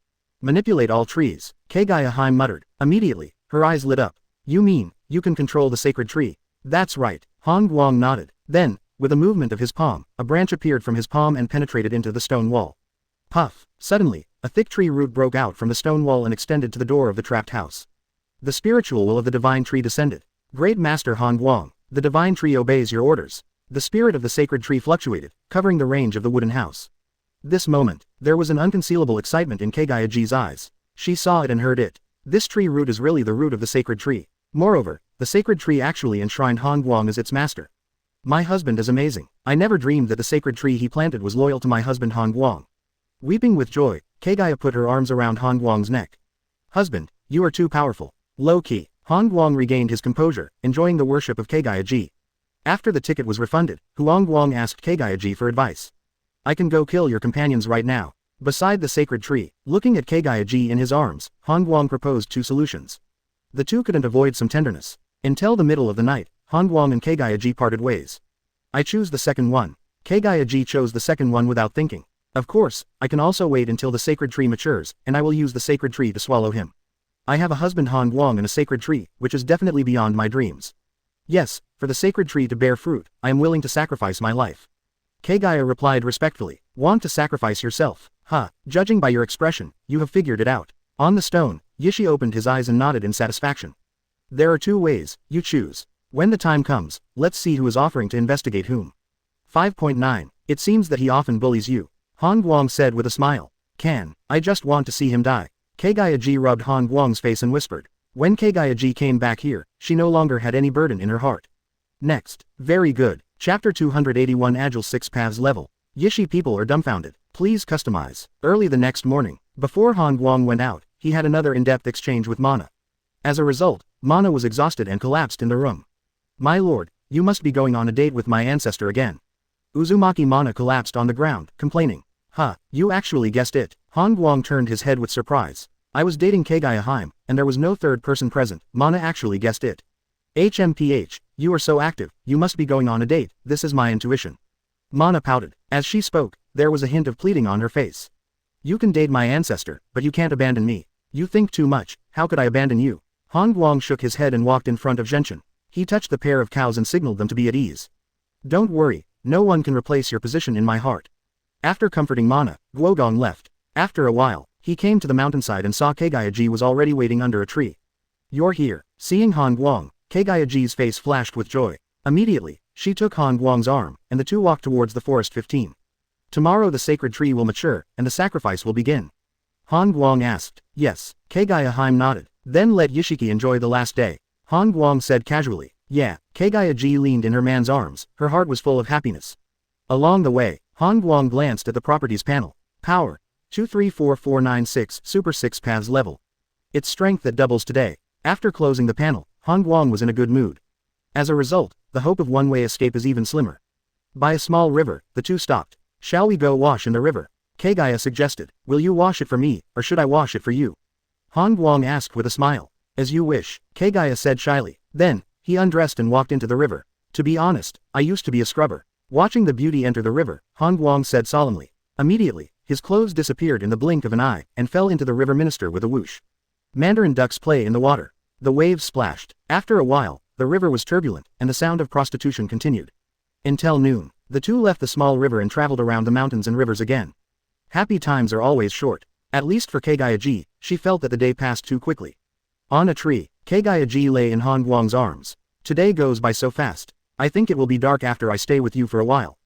Manipulate all trees, Kagayaheim muttered. Immediately, her eyes lit up. You mean, you can control the sacred tree? That's right, Han Guang nodded. Then, with a movement of his palm, a branch appeared from his palm and penetrated into the stone wall. Puff! Suddenly, a thick tree root broke out from the stone wall and extended to the door of the trapped house. The spiritual will of the divine tree descended. Great Master Han Guang, the divine tree obeys your orders. The spirit of the sacred tree fluctuated, covering the range of the wooden house. This moment, there was an unconcealable excitement in Kagayaji's eyes. She saw it and heard it. This tree root is really the root of the sacred tree. Moreover, the sacred tree actually enshrined Han Guang as its master. My husband is amazing. I never dreamed that the sacred tree he planted was loyal to my husband Han Guang. Weeping with joy, Kagaya put her arms around Han Guang's neck. Husband, you are too powerful. Low-key, Han Guang regained his composure, enjoying the worship of Kagayaji. After the ticket was refunded, Huang Guang asked Kagayaji for advice. I can go kill your companions right now. Beside the sacred tree, looking at Kagayaji in his arms, Han Guang proposed two solutions. The two couldn't avoid some tenderness. Until the middle of the night, Han Guang and Kagayaji parted ways. I choose the second one. Kagayaji chose the second one without thinking. Of course, I can also wait until the sacred tree matures, and I will use the sacred tree to swallow him. I have a husband Han Guang and a sacred tree, which is definitely beyond my dreams. Yes, for the sacred tree to bear fruit, I am willing to sacrifice my life. Kagaya replied respectfully. Want to sacrifice yourself? Judging by your expression, you have figured it out. On the stone, Yishi opened his eyes and nodded in satisfaction. There are two ways, you choose. When the time comes, let's see who is offering to investigate whom. 5.9. It seems that he often bullies you. Han Guang said with a smile. I just want to see him die. Kagayaji rubbed Han Guang's face and whispered. When Kagayaji came back here, she no longer had any burden in her heart. Next. Very good. Chapter 281 Agile 6 Paths Level. Yishi people are dumbfounded. Please customize. Early the next morning, before Han Guang went out, he had another in-depth exchange with Mana. As a result, Mana was exhausted and collapsed in the room. My lord, you must be going on a date with my ancestor again. Uzumaki Mana collapsed on the ground, complaining. You actually guessed it. Han Guang turned his head with surprise. I was dating Kagayaheim, and there was no third person present. Mana actually guessed it. HMPH, You are so active, you must be going on a date, this is my intuition. Mana pouted. As she spoke, there was a hint of pleading on her face. You can date my ancestor, but you can't abandon me. You think too much, how could I abandon you? Han Guang shook his head and walked in front of Genshin. He touched the pair of cows and signaled them to be at ease. Don't worry, no one can replace your position in my heart. After comforting Mana, Guogong left. After a while, he came to the mountainside and saw Kagayaji was already waiting under a tree. You're here. Seeing Han Guang, Kagayaji's face flashed with joy. Immediately, she took Han Guang's arm, and the two walked towards the forest 15. Tomorrow the sacred tree will mature, and the sacrifice will begin. Han Guang asked. Yes. Kagaya nodded. Then let Yashiki enjoy the last day. Han Guang said casually. Yeah. Kagayaji leaned in her man's arms, her heart was full of happiness. Along the way, Han Guang glanced at the properties panel. Power. 234496 Super 6 Paths level. It's strength that doubles today. After closing the panel, Han Guang was in a good mood. As a result, the hope of one-way escape is even slimmer. By a small river, the two stopped. Shall we go wash in the river? Kagaya suggested. Will you wash it for me, or should I wash it for you? Han Guang asked with a smile. As you wish, Kagaya said shyly. Then, he undressed and walked into the river. To be honest, I used to be a scrubber. Watching the beauty enter the river, Han Guang said solemnly. Immediately, his clothes disappeared in the blink of an eye, and fell into the river minister with a whoosh. Mandarin ducks play in the water. The waves splashed. After a while, the river was turbulent, and the sound of prostitution continued. Until noon, the two left the small river and traveled around the mountains and rivers again. Happy times are always short. At least for Kagayaji, she felt that the day passed too quickly. On a tree, Kagayaji lay in Han Guang's arms. Today goes by so fast. I think it will be dark after I stay with you for a while.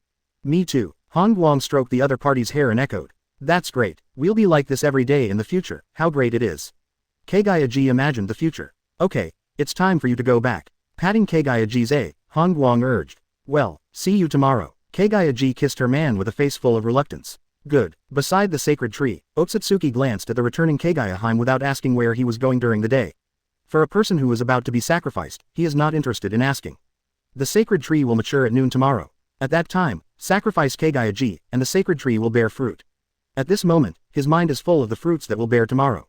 Me too. Han Guang stroked the other party's hair and echoed. That's great. We'll be like this every day in the future. How great it is. Kagayaji imagined the future. Okay, it's time for you to go back. Patting Kagayaji's Han Guang urged. Well, see you tomorrow. Kagayaji kissed her man with a face full of reluctance. Good. Beside the sacred tree, Otsutsuki glanced at the returning Kagaya without asking where he was going during the day. For a person who is about to be sacrificed, he is not interested in asking. The sacred tree will mature at noon tomorrow. At that time, sacrifice Kagayaji, and the sacred tree will bear fruit. At this moment, his mind is full of the fruits that will bear tomorrow.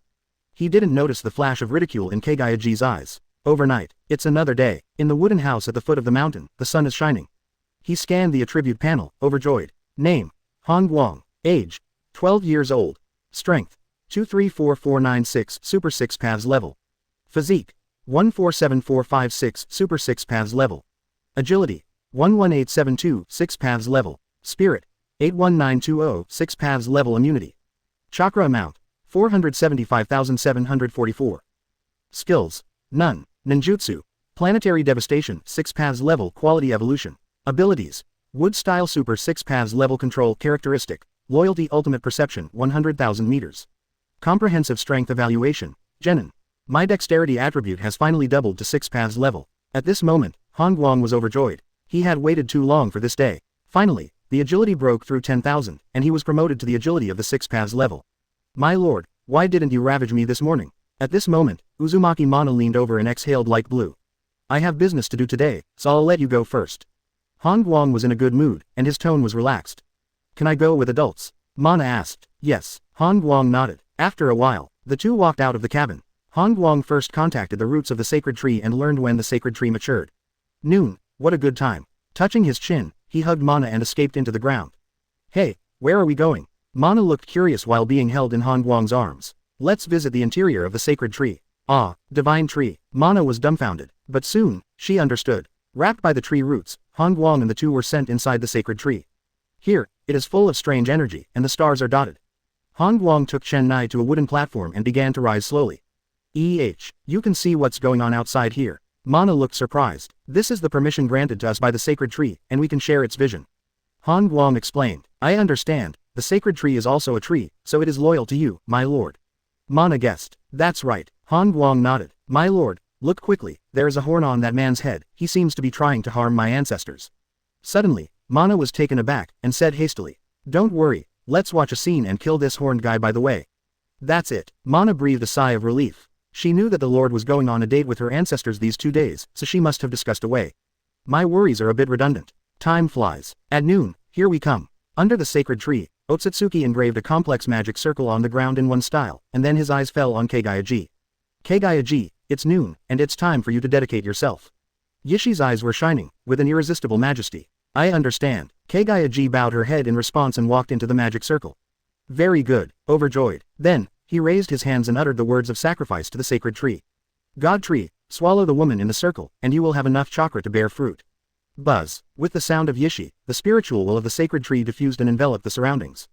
He didn't notice the flash of ridicule in Kagayaji's eyes. Overnight, it's another day. In the wooden house at the foot of the mountain, the sun is shining. He scanned the attribute panel, overjoyed. Name: Han Guang. Age: 12 years old. Strength: 234496 Super 6 Paths level. Physique: 147456 Super 6 Paths level. Agility: 11872 6 Paths level. Spirit: 81920 6 Paths level. Immunity. Chakra amount: 475,744. Skills: None. Ninjutsu: Planetary Devastation 6 Paths level. Quality Evolution. Abilities: Wood Style Super 6 Paths level. Control Characteristic: Loyalty Ultimate Perception 100,000 meters. Comprehensive Strength Evaluation, Genin. My dexterity attribute has finally doubled to 6 Paths level. At this moment, Han Guang was overjoyed. He had waited too long for this day. Finally, the agility broke through 10,000, and he was promoted to the agility of the 6 Paths level. My lord, why didn't you ravage me this morning? At this moment, Uzumaki Mana leaned over and exhaled like blue. I have business to do today, so I'll let you go first. Han Guang was in a good mood, and his tone was relaxed. Can I go with adults? Mana asked. Yes. Han Guang nodded. After a while, the two walked out of the cabin. Han Guang first contacted the roots of the sacred tree and learned when the sacred tree matured. Noon, what a good time. Touching his chin, he hugged Mana and escaped into the ground. Hey, where are we going? Mana looked curious while being held in Han Guang's arms. Let's visit the interior of the sacred tree. Ah, divine tree. Mana was dumbfounded, but soon, she understood. Wrapped by the tree roots, Han Guang and the two were sent inside the sacred tree. Here, it is full of strange energy, and the stars are dotted. Han Guang took Chen Nai to a wooden platform and began to rise slowly. You can see what's going on outside here. Mana looked surprised. This is the permission granted to us by the sacred tree, and we can share its vision. Han Guang explained. I understand, the sacred tree is also a tree, so it is loyal to you, my lord. Mana guessed. That's right. Han Guang nodded. My lord, look quickly, there is a horn on that man's head, he seems to be trying to harm my ancestors. Suddenly, Mana was taken aback, and said hastily. Don't worry, let's watch a scene and kill this horned guy by the way. That's it. Mana breathed a sigh of relief. She knew that the lord was going on a date with her ancestors these 2 days, so she must have discussed a way. My worries are a bit redundant. Time flies. At noon, here we come. Under the sacred tree, Otsutsuki engraved a complex magic circle on the ground in one style, and then his eyes fell on Kagayaji. Kagayaji, it's noon, and it's time for you to dedicate yourself. Yishi's eyes were shining, with an irresistible majesty. I understand. Kagayaji bowed her head in response and walked into the magic circle. Very good, overjoyed. Then, he raised his hands and uttered the words of sacrifice to the sacred tree. God tree, swallow the woman in the circle, and you will have enough chakra to bear fruit. Buzz. With the sound of Yishi, the spiritual will of the sacred tree diffused and enveloped the surroundings.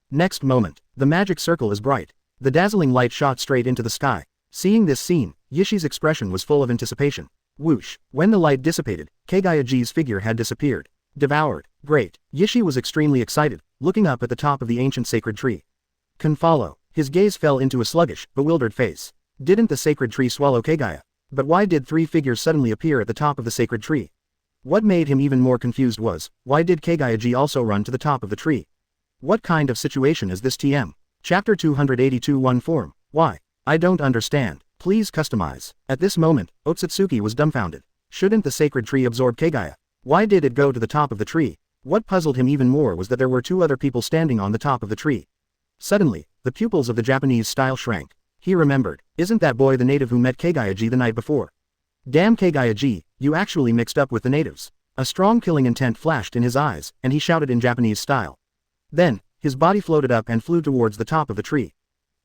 Next moment, the magic circle is bright. The dazzling light shot straight into the sky. Seeing this scene, Yishi's expression was full of anticipation. Whoosh. When the light dissipated, Kagayaji's figure had disappeared. Devoured. Great. Yishi was extremely excited, looking up at the top of the ancient sacred tree. Can follow. His gaze fell into a sluggish, bewildered face. Didn't the sacred tree swallow Kagaya? But why did three figures suddenly appear at the top of the sacred tree? What made him even more confused was, why did Kagayaji also run to the top of the tree? What kind of situation is this TM? Chapter 282 1 Form. Why? I don't understand. Please customize. At this moment, Otsutsuki was dumbfounded. Shouldn't the sacred tree absorb Kagaya? Why did it go to the top of the tree? What puzzled him even more was that there were two other people standing on the top of the tree. Suddenly, the pupils of the Japanese style shrank. He remembered. Isn't that boy the native who met Kagayaji the night before? Damn Kagayaji, you actually mixed up with the natives. A strong killing intent flashed in his eyes, and he shouted in Japanese style. Then, his body floated up and flew towards the top of the tree.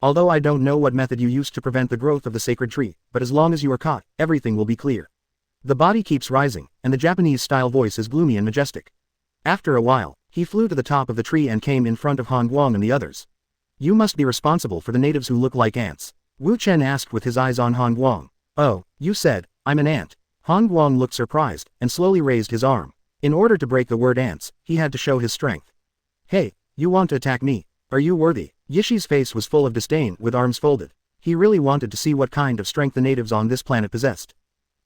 Although I don't know what method you used to prevent the growth of the sacred tree, but as long as you are caught, everything will be clear. The body keeps rising, and the Japanese-style voice is gloomy and majestic. After a while, he flew to the top of the tree and came in front of Han Guang and the others. You must be responsible for the natives who look like ants. Wu Chen asked with his eyes on Han Guang. Oh, you said, I'm an ant. Han Guang looked surprised, and slowly raised his arm. In order to break the word ants, he had to show his strength. Hey, you want to attack me? Are you worthy? Yishi's face was full of disdain, with arms folded. He really wanted to see what kind of strength the natives on this planet possessed.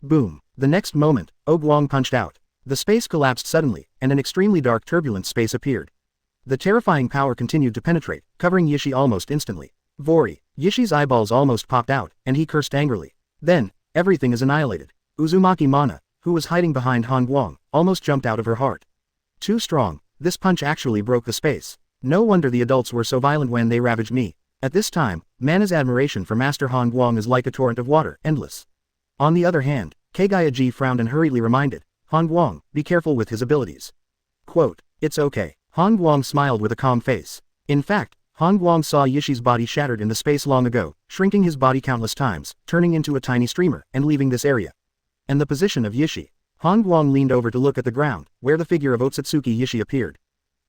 Boom. The next moment, Guang punched out. The space collapsed suddenly, and an extremely dark turbulent space appeared. The terrifying power continued to penetrate, covering Yishi almost instantly. Vori. Yishi's eyeballs almost popped out, and he cursed angrily. Then, everything is annihilated. Uzumaki Mana, who was hiding behind Han Guang, almost jumped out of her heart. Too strong. This punch actually broke the space. No wonder the adults were so violent when they ravaged me. At this time, Mana's admiration for Master Han Guang is like a torrent of water, endless. On the other hand, Kagayaji frowned and hurriedly reminded, Han Guang, be careful with his abilities. Quote, it's okay. Han Guang smiled with a calm face. In fact, Han Guang saw Yishi's body shattered in the space long ago, shrinking his body countless times, turning into a tiny streamer, and leaving this area. And the position of Yishi. Han Guang leaned over to look at the ground, where the figure of Otsutsuki Yishi appeared.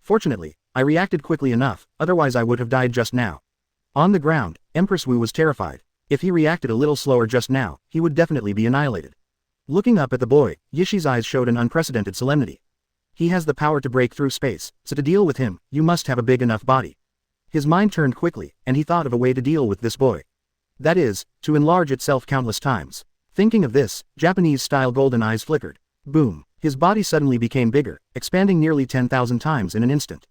Fortunately, I reacted quickly enough, otherwise I would have died just now. On the ground, Empress Wu was terrified. If he reacted a little slower just now, he would definitely be annihilated. Looking up at the boy, Yishi's eyes showed an unprecedented solemnity. He has the power to break through space, so to deal with him, you must have a big enough body. His mind turned quickly, and he thought of a way to deal with this boy. That is, to enlarge itself countless times. Thinking of this, Japanese-style golden eyes flickered. Boom. His body suddenly became bigger, expanding nearly 10,000 times in an instant.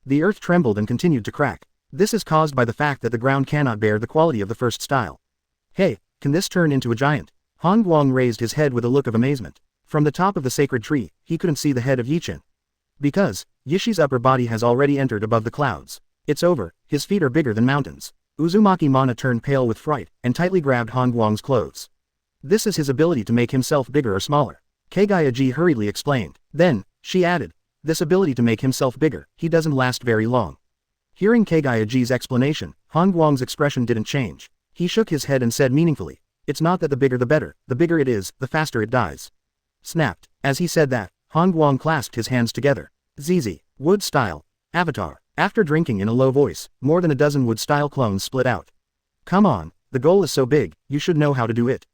The earth trembled and continued to crack. This is caused by the fact that the ground cannot bear the quality of the first style. Hey, can this turn into a giant? Han Guang raised his head with a look of amazement. From the top of the sacred tree, he couldn't see the head of Yichen. Because, Yishi's upper body has already entered above the clouds. It's over, his feet are bigger than mountains. Uzumaki Mana turned pale with fright, and tightly grabbed Han Guang's clothes. This is his ability to make himself bigger or smaller. Kagayaji hurriedly explained. Then, she added, this ability to make himself bigger, he doesn't last very long. Hearing Kagayaji's explanation, Han Guang's expression didn't change. He shook his head and said meaningfully, it's not that the bigger the better, the bigger it is, the faster it dies. Snapped. As he said that, Han Guang clasped his hands together. ZZ. Wood style. Avatar. After drinking in a low voice, more than a dozen wood style clones split out. Come on, the goal is so big, you should know how to do it.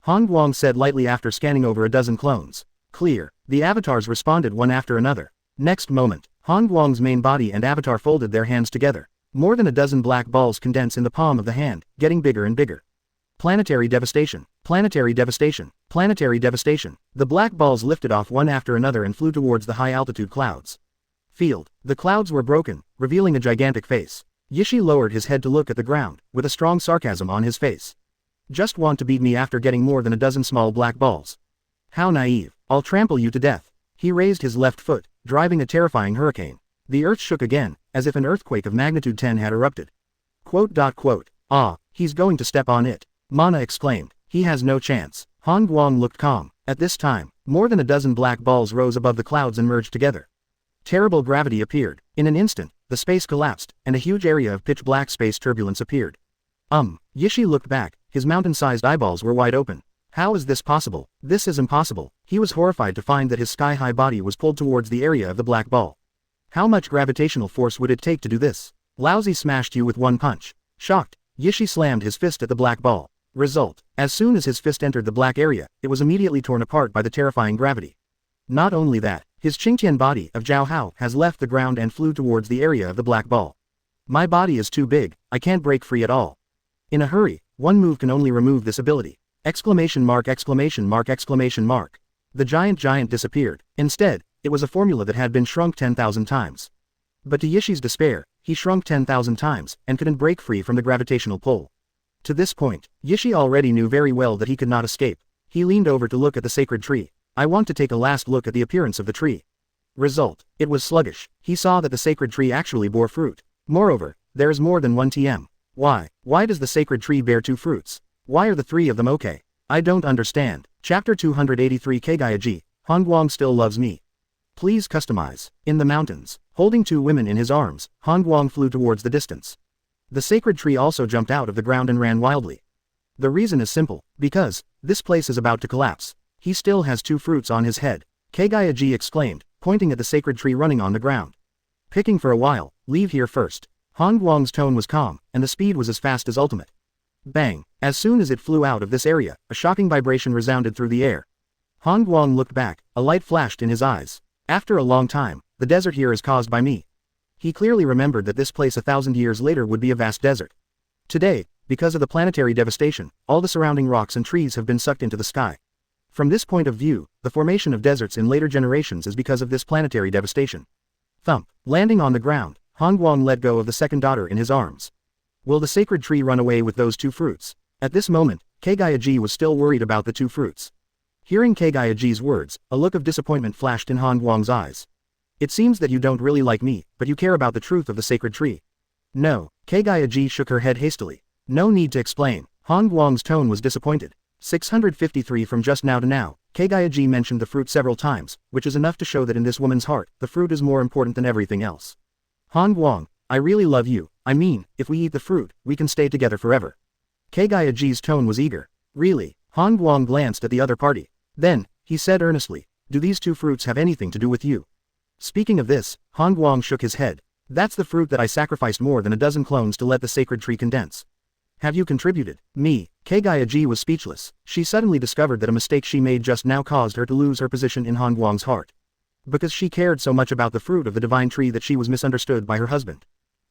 Han Guang said lightly after scanning over a dozen clones. Clear. The avatars responded one after another. Next moment, Han Guang's main body and avatar folded their hands together. More than a dozen black balls condense in the palm of the hand, getting bigger and bigger. Planetary devastation. Planetary devastation. Planetary devastation. The black balls lifted off one after another and flew towards the high-altitude clouds. Field. The clouds were broken, revealing a gigantic face. Yishi lowered his head to look at the ground, with a strong sarcasm on his face. Just want to beat me after getting more than a dozen small black balls. How naive. I'll trample you to death. He raised his left foot, driving a terrifying hurricane. The earth shook again, as if an earthquake of magnitude 10 had erupted. Ah, he's going to step on it. Mana exclaimed. He has no chance. Han Guang looked calm. At this time, more than a dozen black balls rose above the clouds and merged together. Terrible gravity appeared. In an instant, the space collapsed, and a huge area of pitch-black space turbulence appeared. Yishi looked back, his mountain-sized eyeballs were wide open. How is this possible? This is impossible. He was horrified to find that his sky-high body was pulled towards the area of the black ball. How much gravitational force would it take to do this? Lousy smashed you with one punch. Shocked, Yishi slammed his fist at the black ball. Result: as soon as his fist entered the black area, it was immediately torn apart by the terrifying gravity. Not only that, his Qingtian body of Zhao Hao has left the ground and flew towards the area of the black ball. My body is too big, I can't break free at all. In a hurry, one move can only remove this ability. Exclamation mark exclamation mark exclamation mark. The giant disappeared. Instead, it was a formula that had been shrunk 10,000 times. But to Yishi's despair, he shrunk 10,000 times, and couldn't break free from the gravitational pull. To this point, Yishi already knew very well that he could not escape. He leaned over to look at the sacred tree. I want to take a last look at the appearance of the tree. Result: it was sluggish. He saw that the sacred tree actually bore fruit. Moreover, there is more than one TM. Why does the sacred tree bear 2 fruits? Why are the 3 of them okay? I don't understand. Chapter 283 Kagayaji, Han Guang still loves me. Please customize. In the mountains, holding 2 women in his arms, Han Guang flew towards the distance. The sacred tree also jumped out of the ground and ran wildly. The reason is simple: because this place is about to collapse. He still has 2 fruits on his head. Kagayaji exclaimed, pointing at the sacred tree running on the ground. Picking for a while, leave here first. Han Guang's tone was calm, and the speed was as fast as ultimate. Bang! As soon as it flew out of this area, a shocking vibration resounded through the air. Han Guang looked back, a light flashed in his eyes. After a long time, the desert here is caused by me. He clearly remembered that this place 1,000 years later would be a vast desert. Today, because of the planetary devastation, all the surrounding rocks and trees have been sucked into the sky. From this point of view, the formation of deserts in later generations is because of this planetary devastation. Thump. Landing on the ground, Han Guang let go of the second daughter in his arms. Will the sacred tree run away with those 2 fruits? At this moment, Kagayaji was still worried about the 2 fruits. Hearing Kagayaji's words, a look of disappointment flashed in Han Guang's eyes. It seems that you don't really like me, but you care about the truth of the sacred tree. No. Kagayaji shook her head hastily. No need to explain. Han Guang's tone was disappointed. 653 From just now to now, Kagayaji mentioned the fruit several times, which is enough to show that in this woman's heart, the fruit is more important than everything else. Han Guang, I really love you. I mean, if we eat the fruit, we can stay together forever. Kagayaji's tone was eager. Really? Han Guang glanced at the other party. Then, he said earnestly, do these 2 fruits have anything to do with you? Speaking of this, Han Guang shook his head. That's the fruit that I sacrificed more than a dozen clones to let the sacred tree condense. Have you contributed? Me. Kagayaji was speechless. She suddenly discovered that a mistake she made just now caused her to lose her position in Han Guang's heart. Because she cared so much about the fruit of the divine tree that she was misunderstood by her husband.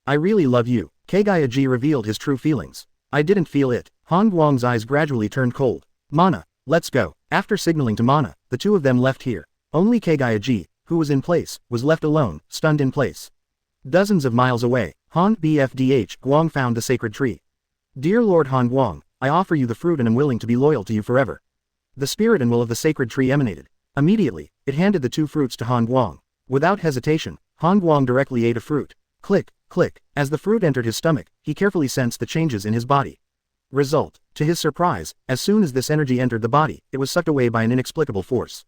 I really love you. Kagayaji revealed his true feelings. I didn't feel it. Han Guang's eyes gradually turned cold. Mana, let's go. After signaling to Mana, the 2 of them left here. Only Kagayaji, who was in place, was left alone, stunned in place. Dozens of miles away, Han BFDH Guang found the sacred tree. Dear Lord Han Guang, I offer you the fruit and am willing to be loyal to you forever. The spirit and will of the sacred tree emanated. Immediately, it handed the 2 fruits to Han Guang. Without hesitation, Han Guang directly ate a fruit. Click, click. As the fruit entered his stomach, he carefully sensed the changes in his body. Result: to his surprise, as soon as this energy entered the body, it was sucked away by an inexplicable force.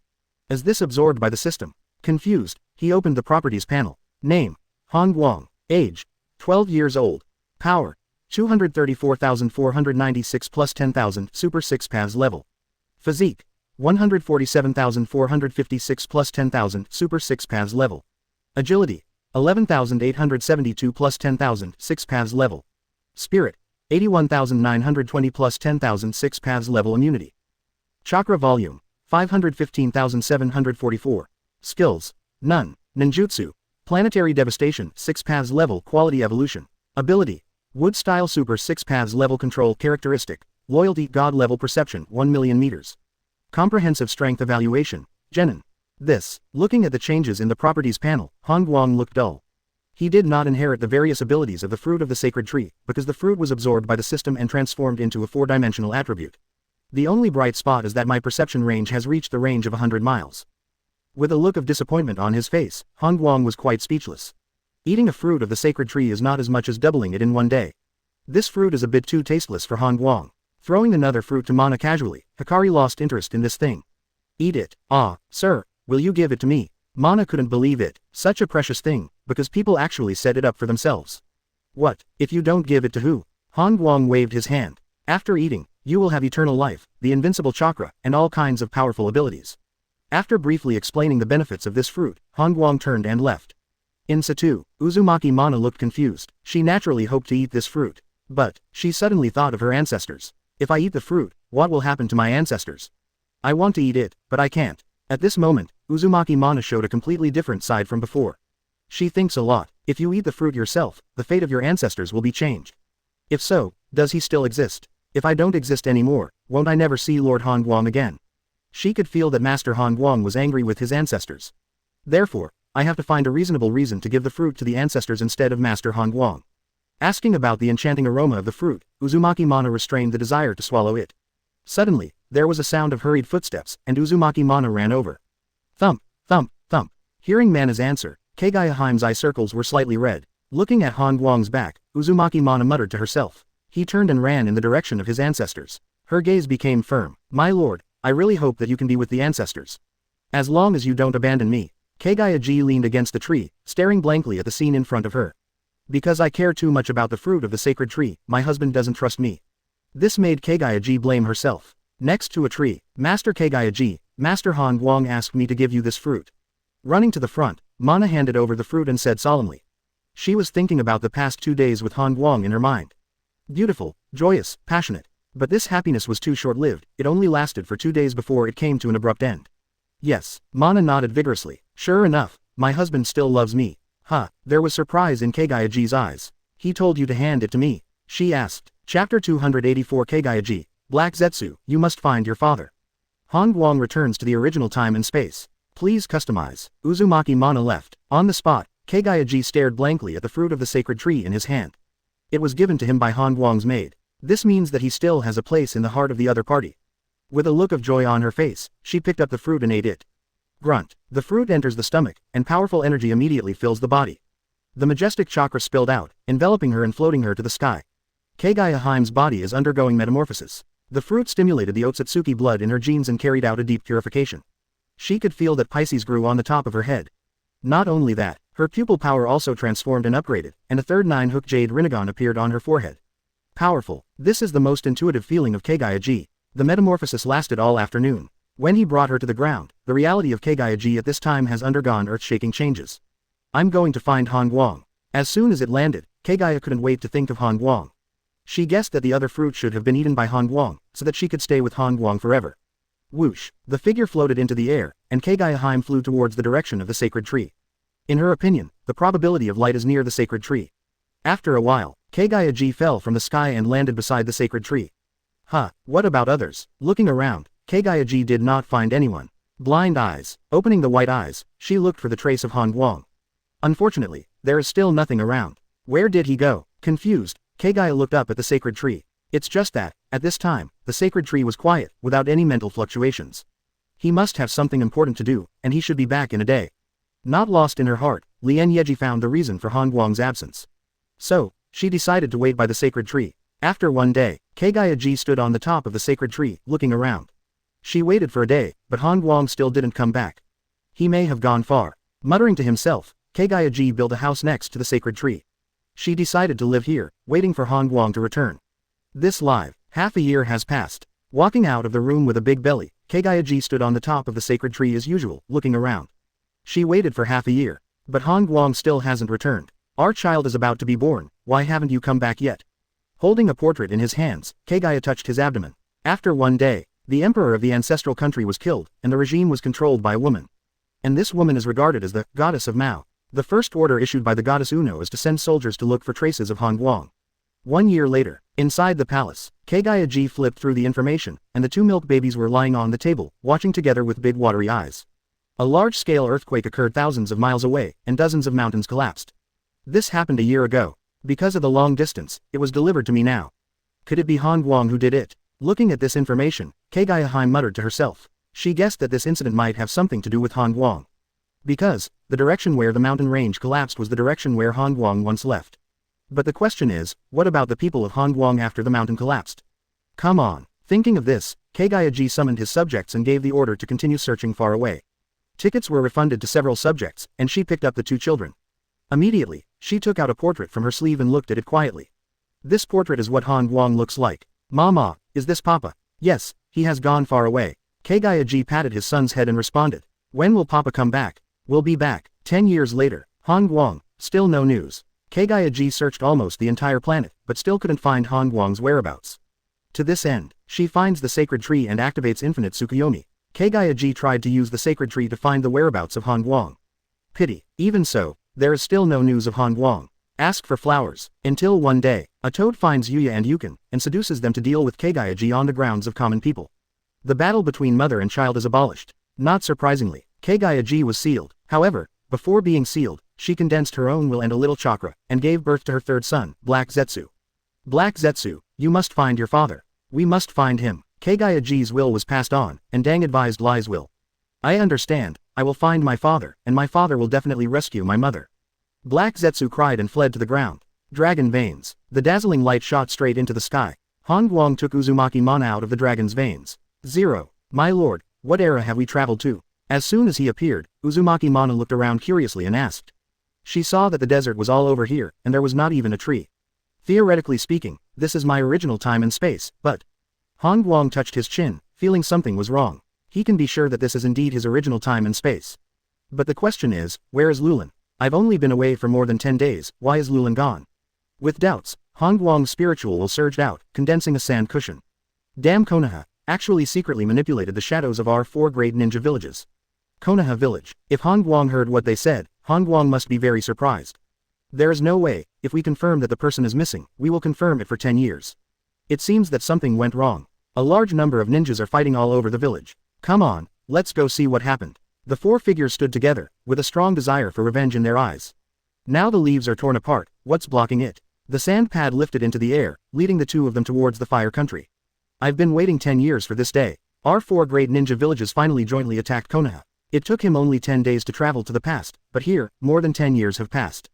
As this absorbed by the system. Confused, he opened the properties panel. Name: Han Guang. Age: 12 years old. Power: 234,496 plus 10,000, Super 6 paths level. Physique: 147,456 plus 10,000, Super 6 paths level. Agility: 11,872 plus 10,000, 6 paths level. Spirit: 81,920 plus 10,000, 6 paths level. Immunity. Chakra volume: 515,744. Skills: none. Ninjutsu: planetary devastation, 6 paths level. Quality evolution. Ability: wood style super 6 paths level. Control characteristic: loyalty god level. Perception 1,000,000 meters. Comprehensive strength evaluation, Genin. Looking at the changes in the properties panel, Han Guang looked dull. He did not inherit the various abilities of the fruit of the sacred tree, because the fruit was absorbed by the system and transformed into a 4-dimensional attribute. The only bright spot is that my perception range has reached the range of 100 miles. With a look of disappointment on his face, Han Guang was quite speechless. Eating a fruit of the sacred tree is not as much as doubling it in one day. This fruit is a bit too tasteless for Han Guang. Throwing another fruit to Mana casually, Hikari lost interest in this thing. Eat it. Ah, sir, will you give it to me? Mana couldn't believe it, such a precious thing, because people actually set it up for themselves. What, if you don't give it to who? Han Guang waved his hand. After eating, you will have eternal life, the invincible chakra, and all kinds of powerful abilities. After briefly explaining the benefits of this fruit, Han Guang turned and left. In situ, Uzumaki Mana looked confused. She naturally hoped to eat this fruit. But, she suddenly thought of her ancestors. If I eat the fruit, what will happen to my ancestors? I want to eat it, but I can't. At this moment, Uzumaki Mana showed a completely different side from before. She thinks a lot. If you eat the fruit yourself, the fate of your ancestors will be changed. If so, does he still exist? If I don't exist anymore, won't I never see Lord Han Guang again? She could feel that Master Han Guang was angry with his ancestors. Therefore, I have to find a reasonable reason to give the fruit to the ancestors instead of Master Han Guang. Asking about the enchanting aroma of the fruit, Uzumaki Mana restrained the desire to swallow it. Suddenly, there was a sound of hurried footsteps, and Uzumaki Mana ran over. Thump, thump, thump. Hearing Mana's answer, Kagayahime's eye circles were slightly red. Looking at Han Guang's back, Uzumaki Mana muttered to herself. He turned and ran in the direction of his ancestors. Her gaze became firm. My lord, I really hope that you can be with the ancestors. As long as you don't abandon me. Kagayaji leaned against the tree, staring blankly at the scene in front of her. Because I care too much about the fruit of the sacred tree, my husband doesn't trust me. This made Kagayaji blame herself. Next to a tree, Master Kagayaji, Master Han Guang asked me to give you this fruit. Running to the front, Mana handed over the fruit and said solemnly. She was thinking about the past 2 days with Han Guang in her mind. Beautiful, joyous, passionate. But this happiness was too short-lived, it only lasted for 2 days before it came to an abrupt end. Yes, Mana nodded vigorously. Sure enough, my husband still loves me. There was surprise in Kagayaji's eyes. He told you to hand it to me? She asked. Chapter 284 Kagayaji, Black Zetsu, you must find your father. Han Guang returns to the original time and space. Please customize. Uzumaki Mana left. On the spot, Kagayaji stared blankly at the fruit of the sacred tree in his hand. It was given to him by Han Guang's maid. This means that he still has a place in the heart of the other party. With a look of joy on her face, she picked up the fruit and ate it. Grunt. The fruit enters the stomach, and powerful energy immediately fills the body. The majestic chakra spilled out, enveloping her and floating her to the sky. Kagayahime's body is undergoing metamorphosis. The fruit stimulated the Otsutsuki blood in her genes and carried out a deep purification. She could feel that Pisces grew on the top of her head. Not only that, her pupil power also transformed and upgraded, and a third 9-hook jade Rinnegan appeared on her forehead. Powerful. This is the most intuitive feeling of Kagayaji. The metamorphosis lasted all afternoon. When he brought her to the ground, the reality of Kagayaji at this time has undergone earth-shaking changes. I'm going to find Han Guang. As soon as it landed, Kagaya couldn't wait to think of Han Guang. She guessed that the other fruit should have been eaten by Han Guang, so that she could stay with Han Guang forever. Whoosh! The figure floated into the air, and Kagayahime flew towards the direction of the sacred tree. In her opinion, the probability of light is near the sacred tree. After a while, Kagayaji fell from the sky and landed beside the sacred tree. What about others? Looking around, Kagayaji did not find anyone. Blind eyes. Opening the white eyes, she looked for the trace of Han Guang. Unfortunately, there is still nothing around. Where did he go? Confused, Kagaya looked up at the sacred tree. It's just that, at this time, the sacred tree was quiet, without any mental fluctuations. He must have something important to do, and he should be back in a day. Not lost in her heart, Lien Yeji found the reason for Han Guang's absence. So, she decided to wait by the sacred tree. After one day, Kagayaji stood on the top of the sacred tree, looking around. She waited for a day, but Han Guang still didn't come back. He may have gone far. Muttering to himself, Kagayaji built a house next to the sacred tree. She decided to live here, waiting for Han Guang to return. Half a year has passed. Walking out of the room with a big belly, Kagayaji stood on the top of the sacred tree as usual, looking around. She waited for half a year. But Han Guang still hasn't returned. Our child is about to be born, why haven't you come back yet? Holding a portrait in his hands, Kagaya touched his abdomen. After one day, the emperor of the ancestral country was killed, and the regime was controlled by a woman. And this woman is regarded as the goddess of Mao. The first order issued by the goddess Uno is to send soldiers to look for traces of Han Guang. 1 year later, inside the palace, Kagayaji flipped through the information, and the 2 milk babies were lying on the table, watching together with big watery eyes. A large-scale earthquake occurred thousands of miles away, and dozens of mountains collapsed. This happened a year ago. Because of the long distance, it was delivered to me now. Could it be Han Guang who did it? Looking at this information, Kagayahime muttered to herself. She guessed that this incident might have something to do with Han Guang. Because, the direction where the mountain range collapsed was the direction where Han Guang once left. But the question is, what about the people of Han Guang after the mountain collapsed? Come on. Thinking of this, Kagayaji summoned his subjects and gave the order to continue searching far away. Tickets were refunded to several subjects, and she picked up the two children. Immediately, she took out a portrait from her sleeve and looked at it quietly. This portrait is what Han Guang looks like. Mama, is this Papa? Yes, he has gone far away. Kagayaji patted his son's head and responded. When will Papa come back? We'll be back. 10 years later. Han Guang, still no news. Kagayaji searched almost the entire planet, but still couldn't find Han Guang's whereabouts. To this end, she finds the sacred tree and activates infinite Tsukuyomi. Kagayaji tried to use the sacred tree to find the whereabouts of Han Guang. Pity. Even so, there is still no news of Han Guang. Ask for flowers. Until one day, a toad finds Yuya and Yukon, and seduces them to deal with Kagayaji on the grounds of common people. The battle between mother and child is abolished. Not surprisingly, Kagayaji was sealed. However, before being sealed, she condensed her own will and a little chakra, and gave birth to her third son, Black Zetsu. Black Zetsu, you must find your father. We must find him. Kagayaji's will was passed on, and Dang advised Lai's will. I understand, I will find my father, and my father will definitely rescue my mother. Black Zetsu cried and fled to the ground. Dragon veins. The dazzling light shot straight into the sky. Han Guang took Uzumaki mana out of the dragon's veins. 0. My lord, what era have we traveled to? As soon as he appeared, Uzumaki mana looked around curiously and asked. She saw that the desert was all over here, and there was not even a tree. Theoretically speaking, this is my original time and space, but... Han Guang touched his chin, feeling something was wrong. He can be sure that this is indeed his original time and space. But the question is, where is Lulan? I've only been away for more than 10 days, why is Lulan gone? With doubts, Han Guang's spiritual will surged out, condensing a sand cushion. Damn Konoha, actually secretly manipulated the shadows of our 4 great ninja villages. Konoha village. If Han Guang heard what they said, Han Guang must be very surprised. There is no way, if we confirm that the person is missing, we will confirm it for 10 years. It seems that something went wrong. A large number of ninjas are fighting all over the village. Come on, let's go see what happened. The 4 figures stood together, with a strong desire for revenge in their eyes. Now the leaves are torn apart, what's blocking it? The sand pad lifted into the air, leading the 2 of them towards the fire country. I've been waiting 10 years for this day. Our 4 great ninja villages finally jointly attacked Konoha. It took him only 10 days to travel to the past, but here, more than 10 years have passed.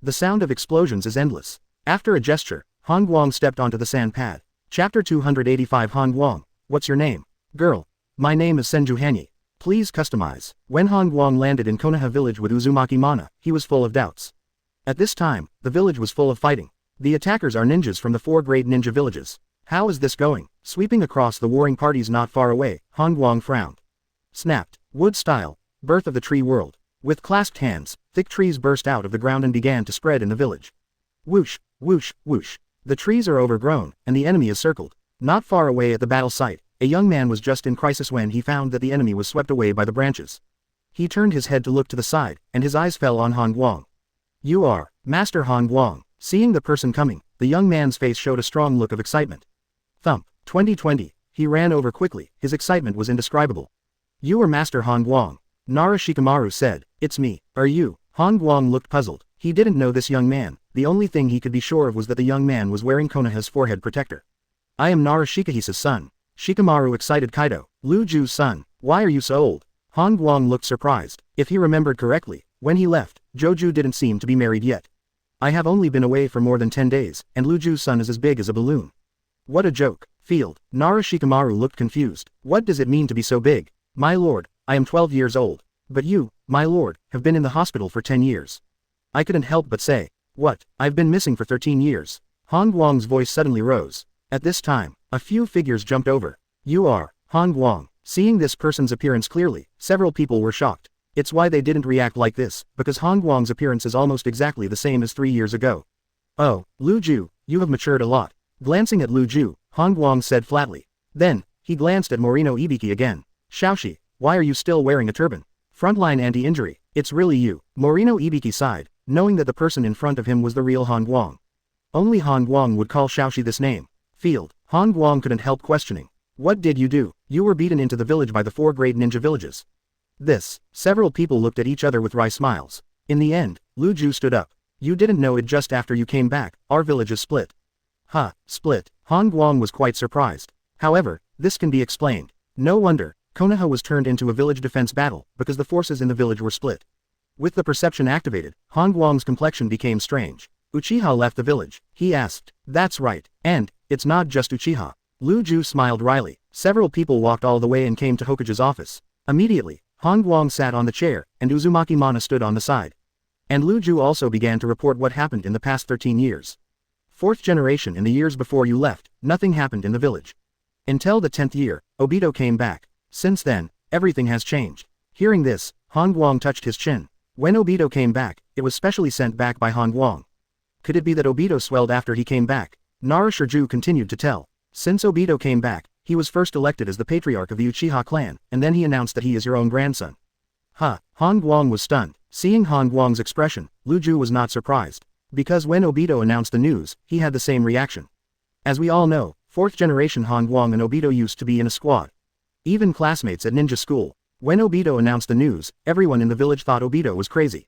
The sound of explosions is endless. After a gesture, Han Guang stepped onto the sand pad. Chapter 285 Han Guang, what's your name? Girl. My name is Senju Hanyi. Please customize. When Han Guang landed in Konoha village with Uzumaki mana, he was full of doubts. At this time, the village was full of fighting. The attackers are ninjas from the 4 great ninja villages. How is this going? Sweeping across the warring parties not far away, Han Guang frowned. Snapped. Wood style. Birth of the tree world. With clasped hands, thick trees burst out of the ground and began to spread in the village. Whoosh, whoosh, whoosh. The trees are overgrown, and the enemy is circled. Not far away at the battle site, a young man was just in crisis when he found that the enemy was swept away by the branches. He turned his head to look to the side, and his eyes fell on Han Guang. You are Master Han Guang. Seeing the person coming, the young man's face showed a strong look of excitement. Thump. 2020. He ran over quickly, his excitement was indescribable. You are Master Han Guang. Nara Shikamaru said, it's me. Are you? Han Guang looked puzzled. He didn't know this young man. The only thing he could be sure of was that the young man was wearing Konoha's forehead protector. I am Nara Shikahisa's son. Shikamaru excited Kaido. Lu Ju's son. Why are you so old? Han Guang looked surprised. If he remembered correctly, when he left, Joju didn't seem to be married yet. I have only been away for more than 10 days, and Lu Ju's son is as big as a balloon. What a joke. Field. Nara Shikamaru looked confused. What does it mean to be so big? My lord, I am 12 years old. But you, my lord, have been in the hospital for 10 years. I couldn't help but say, what, I've been missing for 13 years. Han Guang's voice suddenly rose. At this time, a few figures jumped over. You are, Han Guang. Seeing this person's appearance clearly, several people were shocked. It's why they didn't react like this, because Han Guang's appearance is almost exactly the same as 3 years ago. Oh, Lu Ju, you have matured a lot. Glancing at Lu Ju, Han Guang said flatly. Then, he glanced at Morino Ibiki again. Shaoxi, why are you still wearing a turban? Frontline anti-injury, it's really you. Morino Ibiki sighed, knowing that the person in front of him was the real Han Guang. Only Han Guang would call Shaoxi this name. Field. Han Guang couldn't help questioning. What did you do? You were beaten into the village by the 4 great ninja villages. This. Several people looked at each other with wry smiles. In the end, Lu Ju stood up. You didn't know it just after you came back, our village is split. Huh, split. Han Guang was quite surprised. However, this can be explained. No wonder, Konoha was turned into a village defense battle, because the forces in the village were split. With the perception activated, Han Guang's complexion became strange. Uchiha left the village. He asked. That's right. And, it's not just Uchiha. Lu Ju smiled wryly. Several people walked all the way and came to Hokage's office. Immediately, Han Guang sat on the chair, and Uzumaki Mana stood on the side. And Lu Ju also began to report what happened in the past 13 years. Fourth generation. In the years before you left, nothing happened in the village. Until the 10th year, Obito came back. Since then, everything has changed. Hearing this, Han Guang touched his chin. When Obito came back, it was specially sent back by Han Guang. Could it be that Obito swelled after he came back? Nara Shirju continued to tell. Since Obito came back, he was first elected as the patriarch of the Uchiha clan, and then he announced that he is your own grandson. Han Guang was stunned. Seeing Han Guang's expression, Lu Ju was not surprised. Because when Obito announced the news, he had the same reaction. As we all know, 4th generation Han Guang and Obito used to be in a squad. Even classmates at ninja school. When Obito announced the news, everyone in the village thought Obito was crazy.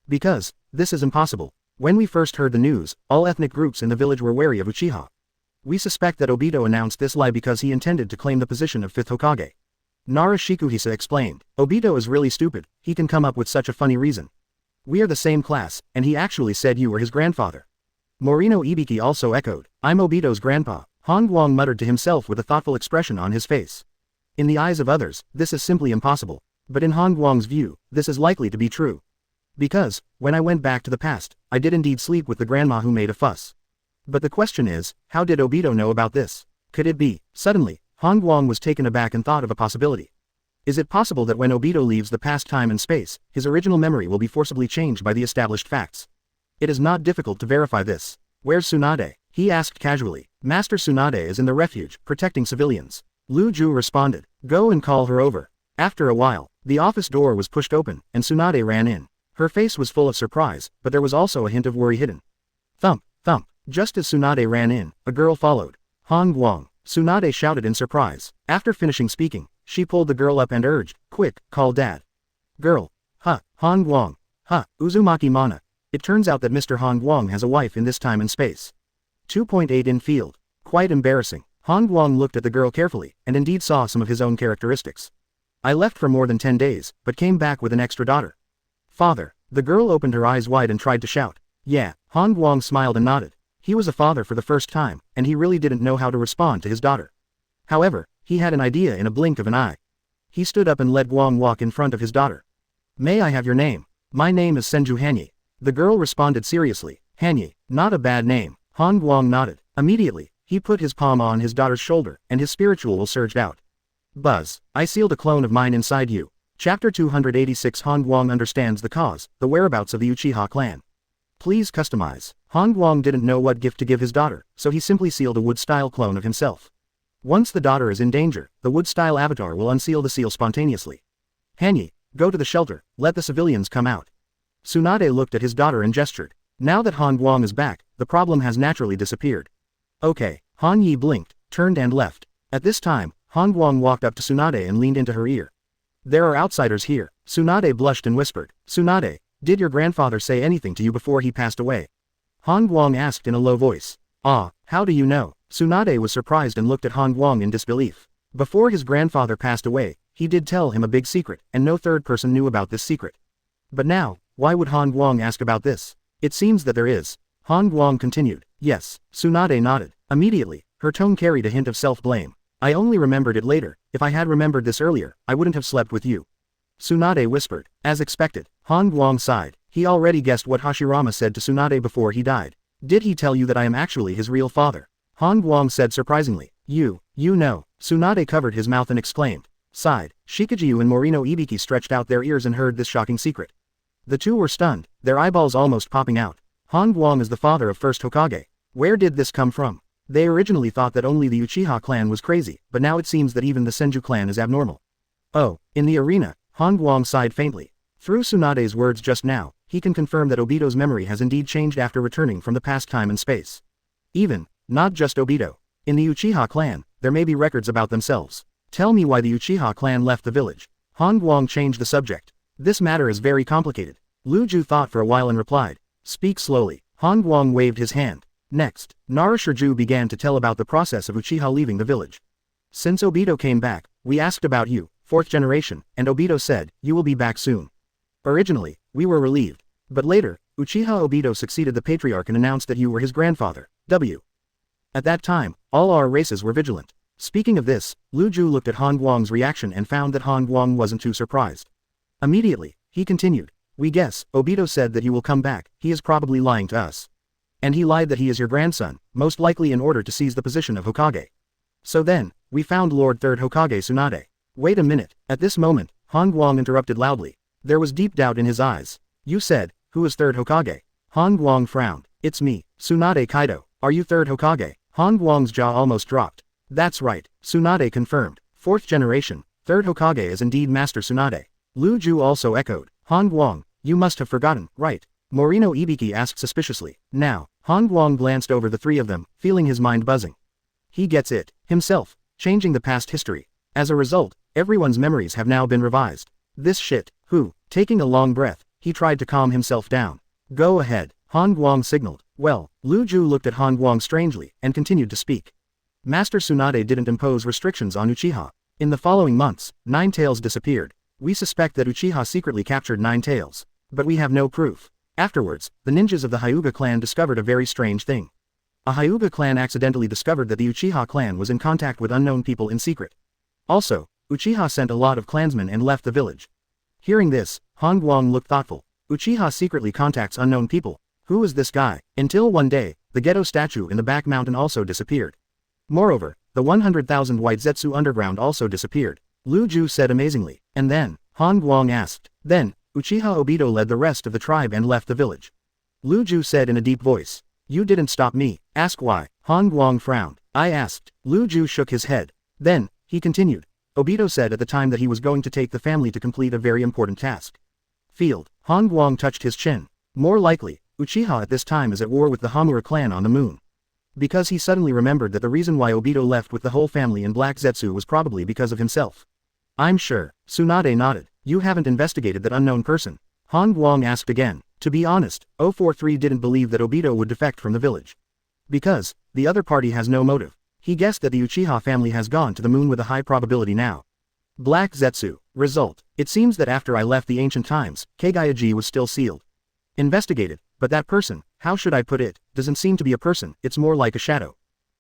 Because, this is impossible. When we first heard the news, all ethnic groups in the village were wary of Uchiha. We suspect that Obito announced this lie because he intended to claim the position of 5th Hokage. Nara Shikuhisa explained. Obito is really stupid, he can come up with such a funny reason. We are the same class, and he actually said you were his grandfather. Morino Ibiki also echoed. I'm Obito's grandpa. Han Guang muttered to himself with a thoughtful expression on his face. In the eyes of others, this is simply impossible. But in Han Guang's view, this is likely to be true. Because, when I went back to the past, I did indeed sleep with the grandma who made a fuss. But the question is, how did Obito know about this? Could it be? Suddenly, Han Guang was taken aback and thought of a possibility. Is it possible that when Obito leaves the past time and space, his original memory will be forcibly changed by the established facts? It is not difficult to verify this. Where's Tsunade? He asked casually. Master Tsunade is in the refuge, protecting civilians. Lu Ju responded. Go and call her over. After a while, the office door was pushed open, and Tsunade ran in. Her face was full of surprise, but there was also a hint of worry hidden. Thump, thump. Just as Tsunade ran in, a girl followed. Han Guang. Tsunade shouted in surprise. After finishing speaking, she pulled the girl up and urged, quick, call dad. Girl. Han Guang. Uzumaki Mana. It turns out that Mr. Han Guang has a wife in this time and space. 2.8 in field. Quite embarrassing. Han Guang looked at the girl carefully, and indeed saw some of his own characteristics. I left for more than 10 days, but came back with an extra daughter. Father. The girl opened her eyes wide and tried to shout. Yeah. Han Guang smiled and nodded. He was a father for the first time, and he really didn't know how to respond to his daughter. However, he had an idea in a blink of an eye. He stood up and let Guang walk in front of his daughter. May I have your name? My name is Senju Hanyi. The girl responded seriously. Hanyi, not a bad name. Han Guang nodded. Immediately, he put his palm on his daughter's shoulder, and his spiritual will surged out. Buzz, I sealed a clone of mine inside you. Chapter 286. Han Guang understands the cause, the whereabouts of the Uchiha clan. Please customize. Han Guang didn't know what gift to give his daughter, so he simply sealed a wood-style clone of himself. Once the daughter is in danger, the wood-style avatar will unseal the seal spontaneously. Hanyi, go to the shelter, let the civilians come out. Tsunade looked at his daughter and gestured. Now that Han Guang is back, the problem has naturally disappeared. Okay. Han Yi blinked, turned and left. At this time, Han Guang walked up to Tsunade and leaned into her ear. There are outsiders here. Tsunade blushed and whispered. Tsunade, did your grandfather say anything to you before he passed away? Han Guang asked in a low voice. How do you know? Tsunade was surprised and looked at Han Guang in disbelief. Before his grandfather passed away, he did tell him a big secret, and no third person knew about this secret. But now, why would Han Guang ask about this? It seems that there is. Han Guang continued. Yes. Tsunade nodded. Immediately, her tone carried a hint of self-blame. I only remembered it later. If I had remembered this earlier, I wouldn't have slept with you. Tsunade whispered. As expected. Han Guang sighed. He already guessed what Hashirama said to Tsunade before he died. Did he tell you that I am actually his real father? Han Guang said surprisingly. You know. Tsunade covered his mouth and exclaimed. Sighed. Shikajiu and Morino Ibiki stretched out their ears and heard this shocking secret. The two were stunned, their eyeballs almost popping out. Han Guang is the father of first Hokage. Where did this come from? They originally thought that only the Uchiha clan was crazy, but now it seems that even the Senju clan is abnormal. Oh, in the arena, Han Guang sighed faintly. Through Tsunade's words just now, he can confirm that Obito's memory has indeed changed after returning from the past time and space. Not just Obito. In the Uchiha clan, there may be records about themselves. Tell me why the Uchiha clan left the village. Han Guang changed the subject. This matter is very complicated. Lu Ju thought for a while and replied. Speak slowly. Han Guang waved his hand. Next, Nara Shirju began to tell about the process of Uchiha leaving the village. Since Obito came back, we asked about you, 4th generation, and Obito said, you will be back soon. Originally, we were relieved. But later, Uchiha Obito succeeded the patriarch and announced that you were his grandfather. At that time, all our races were vigilant. Speaking of this, Lu Ju looked at Han Guang's reaction and found that Han Guang wasn't too surprised. Immediately, he continued, "We guess, Obito said that you will come back, he is probably lying to us. And he lied that he is your grandson, most likely in order to seize the position of Hokage. So then, we found Lord 3rd Hokage Tsunade." Wait a minute, at this moment, Han Guang interrupted loudly. There was deep doubt in his eyes. "You said, who is 3rd Hokage?" Han Guang frowned. "It's me, Tsunade Kaido. Are you 3rd Hokage?" Han Guang's jaw almost dropped. "That's right," Tsunade confirmed. "4th generation, 3rd Hokage is indeed Master Tsunade." Lu Ju also echoed. "Han Guang, you must have forgotten, right?" Morino Ibiki asked suspiciously. Now, Han Guang glanced over the three of them, feeling his mind buzzing. He gets it, himself, changing the past history. As a result, everyone's memories have now been revised. This shit, who, taking a long breath, he tried to calm himself down. "Go ahead," Han Guang signaled. Well, Lu Ju looked at Han Guang strangely, and continued to speak. Master Tsunade didn't impose restrictions on Uchiha. In the following months, Nine Tails disappeared. We suspect that Uchiha secretly captured Nine Tails. But we have no proof. Afterwards, the ninjas of the Hyuga clan discovered a very strange thing. A Hyuga clan accidentally discovered that the Uchiha clan was in contact with unknown people in secret. Also, Uchiha sent a lot of clansmen and left the village. Hearing this, Han Guang looked thoughtful. Uchiha secretly contacts unknown people. Who is this guy? Until one day, the ghetto statue in the back mountain also disappeared. Moreover, the 100,000 White Zetsu underground also disappeared. Lu Ju said amazingly. And then, Han Guang asked. Then, Uchiha Obito led the rest of the tribe and left the village. Lu Ju said in a deep voice. You didn't stop me. Ask why. Han Guang frowned. I asked. Lu Ju shook his head. Then, he continued. Obito said at the time that he was going to take the family to complete a very important task. Field. Han Guang touched his chin. More likely, Uchiha at this time is at war with the Hamura clan on the moon. Because he suddenly remembered that the reason why Obito left with the whole family in Black Zetsu was probably because of himself. I'm sure. Tsunade nodded. You haven't investigated that unknown person? Han Guang asked again. To be honest, 043 didn't believe that Obito would defect from the village. Because, the other party has no motive. He guessed that the Uchiha family has gone to the moon with a high probability now. Black Zetsu. Result. It seems that after I left the ancient times, Kagayaji was still sealed. Investigated, but that person, how should I put it, doesn't seem to be a person, it's more like a shadow.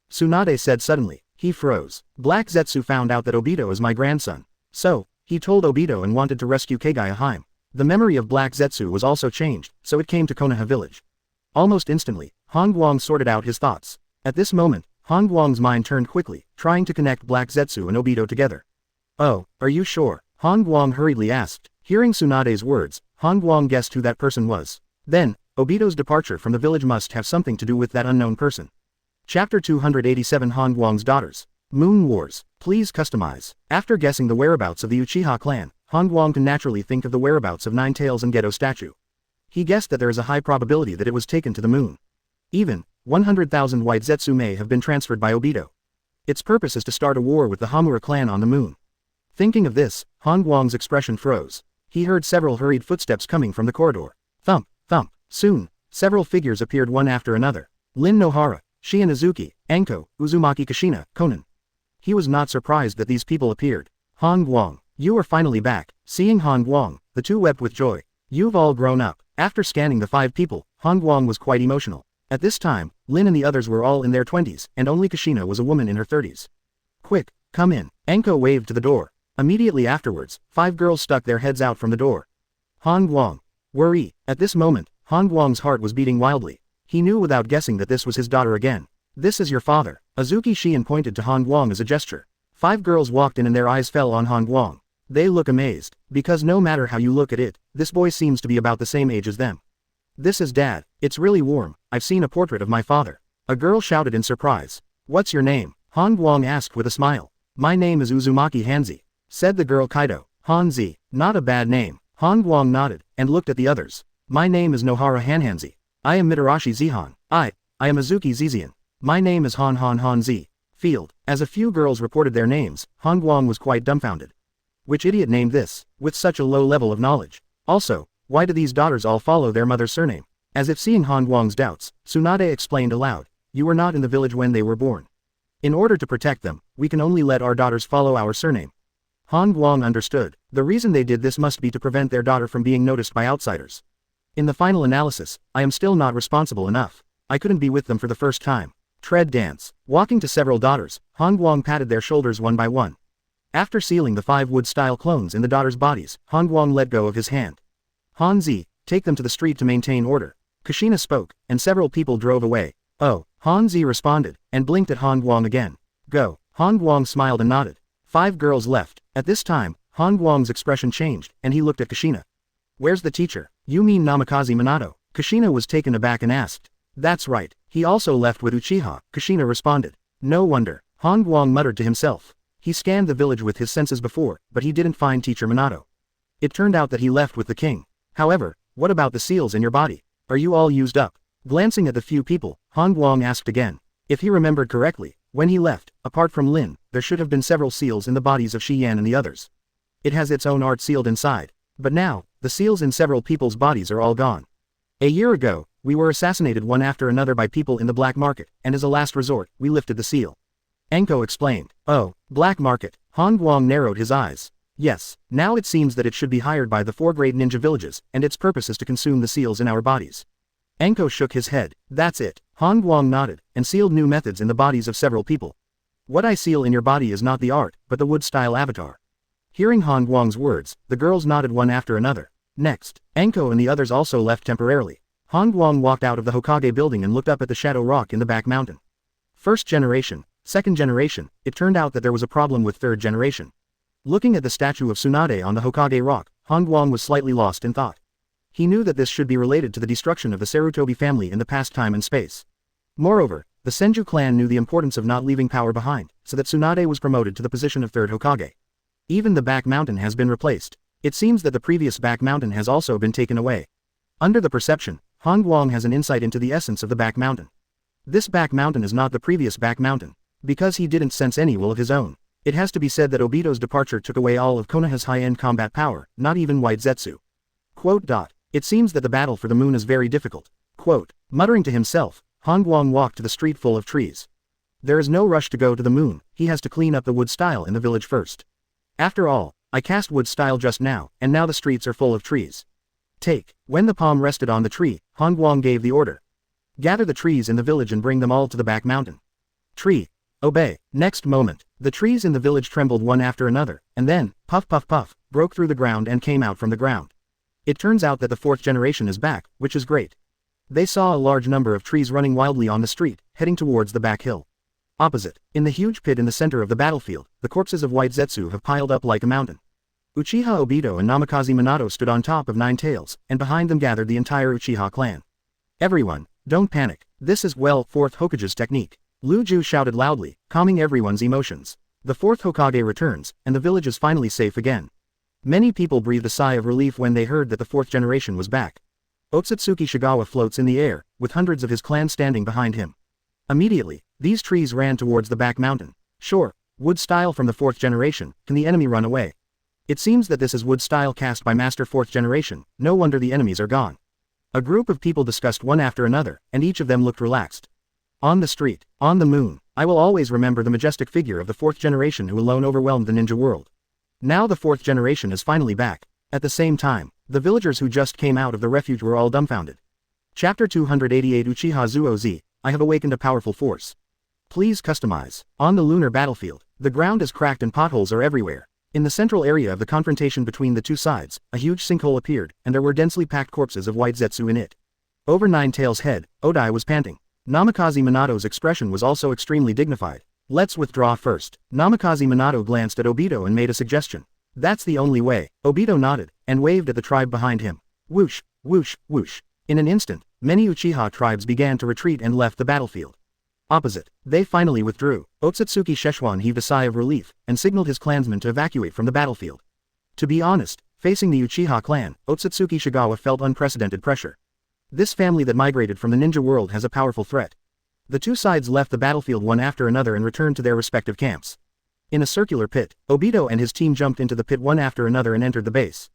Tsunade said suddenly. He froze. Black Zetsu found out that Obito is my grandson. So, he told Obito and wanted to rescue Kagaya. The memory of Black Zetsu was also changed, so it came to Konoha village. Almost instantly, Han Guang sorted out his thoughts. At this moment, Han Guang's mind turned quickly, trying to connect Black Zetsu and Obito together. Oh, are you sure? Han Guang hurriedly asked. Hearing Tsunade's words, Han Guang guessed who that person was. Then, Obito's departure from the village must have something to do with that unknown person. Chapter 287 Han Guang's Daughters. Moon Wars. Please customize. After guessing the whereabouts of the Uchiha clan, Han Guang can naturally think of the whereabouts of Nine Tails and Ghetto statue. He guessed that there is a high probability that it was taken to the moon. Even, 100,000 White Zetsu may have been transferred by Obito. Its purpose is to start a war with the Hamura clan on the moon. Thinking of this, Han Guang's expression froze. He heard several hurried footsteps coming from the corridor. Thump, thump. Soon, several figures appeared one after another. Lin Nohara, Shia Nizuki, Anko, Uzumaki Kushina, Konan. He was not surprised that these people appeared. Han Guang, you are finally back. Seeing Han Guang, the two wept with joy. You've all grown up. After scanning the 5 people, Han Guang was quite emotional. At this time, Lin and the others were all in their 20s, and only Kushina was a woman in her 30s. Quick, come in. Anko waved to the door. Immediately afterwards, 5 girls stuck their heads out from the door. Han Guang. Worry. At this moment, Han Guang's heart was beating wildly. He knew without guessing that this was his daughter again. This is your father. Azuki Shion pointed to Han Guang as a gesture. 5 girls walked in and their eyes fell on Han Guang. They look amazed, because no matter how you look at it, this boy seems to be about the same age as them. This is Dad. It's really warm. I've seen a portrait of my father. A girl shouted in surprise. What's your name? Han Guang asked with a smile. My name is Uzumaki Hanzi. Said the girl Kaido. Hanzi. Not a bad name. Han Guang nodded, and looked at the others. My name is Nohara Hanhanzi. I am Mitarashi Zihan. I am Azuki Zizian. My name is Han Z. Field. As a few girls reported their names, Han Guang was quite dumbfounded. Which idiot named this, with such a low level of knowledge? Also, why do these daughters all follow their mother's surname? As if seeing Han Guang's doubts, Tsunade explained aloud. You were not in the village when they were born. In order to protect them, we can only let our daughters follow our surname. Han Guang understood. The reason they did this must be to prevent their daughter from being noticed by outsiders. In the final analysis, I am still not responsible enough. I couldn't be with them for the first time. Tread dance. Walking to several daughters, Han Guang patted their shoulders one by one. After sealing the 5 wood-style clones in the daughters' bodies, Han Guang let go of his hand. Hanzi, take them to the street to maintain order. Kushina spoke, and several people drove away. Oh, Hanzi responded, and blinked at Han Guang again. Go. Han Guang smiled and nodded. 5 girls left. At this time, Han Guang's expression changed, and he looked at Kushina. Where's the teacher? You mean Namikaze Minato? Kushina was taken aback and asked. That's right, he also left with Uchiha, Kushina responded. No wonder, Han Guang muttered to himself. He scanned the village with his senses before, but he didn't find teacher Minato. It turned out that he left with the king. However, what about the seals in your body? Are you all used up? Glancing at the few people, Han Guang asked again. If he remembered correctly, when he left, apart from Lin, there should have been several seals in the bodies of Shi Yan and the others. It has its own art sealed inside. But now, the seals in several people's bodies are all gone. A year ago, we were assassinated one after another by people in the black market, and as a last resort, we lifted the seal. Enko explained. Oh, black market. Han Guang narrowed his eyes. Yes, now it seems that it should be hired by the 4 great ninja villages, and its purpose is to consume the seals in our bodies. Enko shook his head. That's it. Han Guang nodded, and sealed new methods in the bodies of several people. What I seal in your body is not the art, but the wood-style avatar. Hearing Han Guang's words, the girls nodded one after another. Next, Enko and the others also left temporarily. Han Guang walked out of the Hokage building and looked up at the shadow rock in the back mountain. First generation, second generation, it turned out that there was a problem with third generation. Looking at the statue of Tsunade on the Hokage rock, Han Guang was slightly lost in thought. He knew that this should be related to the destruction of the Sarutobi family in the past time and space. Moreover, the Senju clan knew the importance of not leaving power behind, so that Tsunade was promoted to the position of third Hokage. Even the back mountain has been replaced. It seems that the previous back mountain has also been taken away. Under the perception, Han Guang has an insight into the essence of the back mountain. This back mountain is not the previous back mountain. Because he didn't sense any will of his own. It has to be said that Obito's departure took away all of Konoha's high-end combat power, not even White Zetsu. Quote. It seems that the battle for the moon is very difficult. Quote. Muttering to himself, Han Guang walked to the street full of trees. There is no rush to go to the moon, he has to clean up the wood style in the village first. After all, I cast wood style just now, and now the streets are full of trees. Take. When the palm rested on the tree, Han Guang gave the order. Gather the trees in the village and bring them all to the back mountain. Tree. Obey. Next moment, the trees in the village trembled one after another, and then, puff puff puff, broke through the ground and came out from the ground. It turns out that the 4th generation is back, which is great. They saw a large number of trees running wildly on the street, heading towards the back hill. Opposite, in the huge pit in the center of the battlefield, the corpses of White Zetsu have piled up like a mountain. Uchiha Obito and Namikaze Minato stood on top of 9 tails, and behind them gathered the entire Uchiha clan. Everyone, don't panic, this is, well, 4th Hokage's technique. Lu Ju shouted loudly, calming everyone's emotions. The 4th Hokage returns, and the village is finally safe again. Many people breathed a sigh of relief when they heard that the 4th generation was back. Otsutsuki Shigawa floats in the air, with hundreds of his clan standing behind him. Immediately, these trees ran towards the back mountain. Sure, wood style from the 4th generation, can the enemy run away? It seems that this is wood style cast by Master 4th generation, no wonder the enemies are gone. A group of people discussed one after another, and each of them looked relaxed. On the street, on the moon, I will always remember the majestic figure of the 4th generation who alone overwhelmed the ninja world. Now the 4th generation is finally back. At the same time, the villagers who just came out of the refuge were all dumbfounded. Chapter 288 Uchiha Zuo Z, I have awakened a powerful force. Please customize. On the lunar battlefield, the ground is cracked and potholes are everywhere. In the central area of the confrontation between the two sides, a huge sinkhole appeared, and there were densely packed corpses of White Zetsu in it. Over Nine Tails' head, Odai was panting. Namikaze Minato's expression was also extremely dignified. Let's withdraw first. Namikaze Minato glanced at Obito and made a suggestion. That's the only way. Obito nodded, and waved at the tribe behind him. Whoosh, whoosh, whoosh. In an instant, many Uchiha tribes began to retreat and left the battlefield. Opposite, they finally withdrew. Otsutsuki Szechuan heaved a sigh of relief, and signaled his clansmen to evacuate from the battlefield. To be honest, facing the Uchiha clan, Otsutsuki Shigawa felt unprecedented pressure. This family that migrated from the ninja world has a powerful threat. The two sides left the battlefield one after another and returned to their respective camps. In a circular pit, Obito and his team jumped into the pit one after another and entered the base.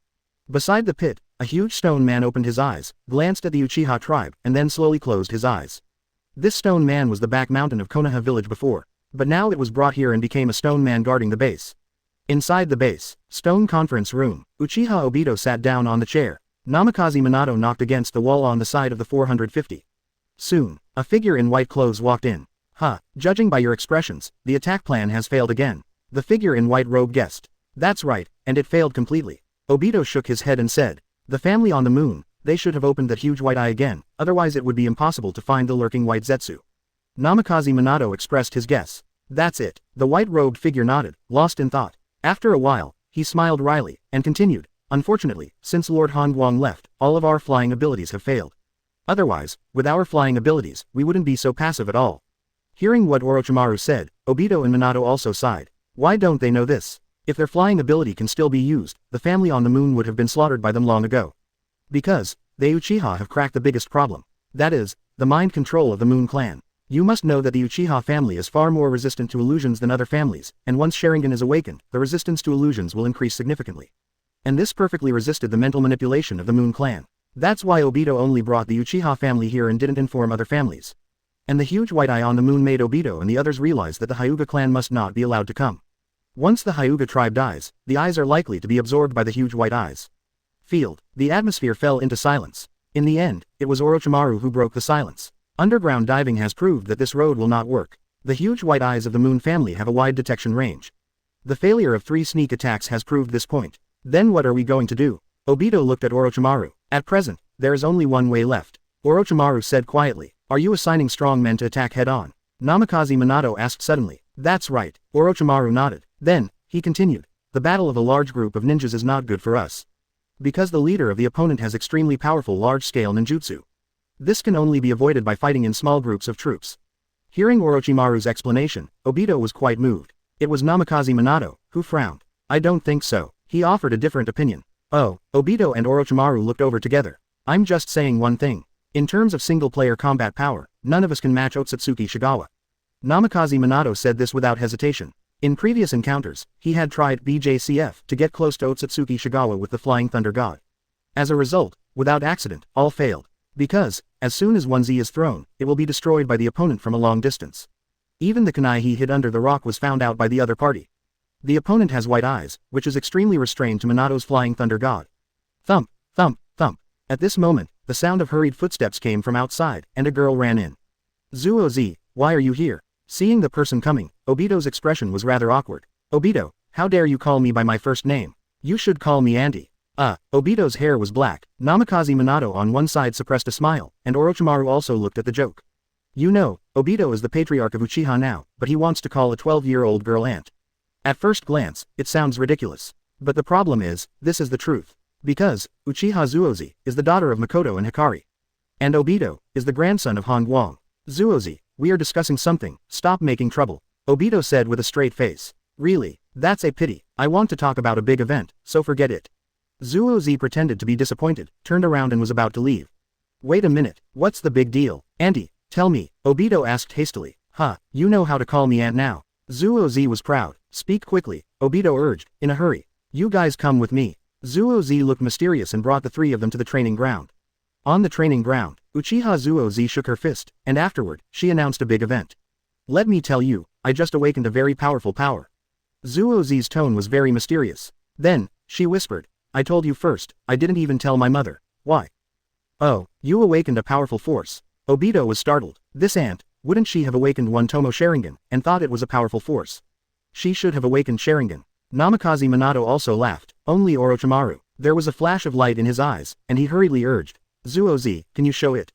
Beside the pit, a huge stone man opened his eyes, glanced at the Uchiha tribe, and then slowly closed his eyes. This stone man was the back mountain of Konoha village before, but now it was brought here and became a stone man guarding the base. Inside the base, stone conference room, Uchiha Obito sat down on the chair. Namikaze Minato knocked against the wall on the side of the 450. Soon, a figure in white clothes walked in. Judging by your expressions, the attack plan has failed again. The figure in white robe guessed. That's right, and it failed completely. Obito shook his head and said, the family on the moon, they should have opened that huge white eye again, otherwise it would be impossible to find the lurking white Zetsu. Namikaze Minato expressed his guess. That's it. The white-robed figure nodded, lost in thought. After a while, he smiled wryly, and continued, unfortunately, since Lord Han Guang left, all of our flying abilities have failed. Otherwise, with our flying abilities, we wouldn't be so passive at all. Hearing what Orochimaru said, Obito and Minato also sighed. Why don't they know this? If their flying ability can still be used, the family on the moon would have been slaughtered by them long ago. Because, they Uchiha have cracked the biggest problem. That is, the mind control of the Moon Clan. You must know that the Uchiha family is far more resistant to illusions than other families, and once Sharingan is awakened, the resistance to illusions will increase significantly. And this perfectly resisted the mental manipulation of the Moon Clan. That's why Obito only brought the Uchiha family here and didn't inform other families. And the huge white eye on the moon made Obito and the others realize that the Hyuga clan must not be allowed to come. Once the Hyuga tribe dies, the eyes are likely to be absorbed by the huge white eyes. The atmosphere fell into silence. In the end, it was Orochimaru who broke the silence. Underground diving has proved that this road will not work. The huge white eyes of the Moon family have a wide detection range. The failure of 3 sneak attacks has proved this point. Then what are we going to do? Obito looked at Orochimaru. At present, there is only one way left. Orochimaru said quietly, are you assigning strong men to attack head-on? Namikaze Minato asked suddenly. That's right. Orochimaru nodded. Then, he continued, the battle of a large group of ninjas is not good for us. Because the leader of the opponent has extremely powerful large-scale ninjutsu. This can only be avoided by fighting in small groups of troops. Hearing Orochimaru's explanation, Obito was quite moved. It was Namikaze Minato, who frowned. I don't think so. He offered a different opinion. Oh, Obito and Orochimaru looked over together. I'm just saying one thing. In terms of single-player combat power, none of us can match Otsutsuki Shigawa. Namikaze Minato said this without hesitation. In previous encounters, he had tried BJCF to get close to Otsutsuki Shigawa with the Flying Thunder God. As a result, without accident, all failed. Because, as soon as one Z is thrown, it will be destroyed by the opponent from a long distance. Even the kunai he hid under the rock was found out by the other party. The opponent has white eyes, which is extremely restrained to Minato's Flying Thunder God. Thump, thump, thump. At this moment, the sound of hurried footsteps came from outside, and a girl ran in. Zuo Z, why are you here? Seeing the person coming, Obito's expression was rather awkward. Obito, how dare you call me by my first name? You should call me Andy. Obito's hair was black. Namikaze Minato on one side suppressed a smile, and Orochimaru also looked at the joke. You know, Obito is the patriarch of Uchiha now, but he wants to call a 12-year-old girl aunt. At first glance, it sounds ridiculous. But the problem is, this is the truth. Because, Uchiha Zuozi is the daughter of Makoto and Hikari. And Obito is the grandson of Han Guang. Zuozi, we are discussing something, stop making trouble. Obito said with a straight face. Really, that's a pity. I want to talk about a big event, so forget it. Zuozi pretended to be disappointed, turned around and was about to leave. Wait a minute, what's the big deal? Andy, tell me, Obito asked hastily. You know how to call me aunt now. Zuozi was proud. Speak quickly, Obito urged, in a hurry. You guys come with me. Zuozi looked mysterious and brought the 3 of them to the training ground. On the training ground, Uchiha Zuozi shook her fist, and afterward, she announced a big event. Let me tell you, I just awakened a very powerful power. Zuozi's tone was very mysterious. Then, she whispered, I told you first, I didn't even tell my mother. Why? Oh, you awakened a powerful force. Obito was startled. This aunt, wouldn't she have awakened one Tomo Sharingan, and thought it was a powerful force? She should have awakened Sharingan. Namikaze Minato also laughed, only Orochimaru. There was a flash of light in his eyes, and he hurriedly urged, Zuozi, can you show it?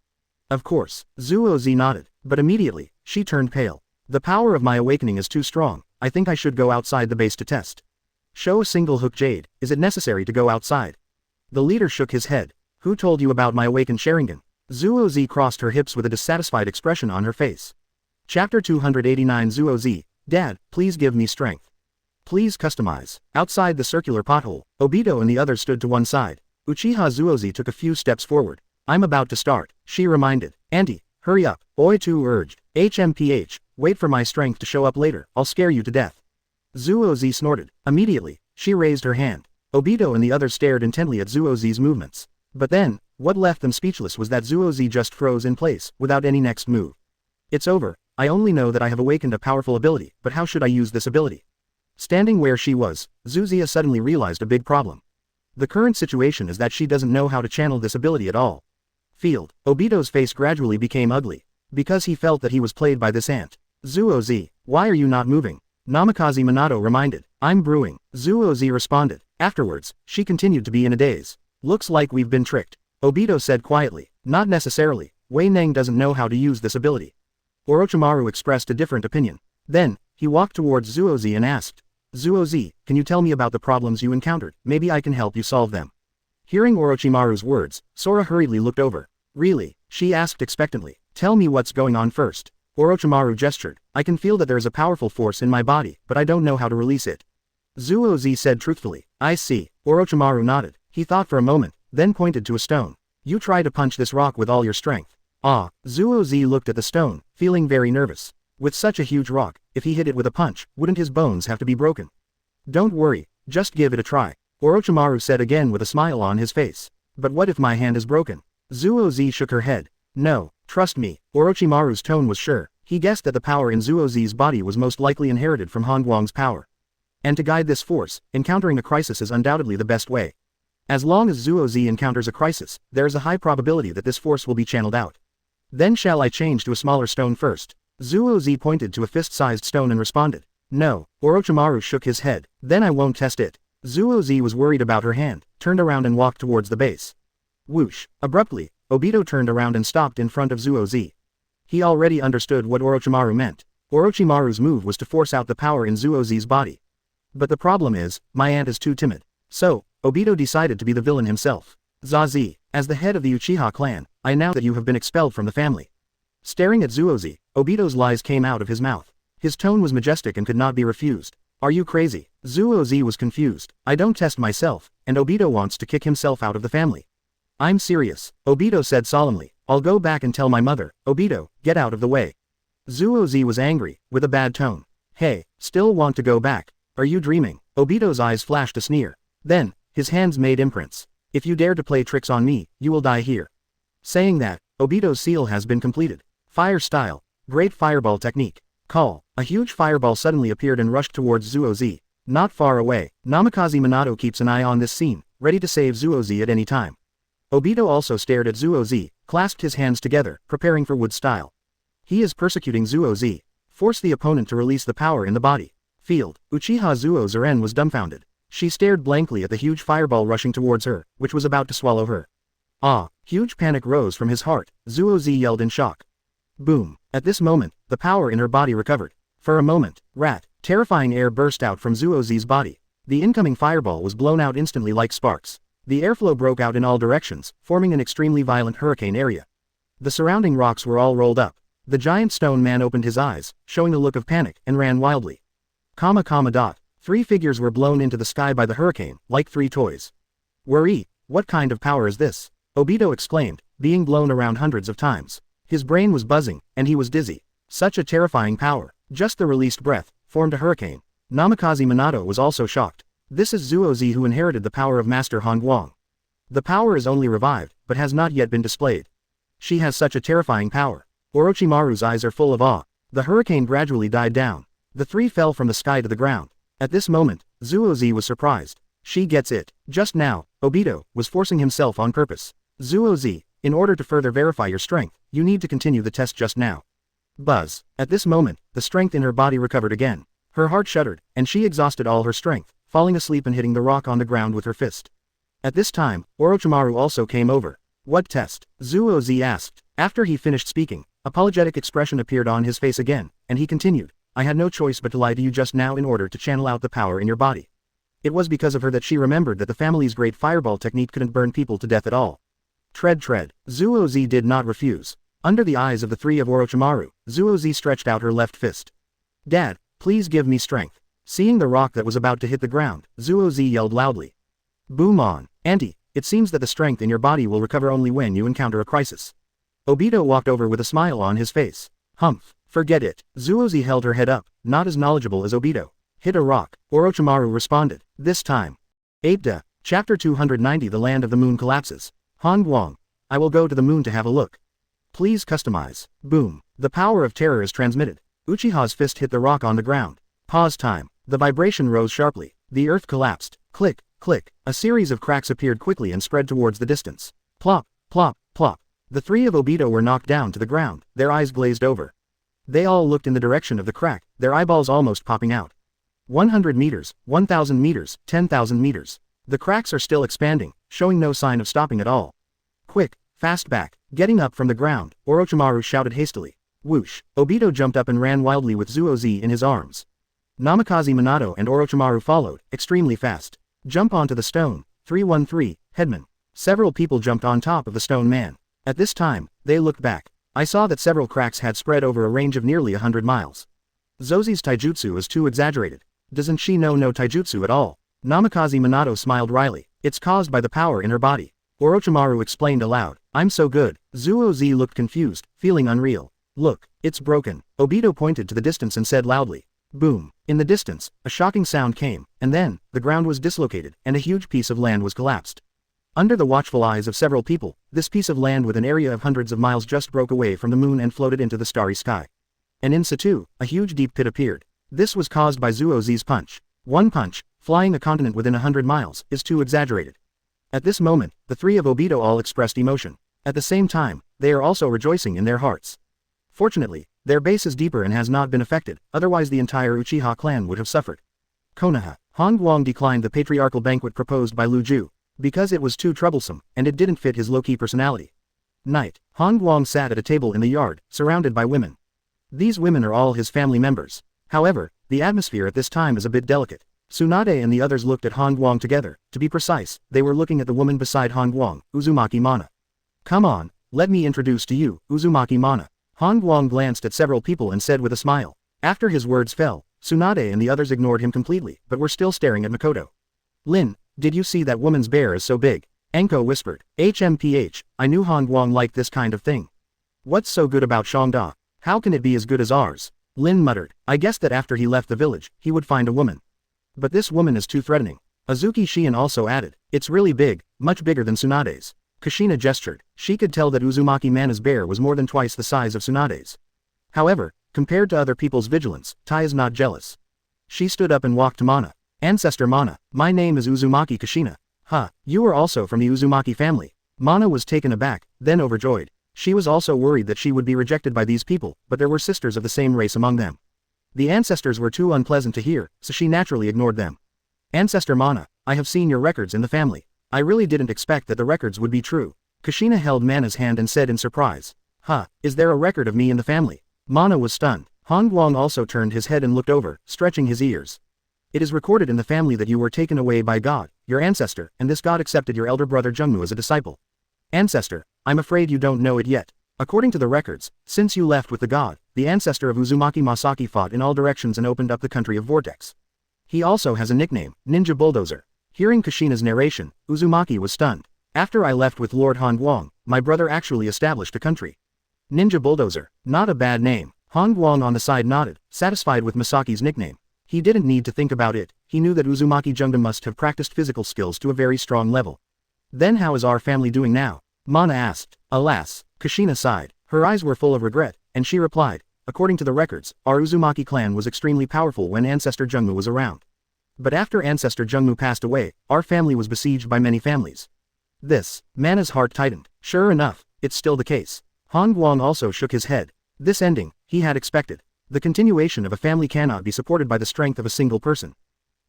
Of course, Zuozi nodded, but immediately, she turned pale. The power of my awakening is too strong, I think I should go outside the base to test. Show a single hook jade, is it necessary to go outside? The leader shook his head. Who told you about my awakened Sharingan? Zuozi crossed her hips with a dissatisfied expression on her face. Chapter 289 Zuozi, Dad, please give me strength. Please customize. Outside the circular pothole, Obito and the others stood to one side. Uchiha Zuozi took a few steps forward. I'm about to start, she reminded. Andy, hurry up, Oi-tu urged. HMPH, wait for my strength to show up later, I'll scare you to death. Zuozi snorted. Immediately, she raised her hand. Obito and the others stared intently at Zuozi's movements. But then, what left them speechless was that Zuozi just froze in place, without any next move. It's over, I only know that I have awakened a powerful ability, but how should I use this ability? Standing where she was, Zuozi suddenly realized a big problem. The current situation is that she doesn't know how to channel this ability at all. Obito's face gradually became ugly. Because he felt that he was played by this aunt. Zuo-Z, why are you not moving? Namikaze Minato reminded. I'm brewing. Zuo-Z responded. Afterwards, she continued to be in a daze. Looks like we've been tricked. Obito said quietly. Not necessarily. Wei Neng doesn't know how to use this ability. Orochimaru expressed a different opinion. Then, he walked towards Zuo-Z and asked. Zuo-Z, can you tell me about the problems you encountered? Maybe I can help you solve them. Hearing Orochimaru's words, Sora hurriedly looked over. Really? She asked expectantly. Tell me what's going on first. Orochimaru gestured. I can feel that there is a powerful force in my body, but I don't know how to release it. Zuo-Z said truthfully. I see. Orochimaru nodded. He thought for a moment, then pointed to a stone. You try to punch this rock with all your strength. Ah. Zuo-Z looked at the stone, feeling very nervous. With such a huge rock, if he hit it with a punch, wouldn't his bones have to be broken? Don't worry, just give it a try. Orochimaru said again with a smile on his face. But what if my hand is broken? Zuo-Z shook her head. No, trust me. Orochimaru's tone was sure. He guessed that the power in Zuo-Z's body was most likely inherited from Han Guang's power. And to guide this force, encountering a crisis is undoubtedly the best way. As long as Zuo-Z encounters a crisis, there is a high probability that this force will be channeled out. Then shall I change to a smaller stone first? Zuo-Z pointed to a fist-sized stone and responded. No. Orochimaru shook his head. Then I won't test it. Zuo-Z was worried about her hand, turned around and walked towards the base. Whoosh. Abruptly, Obito turned around and stopped in front of Zuo-Z. He already understood what Orochimaru meant. Orochimaru's move was to force out the power in Zuo-Z's body. But the problem is, my aunt is too timid. So, Obito decided to be the villain himself. Zazi, as the head of the Uchiha clan, I know that you have been expelled from the family. Staring at Zuo-Z, Obito's lies came out of his mouth. His tone was majestic and could not be refused. Are you crazy? Zuo-Z was confused. I don't test myself, and Obito wants to kick himself out of the family. I'm serious, Obito said solemnly. I'll go back and tell my mother. Obito, get out of the way. Zuo-Z was angry, with a bad tone. Hey, still want to go back? Are you dreaming? Obito's eyes flashed a sneer. Then, his hands made imprints. If you dare to play tricks on me, you will die here. Saying that, Obito's seal has been completed. Fire style. Great fireball technique. Call. A huge fireball suddenly appeared and rushed towards Zuo-Z. Not far away, Namikaze Minato keeps an eye on this scene, ready to save Zuo-Z at any time. Obito also stared at Zuo-Z, clasped his hands together, preparing for wood style. He is persecuting Zuo-Z. Force the opponent to release the power in the body. Field. Uchiha Zuo-Rin was dumbfounded. She stared blankly at the huge fireball rushing towards her, which was about to swallow her. Ah! Huge panic rose from his heart. Zuo-Z yelled in shock. Boom. At this moment, the power in her body recovered. For a moment, terrifying air burst out from Zuo-Z's body. The incoming fireball was blown out instantly like sparks. The airflow broke out in all directions, forming an extremely violent hurricane area. The surrounding rocks were all rolled up. The giant stone man opened his eyes, showing a look of panic, and ran wildly. Three figures were blown into the sky by the hurricane, like three toys. Worry, what kind of power is this? Obito exclaimed, being blown around hundreds of times. His brain was buzzing, and he was dizzy. Such a terrifying power. Just the released breath formed a hurricane. Namikaze Minato was also shocked. This is Zuo-Z who inherited the power of Master Han Guang. The power is only revived, but has not yet been displayed. She has such a terrifying power. Orochimaru's eyes are full of awe. The hurricane gradually died down. The three fell from the sky to the ground. At this moment, Zuo-Z was surprised. She gets it. Just now, Obito was forcing himself on purpose. Zuo-Z, in order to further verify your strength, you need to continue the test just now. Buzz. At this moment, the strength in her body recovered again. Her heart shuddered, and she exhausted all her strength, falling asleep and hitting the rock on the ground with her fist. At this time, Orochimaru also came over. What test? Zuo-Z asked. After he finished speaking, apologetic expression appeared on his face again, and he continued. I had no choice but to lie to you just now in order to channel out the power in your body. It was because of her that she remembered that the family's great fireball technique couldn't burn people to death at all. Tread. Zuo-Z did not refuse. Under the eyes of the three of Orochimaru, Zuo-Z stretched out her left fist. Dad, please give me strength. Seeing the rock that was about to hit the ground, Zuo-Z yelled loudly. Boom on. Auntie, it seems that the strength in your body will recover only when you encounter a crisis. Obito walked over with a smile on his face. Humph. Forget it. Zuo-Z held her head up, not as knowledgeable as Obito. Hit a rock, Orochimaru responded. This time. 8. Chapter 290 The Land of the Moon Collapses. Han Guang. I will go to the moon to have a look. Please customize. Boom. The power of terror is transmitted. Uchiha's fist hit the rock on the ground. Pause time. The vibration rose sharply. The earth collapsed. Click, click. A series of cracks appeared quickly and spread towards the distance. Plop, plop, plop. The three of Obito were knocked down to the ground, their eyes glazed over. They all looked in the direction of the crack, their eyeballs almost popping out. 100 meters, 1,000 meters, 10,000 meters. The cracks are still expanding, showing no sign of stopping at all. Quick, fast back. Getting up from the ground, Orochimaru shouted hastily. Whoosh! Obito jumped up and ran wildly with Zuozi in his arms. Namikaze Minato and Orochimaru followed, extremely fast. Jump onto the stone. 313, Headman. Several people jumped on top of the stone man. At this time, they looked back. I saw that several cracks had spread over a range of nearly 100 miles. Zozi's taijutsu is too exaggerated. Doesn't she know no taijutsu at all? Namikaze Minato smiled wryly. It's caused by the power in her body. Orochimaru explained aloud. I'm so good. Zuozi looked confused, feeling unreal. Look, it's broken. Obito pointed to the distance and said loudly. Boom. In the distance, a shocking sound came, and then, the ground was dislocated, and a huge piece of land was collapsed. Under the watchful eyes of several people, this piece of land with an area of hundreds of miles just broke away from the moon and floated into the starry sky. And in situ, a huge deep pit appeared. This was caused by Zuozi's punch. One punch, flying a continent within 100 miles, is too exaggerated. At this moment, the three of Obito all expressed emotion. At the same time, they are also rejoicing in their hearts. Fortunately, their base is deeper and has not been affected, otherwise the entire Uchiha clan would have suffered. Konoha. Han Guang declined the patriarchal banquet proposed by Lu Ju, because it was too troublesome, and it didn't fit his low-key personality. Night. Han Guang sat at a table in the yard, surrounded by women. These women are all his family members. However, the atmosphere at this time is a bit delicate. Tsunade and the others looked at Han Guang together. To be precise, they were looking at the woman beside Han Guang, Uzumaki Mana. Come on, let me introduce to you, Uzumaki Mana. Han Guang glanced at several people and said with a smile. After his words fell, Tsunade and the others ignored him completely, but were still staring at Makoto. Lin, did you see that woman's bear is so big? Enko whispered. HMPH, I knew Han Guang liked this kind of thing. What's so good about Shangda? How can it be as good as ours? Lin muttered. I guessed that after he left the village, he would find a woman. But this woman is too threatening. Azuki Shion also added. It's really big, much bigger than Tsunade's. Kushina gestured. She could tell that Uzumaki Mana's bear was more than twice the size of Tsunade's. However, compared to other people's vigilance, Tai is not jealous. She stood up and walked to Mana. Ancestor Mana, my name is Uzumaki Kushina. Huh, you are also from the Uzumaki family. Mana was taken aback, then overjoyed. She was also worried that she would be rejected by these people, but there were sisters of the same race among them. The ancestors were too unpleasant to hear, so she naturally ignored them. Ancestor Mana, I have seen your records in the family. I really didn't expect that the records would be true. Kushina held Mana's hand and said in surprise. Huh, is there a record of me in the family? Mana was stunned. Han Guang also turned his head and looked over, stretching his ears. It is recorded in the family that you were taken away by God, your ancestor, and this God accepted your elder brother Jungmu as a disciple. Ancestor, I'm afraid you don't know it yet. According to the records, since you left with the god, the ancestor of Uzumaki Masaki fought in all directions and opened up the country of Vortex. He also has a nickname, Ninja Bulldozer. Hearing Kushina's narration, Uzumaki was stunned. After I left with Lord Han Guang, my brother actually established a country. Ninja Bulldozer, not a bad name. Han Guang on the side nodded, satisfied with Masaki's nickname. He didn't need to think about it, he knew that Uzumaki Jungda must have practiced physical skills to a very strong level. Then how is our family doing now? Mana asked. Alas, Kushina sighed. Her eyes were full of regret, and she replied, according to the records, our Uzumaki clan was extremely powerful when Ancestor Jungmu was around. But after Ancestor Jungmu passed away, our family was besieged by many families. Mana's heart tightened. Sure enough, it's still the case. Han Guang also shook his head. This ending, he had expected. The continuation of a family cannot be supported by the strength of a single person.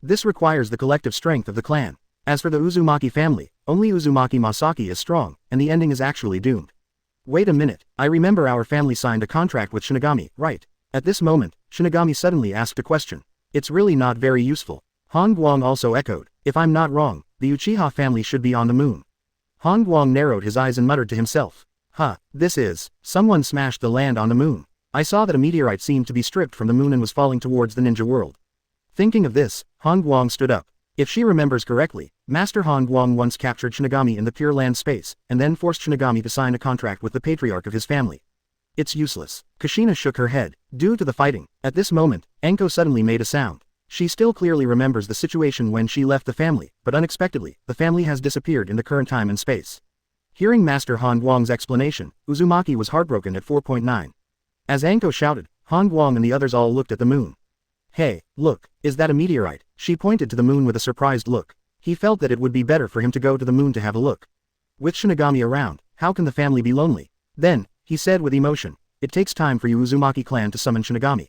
This requires the collective strength of the clan. As for the Uzumaki family, only Uzumaki Masaki is strong, and the ending is actually doomed. Wait a minute, I remember our family signed a contract with Shinigami, right? At this moment, Shinigami suddenly asked a question. It's really not very useful. Han Guang also echoed. If I'm not wrong, the Uchiha family should be on the moon. Han Guang narrowed his eyes and muttered to himself. Huh, someone smashed the land on the moon. I saw that a meteorite seemed to be stripped from the moon and was falling towards the ninja world. Thinking of this, Han Guang stood up. If she remembers correctly, Master Han Guang once captured Shinigami in the Pure Land space, and then forced Shinigami to sign a contract with the patriarch of his family. It's useless. Kushina shook her head. Due to the fighting, at this moment, Enko suddenly made a sound. She still clearly remembers the situation when she left the family, but unexpectedly, the family has disappeared in the current time and space. Hearing Master Han Guang's explanation, Uzumaki was heartbroken at 4.9. As Enko shouted, Han Guang and the others all looked at the moon. Hey, look, is that a meteorite? She pointed to the moon with a surprised look. He felt that it would be better for him to go to the moon to have a look. With Shinigami around, how can the family be lonely? Then, he said with emotion, It takes time for you Uzumaki clan to summon Shinigami.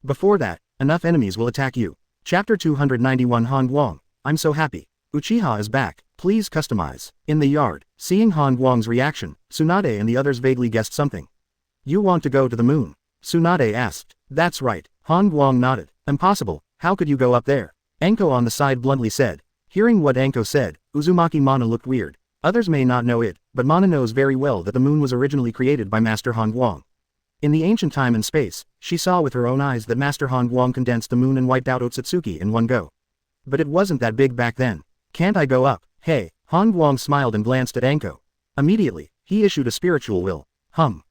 Before that, enough enemies will attack you. Chapter 291 Han Guang, I'm so happy. Uchiha is back, please customize. In the yard, seeing Han Guang's reaction, Tsunade and the others vaguely guessed something. You want to go to the moon? Tsunade asked. That's right, Han Guang nodded. Impossible, how could you go up there? Anko on the side bluntly said. Hearing what Anko said, Uzumaki Mana looked weird. Others may not know it, but Mana knows very well that the moon was originally created by Master Han Guang. In the ancient time and space, she saw with her own eyes that Master Han Guang condensed the moon and wiped out Otsutsuki in one go. But it wasn't that big back then. Can't I go up? Hey, Han Guang smiled and glanced at Anko. Immediately, he issued a spiritual will.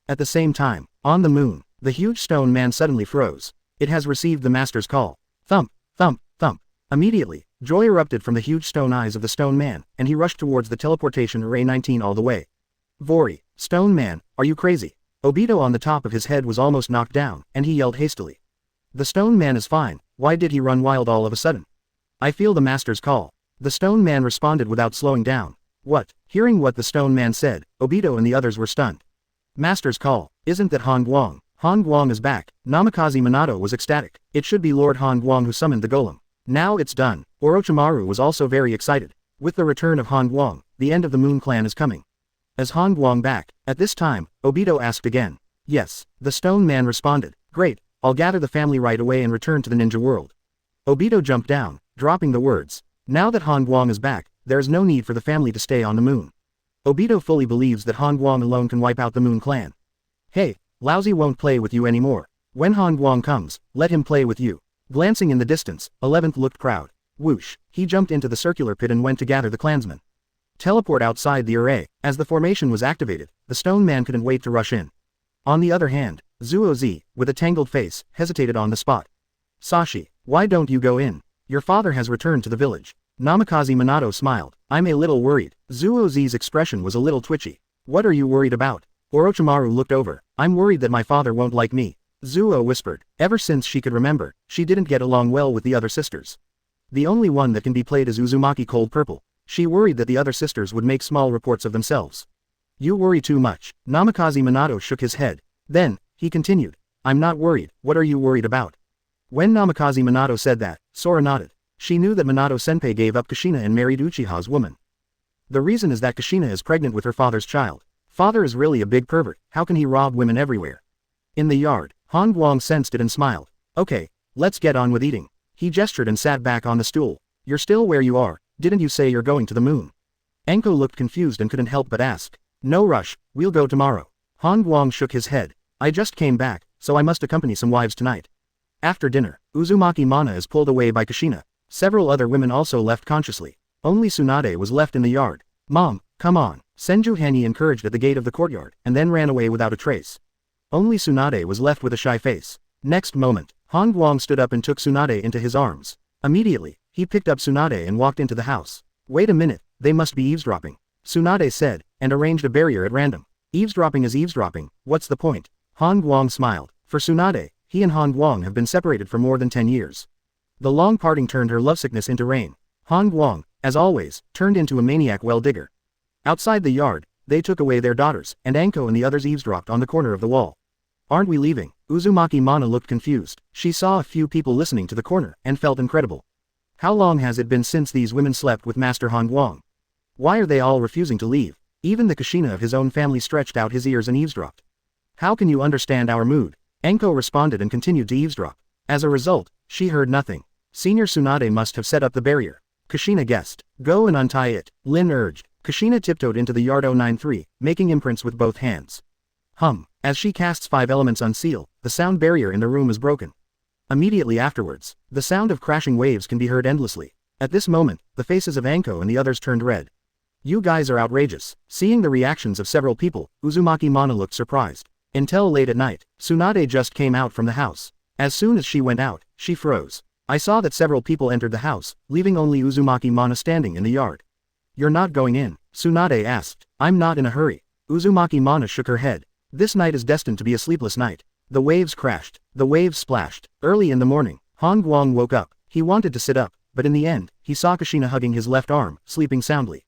At the same time, on the moon, the huge stone man suddenly froze. It has received the master's call. Thump, thump, thump. Immediately, joy erupted from the huge stone eyes of the stone man, and he rushed towards the teleportation array 19 all the way. Vori, stone man, are you crazy? Obito on the top of his head was almost knocked down, and he yelled hastily. The stone man is fine, why did he run wild all of a sudden? I feel the master's call. The stone man responded without slowing down. What? Hearing what the stone man said, Obito and the others were stunned. Master's call, isn't that Han Guang? Han Guang is back. Namikaze Minato was ecstatic. It should be Lord Han Guang who summoned the golem. Now it's done. Orochimaru was also very excited. With the return of Han Guang, the end of the Moon Clan is coming. Is Han Guang back? At this time, Obito asked again. Yes, the stone man responded. Great, I'll gather the family right away and return to the ninja world. Obito jumped down, dropping the words. Now that Han Guang is back, there is no need for the family to stay on the moon. Obito fully believes that Han Guang alone can wipe out the Moon Clan. Hey, Lousy won't play with you anymore. When Han Guang comes, let him play with you. Glancing in the distance, 11th looked proud. Whoosh, he jumped into the circular pit and went to gather the clansmen. Teleport outside the array. As the formation was activated, the stone man couldn't wait to rush in. On the other hand, Zuo Z, with a tangled face, hesitated on the spot. Sashi, why don't you go in? Your father has returned to the village. Namikaze Minato smiled. I'm a little worried. Zuo Z's expression was a little twitchy. What are you worried about? Orochimaru looked over. I'm worried that my father won't like me. Zuo whispered. Ever since she could remember, she didn't get along well with the other sisters. The only one that can be played is Uzumaki Cold Purple. She worried that the other sisters would make small reports of themselves. You worry too much. Namikaze Minato shook his head. Then, he continued. I'm not worried, what are you worried about? When Namikaze Minato said that, Sora nodded. She knew that Minato-senpai gave up Kushina and married Uchiha's woman. The reason is that Kushina is pregnant with her father's child. Father is really a big pervert, how can he rob women everywhere? In the yard, Han Guang sensed it and smiled. Okay, let's get on with eating. He gestured and sat back on the stool. You're still where you are, didn't you say you're going to the moon? Anko looked confused and couldn't help but ask. No rush, we'll go tomorrow. Han Guang shook his head. I just came back, so I must accompany some wives tonight. After dinner, Uzumaki Mana is pulled away by Kushina. Several other women also left consciously. Only Tsunade was left in the yard. Mom, come on, Senju Hani encouraged at the gate of the courtyard, and then ran away without a trace. Only Tsunade was left with a shy face. Next moment, Han Guang stood up and took Tsunade into his arms. Immediately, he picked up Tsunade and walked into the house. Wait a minute, they must be eavesdropping. Tsunade said, and arranged a barrier at random. Eavesdropping is eavesdropping, what's the point? Han Guang smiled. For Tsunade, he and Han Guang have been separated for more than 10 years. The long parting turned her lovesickness into rain. Han Guang, as always, turned into a maniac well-digger. Outside the yard, they took away their daughters, and Anko and the others eavesdropped on the corner of the wall. Aren't we leaving? Uzumaki Mana looked confused. She saw a few people listening to the corner, and felt incredible. How long has it been since these women slept with Master Han Guang? Why are they all refusing to leave? Even the Kushina of his own family stretched out his ears and eavesdropped. How can you understand our mood? Anko responded and continued to eavesdrop. As a result, she heard nothing. Senior Tsunade must have set up the barrier. Kushina guessed. Go and untie it, Lin urged. Kushina tiptoed into the yard 093, making imprints with both hands. As she casts 5 elements unseal, the sound barrier in the room is broken. Immediately afterwards, the sound of crashing waves can be heard endlessly. At this moment, the faces of Anko and the others turned red. You guys are outrageous. Seeing the reactions of several people, Uzumaki Mana looked surprised. Until late at night, Tsunade just came out from the house. As soon as she went out, she froze. I saw that several people entered the house, leaving only Uzumaki Mana standing in the yard. You're not going in? Tsunade asked. I'm not in a hurry. Uzumaki Mana shook her head. This night is destined to be a sleepless night. The waves crashed. The waves splashed. Early in the morning, Han Guang woke up. He wanted to sit up, but in the end, he saw Kushina hugging his left arm, sleeping soundly.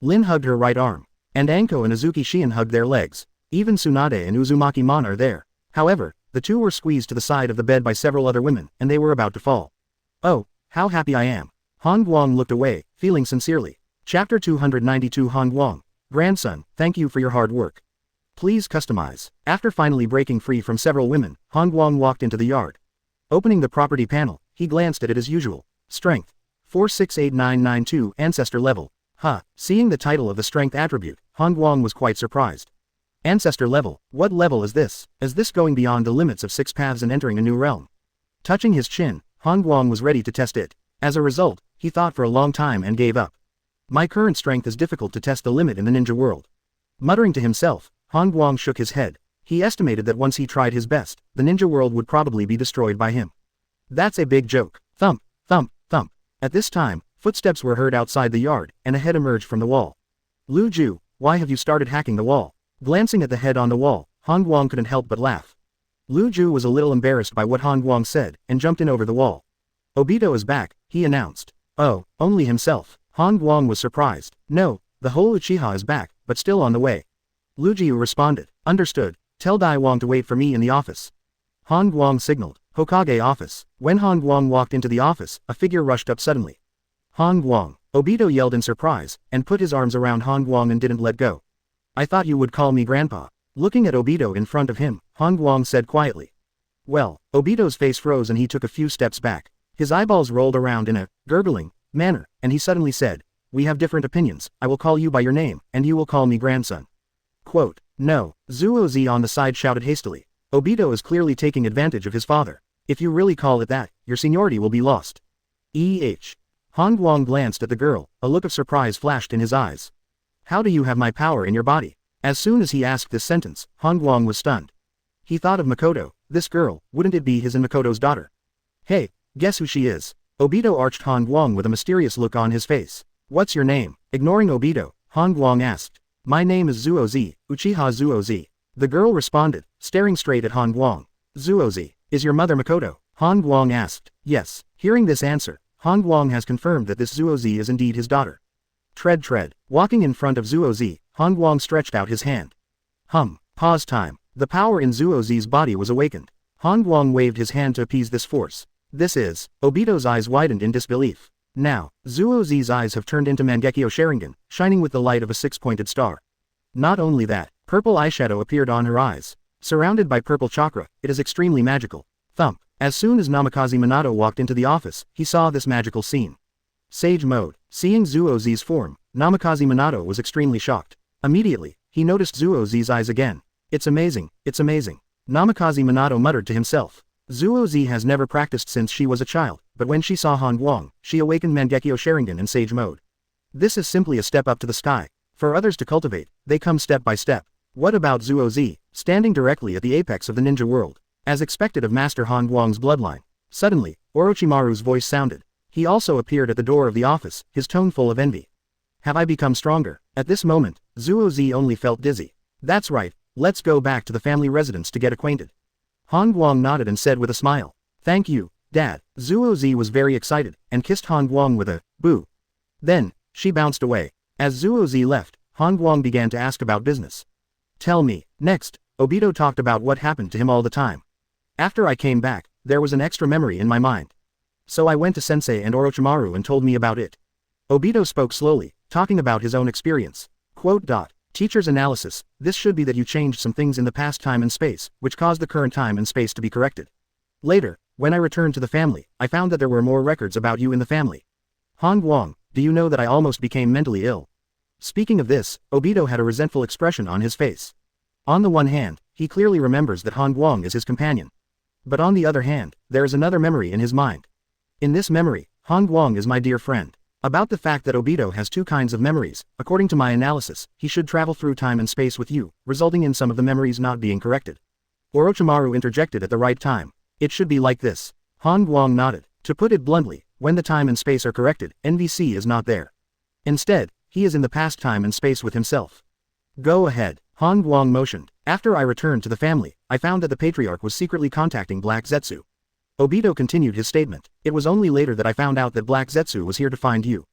Lin hugged her right arm. And Anko and Azuki Shion hugged their legs. Even Tsunade and Uzumaki Mana are there. However, the two were squeezed to the side of the bed by several other women, and they were about to fall. Oh, how happy I am. Han Guang looked away, feeling sincerely. Chapter 292 Han Guang. Grandson, thank you for your hard work. Please customize. After finally breaking free from several women, Han Guang walked into the yard. Opening the property panel, he glanced at it as usual. Strength. 468992 Ancestor level. Seeing the title of the strength attribute, Han Guang was quite surprised. Ancestor level, what level is this? Is this going beyond the limits of 6 paths and entering a new realm? Touching his chin, Han Guang was ready to test it. As a result, he thought for a long time and gave up. My current strength is difficult to test the limit in the ninja world. Muttering to himself, Han Guang shook his head. He estimated that once he tried his best, the ninja world would probably be destroyed by him. That's a big joke. Thump, thump, thump. At this time, footsteps were heard outside the yard, and a head emerged from the wall. Lu Ju, why have you started hacking the wall? Glancing at the head on the wall, Han Guang couldn't help but laugh. Lu Ju was a little embarrassed by what Han Guang said, and jumped in over the wall. Obito is back, he announced. Oh, only himself. Han Guang was surprised. No, the whole Uchiha is back, but still on the way. Lu Ju responded. Understood. Tell Dai Wang to wait for me in the office. Han Guang signaled. Hokage office. When Han Guang walked into the office, a figure rushed up suddenly. Han Guang. Obito yelled in surprise, and put his arms around Han Guang and didn't let go. I thought you would call me grandpa. Looking at Obito in front of him, Han Guang said quietly. Well, Obito's face froze and he took a few steps back. His eyeballs rolled around in a gurgling manner, and he suddenly said, we have different opinions, I will call you by your name, and you will call me grandson. Quote, no, Zuozi on the side shouted hastily. Obito is clearly taking advantage of his father. If you really call it that, your seniority will be lost. Han Guang glanced at the girl, a look of surprise flashed in his eyes. How do you have my power in your body? As soon as he asked this sentence, Han Guang was stunned. He thought of Makoto, this girl, wouldn't it be his and Makoto's daughter? Hey, guess who she is? Obito arched Han Guang with a mysterious look on his face. What's your name? Ignoring Obito, Han Guang asked. My name is Zuozi, Uchiha Zuozi. The girl responded, staring straight at Han Guang. Zuozi, is your mother Makoto? Han Guang asked. Yes. Hearing this answer, Han Guang has confirmed that this Zuozi is indeed his daughter. Tread. Walking in front of Zuozi, Han Guang stretched out his hand. Pause time. The power in Zuozi's body was awakened. Han Guang waved his hand to appease this force. This is. Obito's eyes widened in disbelief. Now, Zuozi's eyes have turned into Mangekyo Sharingan, shining with the light of a 6-pointed star. Not only that, purple eyeshadow appeared on her eyes. Surrounded by purple chakra, it is extremely magical. Thump. As soon as Namikaze Minato walked into the office, he saw this magical scene. Sage mode. Seeing Zuozi's form, Namikaze Minato was extremely shocked. Immediately, he noticed Zuozi's eyes again. It's amazing, it's amazing. Namikaze Minato muttered to himself. Zuozi has never practiced since she was a child, but when she saw Han Guang, she awakened Mangekyo Sharingan in Sage mode. This is simply a step up to the sky. For others to cultivate, they come step by step. What about Zuozi, standing directly at the apex of the ninja world? As expected of Master Han Guang's bloodline. Suddenly, Orochimaru's voice sounded. He also appeared at the door of the office, his tone full of envy. Have I become stronger? At this moment, Zuozi only felt dizzy. That's right, let's go back to the family residence to get acquainted. Han Guang nodded and said with a smile. Thank you, Dad. Zuozi was very excited, and kissed Han Guang with a boo. Then, she bounced away. As Zuozi left, Han Guang began to ask about business. Tell me. Next, Obito talked about what happened to him all the time. After I came back, there was an extra memory in my mind. So I went to Sensei and Orochimaru and told me about it. Obito spoke slowly, talking about his own experience. Quote. Teacher's analysis, this should be that you changed some things in the past time and space, which caused the current time and space to be corrected. Later, when I returned to the family, I found that there were more records about you in the family. Han Guang, do you know that I almost became mentally ill? Speaking of this, Obito had a resentful expression on his face. On the one hand, he clearly remembers that Han Guang is his companion. But on the other hand, there is another memory in his mind. In this memory, Han Guang is my dear friend. About the fact that Obito has two kinds of memories, according to my analysis, he should travel through time and space with you, resulting in some of the memories not being corrected. Orochimaru interjected at the right time. It should be like this. Han Guang nodded. To put it bluntly, when the time and space are corrected, NVC is not there. Instead, he is in the past time and space with himself. Go ahead, Han Guang motioned. After I returned to the family, I found that the patriarch was secretly contacting Black Zetsu. Obito continued his statement. It was only later that I found out that Black Zetsu was here to find you.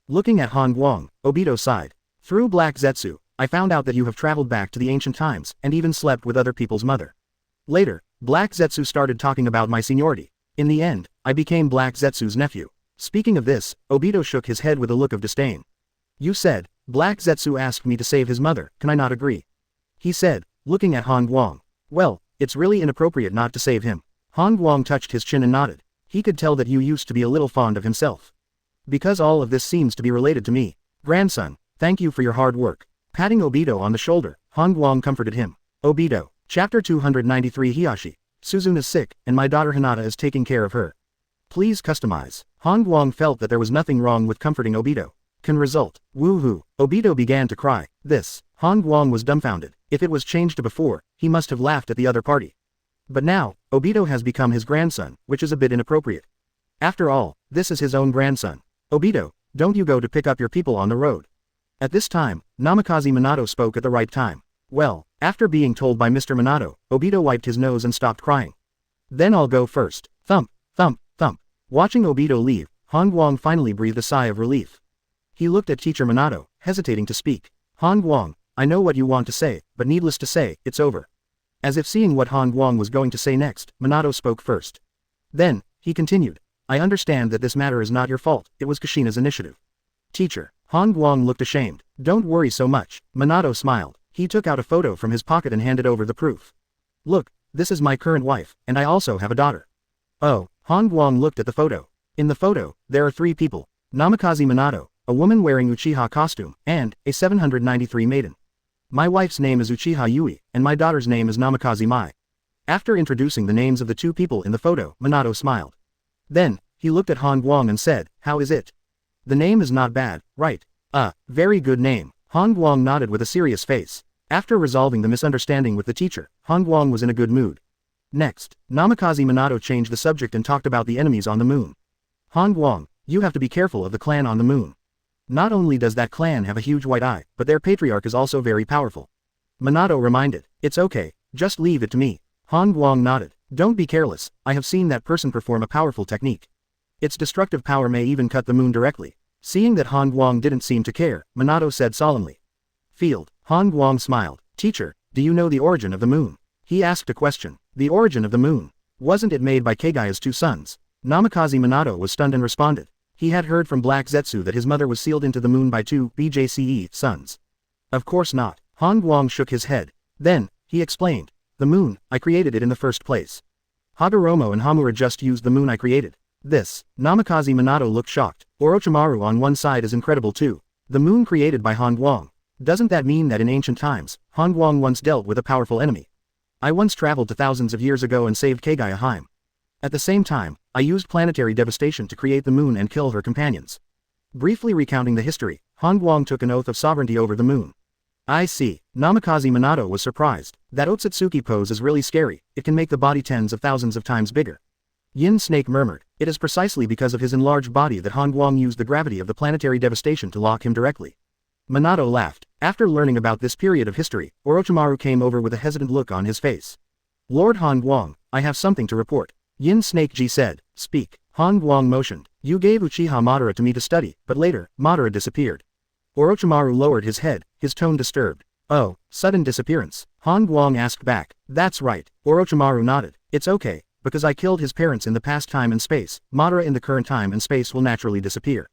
Looking at Han Guang, Obito sighed. Through Black Zetsu, I found out that you have traveled back to the ancient times, and even slept with other people's mother. Later, Black Zetsu started talking about my seniority. In the end, I became Black Zetsu's nephew. Speaking of this, Obito shook his head with a look of disdain. You said, Black Zetsu asked me to save his mother, can I not agree? He said, looking at Han Guang. Well, it's really inappropriate not to save him. Han Guang touched his chin and nodded. He could tell that you used to be a little fond of himself. Because all of this seems to be related to me. Grandson, thank you for your hard work. Patting Obito on the shoulder, Han Guang comforted him. Obito, Chapter 293 Hiyashi. Suzuna's sick, and my daughter Hinata is taking care of her. Please customize. Han Guang felt that there was nothing wrong with comforting Obito. Can result. Woohoo. Obito began to cry. This. Han Guang was dumbfounded. If it was changed to before, he must have laughed at the other party. But now, Obito has become his grandson, which is a bit inappropriate. After all, this is his own grandson. Obito, don't you go to pick up your people on the road. At this time, Namikaze Minato spoke at the right time. Well, after being told by Mr. Minato, Obito wiped his nose and stopped crying. Then I'll go first. Thump, thump, thump. Watching Obito leave, Han Guang finally breathed a sigh of relief. He looked at Teacher Minato, hesitating to speak. Han Guang, I know what you want to say, but needless to say, it's over. As if seeing what Han Guang was going to say next, Minato spoke first. Then, he continued. I understand that this matter is not your fault, it was Kushina's initiative. Teacher. Han Guang looked ashamed. Don't worry so much. Minato smiled. He took out a photo from his pocket and handed over the proof. Look, this is my current wife, and I also have a daughter. Oh, Han Guang looked at the photo. In the photo, there are 3 people. Namikaze Minato, a woman wearing Uchiha costume, and a 793 maiden. My wife's name is Uchiha Yui, and my daughter's name is Namikaze Mai. After introducing the names of the 2 people in the photo, Minato smiled. Then, he looked at Han Guang and said, how is it? The name is not bad, right? Very good name. Han Guang nodded with a serious face. After resolving the misunderstanding with the teacher, Han Guang was in a good mood. Next, Namikaze Minato changed the subject and talked about the enemies on the moon. Han Guang, you have to be careful of the clan on the moon. Not only does that clan have a huge white eye, but their patriarch is also very powerful. Minato reminded, it's okay, just leave it to me. Han Guang nodded. Don't be careless, I have seen that person perform a powerful technique. Its destructive power may even cut the moon directly. Seeing that Han Guang didn't seem to care, Minato said solemnly. Field. Han Guang smiled. Teacher, do you know the origin of the moon? He asked a question. The origin of the moon. Wasn't it made by Kagaya's 2 sons? Namikaze Minato was stunned and responded. He had heard from Black Zetsu that his mother was sealed into the moon by 2 BJCE sons. Of course not. Han Guang shook his head. Then, he explained. The moon, I created it in the first place. Hagoromo and Hamura just used the moon I created. This. Namikaze Minato looked shocked. Orochimaru on one side is incredible too. The moon created by Han Guang. Doesn't that mean that in ancient times, Han Guang once dealt with a powerful enemy? I once traveled to thousands of years ago and saved Kagaya Haim. At the same time, I used planetary devastation to create the moon and kill her companions. Briefly recounting the history, Han Guang took an oath of sovereignty over the moon. I see. Namikaze Minato was surprised. That Otsutsuki pose is really scary, it can make the body tens of thousands of times bigger. Yin Snake murmured, it is precisely because of his enlarged body that Han Guang used the gravity of the planetary devastation to lock him directly. Minato laughed. After learning about this period of history, Orochimaru came over with a hesitant look on his face. Lord Han Guang, I have something to report. Yin Snake Ji said, speak. Han Guang motioned. You gave Uchiha Madara to me to study, but later, Madara disappeared. Orochimaru lowered his head, his tone disturbed. Oh, sudden disappearance. Han Guang asked back. That's right. Orochimaru nodded. It's okay, because I killed his parents in the past time and space, Madara in the current time and space will naturally disappear.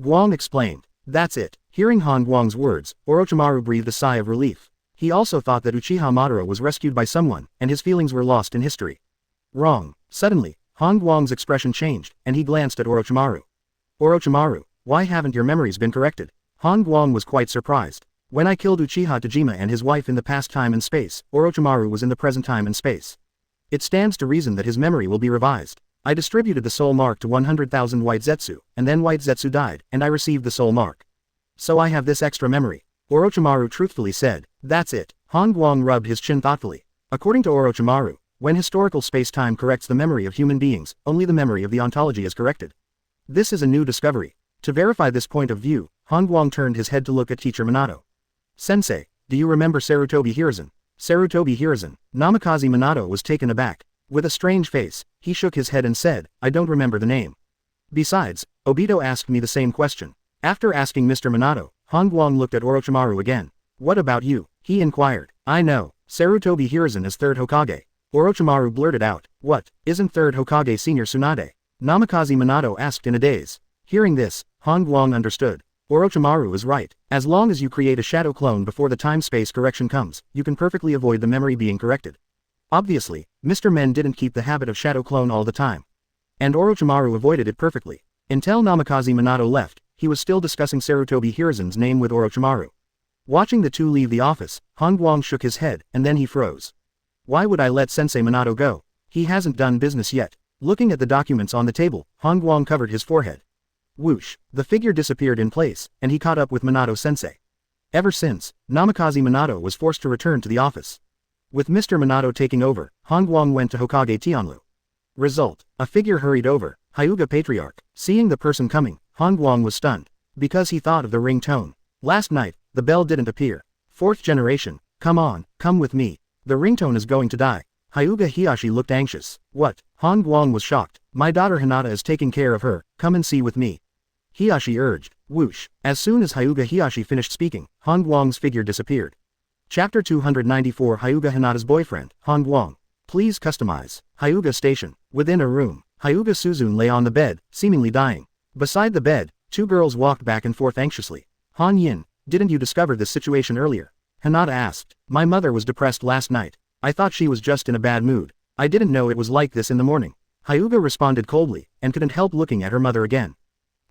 Guang explained. That's it. Hearing Han Guang's words, Orochimaru breathed a sigh of relief. He also thought that Uchiha Madara was rescued by someone, and his feelings were lost in history. Wrong. Suddenly, Han Guang's expression changed, and he glanced at Orochimaru. Orochimaru, why haven't your memories been corrected? Han Guang was quite surprised. When I killed Uchiha Tajima and his wife in the past time and space, Orochimaru was in the present time and space. It stands to reason that his memory will be revised. I distributed the soul mark to 100,000 White Zetsu, and then White Zetsu died, and I received the soul mark. So I have this extra memory. Orochimaru truthfully said. That's it. Han Guang rubbed his chin thoughtfully. According to Orochimaru, when historical space-time corrects the memory of human beings, only the memory of the ontology is corrected. This is a new discovery. To verify this point of view, Han Guang turned his head to look at Teacher Minato. Sensei, do you remember Sarutobi Hiruzen? Sarutobi Hiruzen. Namikaze Minato was taken aback. With a strange face, he shook his head and said, I don't remember the name. Besides, Obito asked me the same question. After asking Mr. Minato, Han Guang looked at Orochimaru again. What about you? He inquired. I know. Sarutobi Hiruzen is 3rd Hokage. Orochimaru blurted out. What, isn't 3rd Hokage Senior Tsunade? Namikaze Minato asked in a daze. Hearing this, Han Guang understood. Orochimaru is right. As long as you create a shadow clone before the time-space correction comes, you can perfectly avoid the memory being corrected. Obviously, Mr. Men didn't keep the habit of shadow clone all the time. And Orochimaru avoided it perfectly. Until Namikaze Minato left, he was still discussing Sarutobi Hiruzen's name with Orochimaru. Watching the two leave the office, Han Guang shook his head, and then he froze. Why would I let Sensei Minato go? He hasn't done business yet. Looking at the documents on the table, Han Guang covered his forehead. Whoosh, the figure disappeared in place, and he caught up with Minato-sensei. Ever since, Namikaze Minato was forced to return to the office. With Mr. Minato taking over, Han Guang went to Hokage Tianlu. Result, a figure hurried over, Hyuga Patriarch. Seeing the person coming, Han Guang was stunned. Because he thought of the ringtone. Last night, the bell didn't appear. 4th generation, come on, come with me. The ringtone is going to die. Hyuga Hiyashi looked anxious. What? Han Guang was shocked. My daughter Hinata is taking care of her, come and see with me. Hiyashi urged. Whoosh. As soon as Hyuga Hiyashi finished speaking, Han Guang's figure disappeared. Chapter 294 Hyuga Hinata's boyfriend, Han Guang. Please customize. Hyuga Station. Within a room, Hyuga Suzune lay on the bed, seemingly dying. Beside the bed, two girls walked back and forth anxiously. Han Yin, didn't you discover this situation earlier? Hinata asked. My mother was depressed last night. I thought she was just in a bad mood. I didn't know it was like this in the morning. Hyuga responded coldly, and couldn't help looking at her mother again.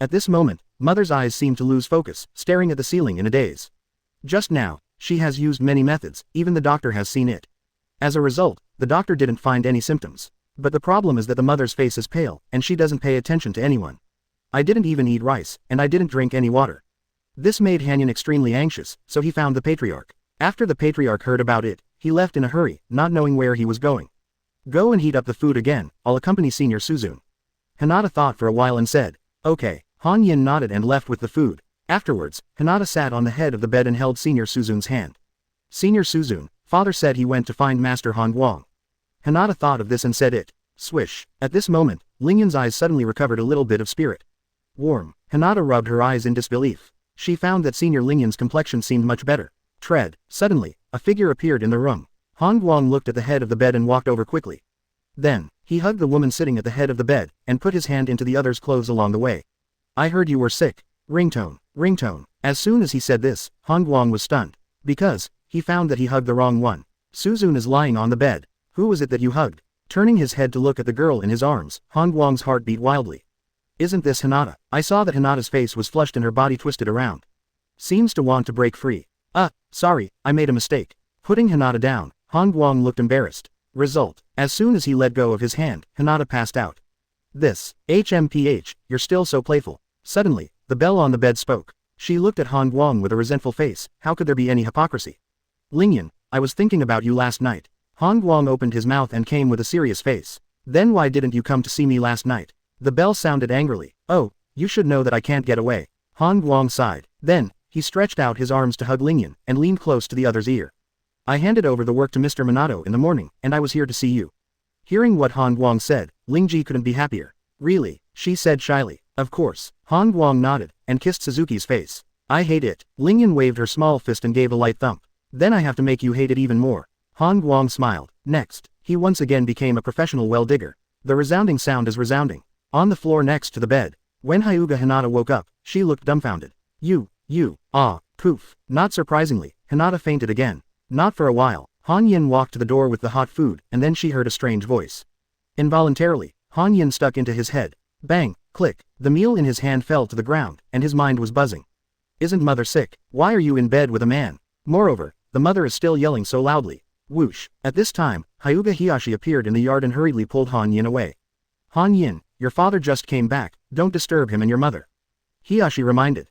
At this moment, mother's eyes seemed to lose focus, staring at the ceiling in a daze. Just now, she has used many methods, even the doctor has seen it. As a result, the doctor didn't find any symptoms. But the problem is that the mother's face is pale, and she doesn't pay attention to anyone. I didn't even eat rice, and I didn't drink any water. This made Hanyin extremely anxious, so he found the patriarch. After the patriarch heard about it, he left in a hurry, not knowing where he was going. Go and heat up the food again, I'll accompany Senior Suzune. Hinata thought for a while and said, okay. Han Yin nodded and left with the food. Afterwards, Hinata sat on the head of the bed and held Senior Suzune's hand. Senior Suzune, father said he went to find Master Han Guang. Hinata thought of this and said it. Swish. At this moment, Lingyun's eyes suddenly recovered a little bit of spirit. Warm. Hinata rubbed her eyes in disbelief. She found that Senior Lingyun's complexion seemed much better. Tread. Suddenly, a figure appeared in the room. Han Guang looked at the head of the bed and walked over quickly. Then, he hugged the woman sitting at the head of the bed, and put his hand into the other's clothes along the way. I heard you were sick. Ringtone. Ringtone. As soon as he said this, Han Guang was stunned. Because, he found that he hugged the wrong one. Suzune is lying on the bed. Who was it that you hugged? Turning his head to look at the girl in his arms, Han Guang's heart beat wildly. Isn't this Hinata? I saw that Hinata's face was flushed and her body twisted around. Seems to want to break free. Sorry, I made a mistake. Putting Hinata down, Han Guang looked embarrassed. Result, as soon as he let go of his hand, Hinata passed out. This, HMPH, you're still so playful. Suddenly, the bell on the bed spoke. She looked at Han Guang with a resentful face. How could there be any hypocrisy? Lingyun, I was thinking about you last night. Han Guang opened his mouth and came with a serious face. Then why didn't you come to see me last night? The bell sounded angrily. Oh, you should know that I can't get away. Han Guang sighed. Then, he stretched out his arms to hug Lingyun, and leaned close to the other's ear. I handed over the work to Mr. Minato in the morning, and I was here to see you. Hearing what Han Guang said, Lingji couldn't be happier. Really? She said shyly. Of course. Han Guang nodded, and kissed Suzuki's face. I hate it. Lingyun waved her small fist and gave a light thump. Then I have to make you hate it even more. Han Guang smiled. Next, he once again became a professional well digger. The resounding sound is resounding. On the floor next to the bed. When Hyuga Hinata woke up, she looked dumbfounded. Poof. Not surprisingly, Hinata fainted again. Not for a while. Han Yin walked to the door with the hot food, and then she heard a strange voice. Involuntarily, Han Yin stuck into his head. Bang, click. The meal in his hand fell to the ground, and his mind was buzzing. Isn't mother sick? Why are you in bed with a man? Moreover, the mother is still yelling so loudly. Whoosh. At this time, Hyuga Hiyashi appeared in the yard and hurriedly pulled Han Yin away. Han Yin, your father just came back, don't disturb him and your mother. Hiyashi reminded.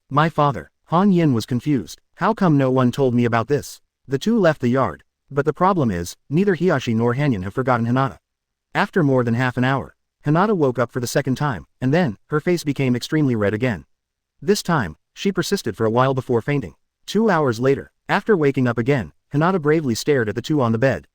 My father. Han Yin was confused. How come no one told me about this? The two left the yard. But the problem is, neither Hiyashi nor Hanyin have forgotten Hinata. After more than half an hour, Hinata woke up for the second time, and then, her face became extremely red again. This time, she persisted for a while before fainting. 2 hours later, after waking up again, Hinata bravely stared at the two on the bed.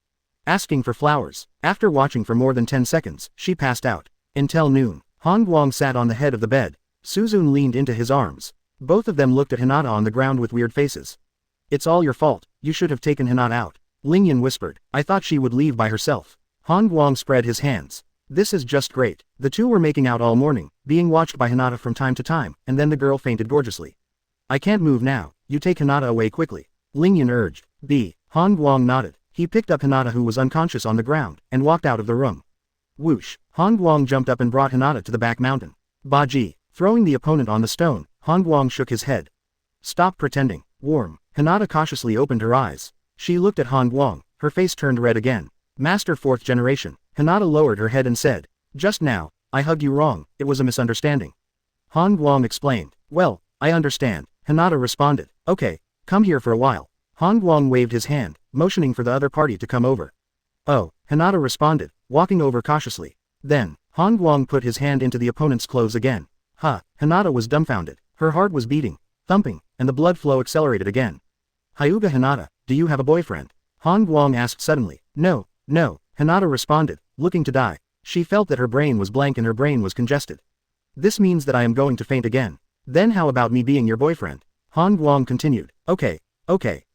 Asking for flowers. After watching for more than 10 seconds, she passed out. Until noon, Han Guang sat on the head of the bed. Suzune leaned into his arms. Both of them looked at Hinata on the ground with weird faces. It's all your fault, you should have taken Hinata out. Lingyan whispered. I thought she would leave by herself. Han Guang spread his hands. This is just great. The two were making out all morning, being watched by Hinata from time to time, and then the girl fainted gorgeously. I can't move now, you take Hinata away quickly. Lingyan urged. Han Guang nodded. He picked up Hinata who was unconscious on the ground, and walked out of the room. Whoosh. Han Guang jumped up and brought Hinata to the back mountain. Baji. Throwing the opponent on the stone, Han Guang shook his head. Stop pretending. Warm. Hinata cautiously opened her eyes. She looked at Han Guang, her face turned red again. Master 4th generation. Hinata lowered her head and said. Just now, I hugged you wrong, it was a misunderstanding. Han Guang explained. Well, I understand. Hinata responded. Okay, come here for a while. Han Guang waved his hand, motioning for the other party to come over. Oh, Hinata responded, walking over cautiously. Then, Han Guang put his hand into the opponent's clothes again. Hinata was dumbfounded. Her heart was beating, thumping, and the blood flow accelerated again. Hyuga Hinata, do you have a boyfriend? Han Guang asked suddenly. No, Hinata responded, looking to die. She felt that her brain was blank and her brain was congested. This means that I am going to faint again. Then how about me being your boyfriend? Han Guang continued. Okay,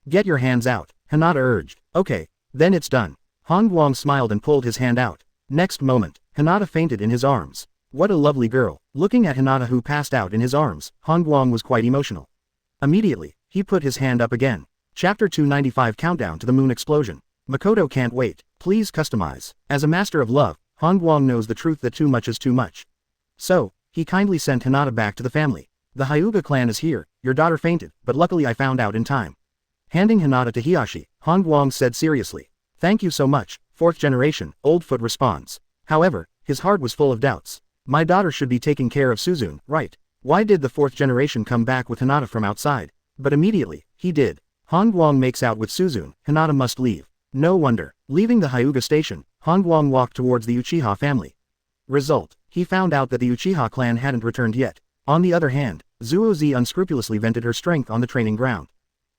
get your hands out, Hinata urged. Okay, then it's done. Han Guang smiled and pulled his hand out. Next moment, Hinata fainted in his arms. What a lovely girl. Looking at Hinata who passed out in his arms, Han Guang was quite emotional. Immediately, he put his hand up again. Chapter 295 Countdown to the Moon Explosion. Makoto can't wait. Please customize. As a master of love, Han Guang knows the truth that too much is too much. So, he kindly sent Hinata back to the family. The Hyuga clan is here, your daughter fainted, but luckily I found out in time. Handing Hinata to Hiyashi, Han Guang said seriously. Thank you so much, 4th generation, Old Foot responds. However, his heart was full of doubts. My daughter should be taking care of Suzune, right? Why did the 4th generation come back with Hinata from outside? But immediately, he did. Han Guang makes out with Suzune, Hinata must leave. No wonder. Leaving the Hyuga station, Han Guang walked towards the Uchiha family. Result, he found out that the Uchiha clan hadn't returned yet. On the other hand, Zuozi unscrupulously vented her strength on the training ground.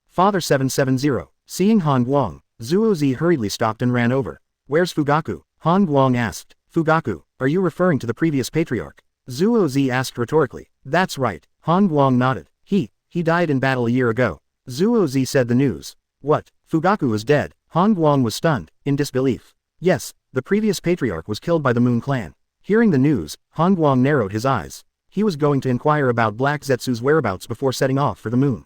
Father 770, seeing Han Guang, Zuozi hurriedly stopped and ran over. Where's Fugaku? Han Guang asked. Fugaku, are you referring to the previous patriarch? Zuozi asked rhetorically. That's right, Han Guang nodded. He died in battle a year ago. Zuozi said the news. What, Fugaku is dead? Han Guang was stunned, in disbelief. Yes, the previous patriarch was killed by the Moon Clan. Hearing the news, Han Guang narrowed his eyes. He was going to inquire about Black Zetsu's whereabouts before setting off for the moon.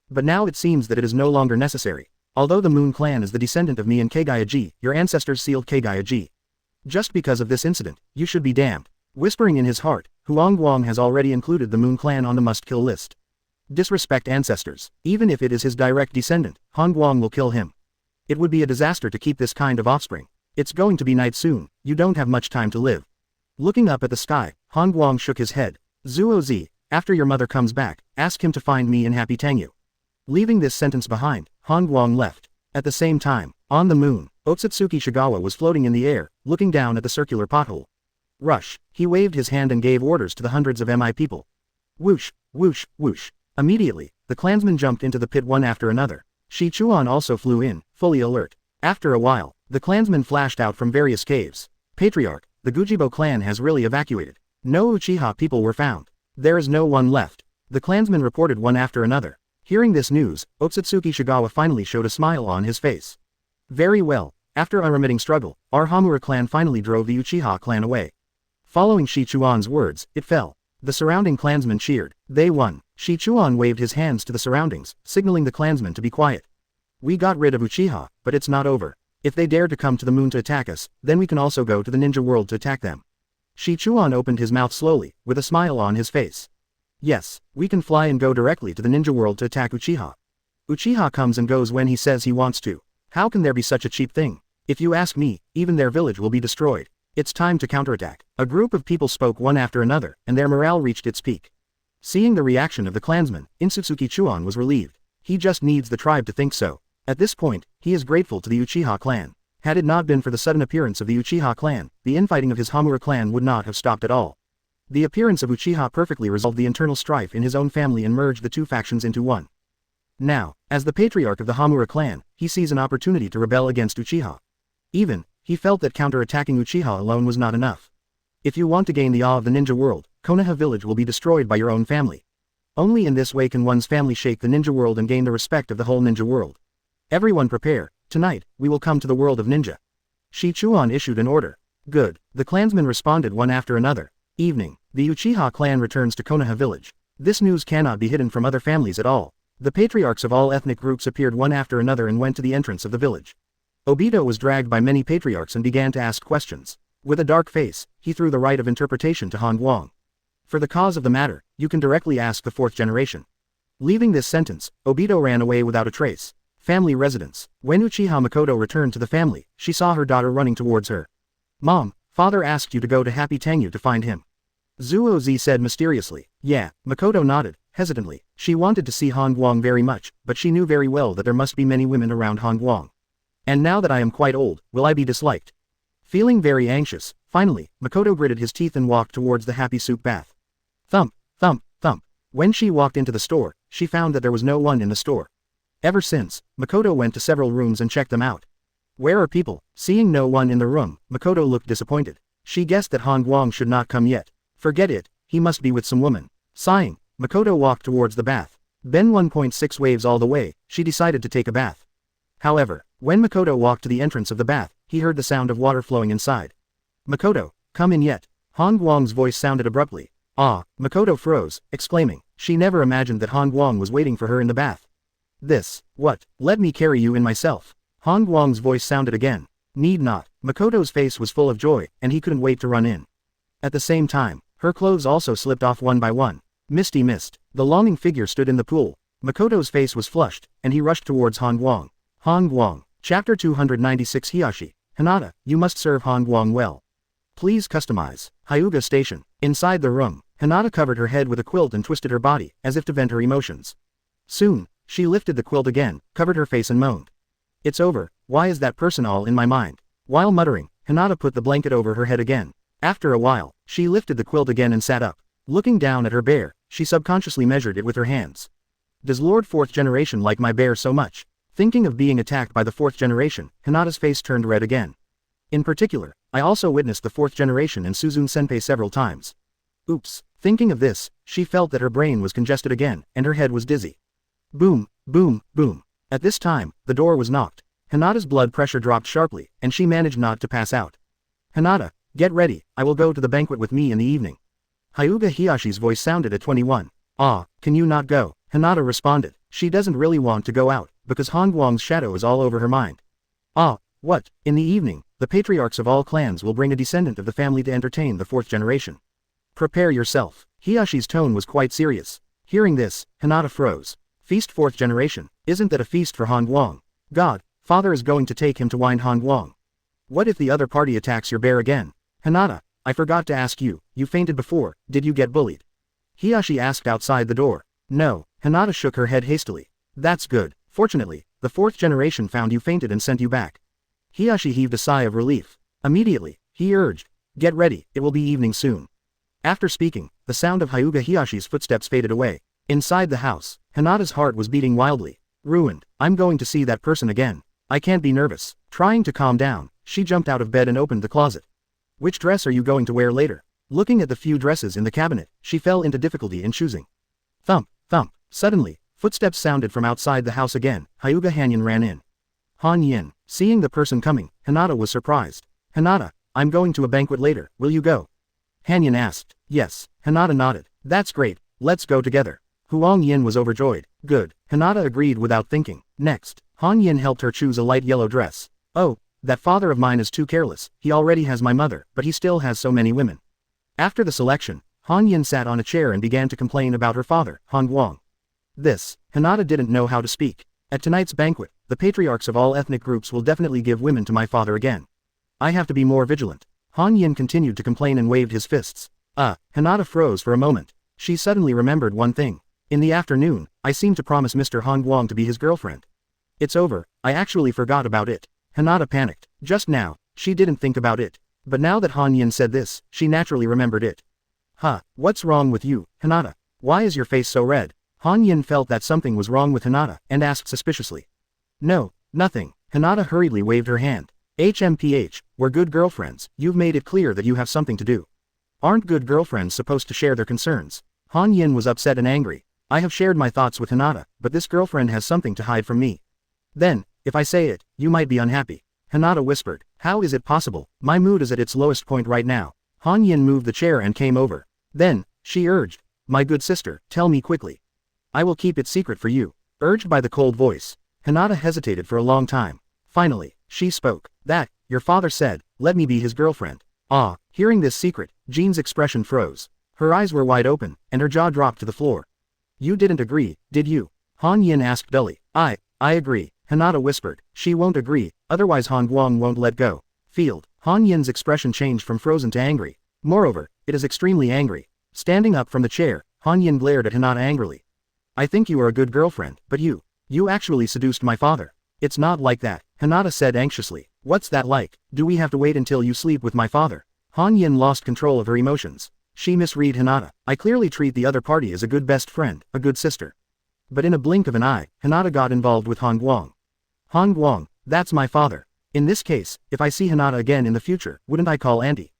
But now it seems that it is no longer necessary. Although the Moon Clan is the descendant of me and Keigaiji, your ancestors sealed Keigaiji. Just because of this incident, you should be damned. Whispering in his heart, Huang Guang has already included the Moon Clan on the must-kill list. Disrespect ancestors. Even if it is his direct descendant, Han Guang will kill him. It would be a disaster to keep this kind of offspring. It's going to be night soon, you don't have much time to live. Looking up at the sky, Han Guang shook his head. Zuozi, after your mother comes back, ask him to find me in Happy Tangyu. Leaving this sentence behind, Han Guang left. At the same time, on the moon, Otsutsuki Shigawa was floating in the air, looking down at the circular pothole. Rush. He waved his hand and gave orders to the hundreds of MI people. Whoosh, whoosh, whoosh. Immediately, the clansmen jumped into the pit one after another. Shi Chuan also flew in, fully alert. After a while, the clansmen flashed out from various caves. Patriarch, the Gujibo clan has really evacuated. No Uchiha people were found. There is no one left. The clansmen reported one after another. Hearing this news, Otsutsuki Shigawa finally showed a smile on his face. Very well, after a unremitting struggle, our Hamura clan finally drove the Uchiha clan away. Following Shi Chuan's words, it fell. The surrounding clansmen cheered. They won. Shi Chuan waved his hands to the surroundings, signaling the clansmen to be quiet. We got rid of Uchiha, but it's not over. If they dare to come to the moon to attack us, then we can also go to the ninja world to attack them. Shi Chuan opened his mouth slowly, with a smile on his face. Yes, we can fly and go directly to the ninja world to attack Uchiha. Uchiha comes and goes when he says he wants to. How can there be such a cheap thing? If you ask me, even their village will be destroyed. It's time to counterattack. A group of people spoke one after another, and their morale reached its peak. Seeing the reaction of the clansmen, Insutsuki Chuan was relieved. He just needs the tribe to think so. At this point, he is grateful to the Uchiha clan. Had it not been for the sudden appearance of the Uchiha clan, the infighting of his Hamura clan would not have stopped at all. The appearance of Uchiha perfectly resolved the internal strife in his own family and merged the two factions into one. Now, as the patriarch of the Hamura clan, he sees an opportunity to rebel against Uchiha. He felt that counter-attacking Uchiha alone was not enough. If you want to gain the awe of the ninja world, Konoha village will be destroyed by your own family. Only in this way can one's family shake the ninja world and gain the respect of the whole ninja world. Everyone prepare, tonight, we will come to the world of ninja. Shichuan issued an order. Good. The clansmen responded one after another. Evening. The Uchiha clan returns to Konoha village. This news cannot be hidden from other families at all. The patriarchs of all ethnic groups appeared one after another and went to the entrance of the village. Obito was dragged by many patriarchs and began to ask questions. With a dark face, he threw the right of interpretation to Han Guang. For the cause of the matter, you can directly ask the fourth generation. Leaving this sentence, Obito ran away without a trace. Family residence. When Uchiha Makoto returned to the family, she saw her daughter running towards her. Mom, father asked you to go to Happy Tengu to find him. Zuozi said mysteriously. Yeah, Makoto nodded, hesitantly. She wanted to see Han Guang very much, but she knew very well that there must be many women around Han Guang. And now that I am quite old, will I be disliked? Feeling very anxious, finally, Makoto gritted his teeth and walked towards the Happy Soup bath. Thump, thump, thump. When she walked into the store, she found that there was no one in the store. Ever since, Makoto went to several rooms and checked them out. Where are people? Seeing no one in the room, Makoto looked disappointed. She guessed that Han Guang should not come yet. Forget it, he must be with some woman. Sighing, Makoto walked towards the bath. Then 1.6 waves all the way, she decided to take a bath. However, when Makoto walked to the entrance of the bath, he heard the sound of water flowing inside. Makoto, come in yet. Han Guang's voice sounded abruptly. Ah, Makoto froze, exclaiming. She never imagined that Han Guang was waiting for her in the bath. What? Let me carry you in myself. Han Guang's voice sounded again. Need not. Makoto's face was full of joy, and he couldn't wait to run in. At the same time, her clothes also slipped off one by one. Misty mist. The longing figure stood in the pool. Makoto's face was flushed, and he rushed towards Han Guang. Han Guang. Chapter 296 Hiyashi. Hinata, you must serve Han Guang well. Please customize. Hyuga Station. Inside the room, Hinata covered her head with a quilt and twisted her body, as if to vent her emotions. Soon, she lifted the quilt again, covered her face and moaned. It's over, why is that person all in my mind? While muttering, Hinata put the blanket over her head again. After a while, she lifted the quilt again and sat up. Looking down at her bear, she subconsciously measured it with her hands. Does Lord Fourth Generation like my bear so much? Thinking of being attacked by the fourth generation, Hinata's face turned red again. In particular, I also witnessed the fourth generation and Suzune Senpai several times. Oops. Thinking of this, she felt that her brain was congested again, and her head was dizzy. Boom, boom, boom. At this time, the door was knocked. Hinata's blood pressure dropped sharply, and she managed not to pass out. Hinata, get ready, I will go to the banquet with me in the evening. Hyuga Hiyashi's voice sounded at 21. Ah, can you not go? Hinata responded. She doesn't really want to go out, because Han Guang's shadow is all over her mind. Ah, what? In the evening, the patriarchs of all clans will bring a descendant of the family to entertain the fourth generation. Prepare yourself. Hiyashi's tone was quite serious. Hearing this, Hinata froze. Feast fourth generation, isn't that a feast for Han Guang? God, father is going to take him to wind Han Guang. What if the other party attacks your bear again? Hinata, I forgot to ask you, you fainted before, did you get bullied? Hiyashi asked outside the door. No, Hinata shook her head hastily. That's good, fortunately, the fourth generation found you fainted and sent you back. Hiyashi heaved a sigh of relief. Immediately, he urged, get ready, it will be evening soon. After speaking, the sound of Hyuga Hiyashi's footsteps faded away. Inside the house, Hinata's heart was beating wildly. Ruined, I'm going to see that person again. I can't be nervous. Trying to calm down, she jumped out of bed and opened the closet. Which dress are you going to wear later? Looking at the few dresses in the cabinet, she fell into difficulty in choosing. Thump, thump. Suddenly, footsteps sounded from outside the house again. Hyuga Hanyin ran in. Han Yin. Seeing the person coming, Hinata was surprised. Hinata, I'm going to a banquet later, will you go? Hanyin asked. Yes. Hinata nodded. That's great, let's go together. Huang Yin was overjoyed. Good. Hinata agreed without thinking. Next, Han Yin helped her choose a light yellow dress. Oh, that father of mine is too careless, he already has my mother, but he still has so many women. After the selection, Han Yin sat on a chair and began to complain about her father, Han Guang. Hinata didn't know how to speak. At tonight's banquet, the patriarchs of all ethnic groups will definitely give women to my father again. I have to be more vigilant. Han Yin continued to complain and waved his fists. Hinata froze for a moment. She suddenly remembered one thing. In the afternoon, I seemed to promise Mr. Han Guang to be his girlfriend. It's over, I actually forgot about it. Hinata panicked. Just now, she didn't think about it. But now that Han Yin said this, she naturally remembered it. What's wrong with you, Hinata? Why is your face so red? Han Yin felt that something was wrong with Hinata, and asked suspiciously. No, nothing. Hinata hurriedly waved her hand. HMPH, we're good girlfriends, you've made it clear that you have something to do. Aren't good girlfriends supposed to share their concerns? Han Yin was upset and angry. I have shared my thoughts with Hinata, but this girlfriend has something to hide from me. Then, If I say it, you might be unhappy. Hinata whispered. How is it possible? My mood is at its lowest point right now. Han Yin moved the chair and came over. Then, she urged. My good sister, tell me quickly. I will keep it secret for you. Urged by the cold voice. Hinata hesitated for a long time. Finally, she spoke. That, your father said, let me be his girlfriend. Ah, hearing this secret, Jean's expression froze. Her eyes were wide open, and her jaw dropped to the floor. You didn't agree, did you? Han Yin asked dully. I agree, Hinata whispered. She won't agree, otherwise Han Guang won't let go. Field. Han Yin's expression changed from frozen to angry. Moreover, it is extremely angry. Standing up from the chair, Han Yin glared at Hinata angrily. I think you are a good girlfriend, but you actually seduced my father. It's not like that, Hinata said anxiously. What's that like? Do we have to wait until you sleep with my father? Han Yin lost control of her emotions. She misread Hinata. I clearly treat the other party as a good best friend, a good sister. But in a blink of an eye, Hinata got involved with Han Guang. Han Guang, that's my father. In this case, if I see Hinata again in the future, wouldn't I call Auntie?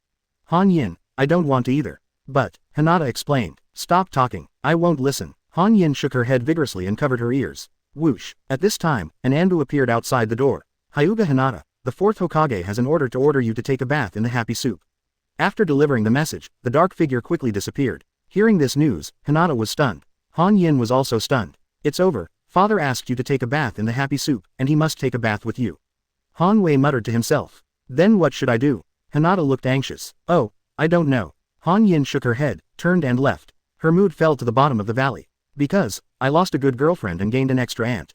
Han Yin, I don't want to either. But, Hinata explained. Stop talking, I won't listen. Han Yin shook her head vigorously and covered her ears. Whoosh. At this time, an Anbu appeared outside the door. Hyuga Hinata, the fourth Hokage has an order to order you to take a bath in the happy soup. After delivering the message, the dark figure quickly disappeared. Hearing this news, Hinata was stunned. Han Yin was also stunned. It's over, father asked you to take a bath in the happy soup, and he must take a bath with you. Han Wei muttered to himself. Then what should I do? Hinata looked anxious. Oh, I don't know. Han Yin shook her head, turned and left. Her mood fell to the bottom of the valley. Because, I lost a good girlfriend and gained an extra aunt.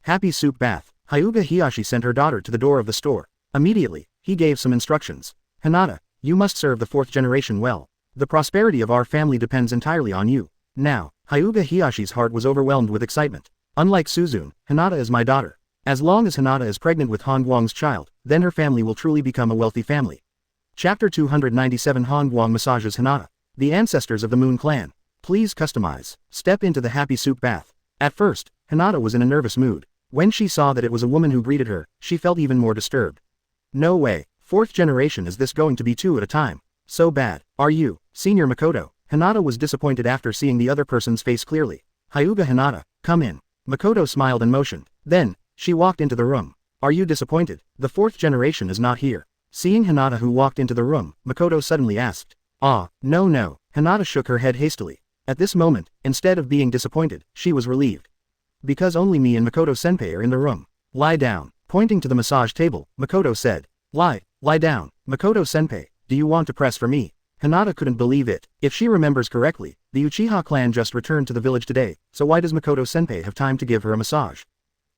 Happy soup bath. Hyuga Hiyashi sent her daughter to the door of the store. Immediately, he gave some instructions. Hinata, you must serve the fourth generation well. The prosperity of our family depends entirely on you. Now, Hyuga Hiyashi's heart was overwhelmed with excitement. Unlike Suzune, Hinata is my daughter. As long as Hinata is pregnant with Han Guang's child, then her family will truly become a wealthy family. Chapter 297 Han Guang massages Hinata. The ancestors of the Moon Clan. Please customize. Step into the happy soup bath. At first, Hinata was in a nervous mood. When she saw that it was a woman who greeted her, she felt even more disturbed. No way, fourth generation is this going to be two at a time? So bad. Are you, Senior Makoto? Hinata was disappointed after seeing the other person's face clearly. Hyuga Hinata, come in. Makoto smiled and motioned. Then, she walked into the room. Are you disappointed? The fourth generation is not here. Seeing Hinata who walked into the room, Makoto suddenly asked. Ah, no. Hinata shook her head hastily. At this moment, instead of being disappointed, she was relieved. Because only me and Makoto-senpai are in the room. Lie down. Pointing to the massage table, Makoto said. Lie down. Makoto-senpai, do you want to press for me? Hinata couldn't believe it. If she remembers correctly, the Uchiha clan just returned to the village today, so why does Makoto-senpai have time to give her a massage?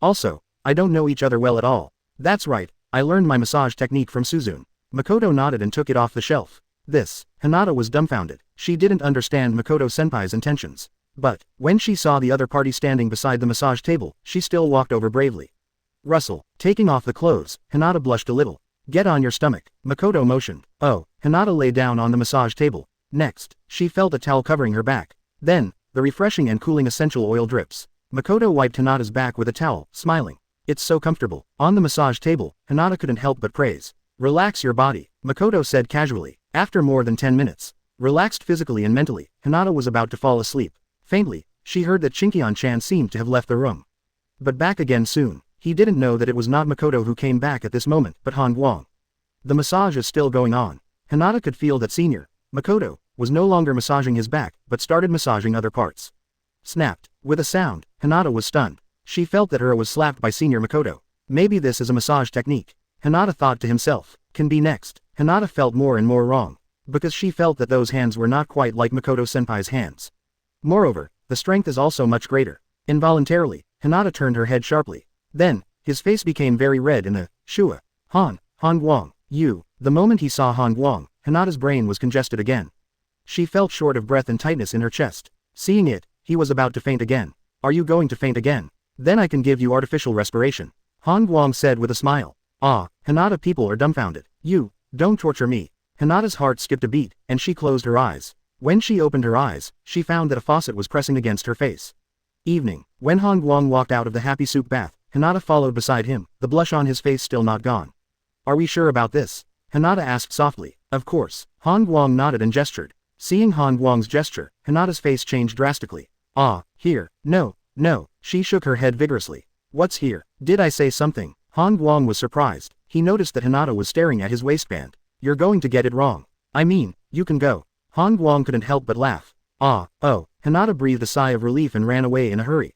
Also, I don't know each other well at all. That's right, I learned my massage technique from Suzune. Makoto nodded and took it off the shelf. Hinata was dumbfounded. She didn't understand Makoto-senpai's intentions. But, when she saw the other party standing beside the massage table, she still walked over bravely. Rustle. Taking off the clothes, Hinata blushed a little. Get on your stomach. Makoto motioned. Oh, Hinata lay down on the massage table. Next, she felt a towel covering her back. Then, the refreshing and cooling essential oil drips. Makoto wiped Hinata's back with a towel, smiling. It's so comfortable. On the massage table, Hinata couldn't help but praise. Relax your body, Makoto said casually. After more than 10 minutes, relaxed physically and mentally, Hinata was about to fall asleep. Faintly, she heard that Shinkion-chan seemed to have left the room. But back again soon. He didn't know that it was not Makoto who came back at this moment, but Han Guang. The massage is still going on. Hinata could feel that Senior, Makoto, was no longer massaging his back, but started massaging other parts. Snapped. With a sound, Hinata was stunned. She felt that her was slapped by Senior Makoto. Maybe this is a massage technique. Hinata thought to himself. Can be next. Hinata felt more and more wrong. Because she felt that those hands were not quite like Makoto-senpai's hands. Moreover, the strength is also much greater. Involuntarily, Hinata turned her head sharply. Then, his face became very red in a, Shua. Han Guang, you. The moment he saw Han Guang, Hinata's brain was congested again. She felt short of breath and tightness in her chest. Seeing it, he was about to faint again. Are you going to faint again? Then I can give you artificial respiration. Han Guang said with a smile. Ah, Hinata, people are dumbfounded. You, don't torture me. Hinata's heart skipped a beat, and she closed her eyes. When she opened her eyes, she found that a faucet was pressing against her face. Evening. When Han Guang walked out of the happy soup bath, Hinata followed beside him, the blush on his face still not gone. Are we sure about this? Hinata asked softly. Of course. Han Guang nodded and gestured. Seeing Han Guang's gesture, Hinata's face changed drastically. Ah, here. No. She shook her head vigorously. What's here? Did I say something? Han Guang was surprised. He noticed that Hinata was staring at his waistband. You're going to get it wrong. I mean, you can go. Han Guang couldn't help but laugh. Oh. Hinata breathed a sigh of relief and ran away in a hurry.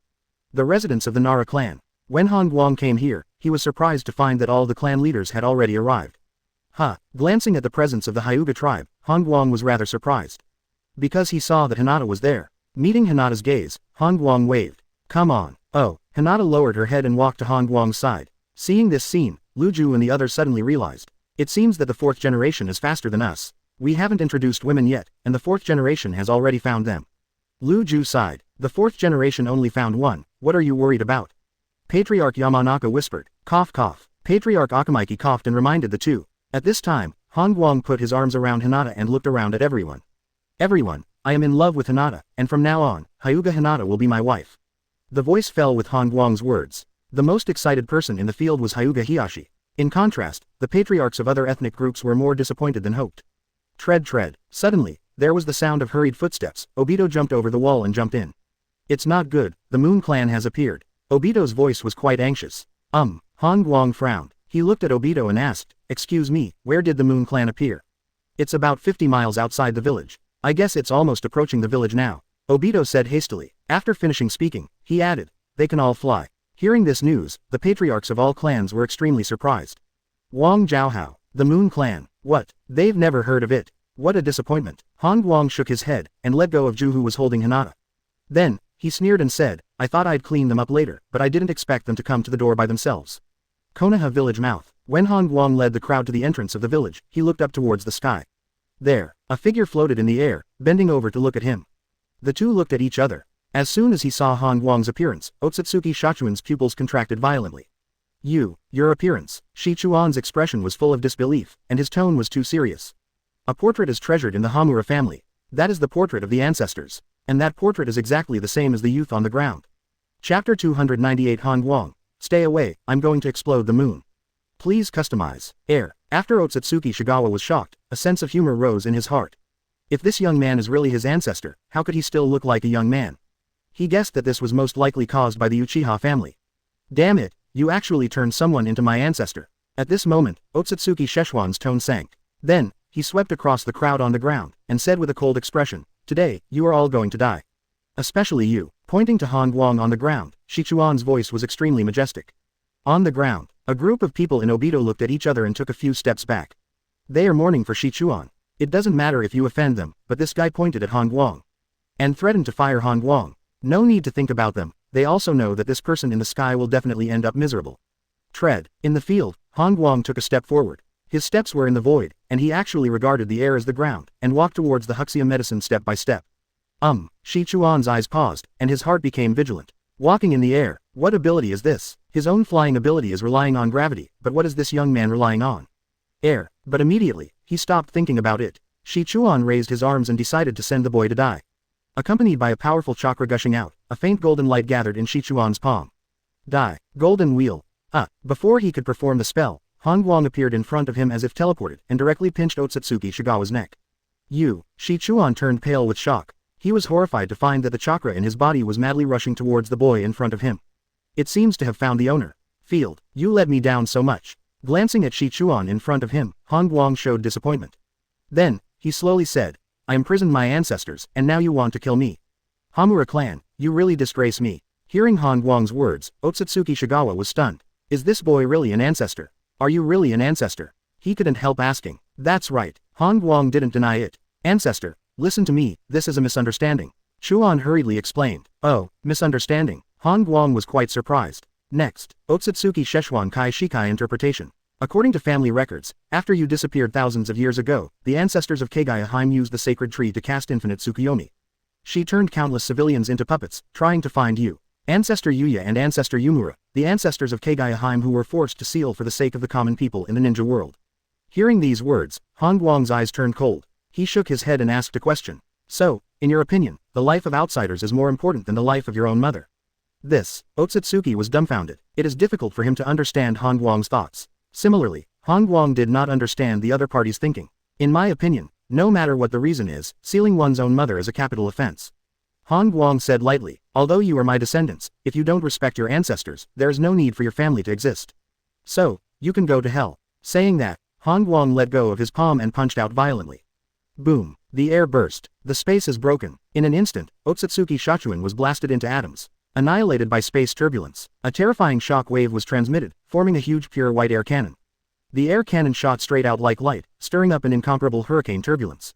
The residents of the Nara clan. When Han Guang came here, he was surprised to find that all the clan leaders had already arrived. Glancing at the presence of the Hyuga tribe, Han Guang was rather surprised. Because he saw that Hinata was there. Meeting Hinata's gaze, Han Guang waved. Come on. Oh. Hinata lowered her head and walked to Han Guang's side. Seeing this scene, Lu Ju and the others suddenly realized. It seems that the fourth generation is faster than us. We haven't introduced women yet, and the fourth generation has already found them. Lu Ju sighed. The fourth generation only found one. What are you worried about? Patriarch Yamanaka whispered. Cough cough. Patriarch Akamiki coughed and reminded the two. At this time, Han Guang put his arms around Hinata and looked around at everyone. Everyone, I am in love with Hinata, and from now on, Hyuga Hinata will be my wife. The voice fell with Han Guang's words. The most excited person in the field was Hyuga Hiyashi. In contrast, the patriarchs of other ethnic groups were more disappointed than hoped. Tread. Suddenly, there was the sound of hurried footsteps. Obito jumped over the wall and jumped in. It's not good, the Moon Clan has appeared. Obito's voice was quite anxious. Han Guang frowned. He looked at Obito and asked, excuse me, where did the Moon Clan appear? It's about 50 miles outside the village. I guess it's almost approaching the village now. Obito said hastily. After finishing speaking, he added, they can all fly. Hearing this news, the patriarchs of all clans were extremely surprised. Wang Zhaohao, the Moon Clan, what? They've never heard of it. What a disappointment. Han Guang shook his head, and let go of Ju who was holding Hinata. Then, he sneered and said, I thought I'd clean them up later, but I didn't expect them to come to the door by themselves. Konoha village mouth. When Han Guang led the crowd to the entrance of the village, he looked up towards the sky. There, a figure floated in the air, bending over to look at him. The two looked at each other. As soon as he saw Han Guang's appearance, Otsutsuki Shachuan's pupils contracted violently. Your appearance. Shi Chuan's expression was full of disbelief, and his tone was too serious. A portrait is treasured in the Hamura family. That is the portrait of the ancestors. And that portrait is exactly the same as the youth on the ground. Chapter 298 Han Guang. Stay away, I'm going to explode the moon. Please customize. Air. After Otsutsuki Shigawa was shocked, a sense of humor rose in his heart. If this young man is really his ancestor, how could he still look like a young man? He guessed that this was most likely caused by the Uchiha family. Damn it, you actually turned someone into my ancestor. At this moment, Otsutsuki Szechuan's tone sank. Then, he swept across the crowd on the ground, and said with a cold expression, today, you are all going to die. Especially you. Pointing to Han Guang on the ground, Shichuan's voice was extremely majestic. On the ground, a group of people in Obito looked at each other and took a few steps back. They are mourning for Shichuan. It doesn't matter if you offend them, but this guy pointed at Han Guang. And threatened to fire Han Guang. No need to think about them, they also know that this person in the sky will definitely end up miserable. Tread. In the field, Han Guang took a step forward. His steps were in the void, and he actually regarded the air as the ground, and walked towards the Huxia medicine step by step. Shi Chuan's eyes paused, and his heart became vigilant. Walking in the air, what ability is this? His own flying ability is relying on gravity, but what is this young man relying on? Air. But immediately, he stopped thinking about it. Shi Chuan raised his arms and decided to send the boy to die. Accompanied by a powerful chakra gushing out, a faint golden light gathered in Shi Chuan's palm. Die. Golden wheel. Before he could perform the spell, Han Guang appeared in front of him as if teleported and directly pinched Otsutsuki Shigawa's neck. Shi Chuan turned pale with shock. He was horrified to find that the chakra in his body was madly rushing towards the boy in front of him. It seems to have found the owner. Field, you let me down so much. Glancing at Shi Chuan in front of him, Han Guang showed disappointment. Then, he slowly said, I imprisoned my ancestors, and now you want to kill me. Hamura clan, you really disgrace me. Hearing Han Guang's words, Otsutsuki Shigawa was stunned. Is this boy really an ancestor? Are you really an ancestor? He couldn't help asking. That's right, Han Guang didn't deny it. Ancestor, listen to me, this is a misunderstanding. Chuan hurriedly explained. Oh, misunderstanding. Han Guang was quite surprised. Next, Otsutsuki Szechuan Kai Shikai interpretation. According to family records, after you disappeared thousands of years ago, the ancestors of Kagaya Heim used the sacred tree to cast infinite Tsukuyomi. She turned countless civilians into puppets, trying to find you. Ancestor Yuya and Ancestor Yumura, the ancestors of Kagaya Heim who were forced to seal for the sake of the common people in the ninja world. Hearing these words, Han Guang's eyes turned cold. He shook his head and asked a question. So, in your opinion, the life of outsiders is more important than the life of your own mother? Otsutsuki was dumbfounded. It is difficult for him to understand Han Guang's thoughts. Similarly, Han Guang did not understand the other party's thinking. In my opinion, no matter what the reason is, sealing one's own mother is a capital offense. Han Guang said lightly, although you are my descendants, if you don't respect your ancestors, there is no need for your family to exist. So, you can go to hell. Saying that, Han Guang let go of his palm and punched out violently. Boom. The air burst. The space is broken. In an instant, Otsutsuki Shachuin was blasted into atoms, annihilated by space turbulence. A terrifying shock wave was transmitted, forming a huge pure white air cannon. The air cannon shot straight out like light, stirring up an incomparable hurricane turbulence.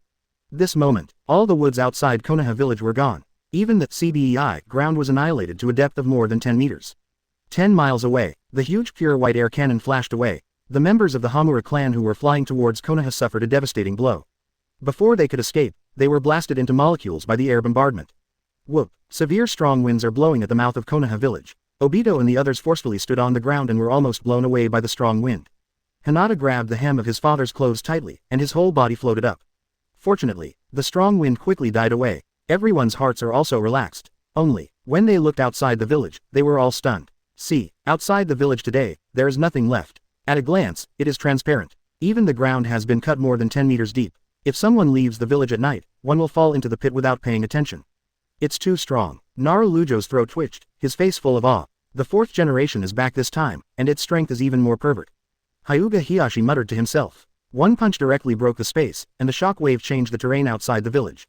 This moment, all the woods outside Konoha village were gone. Even the CBEI ground was annihilated to a depth of more than 10 meters. 10 miles away, the huge pure white air cannon flashed away. The members of the Hamura clan who were flying towards Konoha suffered a devastating blow. Before they could escape, they were blasted into molecules by the air bombardment. Whoop! Severe strong winds are blowing at the mouth of Konoha village. Obito and the others forcefully stood on the ground and were almost blown away by the strong wind. Hinata grabbed the hem of his father's clothes tightly, and his whole body floated up. Fortunately, the strong wind quickly died away. Everyone's hearts are also relaxed. Only, when they looked outside the village, they were all stunned. See, outside the village today, there is nothing left. At a glance, it is transparent. Even the ground has been cut more than 10 meters deep. If someone leaves the village at night, one will fall into the pit without paying attention. It's too strong. Narulujo's throat twitched, his face full of awe. The fourth generation is back this time, and its strength is even more pervert. Hyuga Hiyashi muttered to himself. One punch directly broke the space, and the shock wave changed the terrain outside the village.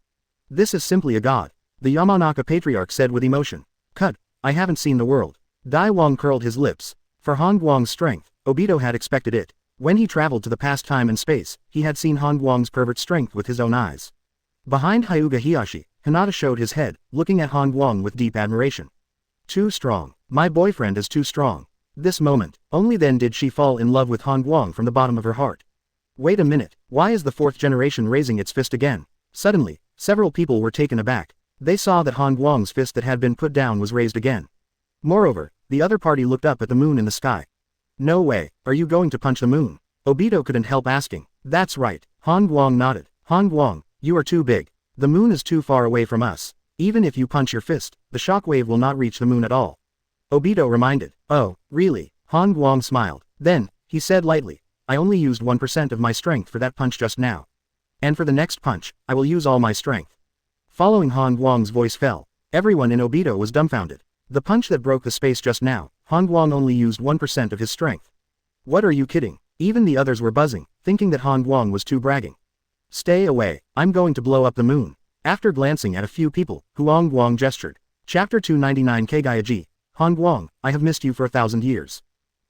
This is simply a god. The Yamanaka patriarch said with emotion. Cut, I haven't seen the world. Dai Wang curled his lips. For Han Guang's strength, Obito had expected it. When he traveled to the past time and space, he had seen Han Guang's pervert strength with his own eyes. Behind Hyuga Hiyashi, Hinata showed his head, looking at Han Guang with deep admiration. Too strong. My boyfriend is too strong. This moment, only then did she fall in love with Han Guang from the bottom of her heart. Wait a minute, why is the fourth generation raising its fist again? Suddenly, several people were taken aback. They saw that Han Guang's fist that had been put down was raised again. Moreover, the other party looked up at the moon in the sky. No way, are you going to punch the moon? Obito couldn't help asking. That's right, Han Guang nodded. Han Guang, you are too big. The moon is too far away from us. Even if you punch your fist, the shockwave will not reach the moon at all. Obito reminded. Oh, really? Han Guang smiled. Then, he said lightly, I only used 1% of my strength for that punch just now. And for the next punch, I will use all my strength. Following Han Guang's voice fell. Everyone in Obito was dumbfounded. The punch that broke the space just now, Han Guang only used 1% of his strength. What are you kidding? Even the others were buzzing, thinking that Han Guang was too bragging. Stay away, I'm going to blow up the moon. After glancing at a few people, Han Guang gestured. Chapter 299 Kagayaji. Han Guang, I have missed you for 1,000 years.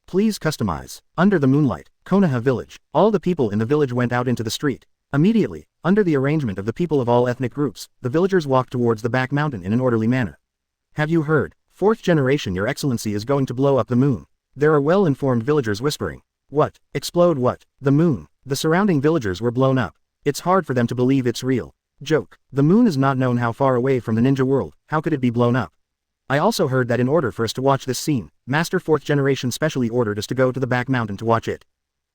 Please customize. Under the moonlight, Konoha village, all the people in the village went out into the street. Immediately, under the arrangement of the people of all ethnic groups, the villagers walked towards the back mountain in an orderly manner. Have you heard? Fourth generation Your Excellency is going to blow up the moon. There are well-informed villagers whispering. What? Explode what? The moon. The surrounding villagers were blown up. It's hard for them to believe it's real. Joke. The moon is not known how far away from the ninja world, how could it be blown up? I also heard that in order for us to watch this scene, Master Fourth Generation specially ordered us to go to the back mountain to watch it.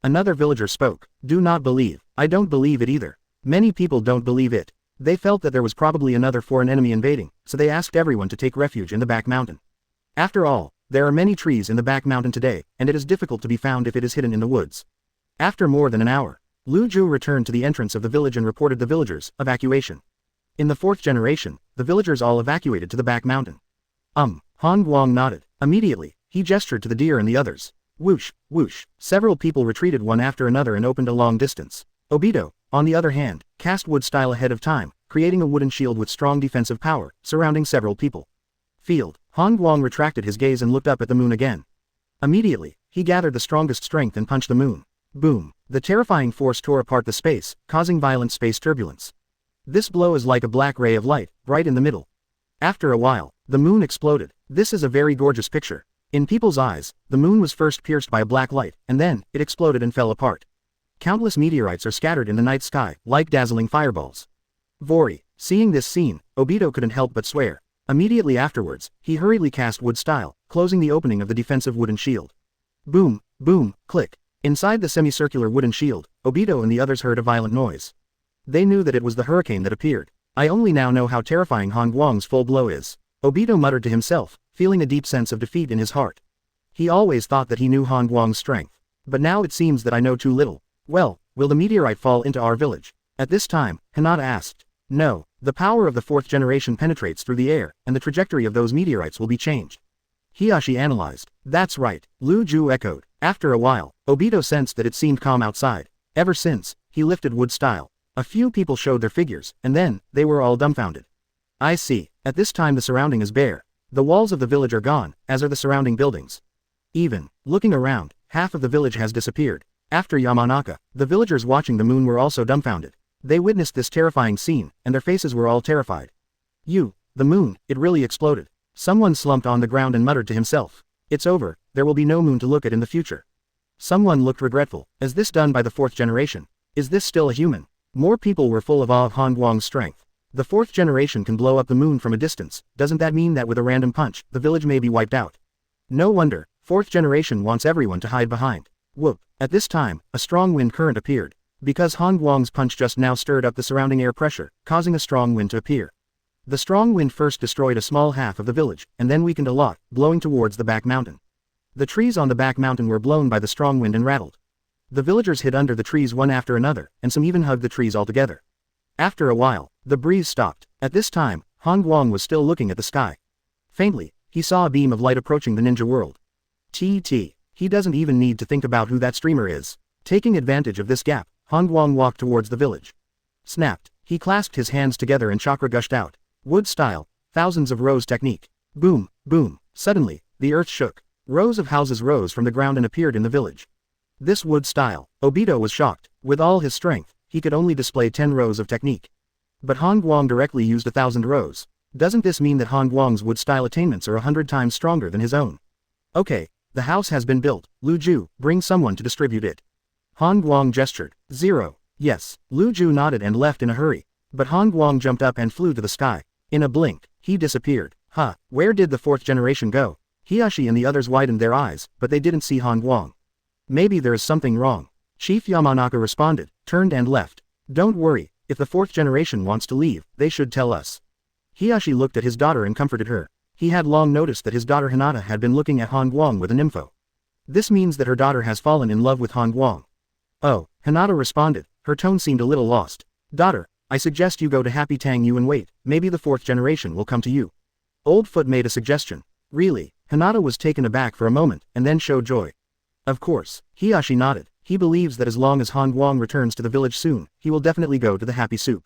Another villager spoke. Do not believe. I don't believe it either. Many people don't believe it. They felt that there was probably another foreign enemy invading, so they asked everyone to take refuge in the back mountain. After all, there are many trees in the back mountain today, and it is difficult to be found if it is hidden in the woods. After more than an hour, Lu Ju returned to the entrance of the village and reported the villagers' evacuation. In the fourth generation, the villagers all evacuated to the back mountain. Han Guang nodded. Immediately, he gestured to the deer and the others. Whoosh, whoosh. Several people retreated one after another and opened a long distance. Obito, on the other hand, cast wood style ahead of time, creating a wooden shield with strong defensive power, surrounding several people. Field. Han Guang retracted his gaze and looked up at the moon again. Immediately, he gathered the strongest strength and punched the moon. Boom. The terrifying force tore apart the space, causing violent space turbulence. This blow is like a black ray of light, right in the middle. After a while, the moon exploded. This is a very gorgeous picture. In people's eyes, the moon was first pierced by a black light, and then, it exploded and fell apart. Countless meteorites are scattered in the night sky, like dazzling fireballs. Vori. Seeing this scene, Obito couldn't help but swear. Immediately afterwards, he hurriedly cast wood style, closing the opening of the defensive wooden shield. Boom, boom, click. Inside the semicircular wooden shield, Obito and the others heard a violent noise. They knew that it was the hurricane that appeared. I only now know how terrifying Han Guang's full blow is. Obito muttered to himself, feeling a deep sense of defeat in his heart. He always thought that he knew Han Guang's strength. But now it seems that I know too little. Well, will the meteorite fall into our village? At this time, Hinata asked. No, The power of the fourth generation penetrates through the air, and the trajectory of those meteorites will be changed. Hiyashi analyzed. That's right, Lu Ju echoed. After a while, Obito sensed that it seemed calm outside. Ever since, he lifted wood style. A few people showed their figures, and then, they were all dumbfounded. I see. At this time the surrounding is bare. The walls of the village are gone, as are the surrounding buildings. Even, looking around, half of the village has disappeared. After Yamanaka, the villagers watching the moon were also dumbfounded. They witnessed this terrifying scene, and their faces were all terrified. The moon, it really exploded. Someone slumped on the ground and muttered to himself. It's over, there will be no moon to look at in the future. Someone looked regretful. Is this done by the fourth generation? Is this still a human? More people were full of awe of Han Guang's strength. The fourth generation can blow up the moon from a distance. Doesn't that mean that with a random punch, the village may be wiped out? No wonder, fourth generation wants everyone to hide behind. Whoop. At this time, a strong wind current appeared. Because Han Guang's punch just now stirred up the surrounding air pressure, causing a strong wind to appear. The strong wind first destroyed a small half of the village, and then weakened a lot, blowing towards the back mountain. The trees on the back mountain were blown by the strong wind and rattled. The villagers hid under the trees one after another, and some even hugged the trees altogether. After a while, the breeze stopped. At this time, Han Guang was still looking at the sky. Faintly, he saw a beam of light approaching the ninja world. He doesn't even need to think about who that streamer is. Taking advantage of this gap, Han Guang walked towards the village. Snapped, he clasped his hands together and chakra gushed out. Wood style, thousands of rows technique. Boom, boom. Suddenly, the earth shook. Rows of houses rose from the ground and appeared in the village. This wood style, Obito was shocked. With all his strength, he could only display 10 rows of technique. But Han Guang directly used 1,000 rows. Doesn't this mean that Han Guang's wood style attainments are 100 times stronger than his own? Okay, the house has been built. Lu Ju, bring someone to distribute it. Han Guang gestured. 0. Yes, Lu Ju nodded and left in a hurry. But Han Guang jumped up and flew to the sky. In a blink, he disappeared. Where did the fourth generation go? Hiyashi and the others widened their eyes, but they didn't see Han Guang. Maybe there is something wrong. Chief Yamanaka responded, turned and left. Don't worry, if the fourth generation wants to leave, they should tell us. Hiyashi looked at his daughter and comforted her. He had long noticed that his daughter Hinata had been looking at Han Guang with an info. This means that her daughter has fallen in love with Han Guang. Oh, Hinata responded, her tone seemed a little lost. Daughter, I suggest you go to Happy Tang Yu and wait, maybe the fourth generation will come to you. Old Foot made a suggestion. Really? Hinata was taken aback for a moment, and then showed joy. Of course, Hiyashi nodded. He believes that as long as Han Guang returns to the village soon, he will definitely go to the Happy Soup.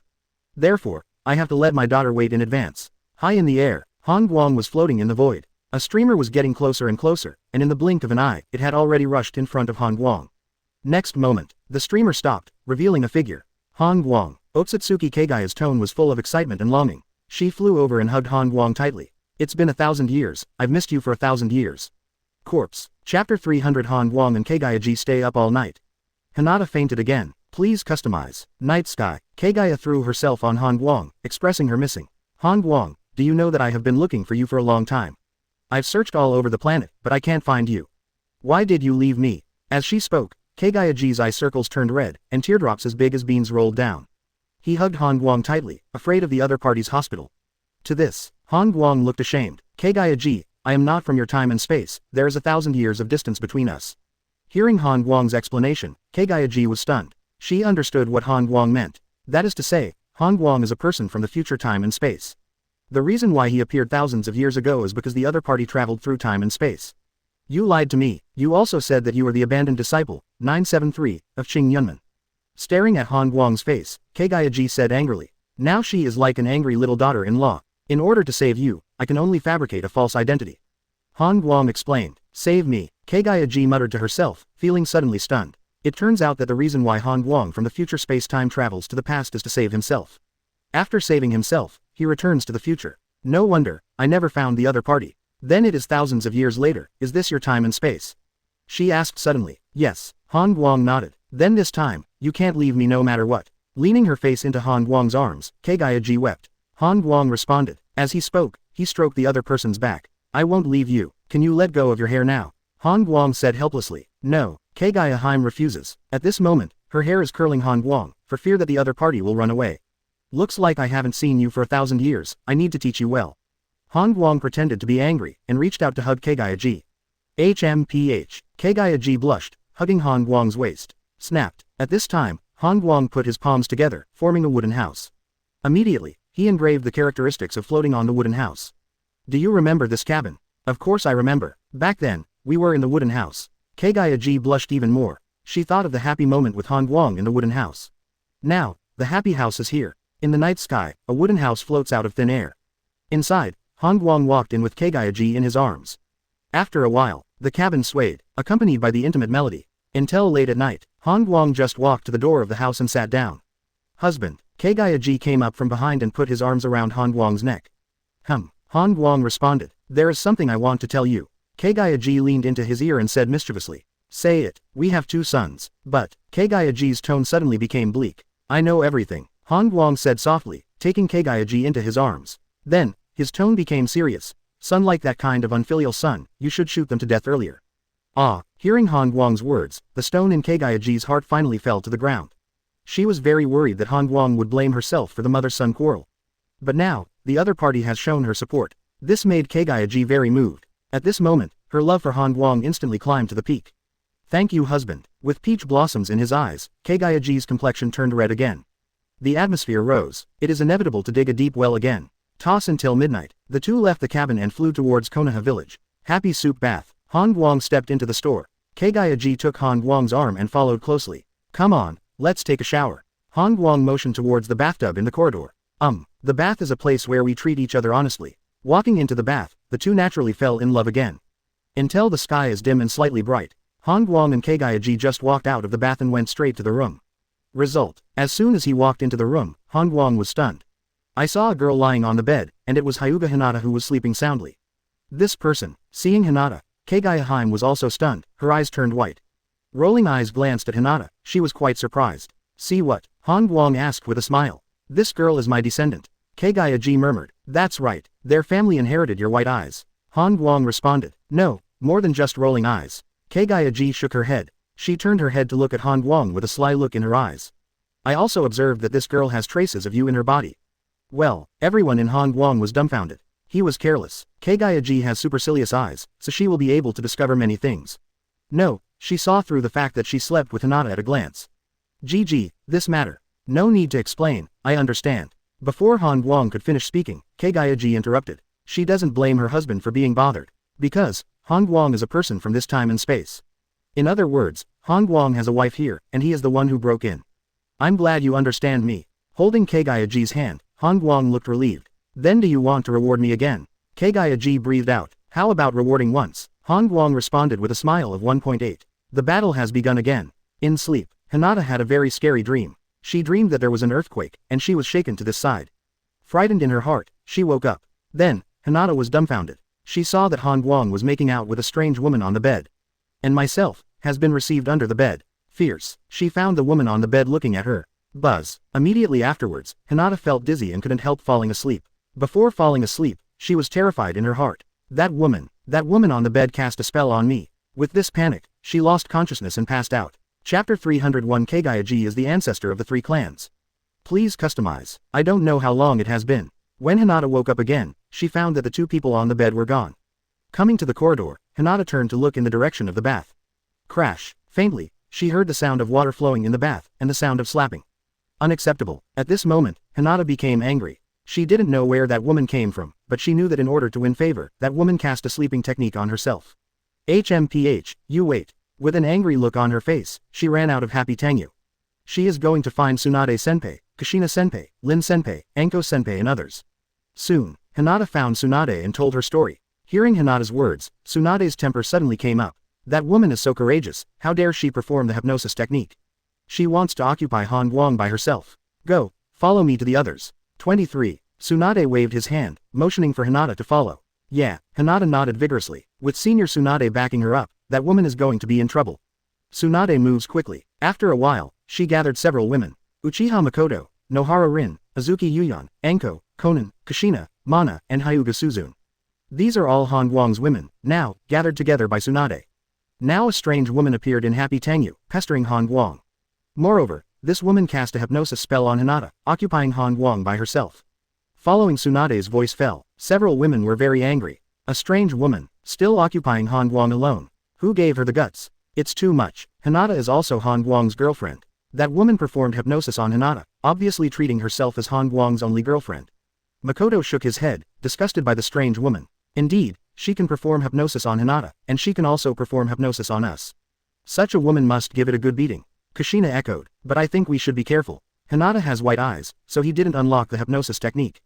Therefore, I have to let my daughter wait in advance. High in the air, Han Guang was floating in the void. A streamer was getting closer and closer, and in the blink of an eye, it had already rushed in front of Han Guang. Next moment, the streamer stopped, revealing a figure. Han Guang. Otsutsuki Kagaya's tone was full of excitement and longing. She flew over and hugged Han Guang tightly. It's been 1,000 years, I've missed you for 1,000 years. Corpse. Chapter 300 Han Guang and Kagaya stay up all night. Hinata fainted again. Please customize. Night sky. Kagaya threw herself on Han Guang, expressing her missing. Han Guang, do you know that I have been looking for you for a long time? I've searched all over the planet, but I can't find you. Why did you leave me? As she spoke, Kagaya's eye circles turned red, and teardrops as big as beans rolled down. He hugged Han Guang tightly, afraid of the other party's hospital. To this, Han Guang looked ashamed. Kagaya, I am not from your time and space, there is 1,000 years of distance between us. Hearing Han Guang's explanation, Kagaya was stunned. She understood what Han Guang meant. That is to say, Han Guang is a person from the future time and space. The reason why he appeared thousands of years ago is because the other party traveled through time and space. You lied to me. You also said that you were the abandoned disciple, 973, of Qing Yunman. Staring at Han Guang's face, Kagaya said angrily. Now she is like an angry little daughter-in-law. In order to save you, I can only fabricate a false identity. Han Guang explained. Save me, Kagaya muttered to herself, feeling suddenly stunned. It turns out that the reason why Han Guang from the future space-time travels to the past is to save himself. After saving himself, he returns to the future. No wonder, I never found the other party. Then it is thousands of years later, is this your time and space? She asked suddenly. Yes, Han Guang nodded. Then this time, you can't leave me no matter what. Leaning her face into Han Guang's arms, Kagaya wept. Han Guang responded. As he spoke, he stroked the other person's back. I won't leave you, can you let go of your hair now? Han Guang said helplessly. No, Kagaya refuses. At this moment, her hair is curling Han Guang, for fear that the other party will run away. Looks like I haven't seen you for 1,000 years, I need to teach you well. Han Guang pretended to be angry, and reached out to hug Kagaya. HMPH. Kagaya blushed, hugging Han Guang's waist. Snapped. At this time, Han Guang put his palms together, forming a wooden house. Immediately, He engraved the characteristics of floating on the wooden house. Do you remember this cabin? Of course I remember. Back then, we were in the wooden house. Kagayaji blushed even more. She thought of the happy moment with Han Guang in the wooden house. Now, the happy house is here. In the night sky, a wooden house floats out of thin air. Inside, Han Guang walked in with Kagayaji in his arms. After a while, the cabin swayed, accompanied by the intimate melody. Until late at night, Han Guang just walked to the door of the house and sat down. Husband, Kagayaji came up from behind and put his arms around Han Guang's neck. Han Guang responded, there is something I want to tell you. Kagayaji leaned into his ear and said mischievously. Say it, we have 2 sons. But, Kagayaji's tone suddenly became bleak. I know everything, Han Guang said softly, taking Kagayaji into his arms. Then, his tone became serious. Son like that kind of unfilial son, you should shoot them to death earlier. Hearing Han Guang's words, the stone in Kagayaji's heart finally fell to the ground. She was very worried that Han Guang would blame herself for the mother-son quarrel. But now, the other party has shown her support. This made Kagayaji very moved. At this moment, her love for Han Guang instantly climbed to the peak. Thank you, husband. With peach blossoms in his eyes, Kagayaji's complexion turned red again. The atmosphere rose. It is inevitable to dig a deep well again. Toss until midnight. The two left the cabin and flew towards Konoha village. Happy soup bath. Han Guang stepped into the store. Kagayaji took Han Guang's arm and followed closely. Come on, let's take a shower. Han Guang motioned towards the bathtub in the corridor. The bath is a place where we treat each other honestly. Walking into the bath, the two naturally fell in love again. Until the sky is dim and slightly bright, Han Guang and Kagayaji just walked out of the bath and went straight to the room. Result: as soon as he walked into the room, Han Guang was stunned. I saw a girl lying on the bed, and it was Hyuga Hinata who was sleeping soundly. This person, seeing Hinata, Kagayaheim was also stunned, her eyes turned white. Rolling eyes glanced at Hinata, she was quite surprised. See what? Han Guang asked with a smile. This girl is my descendant. Kagayaji murmured. That's right, their family inherited your white eyes. Han Guang responded. No, more than just rolling eyes. Kagayaji shook her head. She turned her head to look at Han Guang with a sly look in her eyes. I also observed that this girl has traces of you in her body. Well, everyone in Han Guang was dumbfounded. He was careless. Kagayaji has supercilious eyes, so she will be able to discover many things. No, she saw through the fact that she slept with Hinata at a glance. GG, this matter. No need to explain, I understand. Before Han Guang could finish speaking, Kagayaji interrupted. She doesn't blame her husband for being bothered. Because, Han Guang is a person from this time and space. In other words, Han Guang has a wife here, and he is the one who broke in. I'm glad you understand me. Holding Kagayaji's hand, Han Guang looked relieved. Then do you want to reward me again? Kagayaji breathed out. How about rewarding once? Han Guang responded with a smile of 1.8. The battle has begun again. In sleep, Hinata had a very scary dream. She dreamed that there was an earthquake, and she was shaken to this side. Frightened in her heart, she woke up. Then, Hinata was dumbfounded. She saw that Han Guang was making out with a strange woman on the bed. And myself, has been received under the bed. Fierce, she found the woman on the bed looking at her. Buzz. Immediately afterwards, Hinata felt dizzy and couldn't help falling asleep. Before falling asleep, she was terrified in her heart. That woman on the bed cast a spell on me. With this panic, she lost consciousness and passed out. Chapter 301 Kagayaji is the ancestor of the 3 clans. Please customize. I don't know how long it has been. When Hinata woke up again, she found that the 2 people on the bed were gone. Coming to the corridor, Hinata turned to look in the direction of the bath. Crash. Faintly, she heard the sound of water flowing in the bath, and the sound of slapping. Unacceptable. At this moment, Hinata became angry. She didn't know where that woman came from, but she knew that in order to win favor, that woman cast a sleeping technique on herself. HMPH, you wait. With an angry look on her face, she ran out of Happy Tenyu. She is going to find Tsunade-senpai, Kushina-senpai, Lin-senpai, Anko-senpai and others. Soon, Hinata found Tsunade and told her story. Hearing Hinata's words, Tsunade's temper suddenly came up. That woman is so courageous, how dare she perform the hypnosis technique? She wants to occupy Han Guang by herself. Go, follow me to the others. 23. Tsunade waved his hand, motioning for Hinata to follow. Yeah, Hinata nodded vigorously. With Senior Tsunade backing her up, that woman is going to be in trouble. Tsunade moves quickly. After a while, she gathered several women. Uchiha Makoto, Nohara Rin, Azuki Yuyan, Anko, Konan, Kushina, Mana, and Hyuga Suzune. These are all Han Guang's women, now, gathered together by Tsunade. Now a strange woman appeared in Happy Tenyu, pestering Han Guang. Moreover, this woman cast a hypnosis spell on Hinata, occupying Han Guang by herself. Following Tsunade's voice fell, several women were very angry. A strange woman, still occupying Han Guang alone. Who gave her the guts? It's too much. Hinata is also Han Guang's girlfriend. That woman performed hypnosis on Hinata, obviously treating herself as Han Guang's only girlfriend. Makoto shook his head, disgusted by the strange woman. Indeed, she can perform hypnosis on Hinata, and she can also perform hypnosis on us. Such a woman must give it a good beating. Kushina echoed, but I think we should be careful. Hinata has white eyes, so he didn't unlock the hypnosis technique.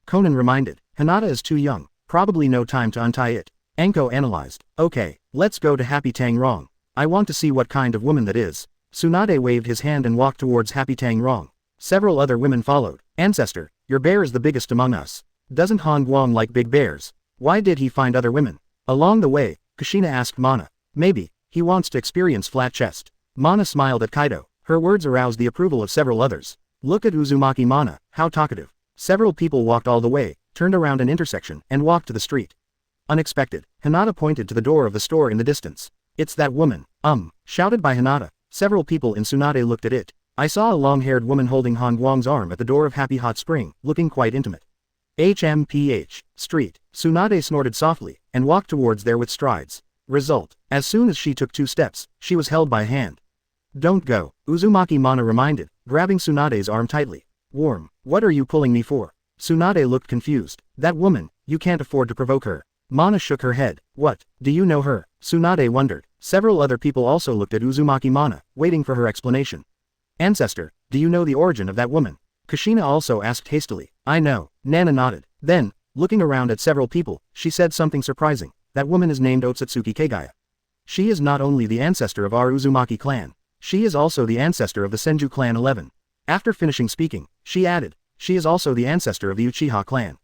Conan reminded, Hinata is too young, probably no time to untie it. Anko analyzed, okay, let's go to Happy Tang Rong. I want to see what kind of woman that is. Tsunade waved his hand and walked towards Happy Tang Rong. Several other women followed. Ancestor, your bear is the biggest among us. Doesn't Han Guang like big bears? Why did he find other women? Along the way, Kushina asked Mana. Maybe, he wants to experience flat chest. Mana smiled at Kaido. Her words aroused the approval of several others. Look at Uzumaki Mana, how talkative. Several people walked all the way, turned around an intersection, and walked to the street. Unexpected, Hinata pointed to the door of the store in the distance. It's that woman, shouted by Hinata. Several people in Tsunade looked at it. I saw a long-haired woman holding Han Guang's arm at the door of Happy Hot Spring, looking quite intimate. HMPH, street. Tsunade snorted softly, and walked towards there with strides. Result, as soon as she took 2 steps, she was held by a hand. Don't go, Uzumaki Mana reminded, grabbing Tsunade's arm tightly. Warm, what are you pulling me for? Tsunade looked confused. That woman, you can't afford to provoke her. Mana shook her head. What, do you know her? Tsunade wondered. Several other people also looked at Uzumaki Mana, waiting for her explanation. Ancestor, do you know the origin of that woman? Kushina also asked hastily. I know, Nana nodded. Then, looking around at several people, she said something surprising. That woman is named Otsutsuki Kagaya. She is not only the ancestor of our Uzumaki clan, she is also the ancestor of the Senju clan 11. After finishing speaking, she added, she is also the ancestor of the Uchiha clan.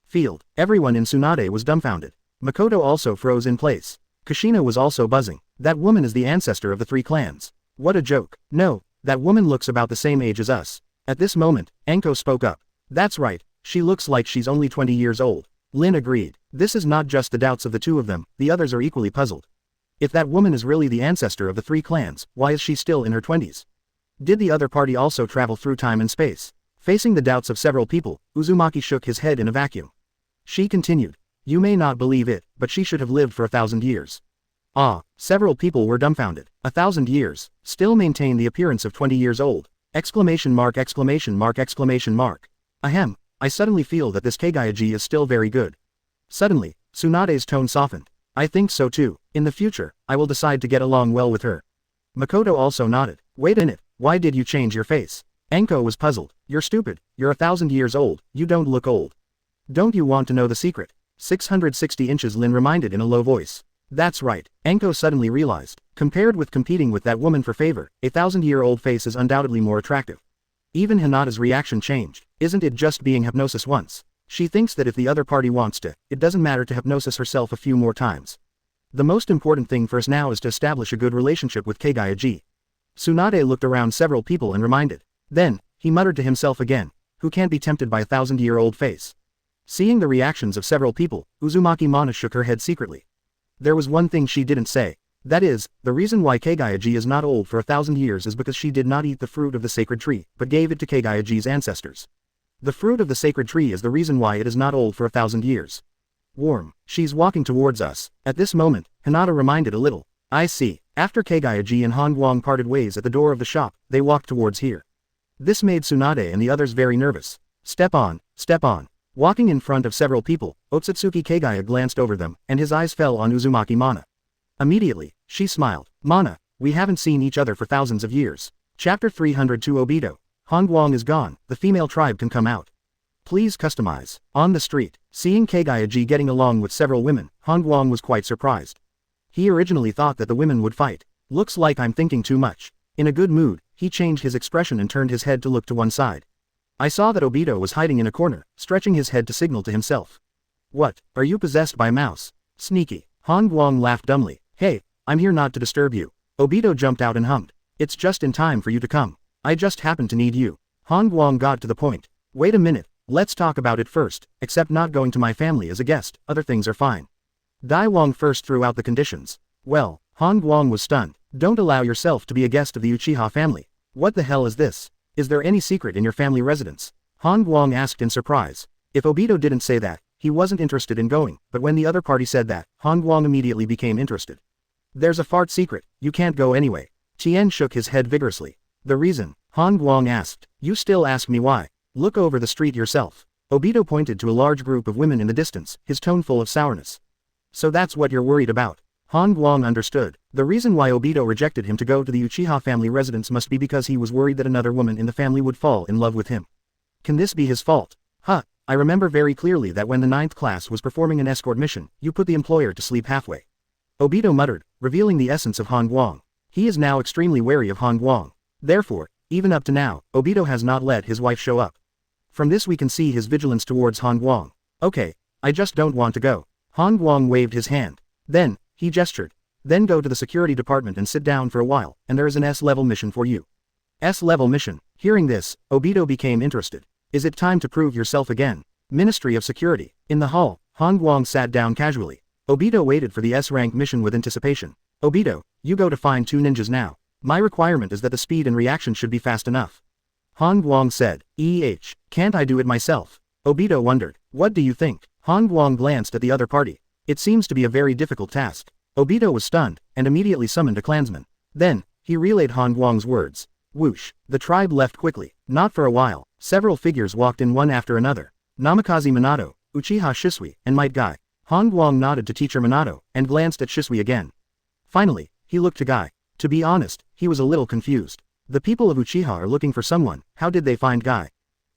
Field, everyone in Tsunade was dumbfounded. Makoto also froze in place. Kushina was also buzzing. That woman is the ancestor of the 3 clans. What a joke. No, that woman looks about the same age as us. At this moment, Anko spoke up. That's right, she looks like she's only 20 years old. Lin agreed. This is not just the doubts of the 2 of them, the others are equally puzzled. If that woman is really the ancestor of the 3 clans, why is she still in her 20s? Did the other party also travel through time and space? Facing the doubts of several people, Uzumaki shook his head in a vacuum. She continued. You may not believe it, but she should have lived for 1,000 years. Several people were dumbfounded. 1,000 years, still maintain the appearance of 20 years old. Exclamation mark exclamation mark exclamation mark. Ahem, I suddenly feel that this Kagaya-ji is still very good. Suddenly, Tsunade's tone softened. I think so too. In the future, I will decide to get along well with her. Makoto also nodded. Wait a minute, why did you change your face? Anko was puzzled. You're stupid, you're 1,000 years old, you don't look old. Don't you want to know the secret? 660 inches, Lin reminded in a low voice. That's right, Anko suddenly realized. Compared with competing with that woman for favor, a 1,000-year-old face is undoubtedly more attractive. Even Hinata's reaction changed. Isn't it just being hypnosis once? She thinks that if the other party wants to, it doesn't matter to hypnosis herself a few more times. The most important thing for us now is to establish a good relationship with Kagaya-ji. Tsunade looked around several people and reminded. Then, he muttered to himself again. Who can't be tempted by a 1,000-year-old face? Seeing the reactions of several people, Uzumaki Mana shook her head secretly. There was one thing she didn't say. That is, the reason why Kagaya-ji is not old for 1,000 years is because she did not eat the fruit of the sacred tree, but gave it to Kagaya-ji's ancestors. The fruit of the sacred tree is the reason why it is not old for 1,000 years. Warm, she's walking towards us. At this moment, Hinata reminded a little. I see. After Kagaya-ji and Han Guang parted ways at the door of the shop, they walked towards here. This made Tsunade and the others very nervous. Step on, step on. Walking in front of several people, Otsutsuki Kagaya glanced over them, and his eyes fell on Uzumaki Mana. Immediately, she smiled. Mana, we haven't seen each other for thousands of years. Chapter 302 Obito. Han Guang is gone, the female tribe can come out. Please customize. On the street, seeing Kagaya-ji getting along with several women, Han Guang was quite surprised. He originally thought that the women would fight. Looks like I'm thinking too much. In a good mood, he changed his expression and turned his head to look to one side. I saw that Obito was hiding in a corner, stretching his head to signal to himself. What, are you possessed by mouse? Sneaky. Han Guang laughed dumbly. Hey, I'm here not to disturb you. Obito jumped out and hummed. It's just in time for you to come. I just happen to need you. Han Guang got to the point. Wait a minute, let's talk about it first, except not going to my family as a guest, other things are fine. Dai Wang first threw out the conditions. Well, Han Guang was stunned. Don't allow yourself to be a guest of the Uchiha family. What the hell is this? Is there any secret in your family residence? Han Guang asked in surprise. If Obito didn't say that, he wasn't interested in going, but when the other party said that, Han Guang immediately became interested. There's a fart secret, you can't go anyway. Tien shook his head vigorously. The reason? Han Guang asked. You still ask me why? Look over the street yourself. Obito pointed to a large group of women in the distance, his tone full of sourness. So that's what you're worried about. Han Guang understood. The reason why Obito rejected him to go to the Uchiha family residence must be because he was worried that another woman in the family would fall in love with him. Can this be his fault? I remember very clearly that when the 9th class was performing an escort mission, you put the employer to sleep halfway. Obito muttered, revealing the essence of Han Guang. He is now extremely wary of Han Guang. Therefore, even up to now, Obito has not let his wife show up. From this we can see his vigilance towards Han Guang. Okay, I just don't want to go. Han Guang waved his hand. Then, he gestured. Then go to the security department and sit down for a while, and there is an S-level mission for you. S-level mission. Hearing this, Obito became interested. Is it time to prove yourself again? Ministry of Security. In the hall, Han Guang sat down casually. Obito waited for the S-rank mission with anticipation. Obito, you go to find 2 ninjas now. My requirement is that the speed and reaction should be fast enough. Han Guang said, can't I do it myself? Obito wondered, what do you think? Han Guang glanced at the other party. It seems to be a very difficult task. Obito was stunned, and immediately summoned a clansman. Then, he relayed Han Guang's words. Whoosh, the tribe left quickly. Not for a while, several figures walked in one after another. Namikaze Minato, Uchiha Shisui, and Might Guy. Han Guang nodded to Teacher Minato, and glanced at Shisui again. Finally, he looked to Guy. To be honest, he was a little confused. The people of Uchiha are looking for someone, how did they find Guy?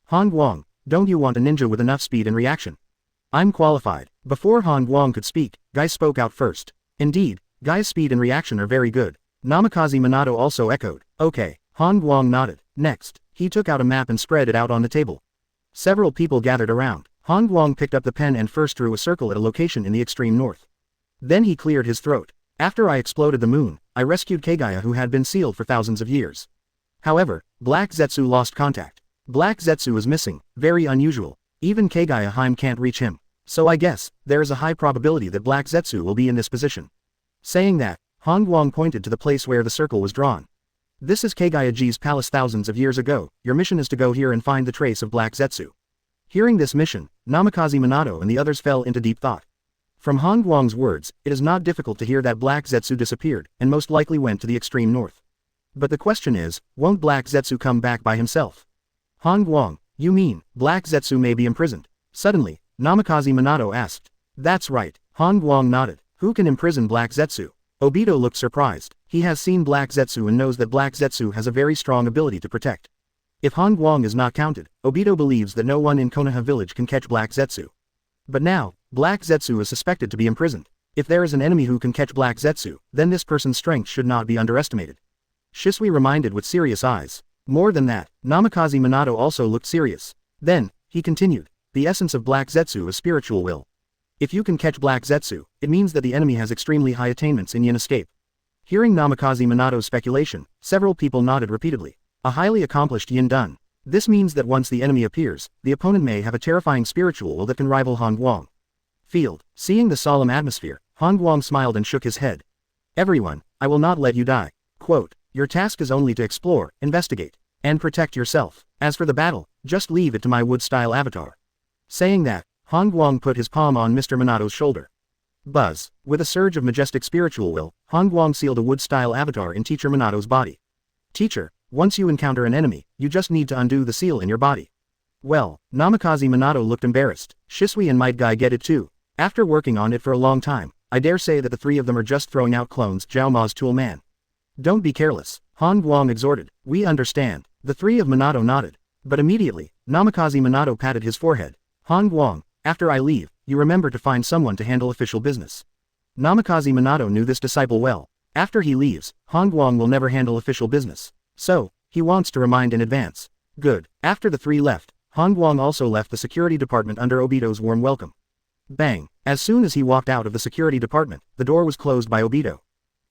Han Guang, don't you want a ninja with enough speed and reaction? I'm qualified. Before Han Guang could speak, Guy spoke out first. Indeed, Guy's speed and reaction are very good. Namikaze Minato also echoed. Okay, Han Guang nodded. Next, he took out a map and spread it out on the table. Several people gathered around. Han Guang picked up the pen and first drew a circle at a location in the extreme north. Then he cleared his throat. After I exploded the moon, I rescued Kagaya who had been sealed for thousands of years. However, Black Zetsu lost contact. Black Zetsu is missing, very unusual. Even Kagaya Heim can't reach him. So I guess, there is a high probability that Black Zetsu will be in this position. Saying that, Han Guang pointed to the place where the circle was drawn. This is Kagayaji's palace thousands of years ago, your mission is to go here and find the trace of Black Zetsu. Hearing this mission, Namikaze Minato and the others fell into deep thought. From Han Guang's words, it is not difficult to hear that Black Zetsu disappeared, and most likely went to the extreme north. But the question is, won't Black Zetsu come back by himself? Han Guang, you mean, Black Zetsu may be imprisoned? Suddenly, Namikaze Minato asked. That's right, Han Guang nodded. Who can imprison Black Zetsu? Obito looked surprised. He has seen Black Zetsu and knows that Black Zetsu has a very strong ability to protect. If Han Guang is not counted, Obito believes that no one in Konoha village can catch Black Zetsu. But now, Black Zetsu is suspected to be imprisoned. If there is an enemy who can catch Black Zetsu, then this person's strength should not be underestimated. Shisui reminded with serious eyes. More than that, Namikaze Minato also looked serious. Then, he continued, the essence of Black Zetsu is spiritual will. If you can catch Black Zetsu, it means that the enemy has extremely high attainments in yin escape. Hearing Namikaze Minato's speculation, several people nodded repeatedly. A highly accomplished yin dun. This means that once the enemy appears, the opponent may have a terrifying spiritual will that can rival Han Guang. Field. Seeing the solemn atmosphere, Han Guang smiled and shook his head. Everyone, I will not let you die. Quote, your task is only to explore, investigate, and protect yourself. As for the battle, just leave it to my wood-style avatar. Saying that, Han Guang put his palm on Mr. Minato's shoulder. Buzz. With a surge of majestic spiritual will, Han Guang sealed a wood-style avatar in Teacher Minato's body. Teacher, once you encounter an enemy, you just need to undo the seal in your body. Well, Namikaze Minato looked embarrassed. Shisui and Might Guy get it too. After working on it for a long time, I dare say that the 3 of them are just throwing out clones. Zhao Ma's tool man. Don't be careless, Han Guang exhorted. We understand. The 3 of Minato nodded. But immediately, Namikaze Minato patted his forehead. Han Guang, after I leave, you remember to find someone to handle official business. Namikaze Minato knew this disciple well. After he leaves, Han Guang will never handle official business. So, he wants to remind in advance. Good. After the 3 left, Han Guang also left the security department under Obito's warm welcome. Bang! As soon as he walked out of the security department, the door was closed by Obito.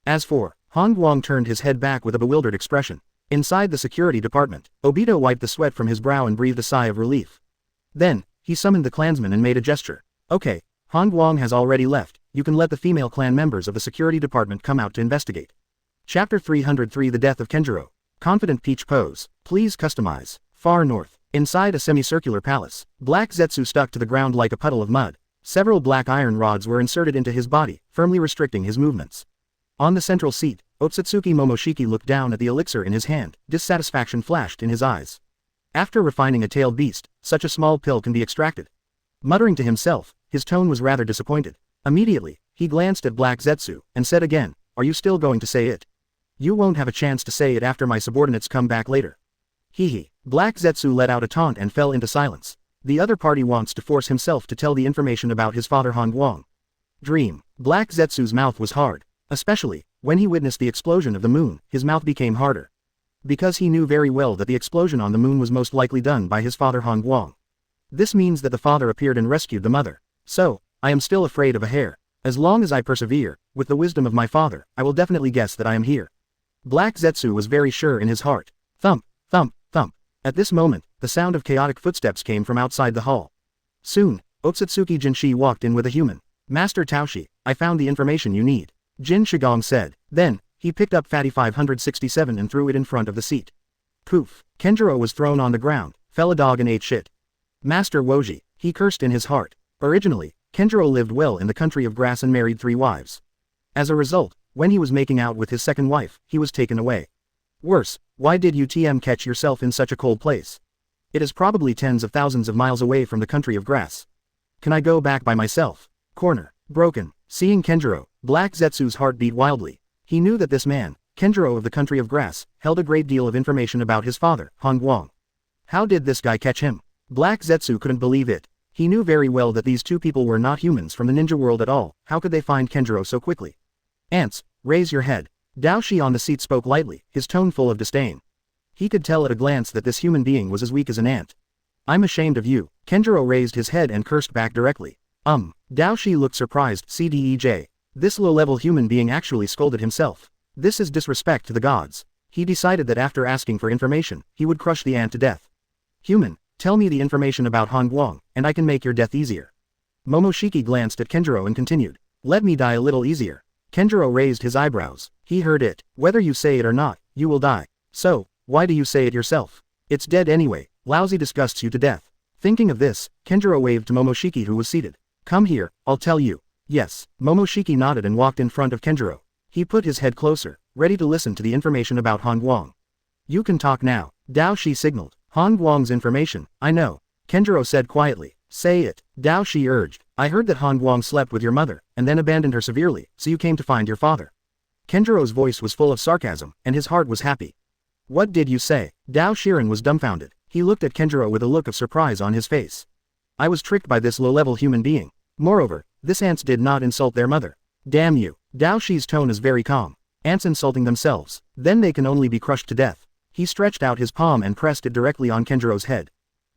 As for, Han Guang turned his head back with a bewildered expression. Inside the security department, Obito wiped the sweat from his brow and breathed a sigh of relief. Then, he summoned the clansman and made a gesture. Okay, Han Guang has already left, you can let the female clan members of the security department come out to investigate. Chapter 303 The Death of Kenjiro. Confident Peach Pose. Please customize. Far north. Inside a semicircular palace, Black Zetsu stuck to the ground like a puddle of mud. Several black iron rods were inserted into his body, firmly restricting his movements. On the central seat, Otsutsuki Momoshiki looked down at the elixir in his hand. Dissatisfaction flashed in his eyes. After refining a tailed beast, such a small pill can be extracted. Muttering to himself, his tone was rather disappointed. Immediately, he glanced at Black Zetsu, and said again, "Are you still going to say it? You won't have a chance to say it after my subordinates come back later." Hee. Black Zetsu let out a taunt and fell into silence. The other party wants to force himself to tell the information about his father Han Guang. Dream. Black Zetsu's mouth was hard. Especially, when he witnessed the explosion of the moon, his mouth became harder. Because he knew very well that the explosion on the moon was most likely done by his father Han Guang. This means that the father appeared and rescued the mother. So, I am still afraid of a hair. As long as I persevere, with the wisdom of my father, I will definitely guess that I am here. Black Zetsu was very sure in his heart. Thump, thump, thump. At this moment, the sound of chaotic footsteps came from outside the hall. Soon, Otsutsuki Jinshi walked in with a human. "Master Taoshi, I found the information you need," Jin Shigong said. Then, he picked up Fatty 567 and threw it in front of the seat. Poof. Kenjiro was thrown on the ground, fell a dog and ate shit. Master Woji, he cursed in his heart. Originally, Kenjiro lived well in the country of grass and married 3 wives. As a result, when he was making out with his second wife, he was taken away. Worse, why did you catch yourself in such a cold place? It is probably tens of thousands of miles away from the country of grass. Can I go back by myself? Corner. Broken. Seeing Kenjiro, Black Zetsu's heart beat wildly. He knew that this man, Kenjiro of the country of grass, held a great deal of information about his father, Han Guang. How did this guy catch him? Black Zetsu couldn't believe it. He knew very well that these 2 people were not humans from the ninja world at all. How could they find Kenjiro so quickly? Ants, raise your head. Dao Shi on the seat spoke lightly, his tone full of disdain. He could tell at a glance that this human being was as weak as an ant. I'm ashamed of you. Kenjiro raised his head and cursed back directly. Dao Shi looked surprised. CDEJ. This low-level human being actually scolded himself. This is disrespect to the gods. He decided that after asking for information, he would crush the ant to death. Human, tell me the information about Han Guang, and I can make your death easier. Momoshiki glanced at Kenjiro and continued. Let me die a little easier. Kenjiro raised his eyebrows. He heard it. Whether you say it or not, you will die. So, why do you say it yourself? It's dead anyway. Lousy disgusts you to death. Thinking of this, Kenjiro waved to Momoshiki who was seated. Come here, I'll tell you. Yes. Momoshiki nodded and walked in front of Kenjiro. He put his head closer, ready to listen to the information about Han Guang. You can talk now. Dao Shi signaled. Han Guang's information, I know. Kenjiro said quietly. Say it. Dao Shi urged. I heard that Han Guang slept with your mother, and then abandoned her severely, so you came to find your father. Kenjiro's voice was full of sarcasm, and his heart was happy. What did you say? Dao Shiren was dumbfounded. He looked at Kenjiro with a look of surprise on his face. I was tricked by this low-level human being. Moreover, this ants did not insult their mother. Damn you. Dao Shi's tone is very calm. Ants insulting themselves, then they can only be crushed to death. He stretched out his palm and pressed it directly on Kenjiro's head.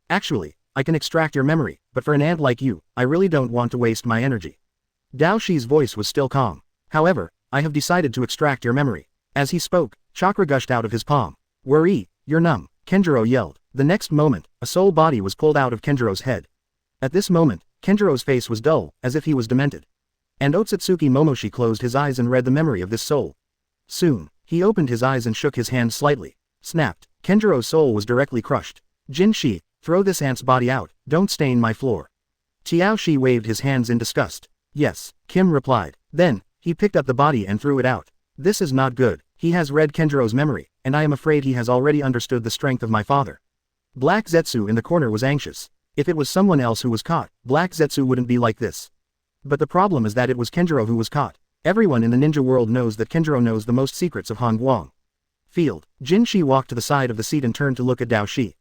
Actually, I can extract your memory, but for an ant like you, I really don't want to waste my energy. Dao Shi's voice was still calm. However, I have decided to extract your memory. As he spoke, chakra gushed out of his palm. Worry, you're numb, Kenjiro yelled. The next moment, a soul body was pulled out of Kenjiro's head. At this moment, Kenjiro's face was dull, as if he was demented. And Otsutsuki Momoshi closed his eyes and read the memory of this soul. Soon, he opened his eyes and shook his hand slightly. Snapped. Kenjiro's soul was directly crushed. Jinshi, throw this ant's body out, don't stain my floor. Tiaoshi waved his hands in disgust. Yes, Kim replied. Then, he picked up the body and threw it out. This is not good. He has read Kenjiro's memory, and I am afraid he has already understood the strength of my father. Black Zetsu in the corner was anxious. If it was someone else who was caught, Black Zetsu wouldn't be like this. But the problem is that it was Kenjiro who was caught. Everyone in the ninja world knows that Kenjiro knows the most secrets of Han Guang. Field. Jinshi walked to the side of the seat and turned to look at Dao Shi.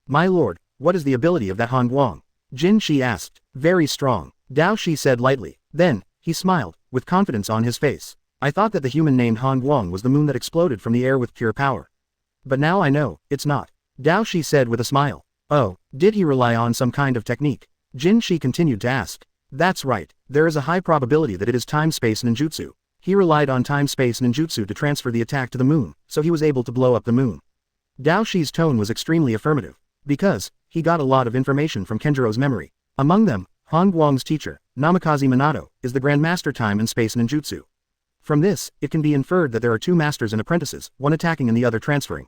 My lord, what is the ability of that Han Guang? Jinshi asked. Very strong. Dao Shi said lightly. Then, he smiled, with confidence on his face. I thought that the human named Han Guang was the moon that exploded from the air with pure power. But now I know, it's not. Dao Shi said with a smile. Oh, did he rely on some kind of technique? Jinshi continued to ask. That's right, there is a high probability that it is time-space ninjutsu. He relied on time-space ninjutsu to transfer the attack to the moon, so he was able to blow up the moon. Dao Shi's tone was extremely affirmative. Because, he got a lot of information from Kenjiro's memory. Among them, Han Guang's teacher, Namikaze Minato, is the Grandmaster Time and Space Ninjutsu. From this, it can be inferred that there are 2 masters and apprentices, one attacking and the other transferring.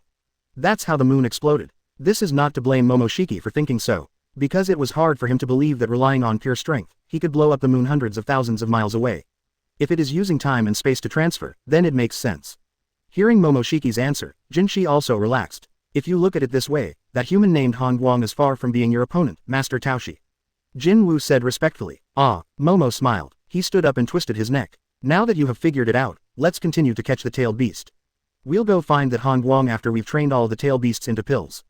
That's how the moon exploded. This is not to blame Momoshiki for thinking so. Because it was hard for him to believe that relying on pure strength, he could blow up the moon hundreds of thousands of miles away. If it is using time and space to transfer, then it makes sense. Hearing Momoshiki's answer, Jinshi also relaxed. If you look at it this way, that human named Han Guang is far from being your opponent, Master Taoshi. Jin Wu said respectfully. Ah, Momo smiled. He stood up and twisted his neck. Now that you have figured it out, let's continue to catch the tailed beast. We'll go find that Han Guang after we've trained all the tail beasts into pills.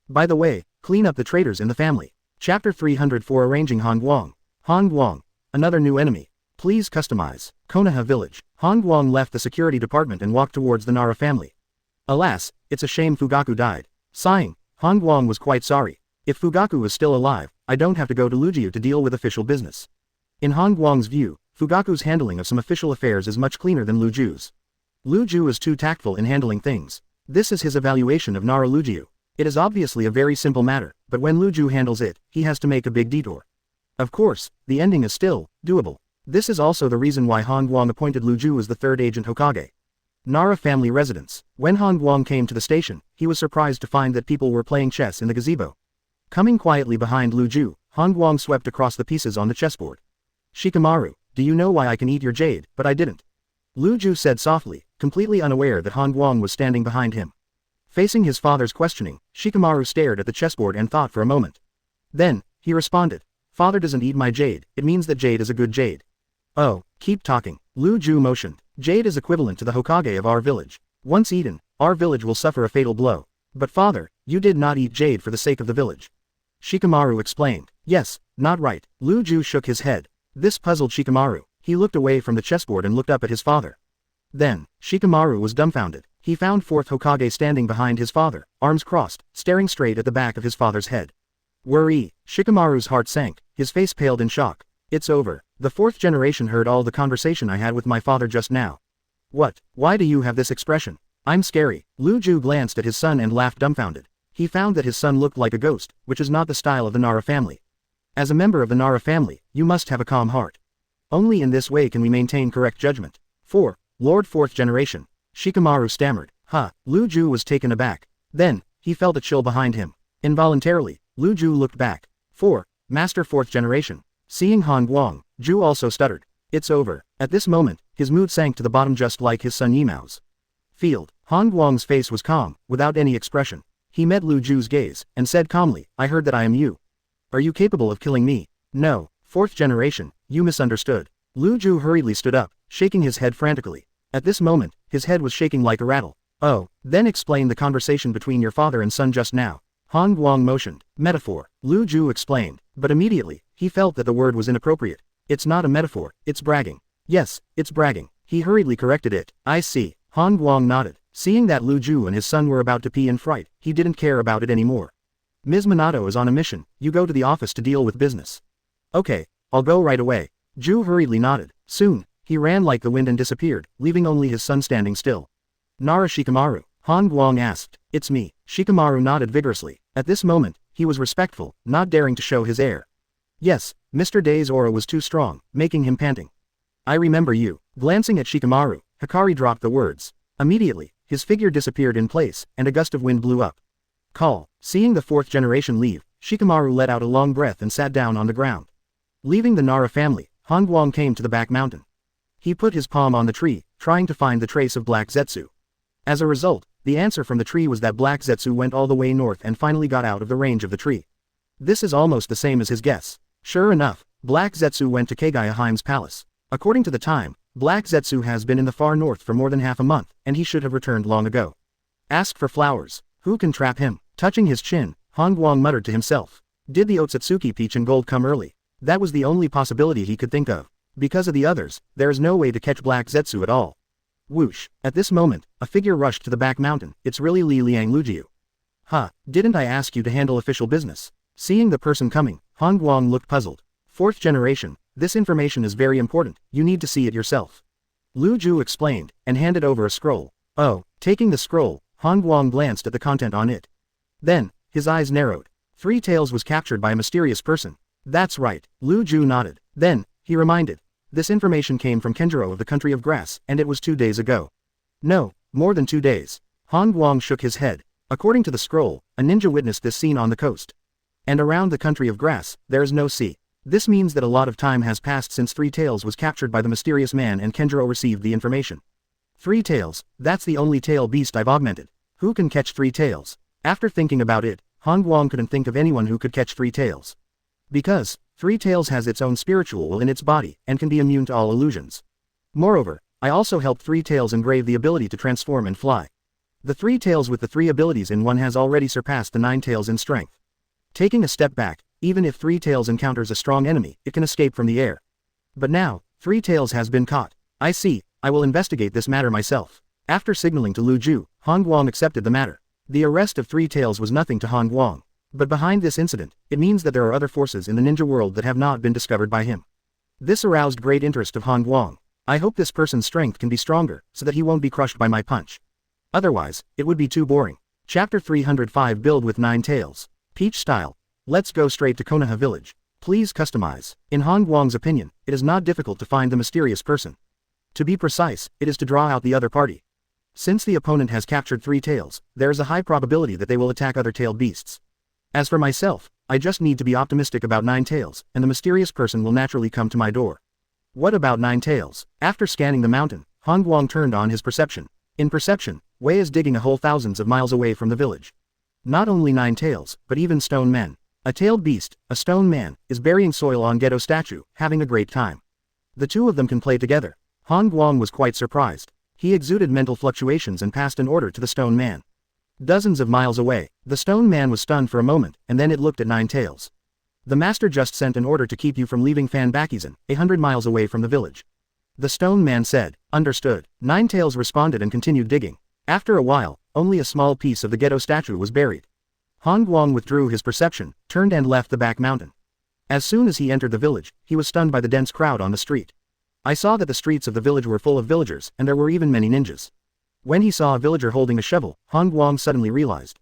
By the way, clean up the traitors in the family. Chapter 304 Arranging Han Guang. Han Guang. Another new enemy. Please customize. Konoha village. Han Guang left the security department and walked towards the Nara family. Alas, it's a shame Fugaku died. Sighing, Han Guang was quite sorry. If Fugaku was still alive, I don't have to go to Lujiu to deal with official business. In Han Guang's view, Fugaku's handling of some official affairs is much cleaner than Lujiu's. Lujiu is too tactful in handling things. This is his evaluation of Nara Lujiu. It is obviously a very simple matter, but when Lujiu handles it, he has to make a big detour. Of course, the ending is still doable. This is also the reason why Han Guang appointed Lujiu as the third agent Hokage. Nara family residence. When Han Guang came to the station, he was surprised to find that people were playing chess in the gazebo. Coming quietly behind Lujiu, Han Guang swept across the pieces on the chessboard. Shikamaru, do you know why I can eat your jade, but I didn't? Lujiu said softly, completely unaware that Han Guang was standing behind him. Facing his father's questioning, Shikamaru stared at the chessboard and thought for a moment. Then, he responded. Father doesn't eat my jade, it means that jade is a good jade. Oh, keep talking. Lujiu motioned. Jade is equivalent to the Hokage of our village. Once eaten, our village will suffer a fatal blow. But father, you did not eat jade for the sake of the village. Shikamaru explained. Yes, not right. Lujiu shook his head. This puzzled Shikamaru. He looked away from the chessboard and looked up at his father. Then, Shikamaru was dumbfounded. He found fourth Hokage standing behind his father, arms crossed, staring straight at the back of his father's head. Worry. Shikamaru's heart sank, his face paled in shock. It's over. The fourth generation heard all the conversation I had with my father just now. What? Why do you have this expression? I'm scary. Lujiu glanced at his son and laughed dumbfounded. He found that his son looked like a ghost, which is not the style of the Nara family. As a member of the Nara family, you must have a calm heart. Only in this way can we maintain correct judgment. 4. Lord Fourth Generation. Shikamaru stammered. Lujiu was taken aback. Then, he felt a chill behind him. Involuntarily, Lujiu looked back. 4. Master Fourth Generation. Seeing Han Guang, Ju also stuttered. It's over. At this moment, his mood sank to the bottom just like his son Yimao's. Field. Han Guang's face was calm, without any expression. He met Lujiu's gaze, and said calmly, I heard that I am you. Are you capable of killing me? No. Fourth Generation, you misunderstood. Lujiu hurriedly stood up, shaking his head frantically. At this moment, his head was shaking like a rattle. Oh, then explain the conversation between your father and son just now. Han Guang motioned. Metaphor. Lujiu explained, but immediately, he felt that the word was inappropriate. It's not a metaphor, it's bragging. Yes, it's bragging. He hurriedly corrected it. I see. Han Guang nodded. Seeing that Lujiu and his son were about to pee in fright, he didn't care about it anymore. Ms. Minato is on a mission, you go to the office to deal with business. Okay, I'll go right away. Ju hurriedly nodded. Soon, he ran like the wind and disappeared, leaving only his son standing still. Nara Shikamaru. Han Guang asked. It's me. Shikamaru nodded vigorously. At this moment, he was respectful, not daring to show his air. Yes, Mr. Day's aura was too strong, making him panting. I remember you. Glancing at Shikamaru, Hikari dropped the words. Immediately, his figure disappeared in place, and a gust of wind blew up. Call. Seeing the fourth generation leave, Shikamaru let out a long breath and sat down on the ground. Leaving the Nara family, Han Guang came to the back mountain. He put his palm on the tree, trying to find the trace of Black Zetsu. As a result, the answer from the tree was that Black Zetsu went all the way north and finally got out of the range of the tree. This is almost the same as his guess. Sure enough, Black Zetsu went to Kagaya-Hime's palace. According to the time, Black Zetsu has been in the far north for more than half a month, and he should have returned long ago. Ask for flowers. Who can trap him? Touching his chin, Han Guang muttered to himself. Did the Otsutsuki peach and gold come early? That was the only possibility he could think of. Because of the others, there is no way to catch Black Zetsu at all. Whoosh. At this moment, a figure rushed to the back mountain. It's really Li Liang Lujiu. Didn't I ask you to handle official business? Seeing the person coming, Han Guang looked puzzled. Fourth generation, this information is very important, you need to see it yourself. Lujiu explained, and handed over a scroll. Oh, taking the scroll, Han Guang glanced at the content on it. Then, his eyes narrowed. Three Tails was captured by a mysterious person. That's right, Lujiu nodded. Then, he reminded. This information came from Kenjiro of the country of grass, and it was 2 days ago. No, more than 2 days. Han Guang shook his head. According to the scroll, a ninja witnessed this scene on the coast. And around the country of grass, there is no sea. This means that a lot of time has passed since Three Tails was captured by the mysterious man and Kenjiro received the information. Three Tails, that's the only tail beast I've augmented. Who can catch Three Tails? After thinking about it, Han Guang couldn't think of anyone who could catch Three Tails. Because, Three Tails has its own spiritual will in its body and can be immune to all illusions. Moreover, I also helped Three Tails engrave the ability to transform and fly. The Three Tails with the three abilities in one has already surpassed the Nine Tails in strength. Taking a step back, even if Three Tails encounters a strong enemy, it can escape from the air. But now, Three Tails has been caught. I see, I will investigate this matter myself. After signaling to Lu Ju, Han Guang accepted the matter. The arrest of Three Tails was nothing to Han Guang. But behind this incident, it means that there are other forces in the ninja world that have not been discovered by him. This aroused great interest of Han Guang. I hope this person's strength can be stronger, so that he won't be crushed by my punch. Otherwise, it would be too boring. Chapter 305 Build with Nine Tails. Peach Style. Let's go straight to Konoha village. Please customize. In Han Guang's opinion, it is not difficult to find the mysterious person. To be precise, it is to draw out the other party. Since the opponent has captured Three Tails, there is a high probability that they will attack other tailed beasts. As for myself, I just need to be optimistic about Nine Tails, and the mysterious person will naturally come to my door. What about Nine Tails? After scanning the mountain, Han Guang turned on his perception. In perception, Wei is digging a hole thousands of miles away from the village. Not only Nine Tails, but even stone men. A tailed beast, a stone man, is burying soil on Ghetto statue, having a great time. The two of them can play together. Han Guang was quite surprised. He exuded mental fluctuations and passed an order to the stone man. Dozens of miles away, the stone man was stunned for a moment, and then it looked at Nine Tails. The master just sent an order to keep you from leaving Fanbakuzen, 100 miles away from the village. The stone man said, understood. Nine Tails responded and continued digging. After a while, only a small piece of the Ghetto statue was buried. Han Guang withdrew his perception, turned and left the back mountain. As soon as he entered the village, he was stunned by the dense crowd on the street. I saw that the streets of the village were full of villagers, and there were even many ninjas. When he saw a villager holding a shovel, Han Guang suddenly realized.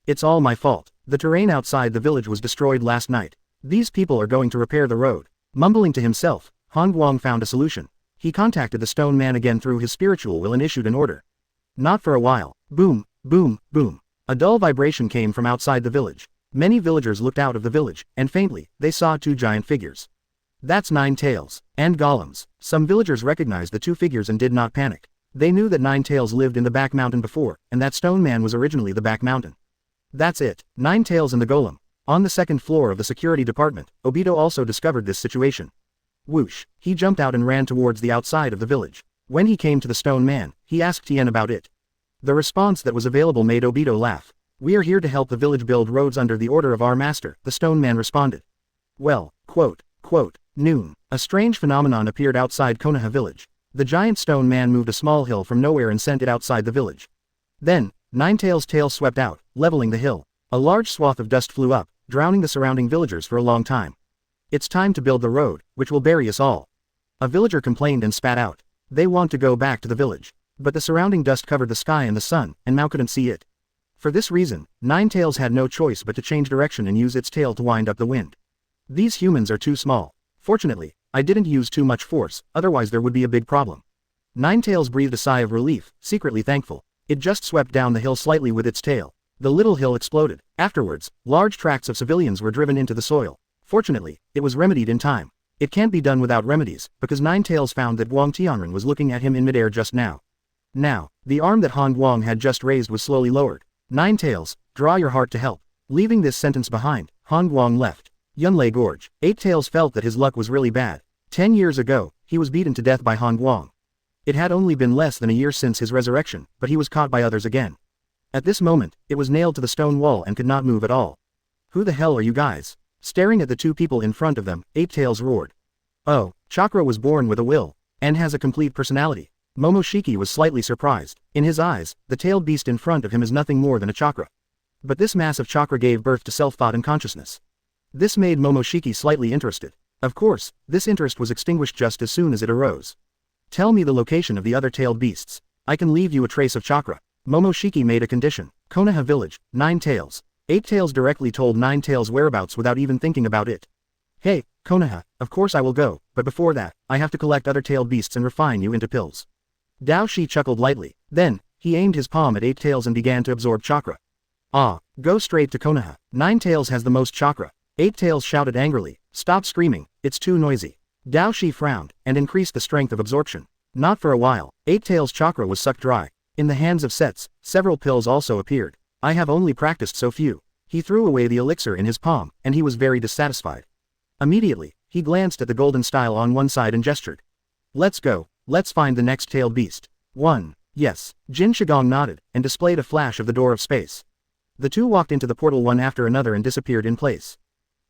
It's all my fault. The terrain outside the village was destroyed last night. These people are going to repair the road. Mumbling to himself, Han Guang found a solution. He contacted the stone man again through his spiritual will and issued an order. Not for a while. Boom, boom, boom. A dull vibration came from outside the village. Many villagers looked out of the village, and faintly, they saw two giant figures. That's Nine Tails, and golems. Some villagers recognized the two figures and did not panic. They knew that Nine Tails lived in the back mountain before, and that stone man was originally the back mountain. That's it, Nine Tails and the golem. On the second floor of the security department, Obito also discovered this situation. Whoosh, he jumped out and ran towards the outside of the village. When he came to the stone man, he asked Tien about it. The response that was available made Obito laugh. We are here to help the village build roads under the order of our master, the stone man responded. Well, noon. A strange phenomenon appeared outside Konoha village. The giant stone man moved a small hill from nowhere and sent it outside the village. Then, Nine Tails' tail swept out, leveling the hill. A large swath of dust flew up, drowning the surrounding villagers for a long time. It's time to build the road, which will bury us all. A villager complained and spat out. They want to go back to the village. But the surrounding dust covered the sky and the sun, and Mao couldn't see it. For this reason, Nine Tails had no choice but to change direction and use its tail to wind up the wind. These humans are too small. Fortunately, I didn't use too much force, otherwise there would be a big problem. Nine Tails breathed a sigh of relief, secretly thankful. It just swept down the hill slightly with its tail. The little hill exploded. Afterwards, large tracts of civilians were driven into the soil. Fortunately, it was remedied in time. It can't be done without remedies, because Nine Tails found that Guang Tianren was looking at him in midair just now. Now, the arm that Han Guang had just raised was slowly lowered. Nine Tails, draw your heart to help. Leaving this sentence behind, Han Guang left. Yunlei Gorge. Eight Tails felt that his luck was really bad. 10 years ago, he was beaten to death by Han Guang. It had only been less than a year since his resurrection, but he was caught by others again. At this moment, it was nailed to the stone wall and could not move at all. Who the hell are you guys? Staring at the two people in front of them, Eight Tails roared. Oh, Chakra was born with a will, and has a complete personality. Momoshiki was slightly surprised. In his eyes, the tailed beast in front of him is nothing more than a chakra. But this mass of chakra gave birth to self-thought and consciousness. This made Momoshiki slightly interested. Of course, this interest was extinguished just as soon as it arose. Tell me the location of the other tailed beasts. I can leave you a trace of chakra. Momoshiki made a condition. Konoha village, Nine Tails. Eight Tails directly told Nine Tails' whereabouts without even thinking about it. Hey, Konoha, of course I will go, but before that, I have to collect other tailed beasts and refine you into pills. Dao Shi chuckled lightly. Then, he aimed his palm at Eight Tails and began to absorb chakra. Ah, go straight to Konoha. Nine Tails has the most chakra. Eight Tails shouted angrily. Stop screaming, it's too noisy. Dao Shi frowned, and increased the strength of absorption. Not for a while, Eight Tails' chakra was sucked dry. In the hands of Sets, several pills also appeared. I have only practiced so few. He threw away the elixir in his palm, and he was very dissatisfied. Immediately, he glanced at the golden style on one side and gestured. Let's go, let's find the next tailed beast. 1. Yes. Jin Shigong nodded, and displayed a flash of the door of space. The two walked into the portal one after another and disappeared in place.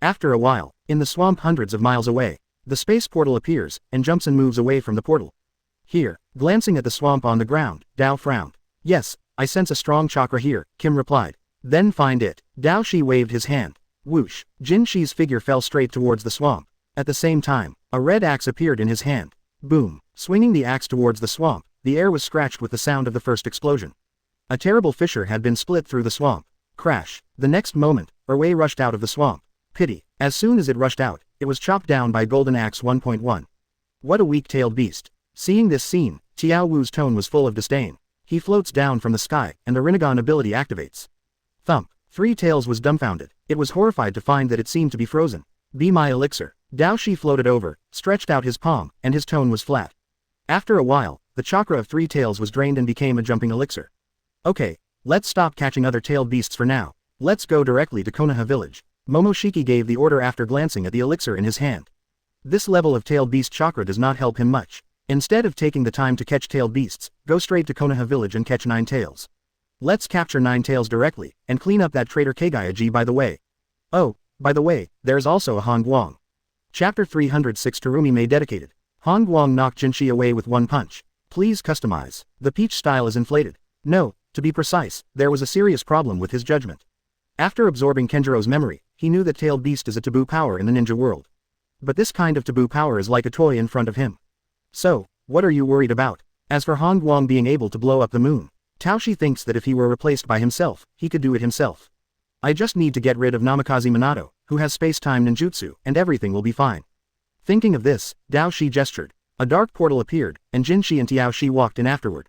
After a while, in the swamp hundreds of miles away, the space portal appears, and jumps and moves away from the portal. Here, glancing at the swamp on the ground, Dao frowned. Yes, I sense a strong chakra here, Kim replied. Then find it. Dao Shi waved his hand. Whoosh, Jin Shi's figure fell straight towards the swamp. At the same time, a red axe appeared in his hand. Boom, swinging the axe towards the swamp, the air was scratched with the sound of the first explosion. A terrible fissure had been split through the swamp. Crash. The next moment, Erwei rushed out of the swamp. Pity. As soon as it rushed out, it was chopped down by Golden Axe 1.1. What a weak-tailed beast. Seeing this scene, Tiao Wu's tone was full of disdain. He floats down from the sky, and the Rinnegan ability activates. Thump. Three Tails was dumbfounded. It was horrified to find that it seemed to be frozen. Be my elixir. Dao Shi floated over, stretched out his palm, and his tone was flat. After a while, the chakra of Three Tails was drained and became a jumping elixir. Okay, let's stop catching other tailed beasts for now. Let's go directly to Konoha village. Momoshiki gave the order after glancing at the elixir in his hand. This level of tailed beast chakra does not help him much. Instead of taking the time to catch tailed beasts, go straight to Konoha village and catch 9 tails. Let's capture 9 tails directly, and clean up that traitor Kagayaji by the way. Oh, by the way, there's also a Han Guang. Chapter 306 Terumi Mei dedicated. Han Guang knocked Jinshi away with one punch. Please customize. The peach style is inflated. No, to be precise, there was a serious problem with his judgment. After absorbing Kenjiro's memory, he knew that tailed beast is a taboo power in the ninja world. But this kind of taboo power is like a toy in front of him. So, what are you worried about? As for Han Guang being able to blow up the moon, Taoshi thinks that if he were replaced by himself, he could do it himself. I just need to get rid of Namikaze Minato, who has space-time ninjutsu, and everything will be fine. Thinking of this, Dao Shi gestured. A dark portal appeared, and Jinshi and Tiao Shi walked in afterward.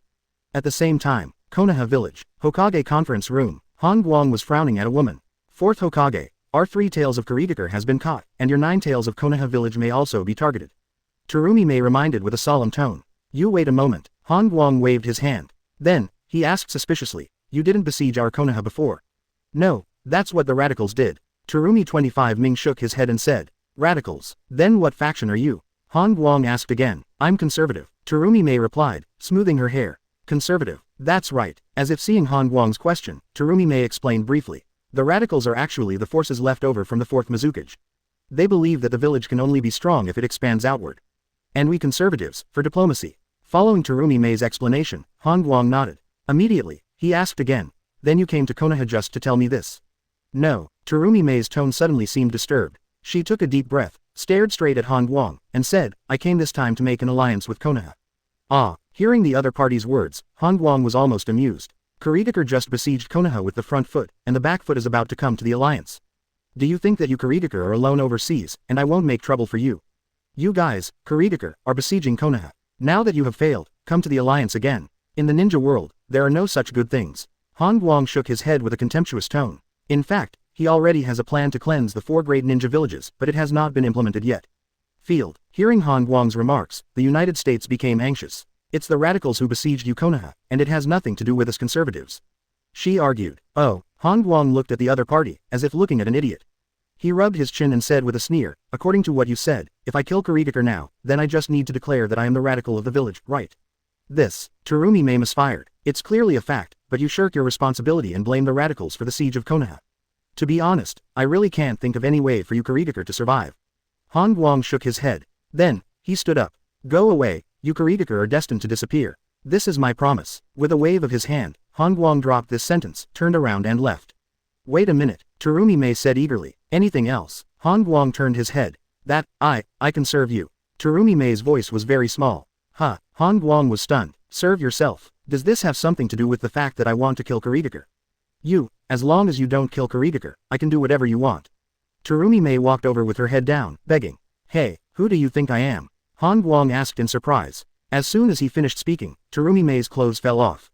At the same time, Konoha village, Hokage conference room, Han Guang was frowning at a woman. 4th Hokage, our 3 tails of Kurigakure has been caught, and your 9 tails of Konoha village may also be targeted. Terumi Mei reminded with a solemn tone. You wait a moment. Han Guang waved his hand. Then, he asked suspiciously, you didn't besiege our Konoha before? No, that's what the radicals did. Terumi 25 Ming shook his head and said, radicals, then what faction are you? Han Guang asked again. I'm conservative. Terumi Mei replied, smoothing her hair. Conservative, that's right. As if seeing Han Guang's question, Terumi Mei explained briefly. The radicals are actually the forces left over from the 4th Mizukage. They believe that the village can only be strong if it expands outward. And we conservatives, for diplomacy. Following Terumi Mei's explanation, Han Guang nodded. Immediately, he asked again. Then you came to Konoha just to tell me this? No. Terumi Mei's tone suddenly seemed disturbed. She took a deep breath, stared straight at Han Guang, and said, I came this time to make an alliance with Konoha. Ah, hearing the other party's words, Han Guang was almost amused. Kurigakure just besieged Konoha with the front foot, and the back foot is about to come to the alliance. Do you think that you Kurigakure are alone overseas, and I won't make trouble for you? You guys, Kurigakure, are besieging Konoha. Now that you have failed, come to the alliance again. In the ninja world, there are no such good things. Han Guang shook his head with a contemptuous tone. In fact, he already has a plan to cleanse the 4 great ninja villages, but it has not been implemented yet. Field. Hearing Han Guang's remarks, the United States became anxious. It's the radicals who besieged Konoha, and it has nothing to do with us conservatives. She argued. Oh, Han Guang looked at the other party, as if looking at an idiot. He rubbed his chin and said with a sneer, according to what you said, if I kill Kurigakure now, then I just need to declare that I am the radical of the village, right? This. Terumi Mei misfired. It's clearly a fact, but you shirk your responsibility and blame the radicals for the siege of Konoha. To be honest, I really can't think of any way for you Kurigakure to survive. Han Guang shook his head. Then, he stood up. Go away, you Kurigakure are destined to disappear. This is my promise. With a wave of his hand, Han Guang dropped this sentence, turned around and left. Wait a minute, Terumi Mei said eagerly. Anything else? Han Guang turned his head. That, I can serve you. Terumi Mei's voice was very small. Huh, Han Guang was stunned. Serve yourself. Does this have something to do with the fact that I want to kill Kurigakure? You, as long as you don't kill Kurigakure, I can do whatever you want. Terumi Mei walked over with her head down, begging. Hey, who do you think I am? Han Guang asked in surprise. As soon as he finished speaking, Terumi Mei's clothes fell off.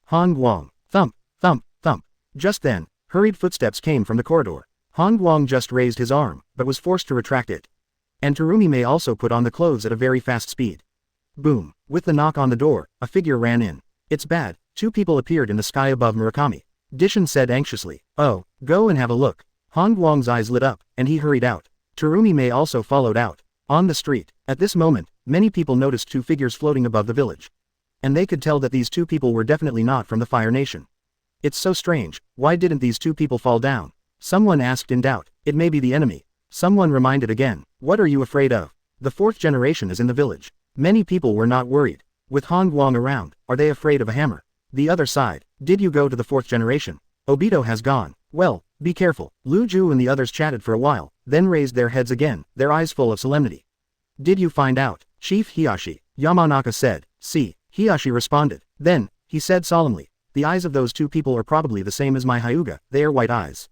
Han Guang. Thump, thump, thump. Just then, hurried footsteps came from the corridor. Han Guang just raised his arm, but was forced to retract it. And Terumi Mei also put on the clothes at a very fast speed. Boom. With the knock on the door, a figure ran in. It's bad. 2 people appeared in the sky above Murakami. Dishin said anxiously. Oh, go and have a look. Han Guang's eyes lit up, and he hurried out. Terumi also followed out. On the street, at this moment, many people noticed two figures floating above the village. And they could tell that these two people were definitely not from the Fire Nation. It's so strange, why didn't these two people fall down? Someone asked in doubt. It may be the enemy. Someone reminded again. What are you afraid of? The fourth generation is in the village. Many people were not worried. With Han Guang around, are they afraid of a hammer? The other side, did you go to the fourth generation? Obito has gone. Well, be careful. Lu Ju and the others chatted for a while, then raised their heads again, their eyes full of solemnity. Did you find out? Chief Hiashi, Yamanaka said. See, Hiashi responded. Then, he said solemnly, the eyes of those two people are probably the same as my Hyuga, they are white eyes.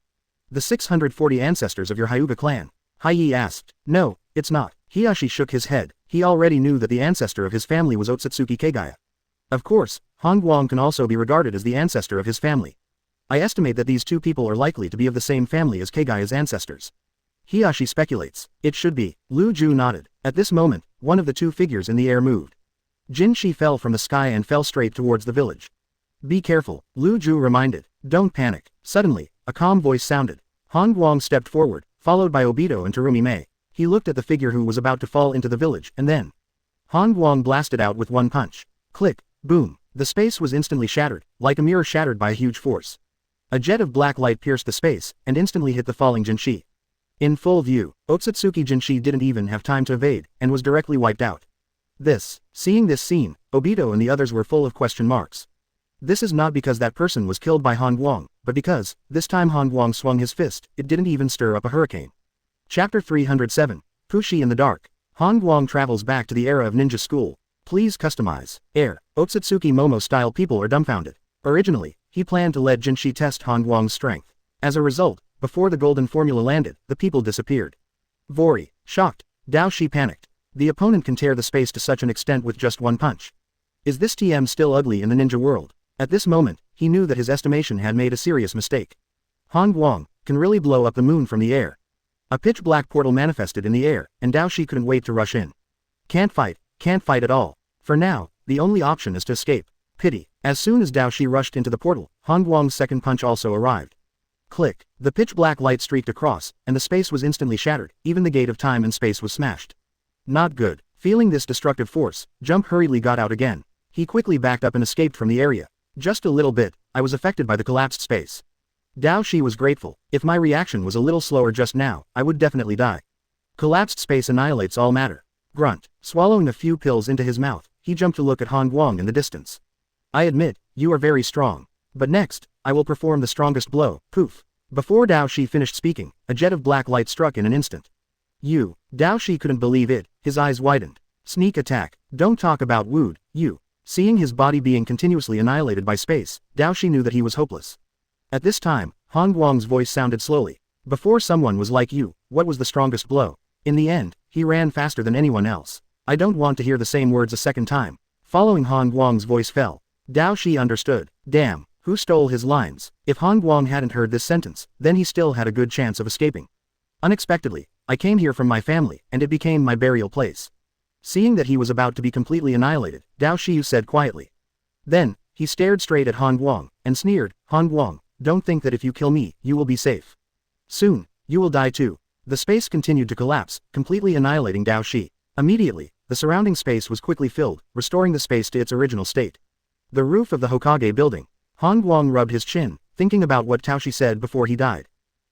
The 640 ancestors of your Hyuga clan? Hiei asked. No, it's not. Hiashi shook his head. He already knew that the ancestor of his family was Otsutsuki Kagaya. Of course, Han Guang can also be regarded as the ancestor of his family. I estimate that these two people are likely to be of the same family as Kagaya's ancestors. Hiashi speculates. It should be. Lu Ju nodded. At this moment, one of the two figures in the air moved. Jinshi fell from the sky and fell straight towards the village. Be careful, Lu Ju reminded. Don't panic. Suddenly, a calm voice sounded. Han Guang stepped forward, followed by Obito and Terumi. He looked at the figure who was about to fall into the village, and then Han Guang blasted out with one punch. Click, boom. The space was instantly shattered, like a mirror shattered by a huge force. A jet of black light pierced the space, and instantly hit the falling Jinshi. In full view, Otsutsuki Jinshi didn't even have time to evade, and was directly wiped out. Seeing this scene, Obito and the others were full of question marks. This is not because that person was killed by Han Guang, but because, this time Han Guang swung his fist, it didn't even stir up a hurricane. Chapter 307, Fushi in the Dark. Han Guang travels back to the era of ninja school. Please customize. Air. Otsutsuki Momo-style people are dumbfounded. Originally, he planned to let Jinshi test Han Guang's strength. As a result, before the golden formula landed, the people disappeared. Vori. Shocked. Dao Shi panicked. The opponent can tear the space to such an extent with just one punch. Is this TM still ugly in the ninja world? At this moment, he knew that his estimation had made a serious mistake. Han Guang can really blow up the moon from the air. A pitch-black portal manifested in the air, and Dao Shi couldn't wait to rush in. Can't fight at all. For now, the only option is to escape. Pity. As soon as Dao Shi rushed into the portal, Han Guang's second punch also arrived. Click. The pitch-black light streaked across, and the space was instantly shattered, even the gate of time and space was smashed. Not good. Feeling this destructive force, Jump hurriedly got out again. He quickly backed up and escaped from the area. Just a little bit, I was affected by the collapsed space. Dao Shi was grateful. If my reaction was a little slower just now, I would definitely die. Collapsed space annihilates all matter. Grunt. Swallowing a few pills into his mouth, he jumped to look at Han Guang in the distance. I admit, you are very strong. But next, I will perform the strongest blow. Poof. Before Dao Shi finished speaking, a jet of black light struck in an instant. Dao Shi couldn't believe it, his eyes widened. Sneak attack. Don't talk about Wood, you. Seeing his body being continuously annihilated by space, Dao Shi knew that he was hopeless. At this time, Han Guang's voice sounded slowly. Before someone was like you, what was the strongest blow? In the end, he ran faster than anyone else. I don't want to hear the same words a second time. Following Han Guang's voice fell. Dao Shi understood. Damn, who stole his lines? If Han Guang hadn't heard this sentence, then he still had a good chance of escaping. Unexpectedly, I came here from my family, and it became my burial place. Seeing that he was about to be completely annihilated, Dao Shi said quietly. Then, he stared straight at Han Guang, and sneered, Han Guang, don't think that if you kill me, you will be safe. Soon, you will die too. The space continued to collapse, completely annihilating Dao Shi. Immediately, the surrounding space was quickly filled, restoring the space to its original state. The roof of the Hokage building. Han Guang rubbed his chin, thinking about what Dao Shi said before he died.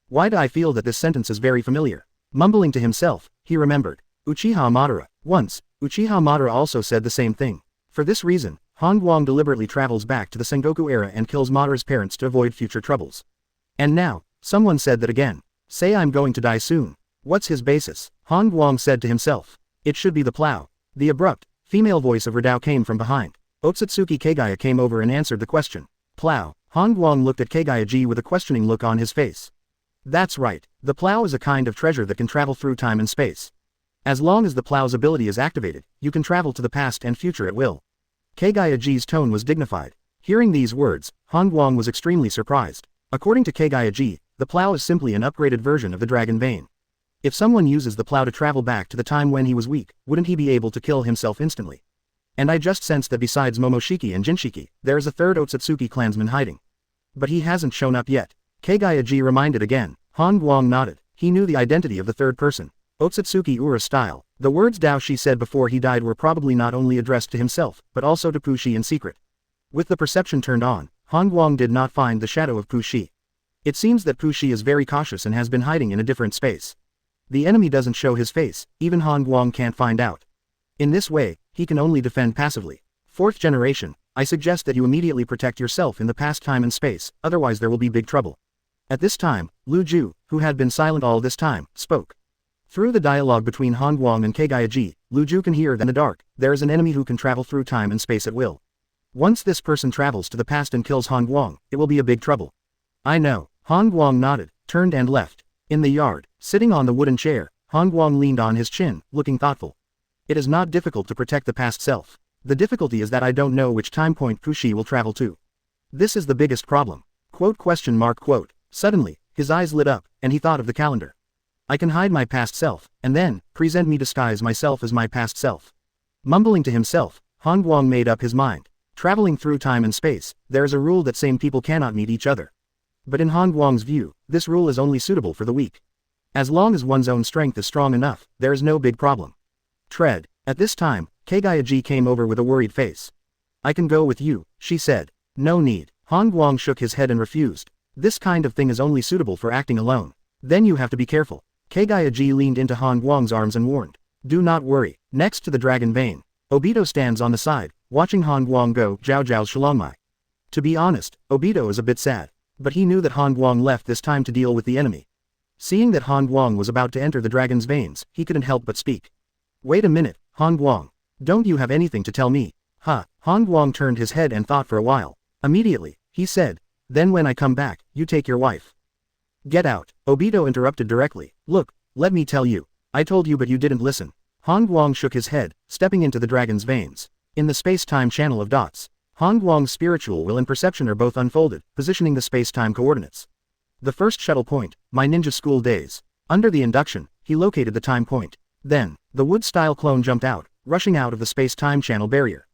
Why do I feel that this sentence is very familiar? Mumbling to himself, he remembered. Uchiha Madara. Once, Uchiha Madara also said the same thing. For this reason, Han Guang deliberately travels back to the Sengoku era and kills Madara's parents to avoid future troubles. And now, someone said that again. Say I'm going to die soon. What's his basis? Han Guang said to himself. It should be the plow. The abrupt, female voice of Radao came from behind. Otsutsuki Kagaya came over and answered the question. Plow. Han Guang looked at Kagaya with a questioning look on his face. That's right, the plow is a kind of treasure that can travel through time and space. As long as the plow's ability is activated, you can travel to the past and future at will. Kagaya-ji's tone was dignified. Hearing these words, Han Guang was extremely surprised. According to Kagaya-ji, the plow is simply an upgraded version of the dragon vein. If someone uses the plow to travel back to the time when he was weak, wouldn't he be able to kill himself instantly? And I just sensed that besides Momoshiki and Jinshiki, there is a third Otsutsuki clansman hiding. But he hasn't shown up yet. Kagayaji reminded again. Han Guang nodded. He knew the identity of the third person. Otsutsuki Ura style. The words Dao Shi said before he died were probably not only addressed to himself, but also to Pu Shi in secret. With the perception turned on, Han Guang did not find the shadow of Pu Shi. It seems that Pu Shi is very cautious and has been hiding in a different space. The enemy doesn't show his face, even Han Guang can't find out. In this way, he can only defend passively. Fourth generation, I suggest that you immediately protect yourself in the past time and space, otherwise there will be big trouble. At this time, Lu Ju, who had been silent all this time, spoke. Through the dialogue between Han Guang and Kagayaji, Lu Ju can hear that in the dark, there is an enemy who can travel through time and space at will. Once this person travels to the past and kills Han Guang, it will be a big trouble. I know. Han Guang nodded, turned and left. In the yard, sitting on the wooden chair, Han Guang leaned on his chin, looking thoughtful. It is not difficult to protect the past self. The difficulty is that I don't know which time point Pu Shi will travel to. This is the biggest problem. Quote. Suddenly, his eyes lit up, and he thought of the calendar. I can hide my past self, and then, present me disguise myself as my past self. Mumbling to himself, Han Guang made up his mind. Traveling through time and space, there is a rule that same people cannot meet each other. But in Han Guang's view, this rule is only suitable for the weak. As long as one's own strength is strong enough, there is no big problem. Tread. At this time, Kagayaji came over with a worried face. I can go with you, she said. No need. Han Guang shook his head and refused. This kind of thing is only suitable for acting alone. Then you have to be careful. Kagayaji leaned into Han Guang's arms and warned. Do not worry. Next to the dragon vein, Obito stands on the side, watching Han Guang go Zhao Zhao's Shalongmai. To be honest, Obito is a bit sad. But he knew that Han Guang left this time to deal with the enemy. Seeing that Han Guang was about to enter the dragon's veins, he couldn't help but speak. Wait a minute, Han Guang. Don't you have anything to tell me? Han Guang turned his head and thought for a while. Immediately, he said. Then when I come back, you take your wife. Get out. Obito interrupted directly. Look, let me tell you. I told you but you didn't listen. Han Guang shook his head, stepping into the dragon's veins. In the space-time channel of dots, Han Guang's spiritual will and perception are both unfolded, positioning the space-time coordinates. The first shuttle point, my ninja school days. Under the induction, he located the time point. Then, the wood-style clone jumped out, rushing out of the space-time channel barrier.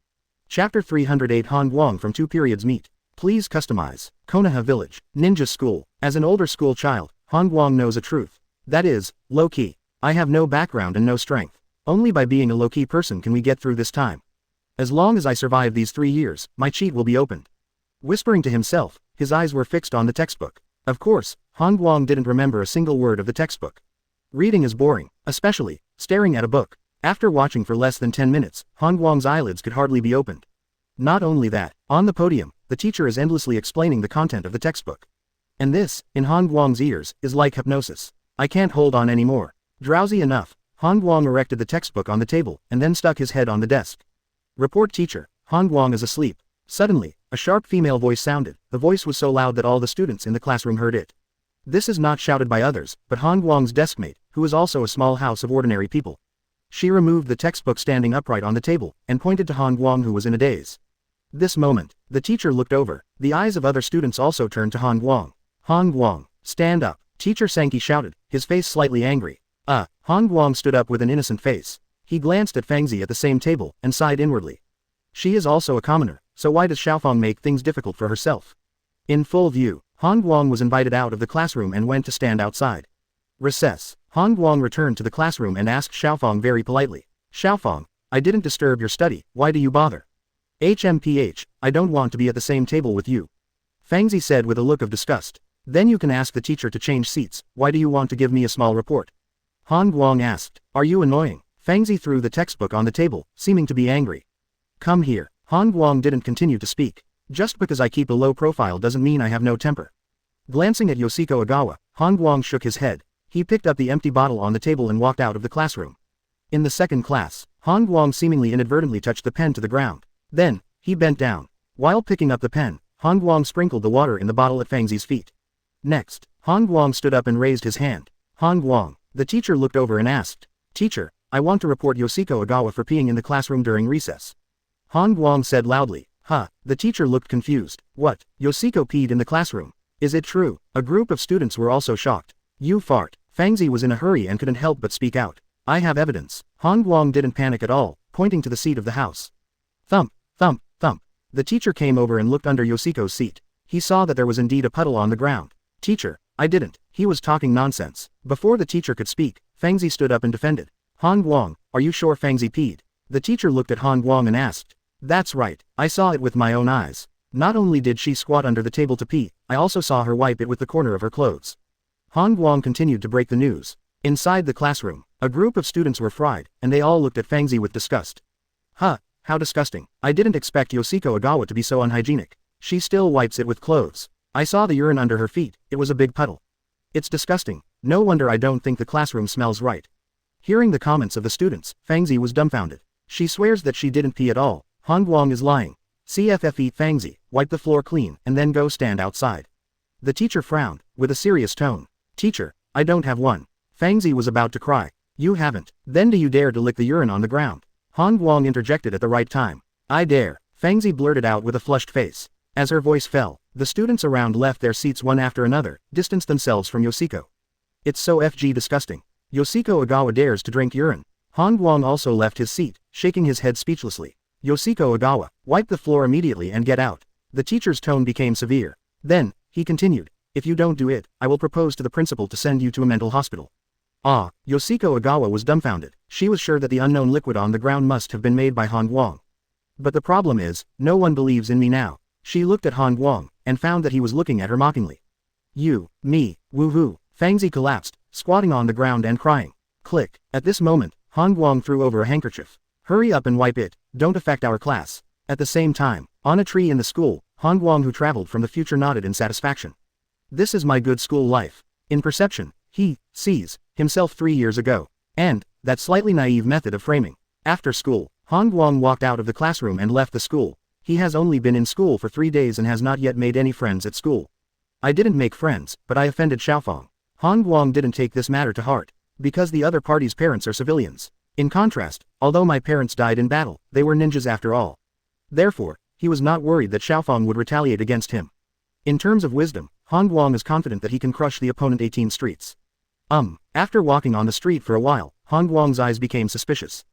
Chapter 308 Han Guang from two periods meet. Please customize. Konoha Village, Ninja School. As an older school child, Han Guang knows a truth. That is, low-key. I have no background and no strength. Only by being a low-key person can we get through this time. As long as I survive these 3 years, my cheat will be opened. Whispering to himself, his eyes were fixed on the textbook. Of course, Han Guang didn't remember a single word of the textbook. Reading is boring, especially staring at a book. After watching for less than 10 minutes, Han Guang's eyelids could hardly be opened. Not only that, on the podium, the teacher is endlessly explaining the content of the textbook. And this, in Han Guang's ears, is like hypnosis. I can't hold on anymore. Drowsy enough, Han Guang erected the textbook on the table, and then stuck his head on the desk. Report teacher, Han Guang is asleep. Suddenly, a sharp female voice sounded. The voice was so loud that all the students in the classroom heard it. This is not shouted by others, but Han Guang's deskmate, who is also a small house of ordinary people. She removed the textbook standing upright on the table, and pointed to Han Guang who was in a daze. This moment, the teacher looked over. The eyes of other students also turned to Han Guang. Han Guang, stand up. Teacher Sankey shouted, his face slightly angry. Han Guang stood up with an innocent face. He glanced at Fangzi at the same table, and sighed inwardly. She is also a commoner, so why does Xiaofang make things difficult for herself? In full view, Han Guang was invited out of the classroom and went to stand outside. Recess. Han Guang returned to the classroom and asked Xiaofang very politely. Xiaofang, I didn't disturb your study, why do you bother? HMPH, I don't want to be at the same table with you. Fangzi said with a look of disgust. Then you can ask the teacher to change seats, why do you want to give me a small report? Han Guang asked. Are you annoying? Fangzi threw the textbook on the table, seeming to be angry. Come here. Han Guang didn't continue to speak. Just because I keep a low profile doesn't mean I have no temper. Glancing at Yoshiko Ogawa, Han Guang shook his head. He picked up the empty bottle on the table and walked out of the classroom. In the second class, Han Guang seemingly inadvertently touched the pen to the ground. Then, he bent down. While picking up the pen, Han Guang sprinkled the water in the bottle at Fangzi's feet. Next, Han Guang stood up and raised his hand. Han Guang. The teacher looked over and asked. Teacher, I want to report Yoshiko Ogawa for peeing in the classroom during recess. Han Guang said loudly. The teacher looked confused. What? Yoshiko peed in the classroom? Is it true? A group of students were also shocked. You fart. Fangzi was in a hurry and couldn't help but speak out. I have evidence. Han Guang didn't panic at all, pointing to the seat of the house. Thump, thump, thump. The teacher came over and looked under Yoshiko's seat. He saw that there was indeed a puddle on the ground. Teacher, I didn't. He was talking nonsense. Before the teacher could speak, Fangzi stood up and defended. Han Guang, are you sure Fangzi peed? The teacher looked at Han Guang and asked. That's right, I saw it with my own eyes. Not only did she squat under the table to pee, I also saw her wipe it with the corner of her clothes. Han Guang continued to break the news. Inside the classroom, a group of students were fried, and they all looked at Fangzi with disgust. Huh, how disgusting. I didn't expect Yoshiko Ogawa to be so unhygienic. She still wipes it with clothes. I saw the urine under her feet, it was a big puddle. It's disgusting. No wonder I don't think the classroom smells right. Hearing the comments of the students, Fangzi was dumbfounded. She swears that she didn't pee at all. Han Guang is lying. CFFE Fangzi, wipe the floor clean and then go stand outside. The teacher frowned, with a serious tone. Teacher, I don't have one. Fangzi was about to cry. You haven't. Then do you dare to lick the urine on the ground? Han Guang interjected at the right time. I dare. Fangzi blurted out with a flushed face. As her voice fell, the students around left their seats one after another, distanced themselves from Yoshiko. It's so FG disgusting. Yoshiko Ogawa dares to drink urine. Han Guang also left his seat, shaking his head speechlessly. Yoshiko Ogawa, wipe the floor immediately and get out. The teacher's tone became severe. Then, he continued, if you don't do it, I will propose to the principal to send you to a mental hospital. Ah, Yoshiko Ogawa was dumbfounded. She was sure that the unknown liquid on the ground must have been made by Han Guang. But the problem is, no one believes in me now. She looked at Han Guang, and found that he was looking at her mockingly. You, me, woo-hoo. Fangzi collapsed, squatting on the ground and crying. Click. At this moment, Han Guang threw over a handkerchief. Hurry up and wipe it, don't affect our class. At the same time, on a tree in the school, Han Guang who traveled from the future nodded in satisfaction. This is my good school life. In perception, he sees himself 3 years ago. And that slightly naive method of framing. After school, Han Guang walked out of the classroom and left the school. He has only been in school for 3 days and has not yet made any friends at school. I didn't make friends, but I offended Xiaofeng. Han Guang didn't take this matter to heart, because the other party's parents are civilians. In contrast, although my parents died in battle, they were ninjas after all. Therefore, he was not worried that Xiaofeng would retaliate against him. In terms of wisdom, Han Guang is confident that he can crush the opponent 18 streets. After walking on the street for a while, Han Guang's eyes became suspicious.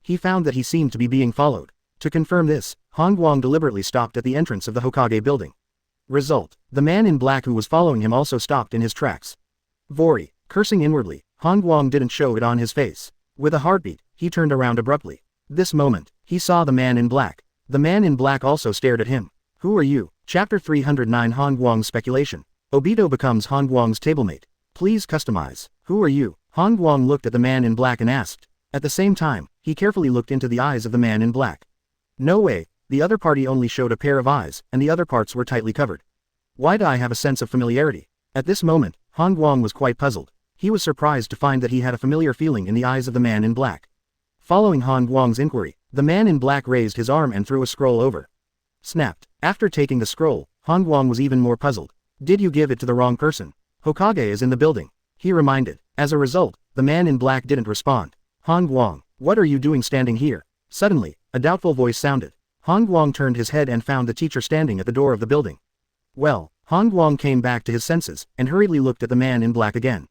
He found that he seemed to be being followed. To confirm this, Han Guang deliberately stopped at the entrance of the Hokage building. Result, the man in black who was following him also stopped in his tracks. Vori, cursing inwardly, Han Guang didn't show it on his face. With a heartbeat, he turned around abruptly. This moment, he saw the man in black. The man in black also stared at him. Who are you? Chapter 309 Han Guang's speculation. Obito becomes Han Guang's tablemate. Please customize. Who are you? Han Guang looked at the man in black and asked. At the same time, he carefully looked into the eyes of the man in black. No way, the other party only showed a pair of eyes, and the other parts were tightly covered. Why do I have a sense of familiarity? At this moment, Han Guang was quite puzzled. He was surprised to find that he had a familiar feeling in the eyes of the man in black. Following Han Guang's inquiry, the man in black raised his arm and threw a scroll over. Snapped. After taking the scroll, Han Guang was even more puzzled. Did you give it to the wrong person? Hokage is in the building. He reminded. As a result, the man in black didn't respond. Han Guang, what are you doing standing here? Suddenly, a doubtful voice sounded. Han Guang turned his head and found the teacher standing at the door of the building. Well, Han Guang came back to his senses, and hurriedly looked at the man in black again.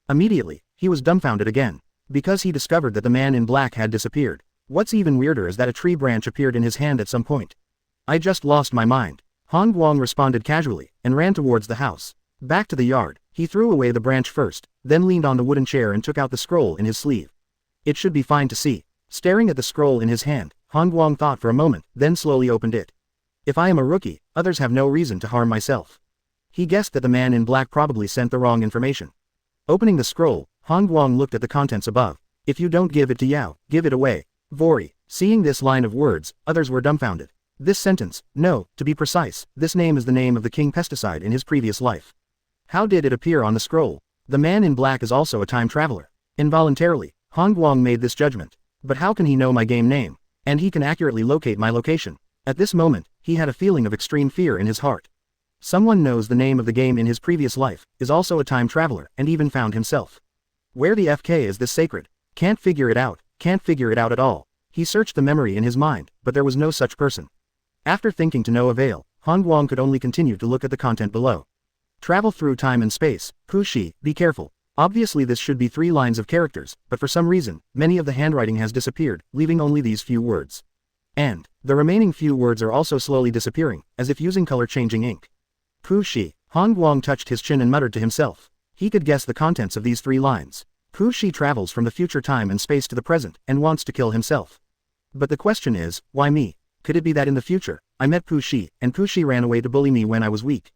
Immediately, he was dumbfounded again, because he discovered that the man in black had disappeared. What's even weirder is that a tree branch appeared in his hand at some point. I just lost my mind. Han Guang responded casually, and ran towards the house. Back to the yard, he threw away the branch first, then leaned on the wooden chair and took out the scroll in his sleeve. It should be fine to see. Staring at the scroll in his hand, Han Guang thought for a moment, then slowly opened it. If I am a rookie, others have no reason to harm myself. He guessed that the man in black probably sent the wrong information. Opening the scroll, Han Guang looked at the contents above. If you don't give it to Yao, give it away. Vori. Seeing this line of words, others were dumbfounded. This sentence, no, to be precise, this name is the name of the king pesticide in his previous life. How did it appear on the scroll? The man in black is also a time traveler. Involuntarily, Han Guang made this judgment. But how can he know my game name? And he can accurately locate my location. At this moment, he had a feeling of extreme fear in his heart. Someone knows the name of the game in his previous life, is also a time traveler, and even found himself. Where the FK is this sacred? Can't figure it out at all. He searched the memory in his mind, but there was no such person. After thinking to no avail, Han Guang could only continue to look at the content below. Travel through time and space, Kushi, be careful. Obviously this should be 3 lines of characters, but for some reason, many of the handwriting has disappeared, leaving only these few words. And the remaining few words are also slowly disappearing, as if using color-changing ink. Pushi. Han Guang touched his chin and muttered to himself. He could guess the contents of these 3 lines. Pushi travels from the future time and space to the present and wants to kill himself. But the question is, why me? Could it be that in the future, I met Pushi, and Pushi ran away to bully me when I was weak?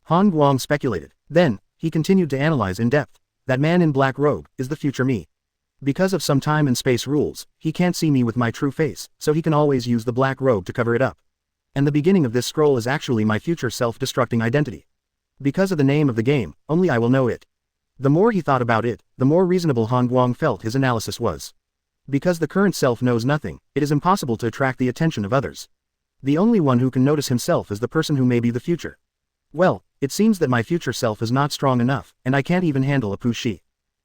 Han Guang speculated. Then, he continued to analyze in depth. That man in black robe is the future me. Because of some time and space rules, he can't see me with my true face, so he can always use the black robe to cover it up. And the beginning of this scroll is actually my future self-destructing identity. Because of the name of the game, only I will know it. The more he thought about it, the more reasonable Han Guang felt his analysis was. Because the current self knows nothing, it is impossible to attract the attention of others. The only one who can notice himself is the person who may be the future. Well, it seems that my future self is not strong enough, and I can't even handle a Pushi.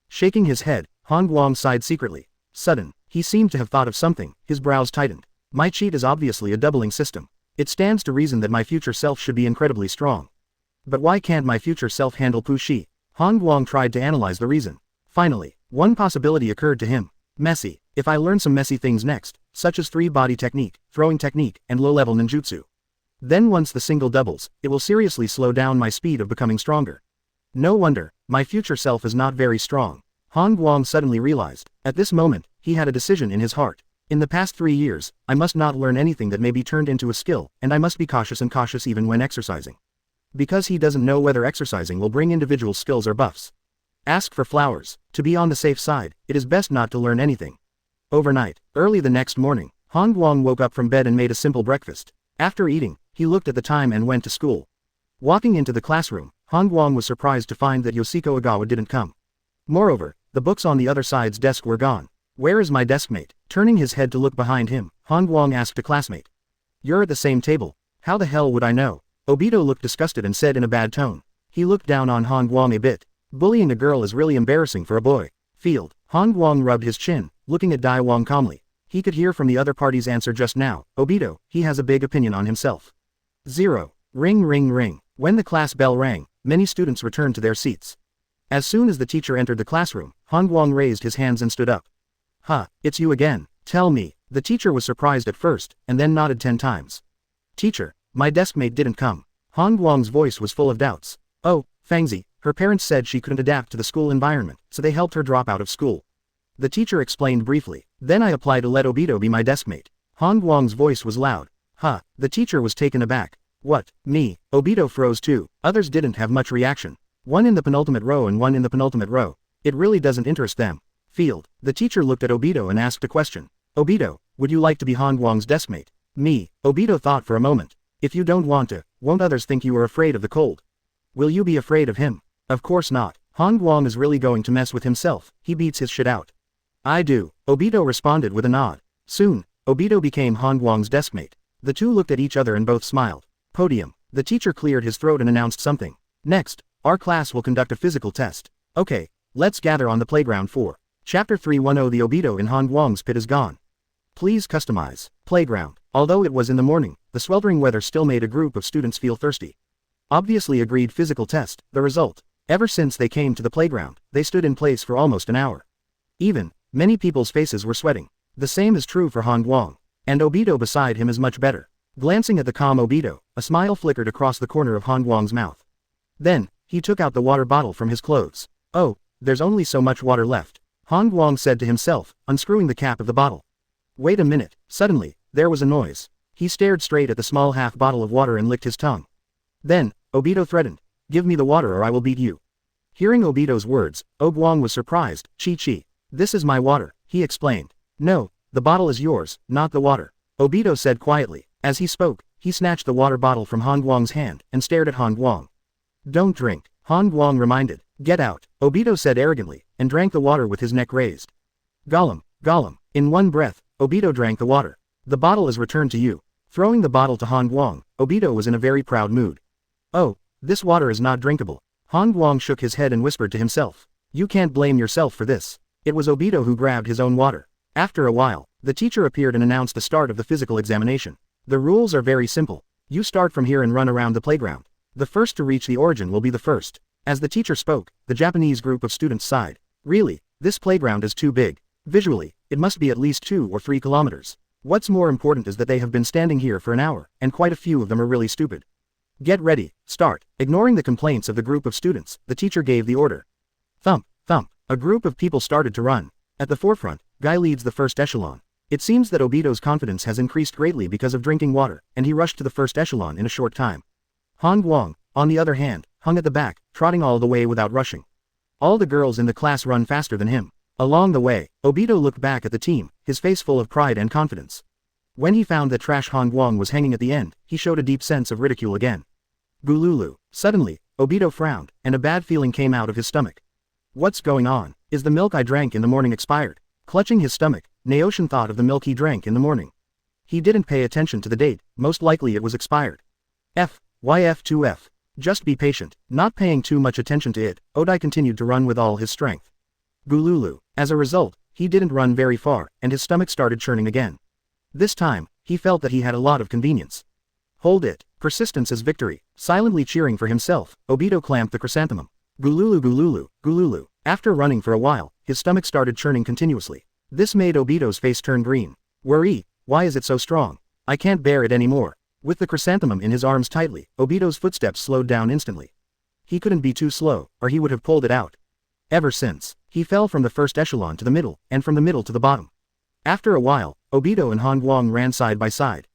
Shaking his head, Han Guang sighed secretly. Sudden, he seemed to have thought of something, his brows tightened. My cheat is obviously a doubling system. It stands to reason that my future self should be incredibly strong. But why can't my future self handle Pushi? Han Guang tried to analyze the reason. Finally, one possibility occurred to him. Messy. If I learn some messy things next, such as 3-body technique, throwing technique, and low-level ninjutsu. Then once the single doubles, it will seriously slow down my speed of becoming stronger. No wonder, my future self is not very strong. Han Guang suddenly realized. At this moment, he had a decision in his heart. In the past 3 years, I must not learn anything that may be turned into a skill, and I must be cautious even when exercising. Because he doesn't know whether exercising will bring individual skills or buffs. Ask for flowers. To be on the safe side, it is best not to learn anything. Overnight, early the next morning, Han Guang woke up from bed and made a simple breakfast. After eating, he looked at the time and went to school. Walking into the classroom, Han Guang was surprised to find that Yoshiko Ogawa didn't come. Moreover, the books on the other side's desk were gone. Where is my deskmate? Turning his head to look behind him, Han Guang asked a classmate. You're at the same table. How the hell would I know? Obito looked disgusted and said in a bad tone. He looked down on Han Guang a bit. Bullying a girl is really embarrassing for a boy. Field. Han Guang rubbed his chin, looking at Dai Wang calmly. He could hear from the other party's answer just now. Obito, he has a big opinion on himself. 0. Ring ring ring. When the class bell rang, many students returned to their seats. As soon as the teacher entered the classroom, Han Guang raised his hands and stood up. Huh, it's you again. Tell me. The teacher was surprised at first, and then nodded 10 times. Teacher, my deskmate didn't come. Han Guang's voice was full of doubts. Oh, Fangzi, her parents said she couldn't adapt to the school environment, so they helped her drop out of school. The teacher explained briefly. Then I applied to let Obito be my deskmate. Han Guang's voice was loud. Huh, the teacher was taken aback. What, me? Obito froze too. Others didn't have much reaction. One in the penultimate row and one in the penultimate row. It really doesn't interest them. Field. The teacher looked at Obito and asked a question. Obito, would you like to be Han Guang's deskmate? Me. Obito thought for a moment. If you don't want to, won't others think you are afraid of the cold? Will you be afraid of him? Of course not. Han Guang is really going to mess with himself. He beats his shit out. I do. Obito responded with a nod. Soon, Obito became Han Guang's deskmate. The two looked at each other and both smiled. Podium. The teacher cleared his throat and announced something. Next, our class will conduct a physical test. Okay, let's gather on the playground for Chapter 310. The Obito in Han Guang's pit is gone. Please customize. Playground. Although it was in the morning, the sweltering weather still made a group of students feel thirsty. Obviously agreed physical test, the result. Ever since they came to the playground, they stood in place for almost an hour. Many people's faces were sweating. The same is true for Han Guang. And Obito beside him is much better. Glancing at the calm Obito, a smile flickered across the corner of Han Guang's mouth. Then, he took out the water bottle from his clothes. Oh, there's only so much water left. Han Guang said to himself, unscrewing the cap of the bottle. Wait a minute. Suddenly, there was a noise. He stared straight at the small half bottle of water and licked his tongue. Then, Obito threatened. Give me the water or I will beat you. Hearing Obito's words, Guang was surprised. Chi. This is my water, he explained. No, the bottle is yours, not the water. Obito said quietly. As he spoke, he snatched the water bottle from Han Guang's hand and stared at Han Guang. Don't drink, Han Guang reminded. Get out, Obito said arrogantly, and drank the water with his neck raised. Gollum. In one breath, Obito drank the water. The bottle is returned to you. Throwing the bottle to Han Guang, Obito was in a very proud mood. Oh, this water is not drinkable. Han Guang shook his head and whispered to himself. You can't blame yourself for this. It was Obito who grabbed his own water. After a while, the teacher appeared and announced the start of the physical examination. The rules are very simple. You start from here and run around the playground. The first to reach the origin will be the first. As the teacher spoke, the Japanese group of students sighed. Really, this playground is too big. Visually, it must be at least 2 or 3 kilometers. What's more important is that they have been standing here for an hour, and quite a few of them are really stupid. Get ready, start. Ignoring the complaints of the group of students, the teacher gave the order. Thump, thump. A group of people started to run. At the forefront, Guy leads the first echelon. It seems that Obito's confidence has increased greatly because of drinking water, and he rushed to the first echelon in a short time. Han Guang, on the other hand, hung at the back, trotting all the way without rushing. All the girls in the class run faster than him. Along the way, Obito looked back at the team, his face full of pride and confidence. When he found that trash Han Guang was hanging at the end, he showed a deep sense of ridicule again. Gululu. Suddenly, Obito frowned, and a bad feeling came out of his stomach. What's going on? Is the milk I drank in the morning expired? Clutching his stomach, Naoshin thought of the milk he drank in the morning. He didn't pay attention to the date, most likely it was expired. YF2F. Just be patient. Not paying too much attention to it, Odai continued to run with all his strength. Gululu. As a result, he didn't run very far, and his stomach started churning again. This time, he felt that he had a lot of convenience. Hold it. Persistence is victory. Silently cheering for himself, Obito clamped the chrysanthemum. Gululu gululu, gululu. After running for a while, his stomach started churning continuously. This made Obito's face turn green. Worry, why is it so strong? I can't bear it anymore. With the chrysanthemum in his arms tightly, Obito's footsteps slowed down instantly. He couldn't be too slow, or he would have pulled it out. Ever since, he fell from the first echelon to the middle, and from the middle to the bottom. After a while, Obito and Han Guang ran side by side.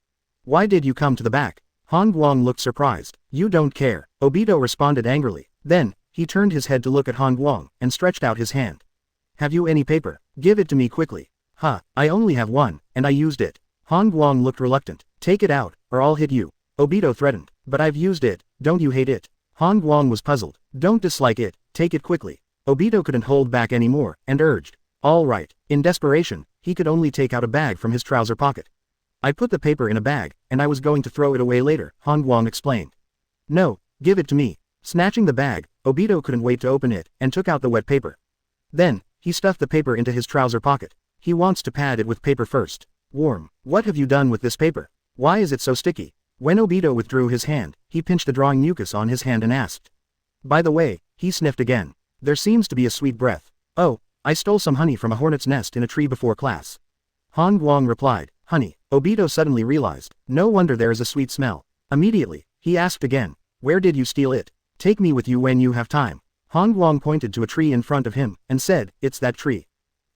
Why did you come to the back? Han Guang looked surprised. You don't care, Obito responded angrily. Then, he turned his head to look at Han Guang, and stretched out his hand. Have you any paper? Give it to me quickly. I only have one, and I used it. Han Guang looked reluctant. Take it out, or I'll hit you. Obito threatened. But I've used it, don't you hate it? Han Guang was puzzled. Don't dislike it, take it quickly. Obito couldn't hold back anymore, and urged. All right. In desperation, he could only take out a bag from his trouser pocket. I put the paper in a bag, and I was going to throw it away later, Han Guang explained. No, give it to me. Snatching the bag, Obito couldn't wait to open it, and took out the wet paper. Then, he stuffed the paper into his trouser pocket. He wants to pad it with paper first. Warm. What have you done with this paper? Why is it so sticky? When Obito withdrew his hand, he pinched the drawing mucus on his hand and asked. By the way, he sniffed again. There seems to be a sweet breath. Oh, I stole some honey from a hornet's nest in a tree before class. Han Guang replied. Honey. Obito suddenly realized. No wonder there is a sweet smell. Immediately, he asked again. Where did you steal it? Take me with you when you have time. Han Guang pointed to a tree in front of him, and said, it's that tree.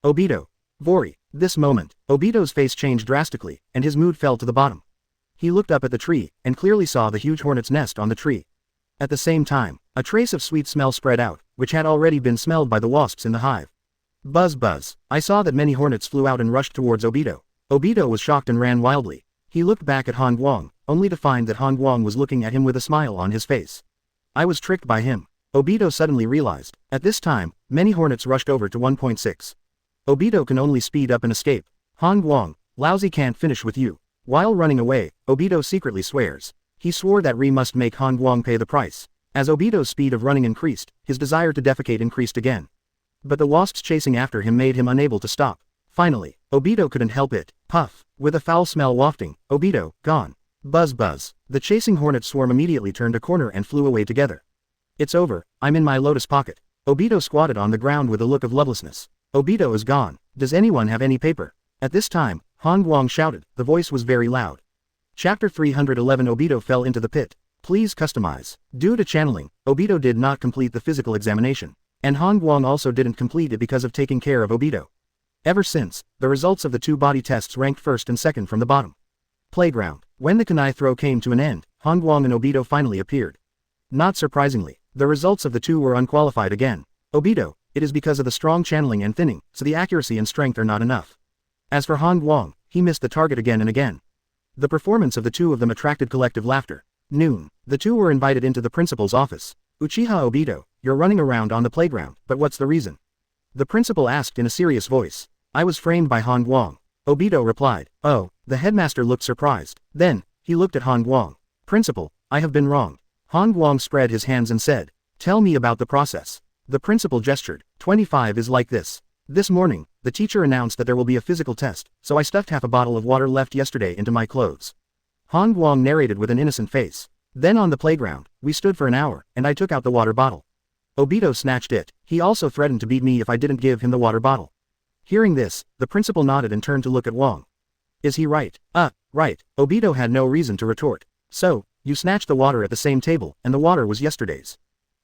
Obito. Vori. This moment, Obito's face changed drastically, and his mood fell to the bottom. He looked up at the tree, and clearly saw the huge hornet's nest on the tree. At the same time, a trace of sweet smell spread out, which had already been smelled by the wasps in the hive. Buzz buzz. I saw that many hornets flew out and rushed towards Obito. Obito was shocked and ran wildly. He looked back at Han Guang, only to find that Han Guang was looking at him with a smile on his face. I was tricked by him. Obito suddenly realized. At this time, many hornets rushed over to 1.6. Obito can only speed up and escape. Han Guang, lousy can't finish with you. While running away, Obito secretly swears. He swore that Ri must make Han Guang pay the price. As Obito's speed of running increased, his desire to defecate increased again. But the wasps chasing after him made him unable to stop. Finally, Obito couldn't help it. Puff. With a foul smell wafting, Obito, gone. Buzz buzz. The chasing hornet swarm immediately turned a corner and flew away together. It's over, I'm in my lotus pocket. Obito squatted on the ground with a look of lovelessness. Obito is gone. Does anyone have any paper? At this time, Han Guang shouted. The voice was very loud. Chapter 311 Obito fell into the pit. Please customize. Due to channeling, Obito did not complete the physical examination. And Han Guang also didn't complete it because of taking care of Obito. Ever since, the results of the two body tests ranked first and second from the bottom. Playground. When the kunai throw came to an end, Han Guang and Obito finally appeared. Not surprisingly, the results of the two were unqualified again. Obito, it is because of the strong channeling and thinning, so the accuracy and strength are not enough. As for Han Guang, he missed the target again and again. The performance of the two of them attracted collective laughter. Noon. The two were invited into the principal's office. Uchiha Obito, you're running around on the playground, but what's the reason? The principal asked in a serious voice. I was framed by Han Guang. Obito replied. Oh, the headmaster looked surprised. Then, he looked at Han Guang. Principal, I have been wronged. Han Guang spread his hands and said. Tell me about the process. The principal gestured. 25 is like this. This morning, the teacher announced that there will be a physical test, so I stuffed half a bottle of water left yesterday into my clothes. Han Guang narrated with an innocent face. Then on the playground, we stood for an hour, and I took out the water bottle. Obito snatched it. He also threatened to beat me if I didn't give him the water bottle. Hearing this, the principal nodded and turned to look at Wang. Is he right? Right. Obito had no reason to retort. So, You snatched the water at the same table, and the water was yesterday's.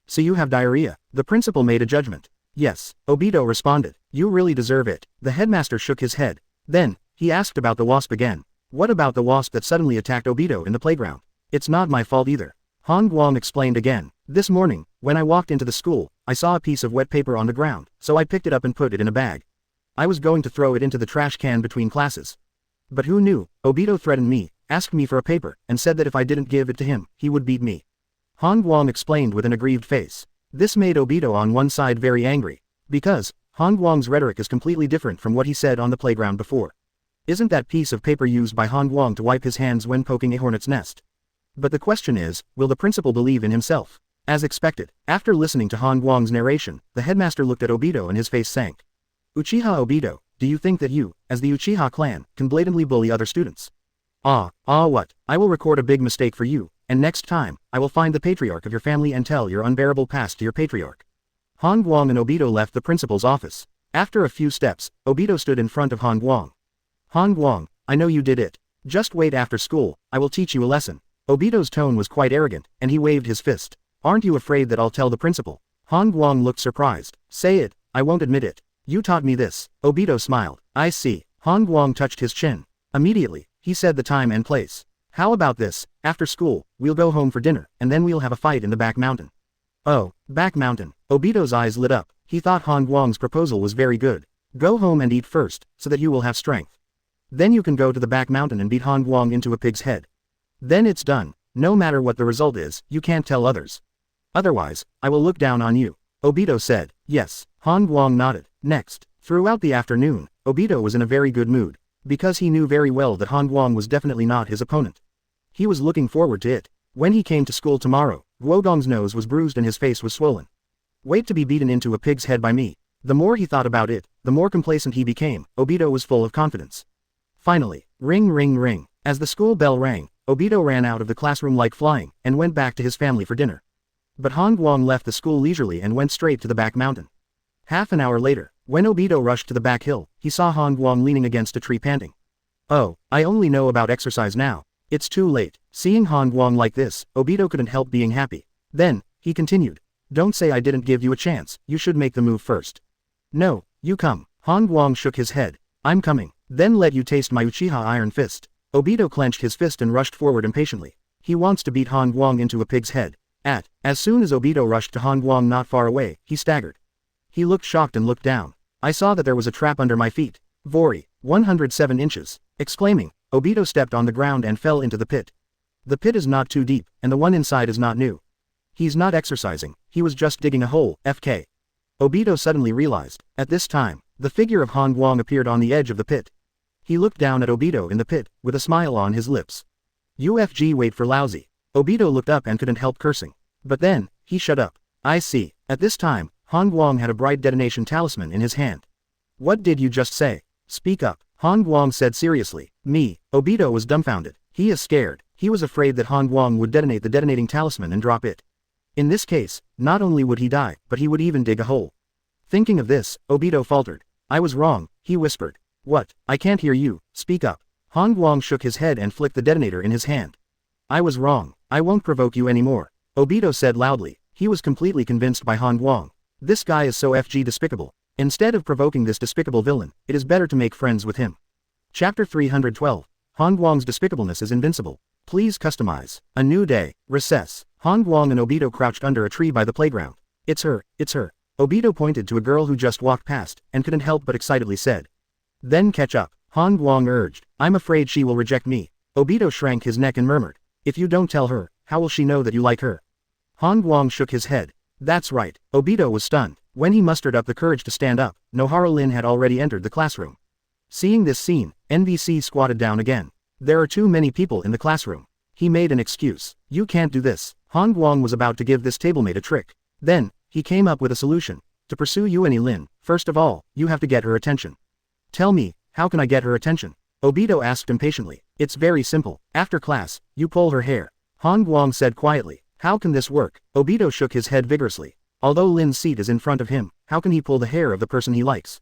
So you have diarrhea. The principal made a judgment. Yes, Obito responded. You really deserve it. The headmaster shook his head. Then, he asked about the wasp again. What about the wasp that suddenly attacked Obito in the playground? It's not my fault either. Han Guang explained again. This morning, when I walked into the school, I saw a piece of wet paper on the ground, so I picked it up and put it in a bag. I was going to throw it into the trash can between classes. But who knew, Obito threatened me, asked me for a paper, and said that if I didn't give it to him, he would beat me. Han Guang explained with an aggrieved face. This made Obito on one side very angry. Because, Han Guang's rhetoric is completely different from what he said on the playground before. Isn't that piece of paper used by Han Guang to wipe his hands when poking a hornet's nest? But the question is, will the principal believe in himself? As expected, after listening to Han Guang's narration, the headmaster looked at Obito and his face sank. Uchiha Obito, do you think that you, as the Uchiha clan, can blatantly bully other students? What? I will record a big mistake for you, and next time, I will find the patriarch of your family and tell your unbearable past to your patriarch. Han Guang and Obito left the principal's office. After a few steps, Obito stood in front of Han Guang. Han Guang, I know you did it. Just wait after school, I will teach you a lesson. Obito's tone was quite arrogant, and he waved his fist. Aren't you afraid that I'll tell the principal? Han Guang looked surprised. Say it, I won't admit it. You taught me this. Obito smiled. I see. Han Guang touched his chin. Immediately, he said the time and place. How about this, after school, we'll go home for dinner, and then we'll have a fight in the back mountain. Oh, back mountain. Obito's eyes lit up. He thought Han Guang's proposal was very good. Go home and eat first, so that you will have strength. Then you can go to the back mountain and beat Han Guang into a pig's head. Then it's done. No matter what the result is, you can't tell others. Otherwise, I will look down on you. Obito said. Yes. Han Guang nodded. Next, throughout the afternoon, Obito was in a very good mood. Because he knew very well that Han Guang was definitely not his opponent. He was looking forward to it. When he came to school tomorrow, Guodong's nose was bruised and his face was swollen. Wait to be beaten into a pig's head by me. The more he thought about it, the more complacent he became. Obito was full of confidence. Finally, ring ring ring. As the school bell rang, Obito ran out of the classroom like flying, and went back to his family for dinner. But Han Guang left the school leisurely and went straight to the back mountain. Half an hour later, when Obito rushed to the back hill, he saw Han Guang leaning against a tree panting. Oh, I only know about exercise now. It's too late. Seeing Han Guang like this, Obito couldn't help being happy. Then, he continued. Don't say I didn't give you a chance, you should make the move first. No, you come. Han Guang shook his head. I'm coming. Then let you taste my Uchiha Iron Fist. Obito clenched his fist and rushed forward impatiently. He wants to beat Han Guang into a pig's head. As soon as Obito rushed to Han Guang not far away, he staggered. He looked shocked and looked down. I saw that there was a trap under my feet. Vori, 107 inches. Exclaiming, Obito stepped on the ground and fell into the pit. The pit is not too deep, and the one inside is not new. He's not exercising, he was just digging a hole, FK. Obito suddenly realized. At this time, the figure of Han Guang appeared on the edge of the pit. He looked down at Obito in the pit, with a smile on his lips. UFG wait for lousy. Obito looked up and couldn't help cursing. But then, he shut up. I see. At this time, Han Guang had a bright detonation talisman in his hand. What did you just say? Speak up. Han Guang said seriously. Me. Obito was dumbfounded. He is scared. He was afraid that Han Guang would detonate the detonating talisman and drop it. In this case, not only would he die, but he would even dig a hole. Thinking of this, Obito faltered. I was wrong, he whispered. What? I can't hear you, speak up. Han Guang shook his head and flicked the detonator in his hand. I was wrong. I won't provoke you anymore. Obito said loudly. He was completely convinced by Han Guang. This guy is so FG despicable. Instead of provoking this despicable villain, it is better to make friends with him. Chapter 312. Han Guang's despicableness is invincible. Please customize. A new day. Recess. Han Guang and Obito crouched under a tree by the playground. It's her, it's her. Obito pointed to a girl who just walked past, and couldn't help but excitedly said. Then catch up. Han Guang urged. I'm afraid she will reject me. Obito shrank his neck and murmured. If you don't tell her, how will she know that you like her? Han Guang shook his head. That's right. Obito was stunned. When he mustered up the courage to stand up, Nohara Lin had already entered the classroom. Seeing this scene, NVC squatted down again. There are too many people in the classroom. He made an excuse. You can't do this. Han Guang was about to give this tablemate a trick. Then, he came up with a solution. To pursue Yuani Lin, first of all, you have to get her attention. Tell me, how can I get her attention? Obito asked impatiently. It's very simple. After class, you pull her hair. Han Guang said quietly. How can this work? Obito shook his head vigorously. Although Lin's seat is in front of him, how can he pull the hair of the person he likes?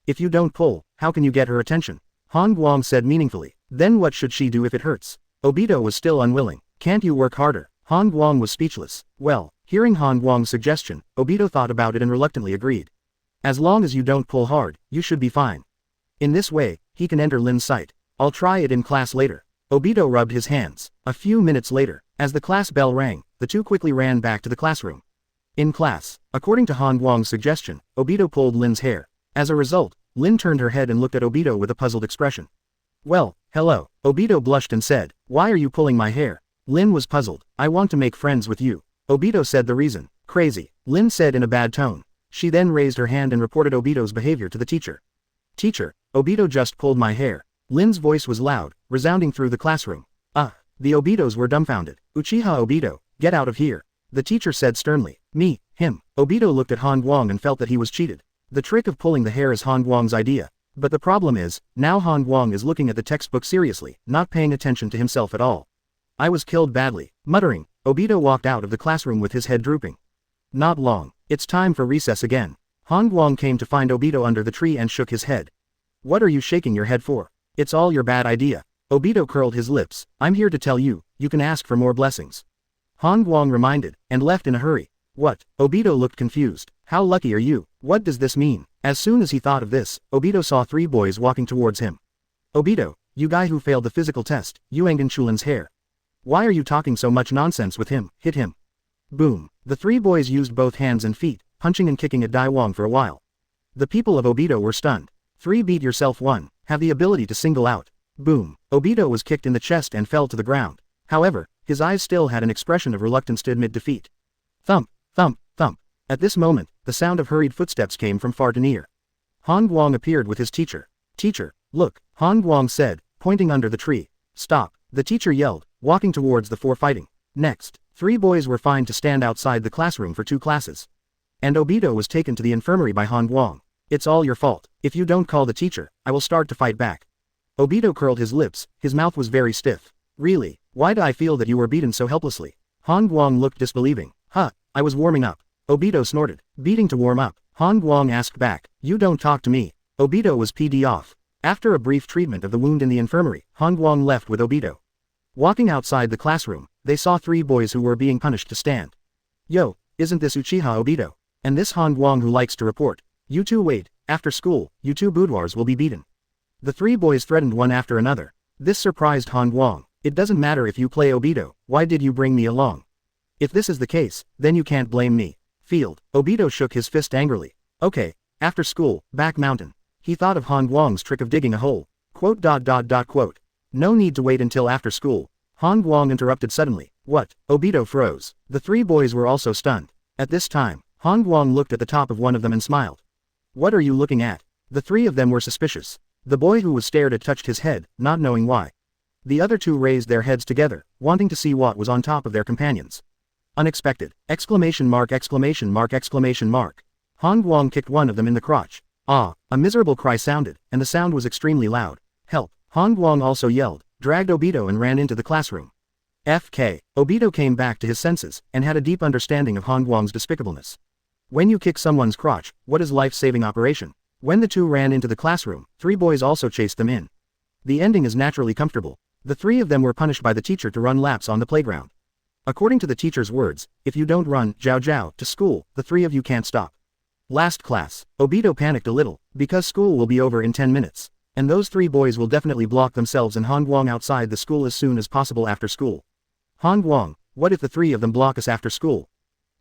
If you don't pull, how can you get her attention? Han Guang said meaningfully. Then what should she do if it hurts? Obito was still unwilling. Can't you work harder? Han Guang was speechless. Well, hearing Han Guang's suggestion, Obito thought about it and reluctantly agreed. As long as you don't pull hard, you should be fine. In this way, he can enter Lin's sight. I'll try it in class later. Obito rubbed his hands. A few minutes later, as the class bell rang, the two quickly ran back to the classroom. In class, according to Han Guang's suggestion, Obito pulled Lin's hair. As a result, Lin turned her head and looked at Obito with a puzzled expression. Well, hello. Obito blushed and said, why are you pulling my hair? Lin was puzzled. I want to make friends with you. Obito said the reason. Crazy. Lin said in a bad tone. She then raised her hand and reported Obito's behavior to the teacher. Teacher, Obito just pulled my hair. Lin's voice was loud, resounding through the classroom. The Obitos were dumbfounded. Uchiha Obito, get out of here. The teacher said sternly. Me, him. Obito looked at Han Guang and felt that he was cheated. The trick of pulling the hair is Han Guang's idea. But the problem is, now Han Guang is looking at the textbook seriously, not paying attention to himself at all. I was killed badly. Muttering, Obito walked out of the classroom with his head drooping. Not long. It's time for recess again. Han Guang came to find Obito under the tree and shook his head. What are you shaking your head for? It's all your bad idea. Obito curled his lips. I'm here to tell you, you can ask for more blessings. Han Guang reminded, and left in a hurry. What? Obito looked confused. How lucky are you? What does this mean? As soon as he thought of this, Obito saw three boys walking towards him. Obito, you guy who failed the physical test, you Engenchulin's hair. Why are you talking so much nonsense with him? Hit him. Boom. The three boys used both hands and feet, punching and kicking at Daiwang for a while. The people of Obito were stunned. 3 beat yourself 1, have the ability to single out. Boom. Obito was kicked in the chest and fell to the ground. However, his eyes still had an expression of reluctance to admit defeat. Thump, thump, thump. At this moment, the sound of hurried footsteps came from far to near. Han Guang appeared with his teacher. Teacher, look, Han Guang said, pointing under the tree. Stop, the teacher yelled, walking towards the four fighting. Next, 3 boys were fined to stand outside the classroom for 2 classes. And Obito was taken to the infirmary by Han Guang. It's all your fault. If you don't call the teacher, I will start to fight back. Obito curled his lips, his mouth was very stiff. Really, why do I feel that you were beaten so helplessly? Han Guang looked disbelieving. I was warming up. Obito snorted. Beating to warm up. Han Guang asked back. You don't talk to me. Obito was PD off. After a brief treatment of the wound in the infirmary, Han Guang left with Obito. Walking outside the classroom, they saw 3 boys who were being punished to stand. Yo, isn't this Uchiha Obito? And this Han Guang who likes to report. You two wait, after school, you 2 boudoirs will be beaten. The 3 boys threatened one after another. This surprised Han Guang. It doesn't matter if you play Obito, why did you bring me along? If this is the case, then you can't blame me. Field. Obito shook his fist angrily. Okay, after school, back mountain. He thought of Han Guang's trick of digging a hole. Quote. No need to wait until after school. Han Guang interrupted suddenly. What? Obito froze. The 3 boys were also stunned. At this time, Han Guang looked at the top of one of them and smiled. What are you looking at? The 3 of them were suspicious. The boy who was stared at touched his head, not knowing why. The other 2 raised their heads together, wanting to see what was on top of their companions. Unexpected! Exclamation mark! Han Guang kicked one of them in the crotch. A miserable cry sounded, and the sound was extremely loud. Help! Han Guang also yelled, dragged Obito and ran into the classroom. Obito came back to his senses, and had a deep understanding of Han Guang's despicableness. When you kick someone's crotch, what is life-saving operation? When the 2 ran into the classroom, 3 boys also chased them in. The ending is naturally comfortable. The 3 of them were punished by the teacher to run laps on the playground. According to the teacher's words, if you don't run, to school, the 3 of you can't stop. Last class. Obito panicked a little, because school will be over in 10 minutes. And those 3 boys will definitely block themselves and Han Guang outside the school as soon as possible after school. Han Guang, what if the 3 of them block us after school?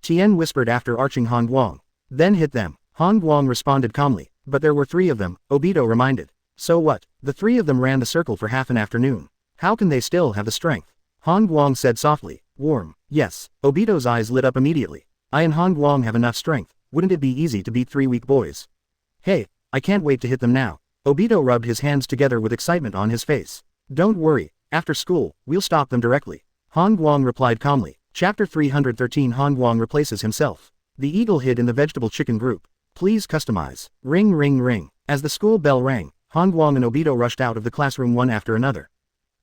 Tien whispered after arching Han Guang. Then hit them. Han Guang responded calmly, but there were 3 of them, Obito reminded. So what? The 3 of them ran the circle for half an afternoon. How can they still have the strength? Han Guang said softly. Warm. Yes. Obito's eyes lit up immediately. I and Han Guang have enough strength. Wouldn't it be easy to beat 3 weak boys? Hey, I can't wait to hit them now. Obito rubbed his hands together with excitement on his face. Don't worry, after school, we'll stop them directly. Han Guang replied calmly. Chapter 313 Han Guang replaces himself. The eagle hid in the vegetable chicken group. Please customize. Ring ring ring. As the school bell rang, Han Guang and Obito rushed out of the classroom one after another.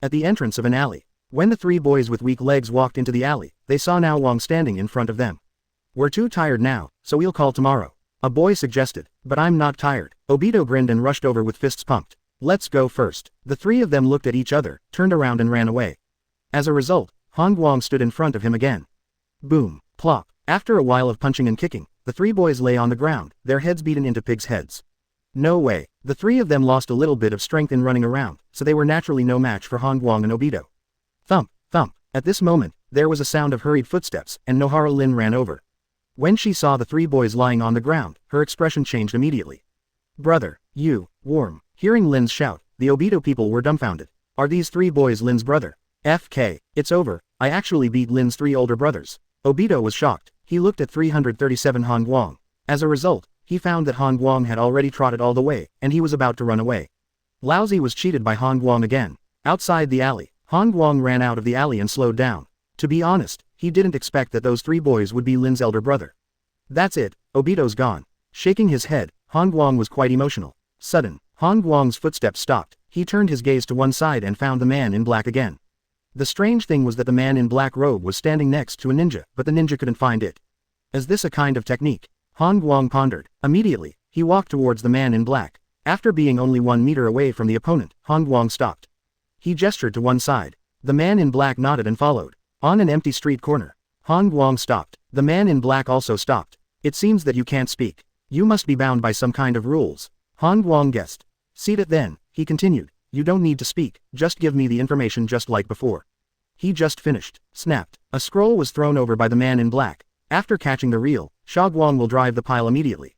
At the entrance of an alley. When the 3 boys with weak legs walked into the alley, they saw Now Wang standing in front of them. We're too tired now, so we'll call tomorrow. A boy suggested, but I'm not tired. Obito grinned and rushed over with fists pumped. Let's go first. The 3 of them looked at each other, turned around and ran away. As a result, Han Guang stood in front of him again. Boom, plop. After a while of punching and kicking, the three boys lay on the ground, their heads beaten into pigs' heads. No way. The three of them lost a little bit of strength in running around, so they were naturally no match for Han Guang and Obito. Thump, thump. At this moment, there was a sound of hurried footsteps, and Nohara Lin ran over. When she saw the three boys lying on the ground, her expression changed immediately. Brother, you, warm. Hearing Lin's shout, the Obito people were dumbfounded. Are these three boys Lin's brother? FK, it's over, I actually beat Lin's three older brothers. Obito was shocked. He looked at 337 Han Guang. As a result, he found that Han Guang had already trotted all the way, and he was about to run away. Laozi was cheated by Han Guang again. Outside the alley, Han Guang ran out of the alley and slowed down. To be honest, he didn't expect that those three boys would be Lin's elder brother. That's it, Obito's gone. Shaking his head, Han Guang was quite emotional. Sudden, Han Guang's footsteps stopped. He turned his gaze to one side and found the man in black again. The strange thing was that the man in black robe was standing next to a ninja, but the ninja couldn't find it. Is this a kind of technique? Han Guang pondered. Immediately, he walked towards the man in black. After being only 1 meter away from the opponent, Han Guang stopped. He gestured to one side. The man in black nodded and followed. On an empty street corner, Han Guang stopped. The man in black also stopped. It seems that you can't speak. You must be bound by some kind of rules. Han Guang guessed. See it then, he continued. You don't need to speak, just give me the information just like before. He just finished. Snapped. A scroll was thrown over by the man in black. After catching the reel, Sha Guang will drive the pile immediately.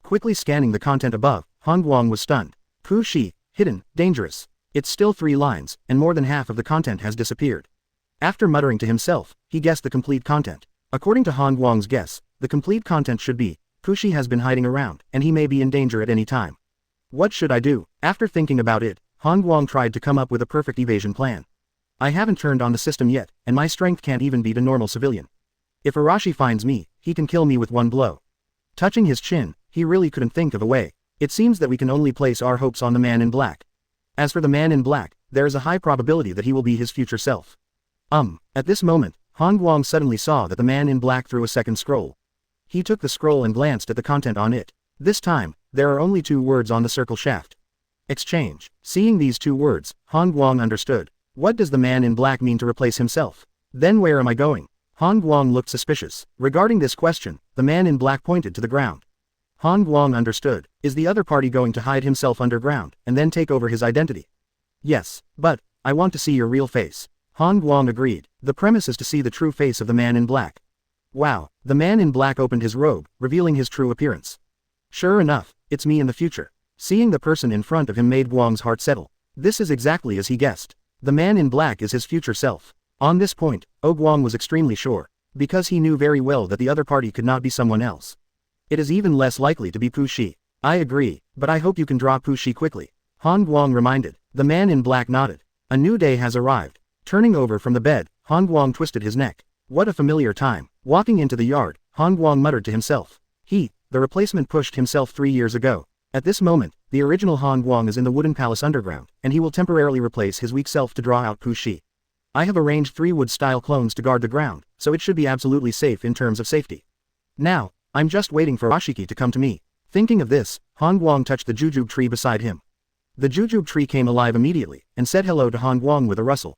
Quickly scanning the content above, Han Guang was stunned. Ku Shi, hidden, dangerous. It's still 3 lines, and more than half of the content has disappeared. After muttering to himself, he guessed the complete content. According to Han Guang's guess, the complete content should be, Ku Shi has been hiding around, and he may be in danger at any time. What should I do? After thinking about it, Han Guang tried to come up with a perfect evasion plan. I haven't turned on the system yet, and my strength can't even beat a normal civilian. If Arashi finds me, he can kill me with 1 blow. Touching his chin, he really couldn't think of a way. It seems that we can only place our hopes on the man in black. As for the man in black, there is a high probability that he will be his future self. At this moment, Han Guang suddenly saw that the man in black threw a second scroll. He took the scroll and glanced at the content on it. This time, there are only 2 words on the circle shaft. Exchange. Seeing these 2 words, Han Guang understood. What does the man in black mean to replace himself? Then where am I going? Han Guang looked suspicious. Regarding this question, the man in black pointed to the ground. Han Guang understood. Is the other party going to hide himself underground, and then take over his identity? Yes, but, I want to see your real face. Han Guang agreed. The premise is to see the true face of the man in black. Wow, the man in black opened his robe, revealing his true appearance. Sure enough, it's me in the future. Seeing the person in front of him made Guang's heart settle. This is exactly as he guessed. The man in black is his future self. On this point, Guang was extremely sure, because he knew very well that the other party could not be someone else. It is even less likely to be Ku Shi. I agree, but I hope you can draw Ku Shi quickly. Han Guang reminded. The man in black nodded. A new day has arrived. Turning over from the bed, Han Guang twisted his neck. What a familiar time. Walking into the yard, Han Guang muttered to himself. The replacement pushed himself 3 years ago. At this moment, the original Han Guang is in the wooden palace underground, and he will temporarily replace his weak self to draw out Ku Shi. I have arranged 3 wood-style clones to guard the ground, so it should be absolutely safe in terms of safety. Now, I'm just waiting for Ashiki to come to me. Thinking of this, Han Guang touched the jujube tree beside him. The jujube tree came alive immediately, and said hello to Han Guang with a rustle.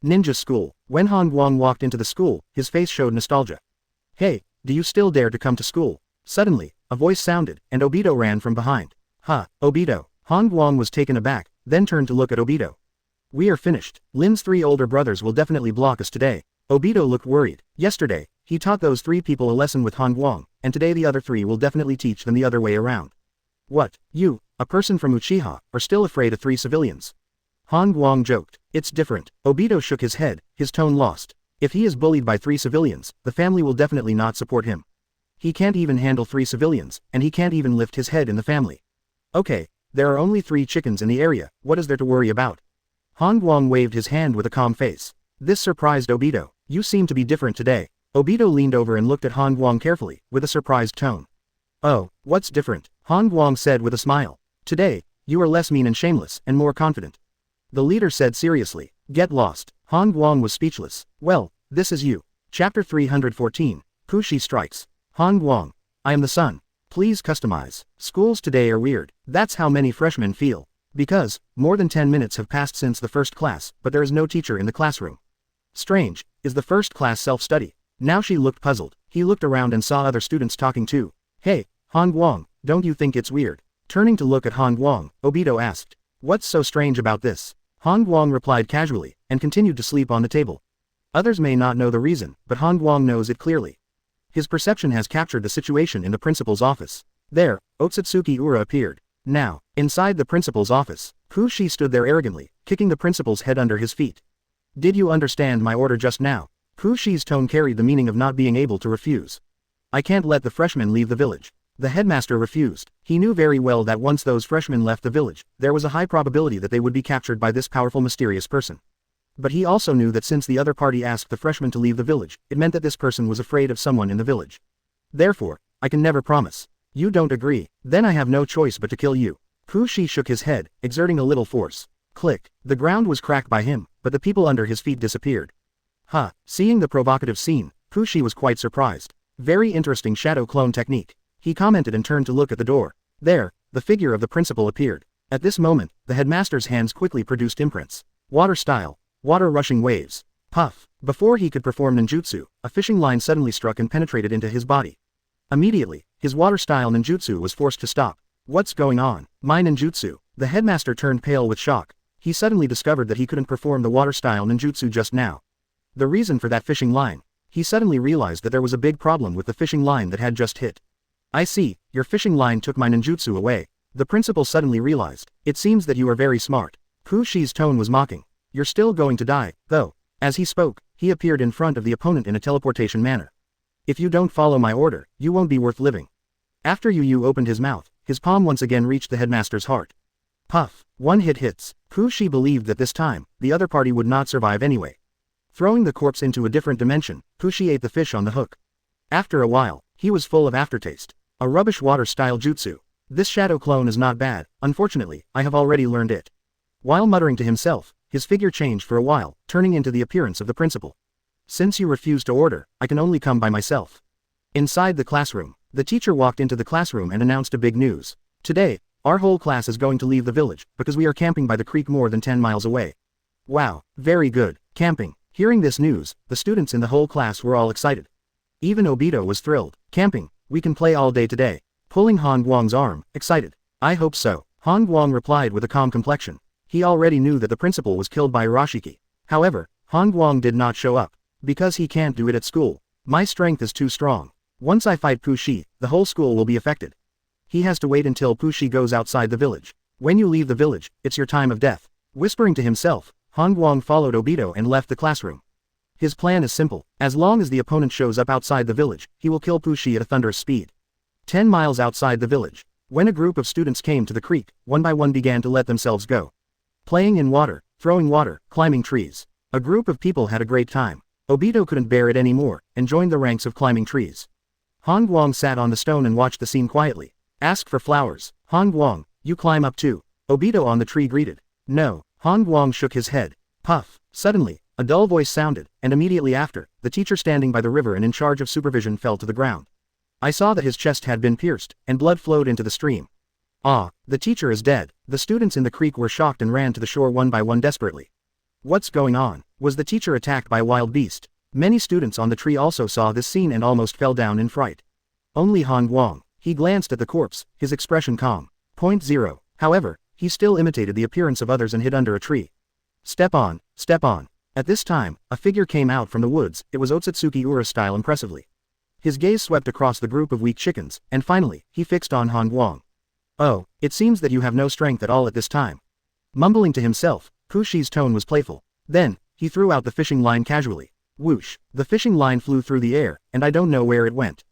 Ninja school. When Han Guang walked into the school, his face showed nostalgia. Hey, do you still dare to come to school? Suddenly, a voice sounded, and Obito ran from behind. Obito. Han Guang was taken aback, then turned to look at Obito. We are finished. Lin's 3 older brothers will definitely block us today. Obito looked worried. Yesterday, he taught those 3 people a lesson with Han Guang, and today the other 3 will definitely teach them the other way around. What, you, a person from Uchiha, are still afraid of 3 civilians? Han Guang joked. It's different. Obito shook his head, his tone lost. If he is bullied by 3 civilians, the family will definitely not support him. He can't even handle 3 civilians, and he can't even lift his head in the family. Okay, there are only 3 chickens in the area, what is there to worry about? Han Guang waved his hand with a calm face. This surprised Obito. You seem to be different today. Obito leaned over and looked at Han Guang carefully, with a surprised tone. Oh, what's different? Han Guang said with a smile. Today, you are less mean and shameless, and more confident. The leader said seriously. Get lost. Han Guang was speechless. Well, this is you. Chapter 314. Ku Shi strikes. Han Guang. I am the sun. Please customize. Schools today are weird. That's how many freshmen feel. Because, more than 10 minutes have passed since the first class, but there is no teacher in the classroom. Strange, is the first class self-study? Now she looked puzzled. He looked around and saw other students talking too. Hey, Han Guang, don't you think it's weird? Turning to look at Han Guang, Obito asked. What's so strange about this? Han Guang replied casually, and continued to sleep on the table. Others may not know the reason, but Han Guang knows it clearly. His perception has captured the situation in the principal's office. There, Otsutsuki Ura appeared. Now, inside the principal's office, Kushi stood there arrogantly, kicking the principal's head under his feet. Did you understand my order just now? Kushi's tone carried the meaning of not being able to refuse. I can't let the freshmen leave the village. The headmaster refused. He knew very well that once those freshmen left the village, there was a high probability that they would be captured by this powerful mysterious person. But he also knew that since the other party asked the freshmen to leave the village, it meant that this person was afraid of someone in the village. Therefore, I can never promise. You don't agree, then I have no choice but to kill you. Kushi shook his head, exerting a little force. Click. The ground was cracked by him, but the people under his feet disappeared. Seeing the provocative scene, Kushi was quite surprised. Very interesting shadow clone technique. He commented and turned to look at the door. There, the figure of the principal appeared. At this moment, the headmaster's hands quickly produced imprints. Water style. Water rushing waves. Puff. Before he could perform ninjutsu, a fishing line suddenly struck and penetrated into his body. Immediately, his water-style ninjutsu was forced to stop. What's going on? My ninjutsu. The headmaster turned pale with shock. He suddenly discovered that he couldn't perform the water-style ninjutsu just now. The reason for that fishing line. He suddenly realized that there was a big problem with the fishing line that had just hit. I see, your fishing line took my ninjutsu away. The principal suddenly realized. It seems that you are very smart. Kushi's tone was mocking. You're still going to die, though. As he spoke, he appeared in front of the opponent in a teleportation manner. If you don't follow my order, you won't be worth living. After Yu opened his mouth, his palm once again reached the headmaster's heart. Puff. One hit hits. Kushi believed that this time, the other party would not survive anyway. Throwing the corpse into a different dimension, Kushi ate the fish on the hook. After a while, he was full of aftertaste. A rubbish water-style jutsu. This shadow clone is not bad, unfortunately, I have already learned it. While muttering to himself, his figure changed for a while, turning into the appearance of the principal. Since you refuse to order, I can only come by myself. Inside the classroom, the teacher walked into the classroom and announced a big news. Today, our whole class is going to leave the village, because we are camping by the creek more than 10 miles away. Wow, very good, camping. Hearing this news, the students in the whole class were all excited. Even Obito was thrilled. Camping, we can play all day today. Pulling Han Guang's arm, excited. I hope so. Han Guang replied with a calm complexion. He already knew that the principal was killed by Arashiki. However, Han Guang did not show up. Because he can't do it at school. My strength is too strong. Once I fight Kushi, the whole school will be affected. He has to wait until Kushi goes outside the village. When you leave the village, it's your time of death. Whispering to himself, Han Guang followed Obito and left the classroom. His plan is simple. As long as the opponent shows up outside the village, he will kill Kushi at a thunderous speed. 10 miles outside the village. When a group of students came to the creek, one by one began to let themselves go. Playing in water, throwing water, climbing trees. A group of people had a great time. Obito couldn't bear it anymore, and joined the ranks of climbing trees. Han Guang sat on the stone and watched the scene quietly. Ask for flowers. Han Guang, you climb up too. Obito on the tree greeted. No. Han Guang shook his head. Puff. Suddenly, a dull voice sounded, and immediately after, the teacher standing by the river and in charge of supervision fell to the ground. I saw that his chest had been pierced, and blood flowed into the stream. Ah, the teacher is dead. The students in the creek were shocked and ran to the shore one by one desperately. What's going on? Was the teacher attacked by a wild beast? Many students on the tree also saw this scene and almost fell down in fright. Only Han Guang. He glanced at the corpse, his expression calm. 0. However, he still imitated the appearance of others and hid under a tree. Step on, step on. At this time, a figure came out from the woods. It was Otsutsuki Ura style impressively. His gaze swept across the group of weak chickens, and finally, he fixed on Han Guang. Oh, it seems that you have no strength at all at this time. Mumbling to himself, Kushi's tone was playful. Then, he threw out the fishing line casually. Whoosh, the fishing line flew through the air, and I don't know where it went.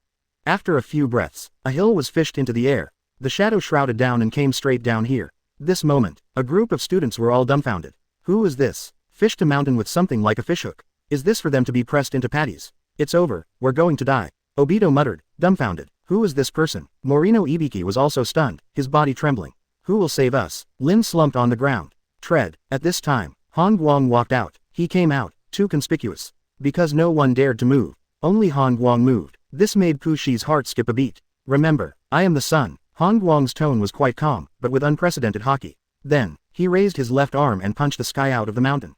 After a few breaths, a hill was fished into the air. The shadow shrouded down and came straight down here. This moment, a group of students were all dumbfounded. Who is this? Fished a mountain with something like a fishhook. Is this for them to be pressed into patties? It's over, we're going to die. Obito muttered, dumbfounded. Who is this person? Morino Ibiki was also stunned, his body trembling. Who will save us? Lin slumped on the ground. Tread. At this time, Han Guang walked out. He came out, too conspicuous. Because no one dared to move. Only Han Guang moved. This made Kushi's heart skip a beat. Remember, I am the sun. Han Guang's tone was quite calm, but with unprecedented haki. Then, he raised his left arm and punched the sky out of the mountain.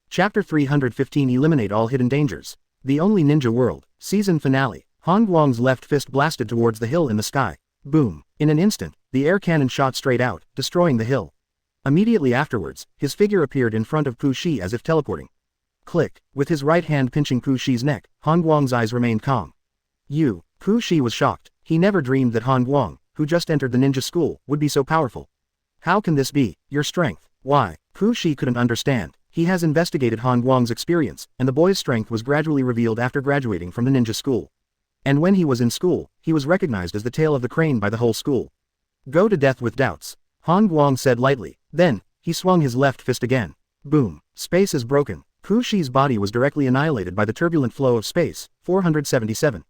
Chapter 315 Eliminate All Hidden Dangers. The Only Ninja World. Season Finale. Han Guang's left fist blasted towards the hill in the sky. Boom. In an instant, the air cannon shot straight out, destroying the hill. Immediately afterwards, his figure appeared in front of Pu Shi as if teleporting. Click. With his right hand pinching Pu Shi's neck, Han Guang's eyes remained calm. Pu Shi was shocked. He never dreamed that Han Guang, who just entered the ninja school, would be so powerful. How can this be? Your strength. Why? Pu Shi couldn't understand. He has investigated Han Guang's experience, and the boy's strength was gradually revealed after graduating from the ninja school. And when he was in school, he was recognized as the tail of the crane by the whole school. Go to death with doubts. Han Guang said lightly. Then, he swung his left fist again. Boom. Space is broken. Pu Shi's body was directly annihilated by the turbulent flow of space. 477.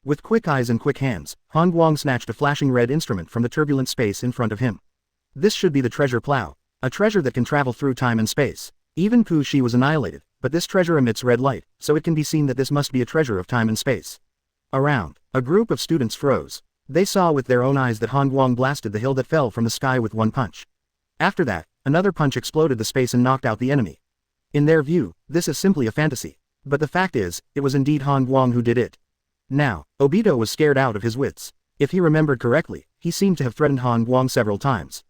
With quick eyes and quick hands, Han Guang snatched a flashing red instrument from the turbulent space in front of him. This should be the treasure plow. A treasure that can travel through time and space. Even Pu Shi was annihilated, but this treasure emits red light, so it can be seen that this must be a treasure of time and space. Around, a group of students froze. They saw with their own eyes that Han Guang blasted the hill that fell from the sky with one punch. After that, another punch exploded the space and knocked out the enemy. In their view, this is simply a fantasy. But the fact is, it was indeed Han Guang who did it. Now, Obito was scared out of his wits. If he remembered correctly, he seemed to have threatened Han Guang several times.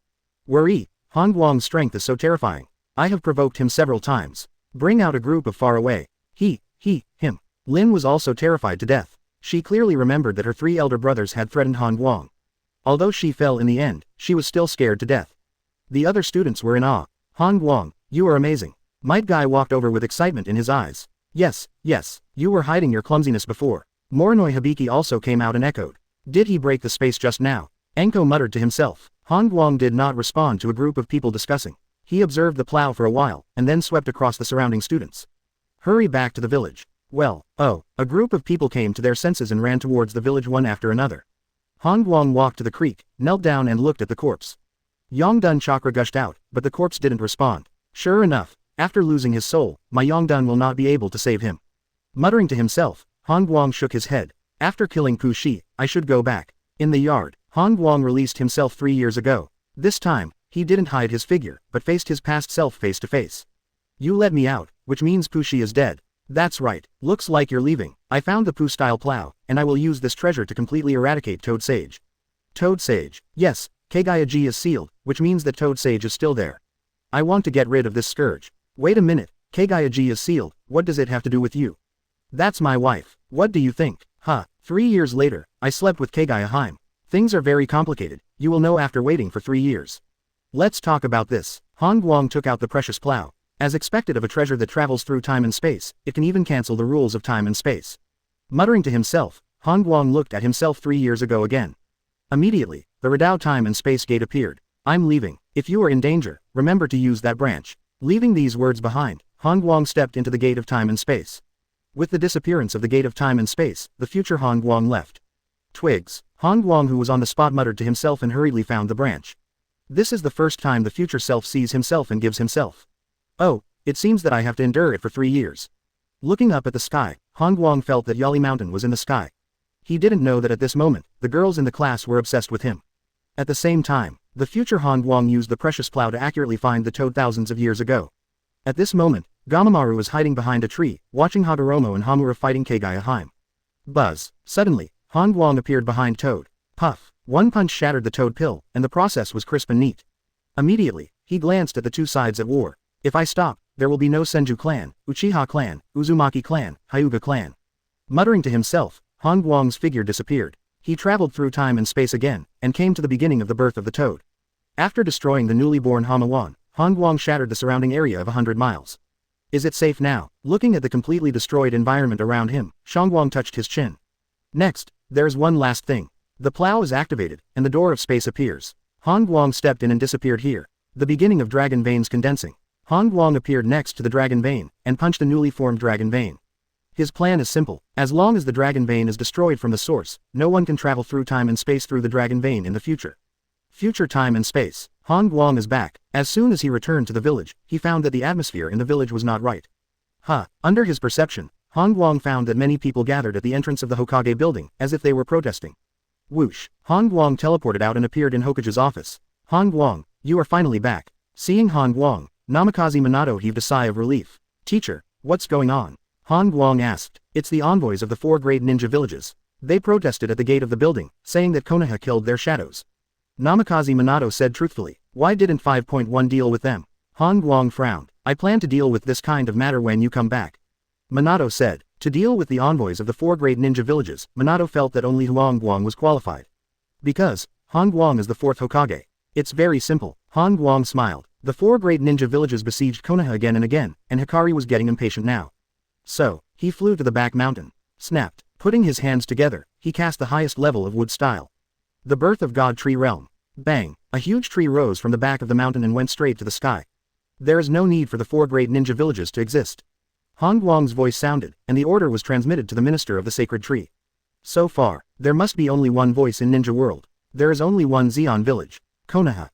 Worry, Han Guang's strength is so terrifying. I have provoked him several times. Bring out a group of far away. Him. Lin was also terrified to death. She clearly remembered that her three elder brothers had threatened Han Guang. Although she fell in the end, she was still scared to death. The other students were in awe. Han Guang, you are amazing. Might Guy walked over with excitement in his eyes. Yes, you were hiding your clumsiness before. Morinoi Hibiki also came out and echoed. Did he break the space just now? Enko muttered to himself. Han Guang did not respond to a group of people discussing. He observed the plow for a while, and then swept across the surrounding students. Hurry back to the village. Well, a group of people came to their senses and ran towards the village one after another. Han Guang walked to the creek, knelt down and looked at the corpse. Yongdun chakra gushed out, but the corpse didn't respond. Sure enough, after losing his soul, my Yongdun will not be able to save him. Muttering to himself, Han Guang shook his head. After killing Pu Shi, I should go back. In the yard, Han Guang released himself 3 years ago. This time, he didn't hide his figure, but faced his past self face to face. You let me out, which means Pu Shi is dead. That's right, looks like you're leaving. I found the Pu-style plow, and I will use this treasure to completely eradicate Toad Sage. Toad Sage. Yes, Kagayaji is sealed, which means that Toad Sage is still there. I want to get rid of this scourge. Wait a minute, Kagayaji is sealed, what does it have to do with you? That's my wife. What do you think? 3 years later, I slept with Kagaya. Things are very complicated, you will know after waiting for 3 years. Let's talk about this. Han Guang took out the precious plow. As expected of a treasure that travels through time and space, it can even cancel the rules of time and space. Muttering to himself, Han Guang looked at himself 3 years ago again. Immediately, the Radao time and space gate appeared. I'm leaving. If you are in danger, remember to use that branch. Leaving these words behind, Han Guang stepped into the gate of time and space. With the disappearance of the gate of time and space, the future Han Guang left. Twigs. Han Guang, who was on the spot, muttered to himself and hurriedly found the branch. This is the first time the future self sees himself and gives himself. Oh, it seems that I have to endure it for 3 years. Looking up at the sky, Han Guang felt that Yali Mountain was in the sky. He didn't know that at this moment, the girls in the class were obsessed with him. At the same time, the future Han Guang used the precious plow to accurately find the toad thousands of years ago. At this moment, Gamamaru was hiding behind a tree, watching Hagoromo and Hamura fighting Kagaya. Buzz. Suddenly, Han Guang appeared behind Toad. Puff. One punch shattered the Toad pill, and the process was crisp and neat. Immediately, he glanced at the two sides at war. If I stop, there will be no Senju clan, Uchiha clan, Uzumaki clan, Hyuga clan. Muttering to himself, Han Guang's figure disappeared. He traveled through time and space again, and came to the beginning of the birth of the Toad. After destroying the newly born Hamawan, Han Guang shattered the surrounding area of 100 miles. Is it safe now? Looking at the completely destroyed environment around him, Shangguang touched his chin. Next, there's one last thing. The plow is activated, and the door of space appears. Han Guang stepped in and disappeared here. The beginning of dragon veins condensing. Han Guang appeared next to the dragon vein, and punched a newly formed dragon vein. His plan is simple. As long as the dragon vein is destroyed from the source, no one can travel through time and space through the dragon vein in the future. Future time and space. Han Guang is back. As soon as he returned to the village, he found that the atmosphere in the village was not right. Under his perception, Han Guang found that many people gathered at the entrance of the Hokage building, as if they were protesting. Whoosh. Han Guang teleported out and appeared in Hokage's office. Han Guang, you are finally back. Seeing Han Guang, Namikaze Minato heaved a sigh of relief. Teacher, what's going on? Han Guang asked. It's the envoys of the 4 great ninja villages. They protested at the gate of the building, saying that Konoha killed their shadows. Namikaze Minato said truthfully, why didn't 5.1 deal with them? Han Guang frowned. I plan to deal with this kind of matter when you come back. Minato said, to deal with the envoys of the 4 great ninja villages, Minato felt that only Han Guang was qualified. Because, Han Guang is the 4th Hokage. It's very simple. Han Guang smiled. The 4 great ninja villages besieged Konoha again and again, and Hikari was getting impatient now. So, he flew to the back mountain. Snapped. Putting his hands together, he cast the highest level of wood style. The birth of God Tree Realm. Bang! A huge tree rose from the back of the mountain and went straight to the sky. There is no need for the 4 great ninja villages to exist. Han Guang's voice sounded, and the order was transmitted to the minister of the sacred tree. So far, there must be only one voice in ninja world. There is only one Zeon village. Konoha.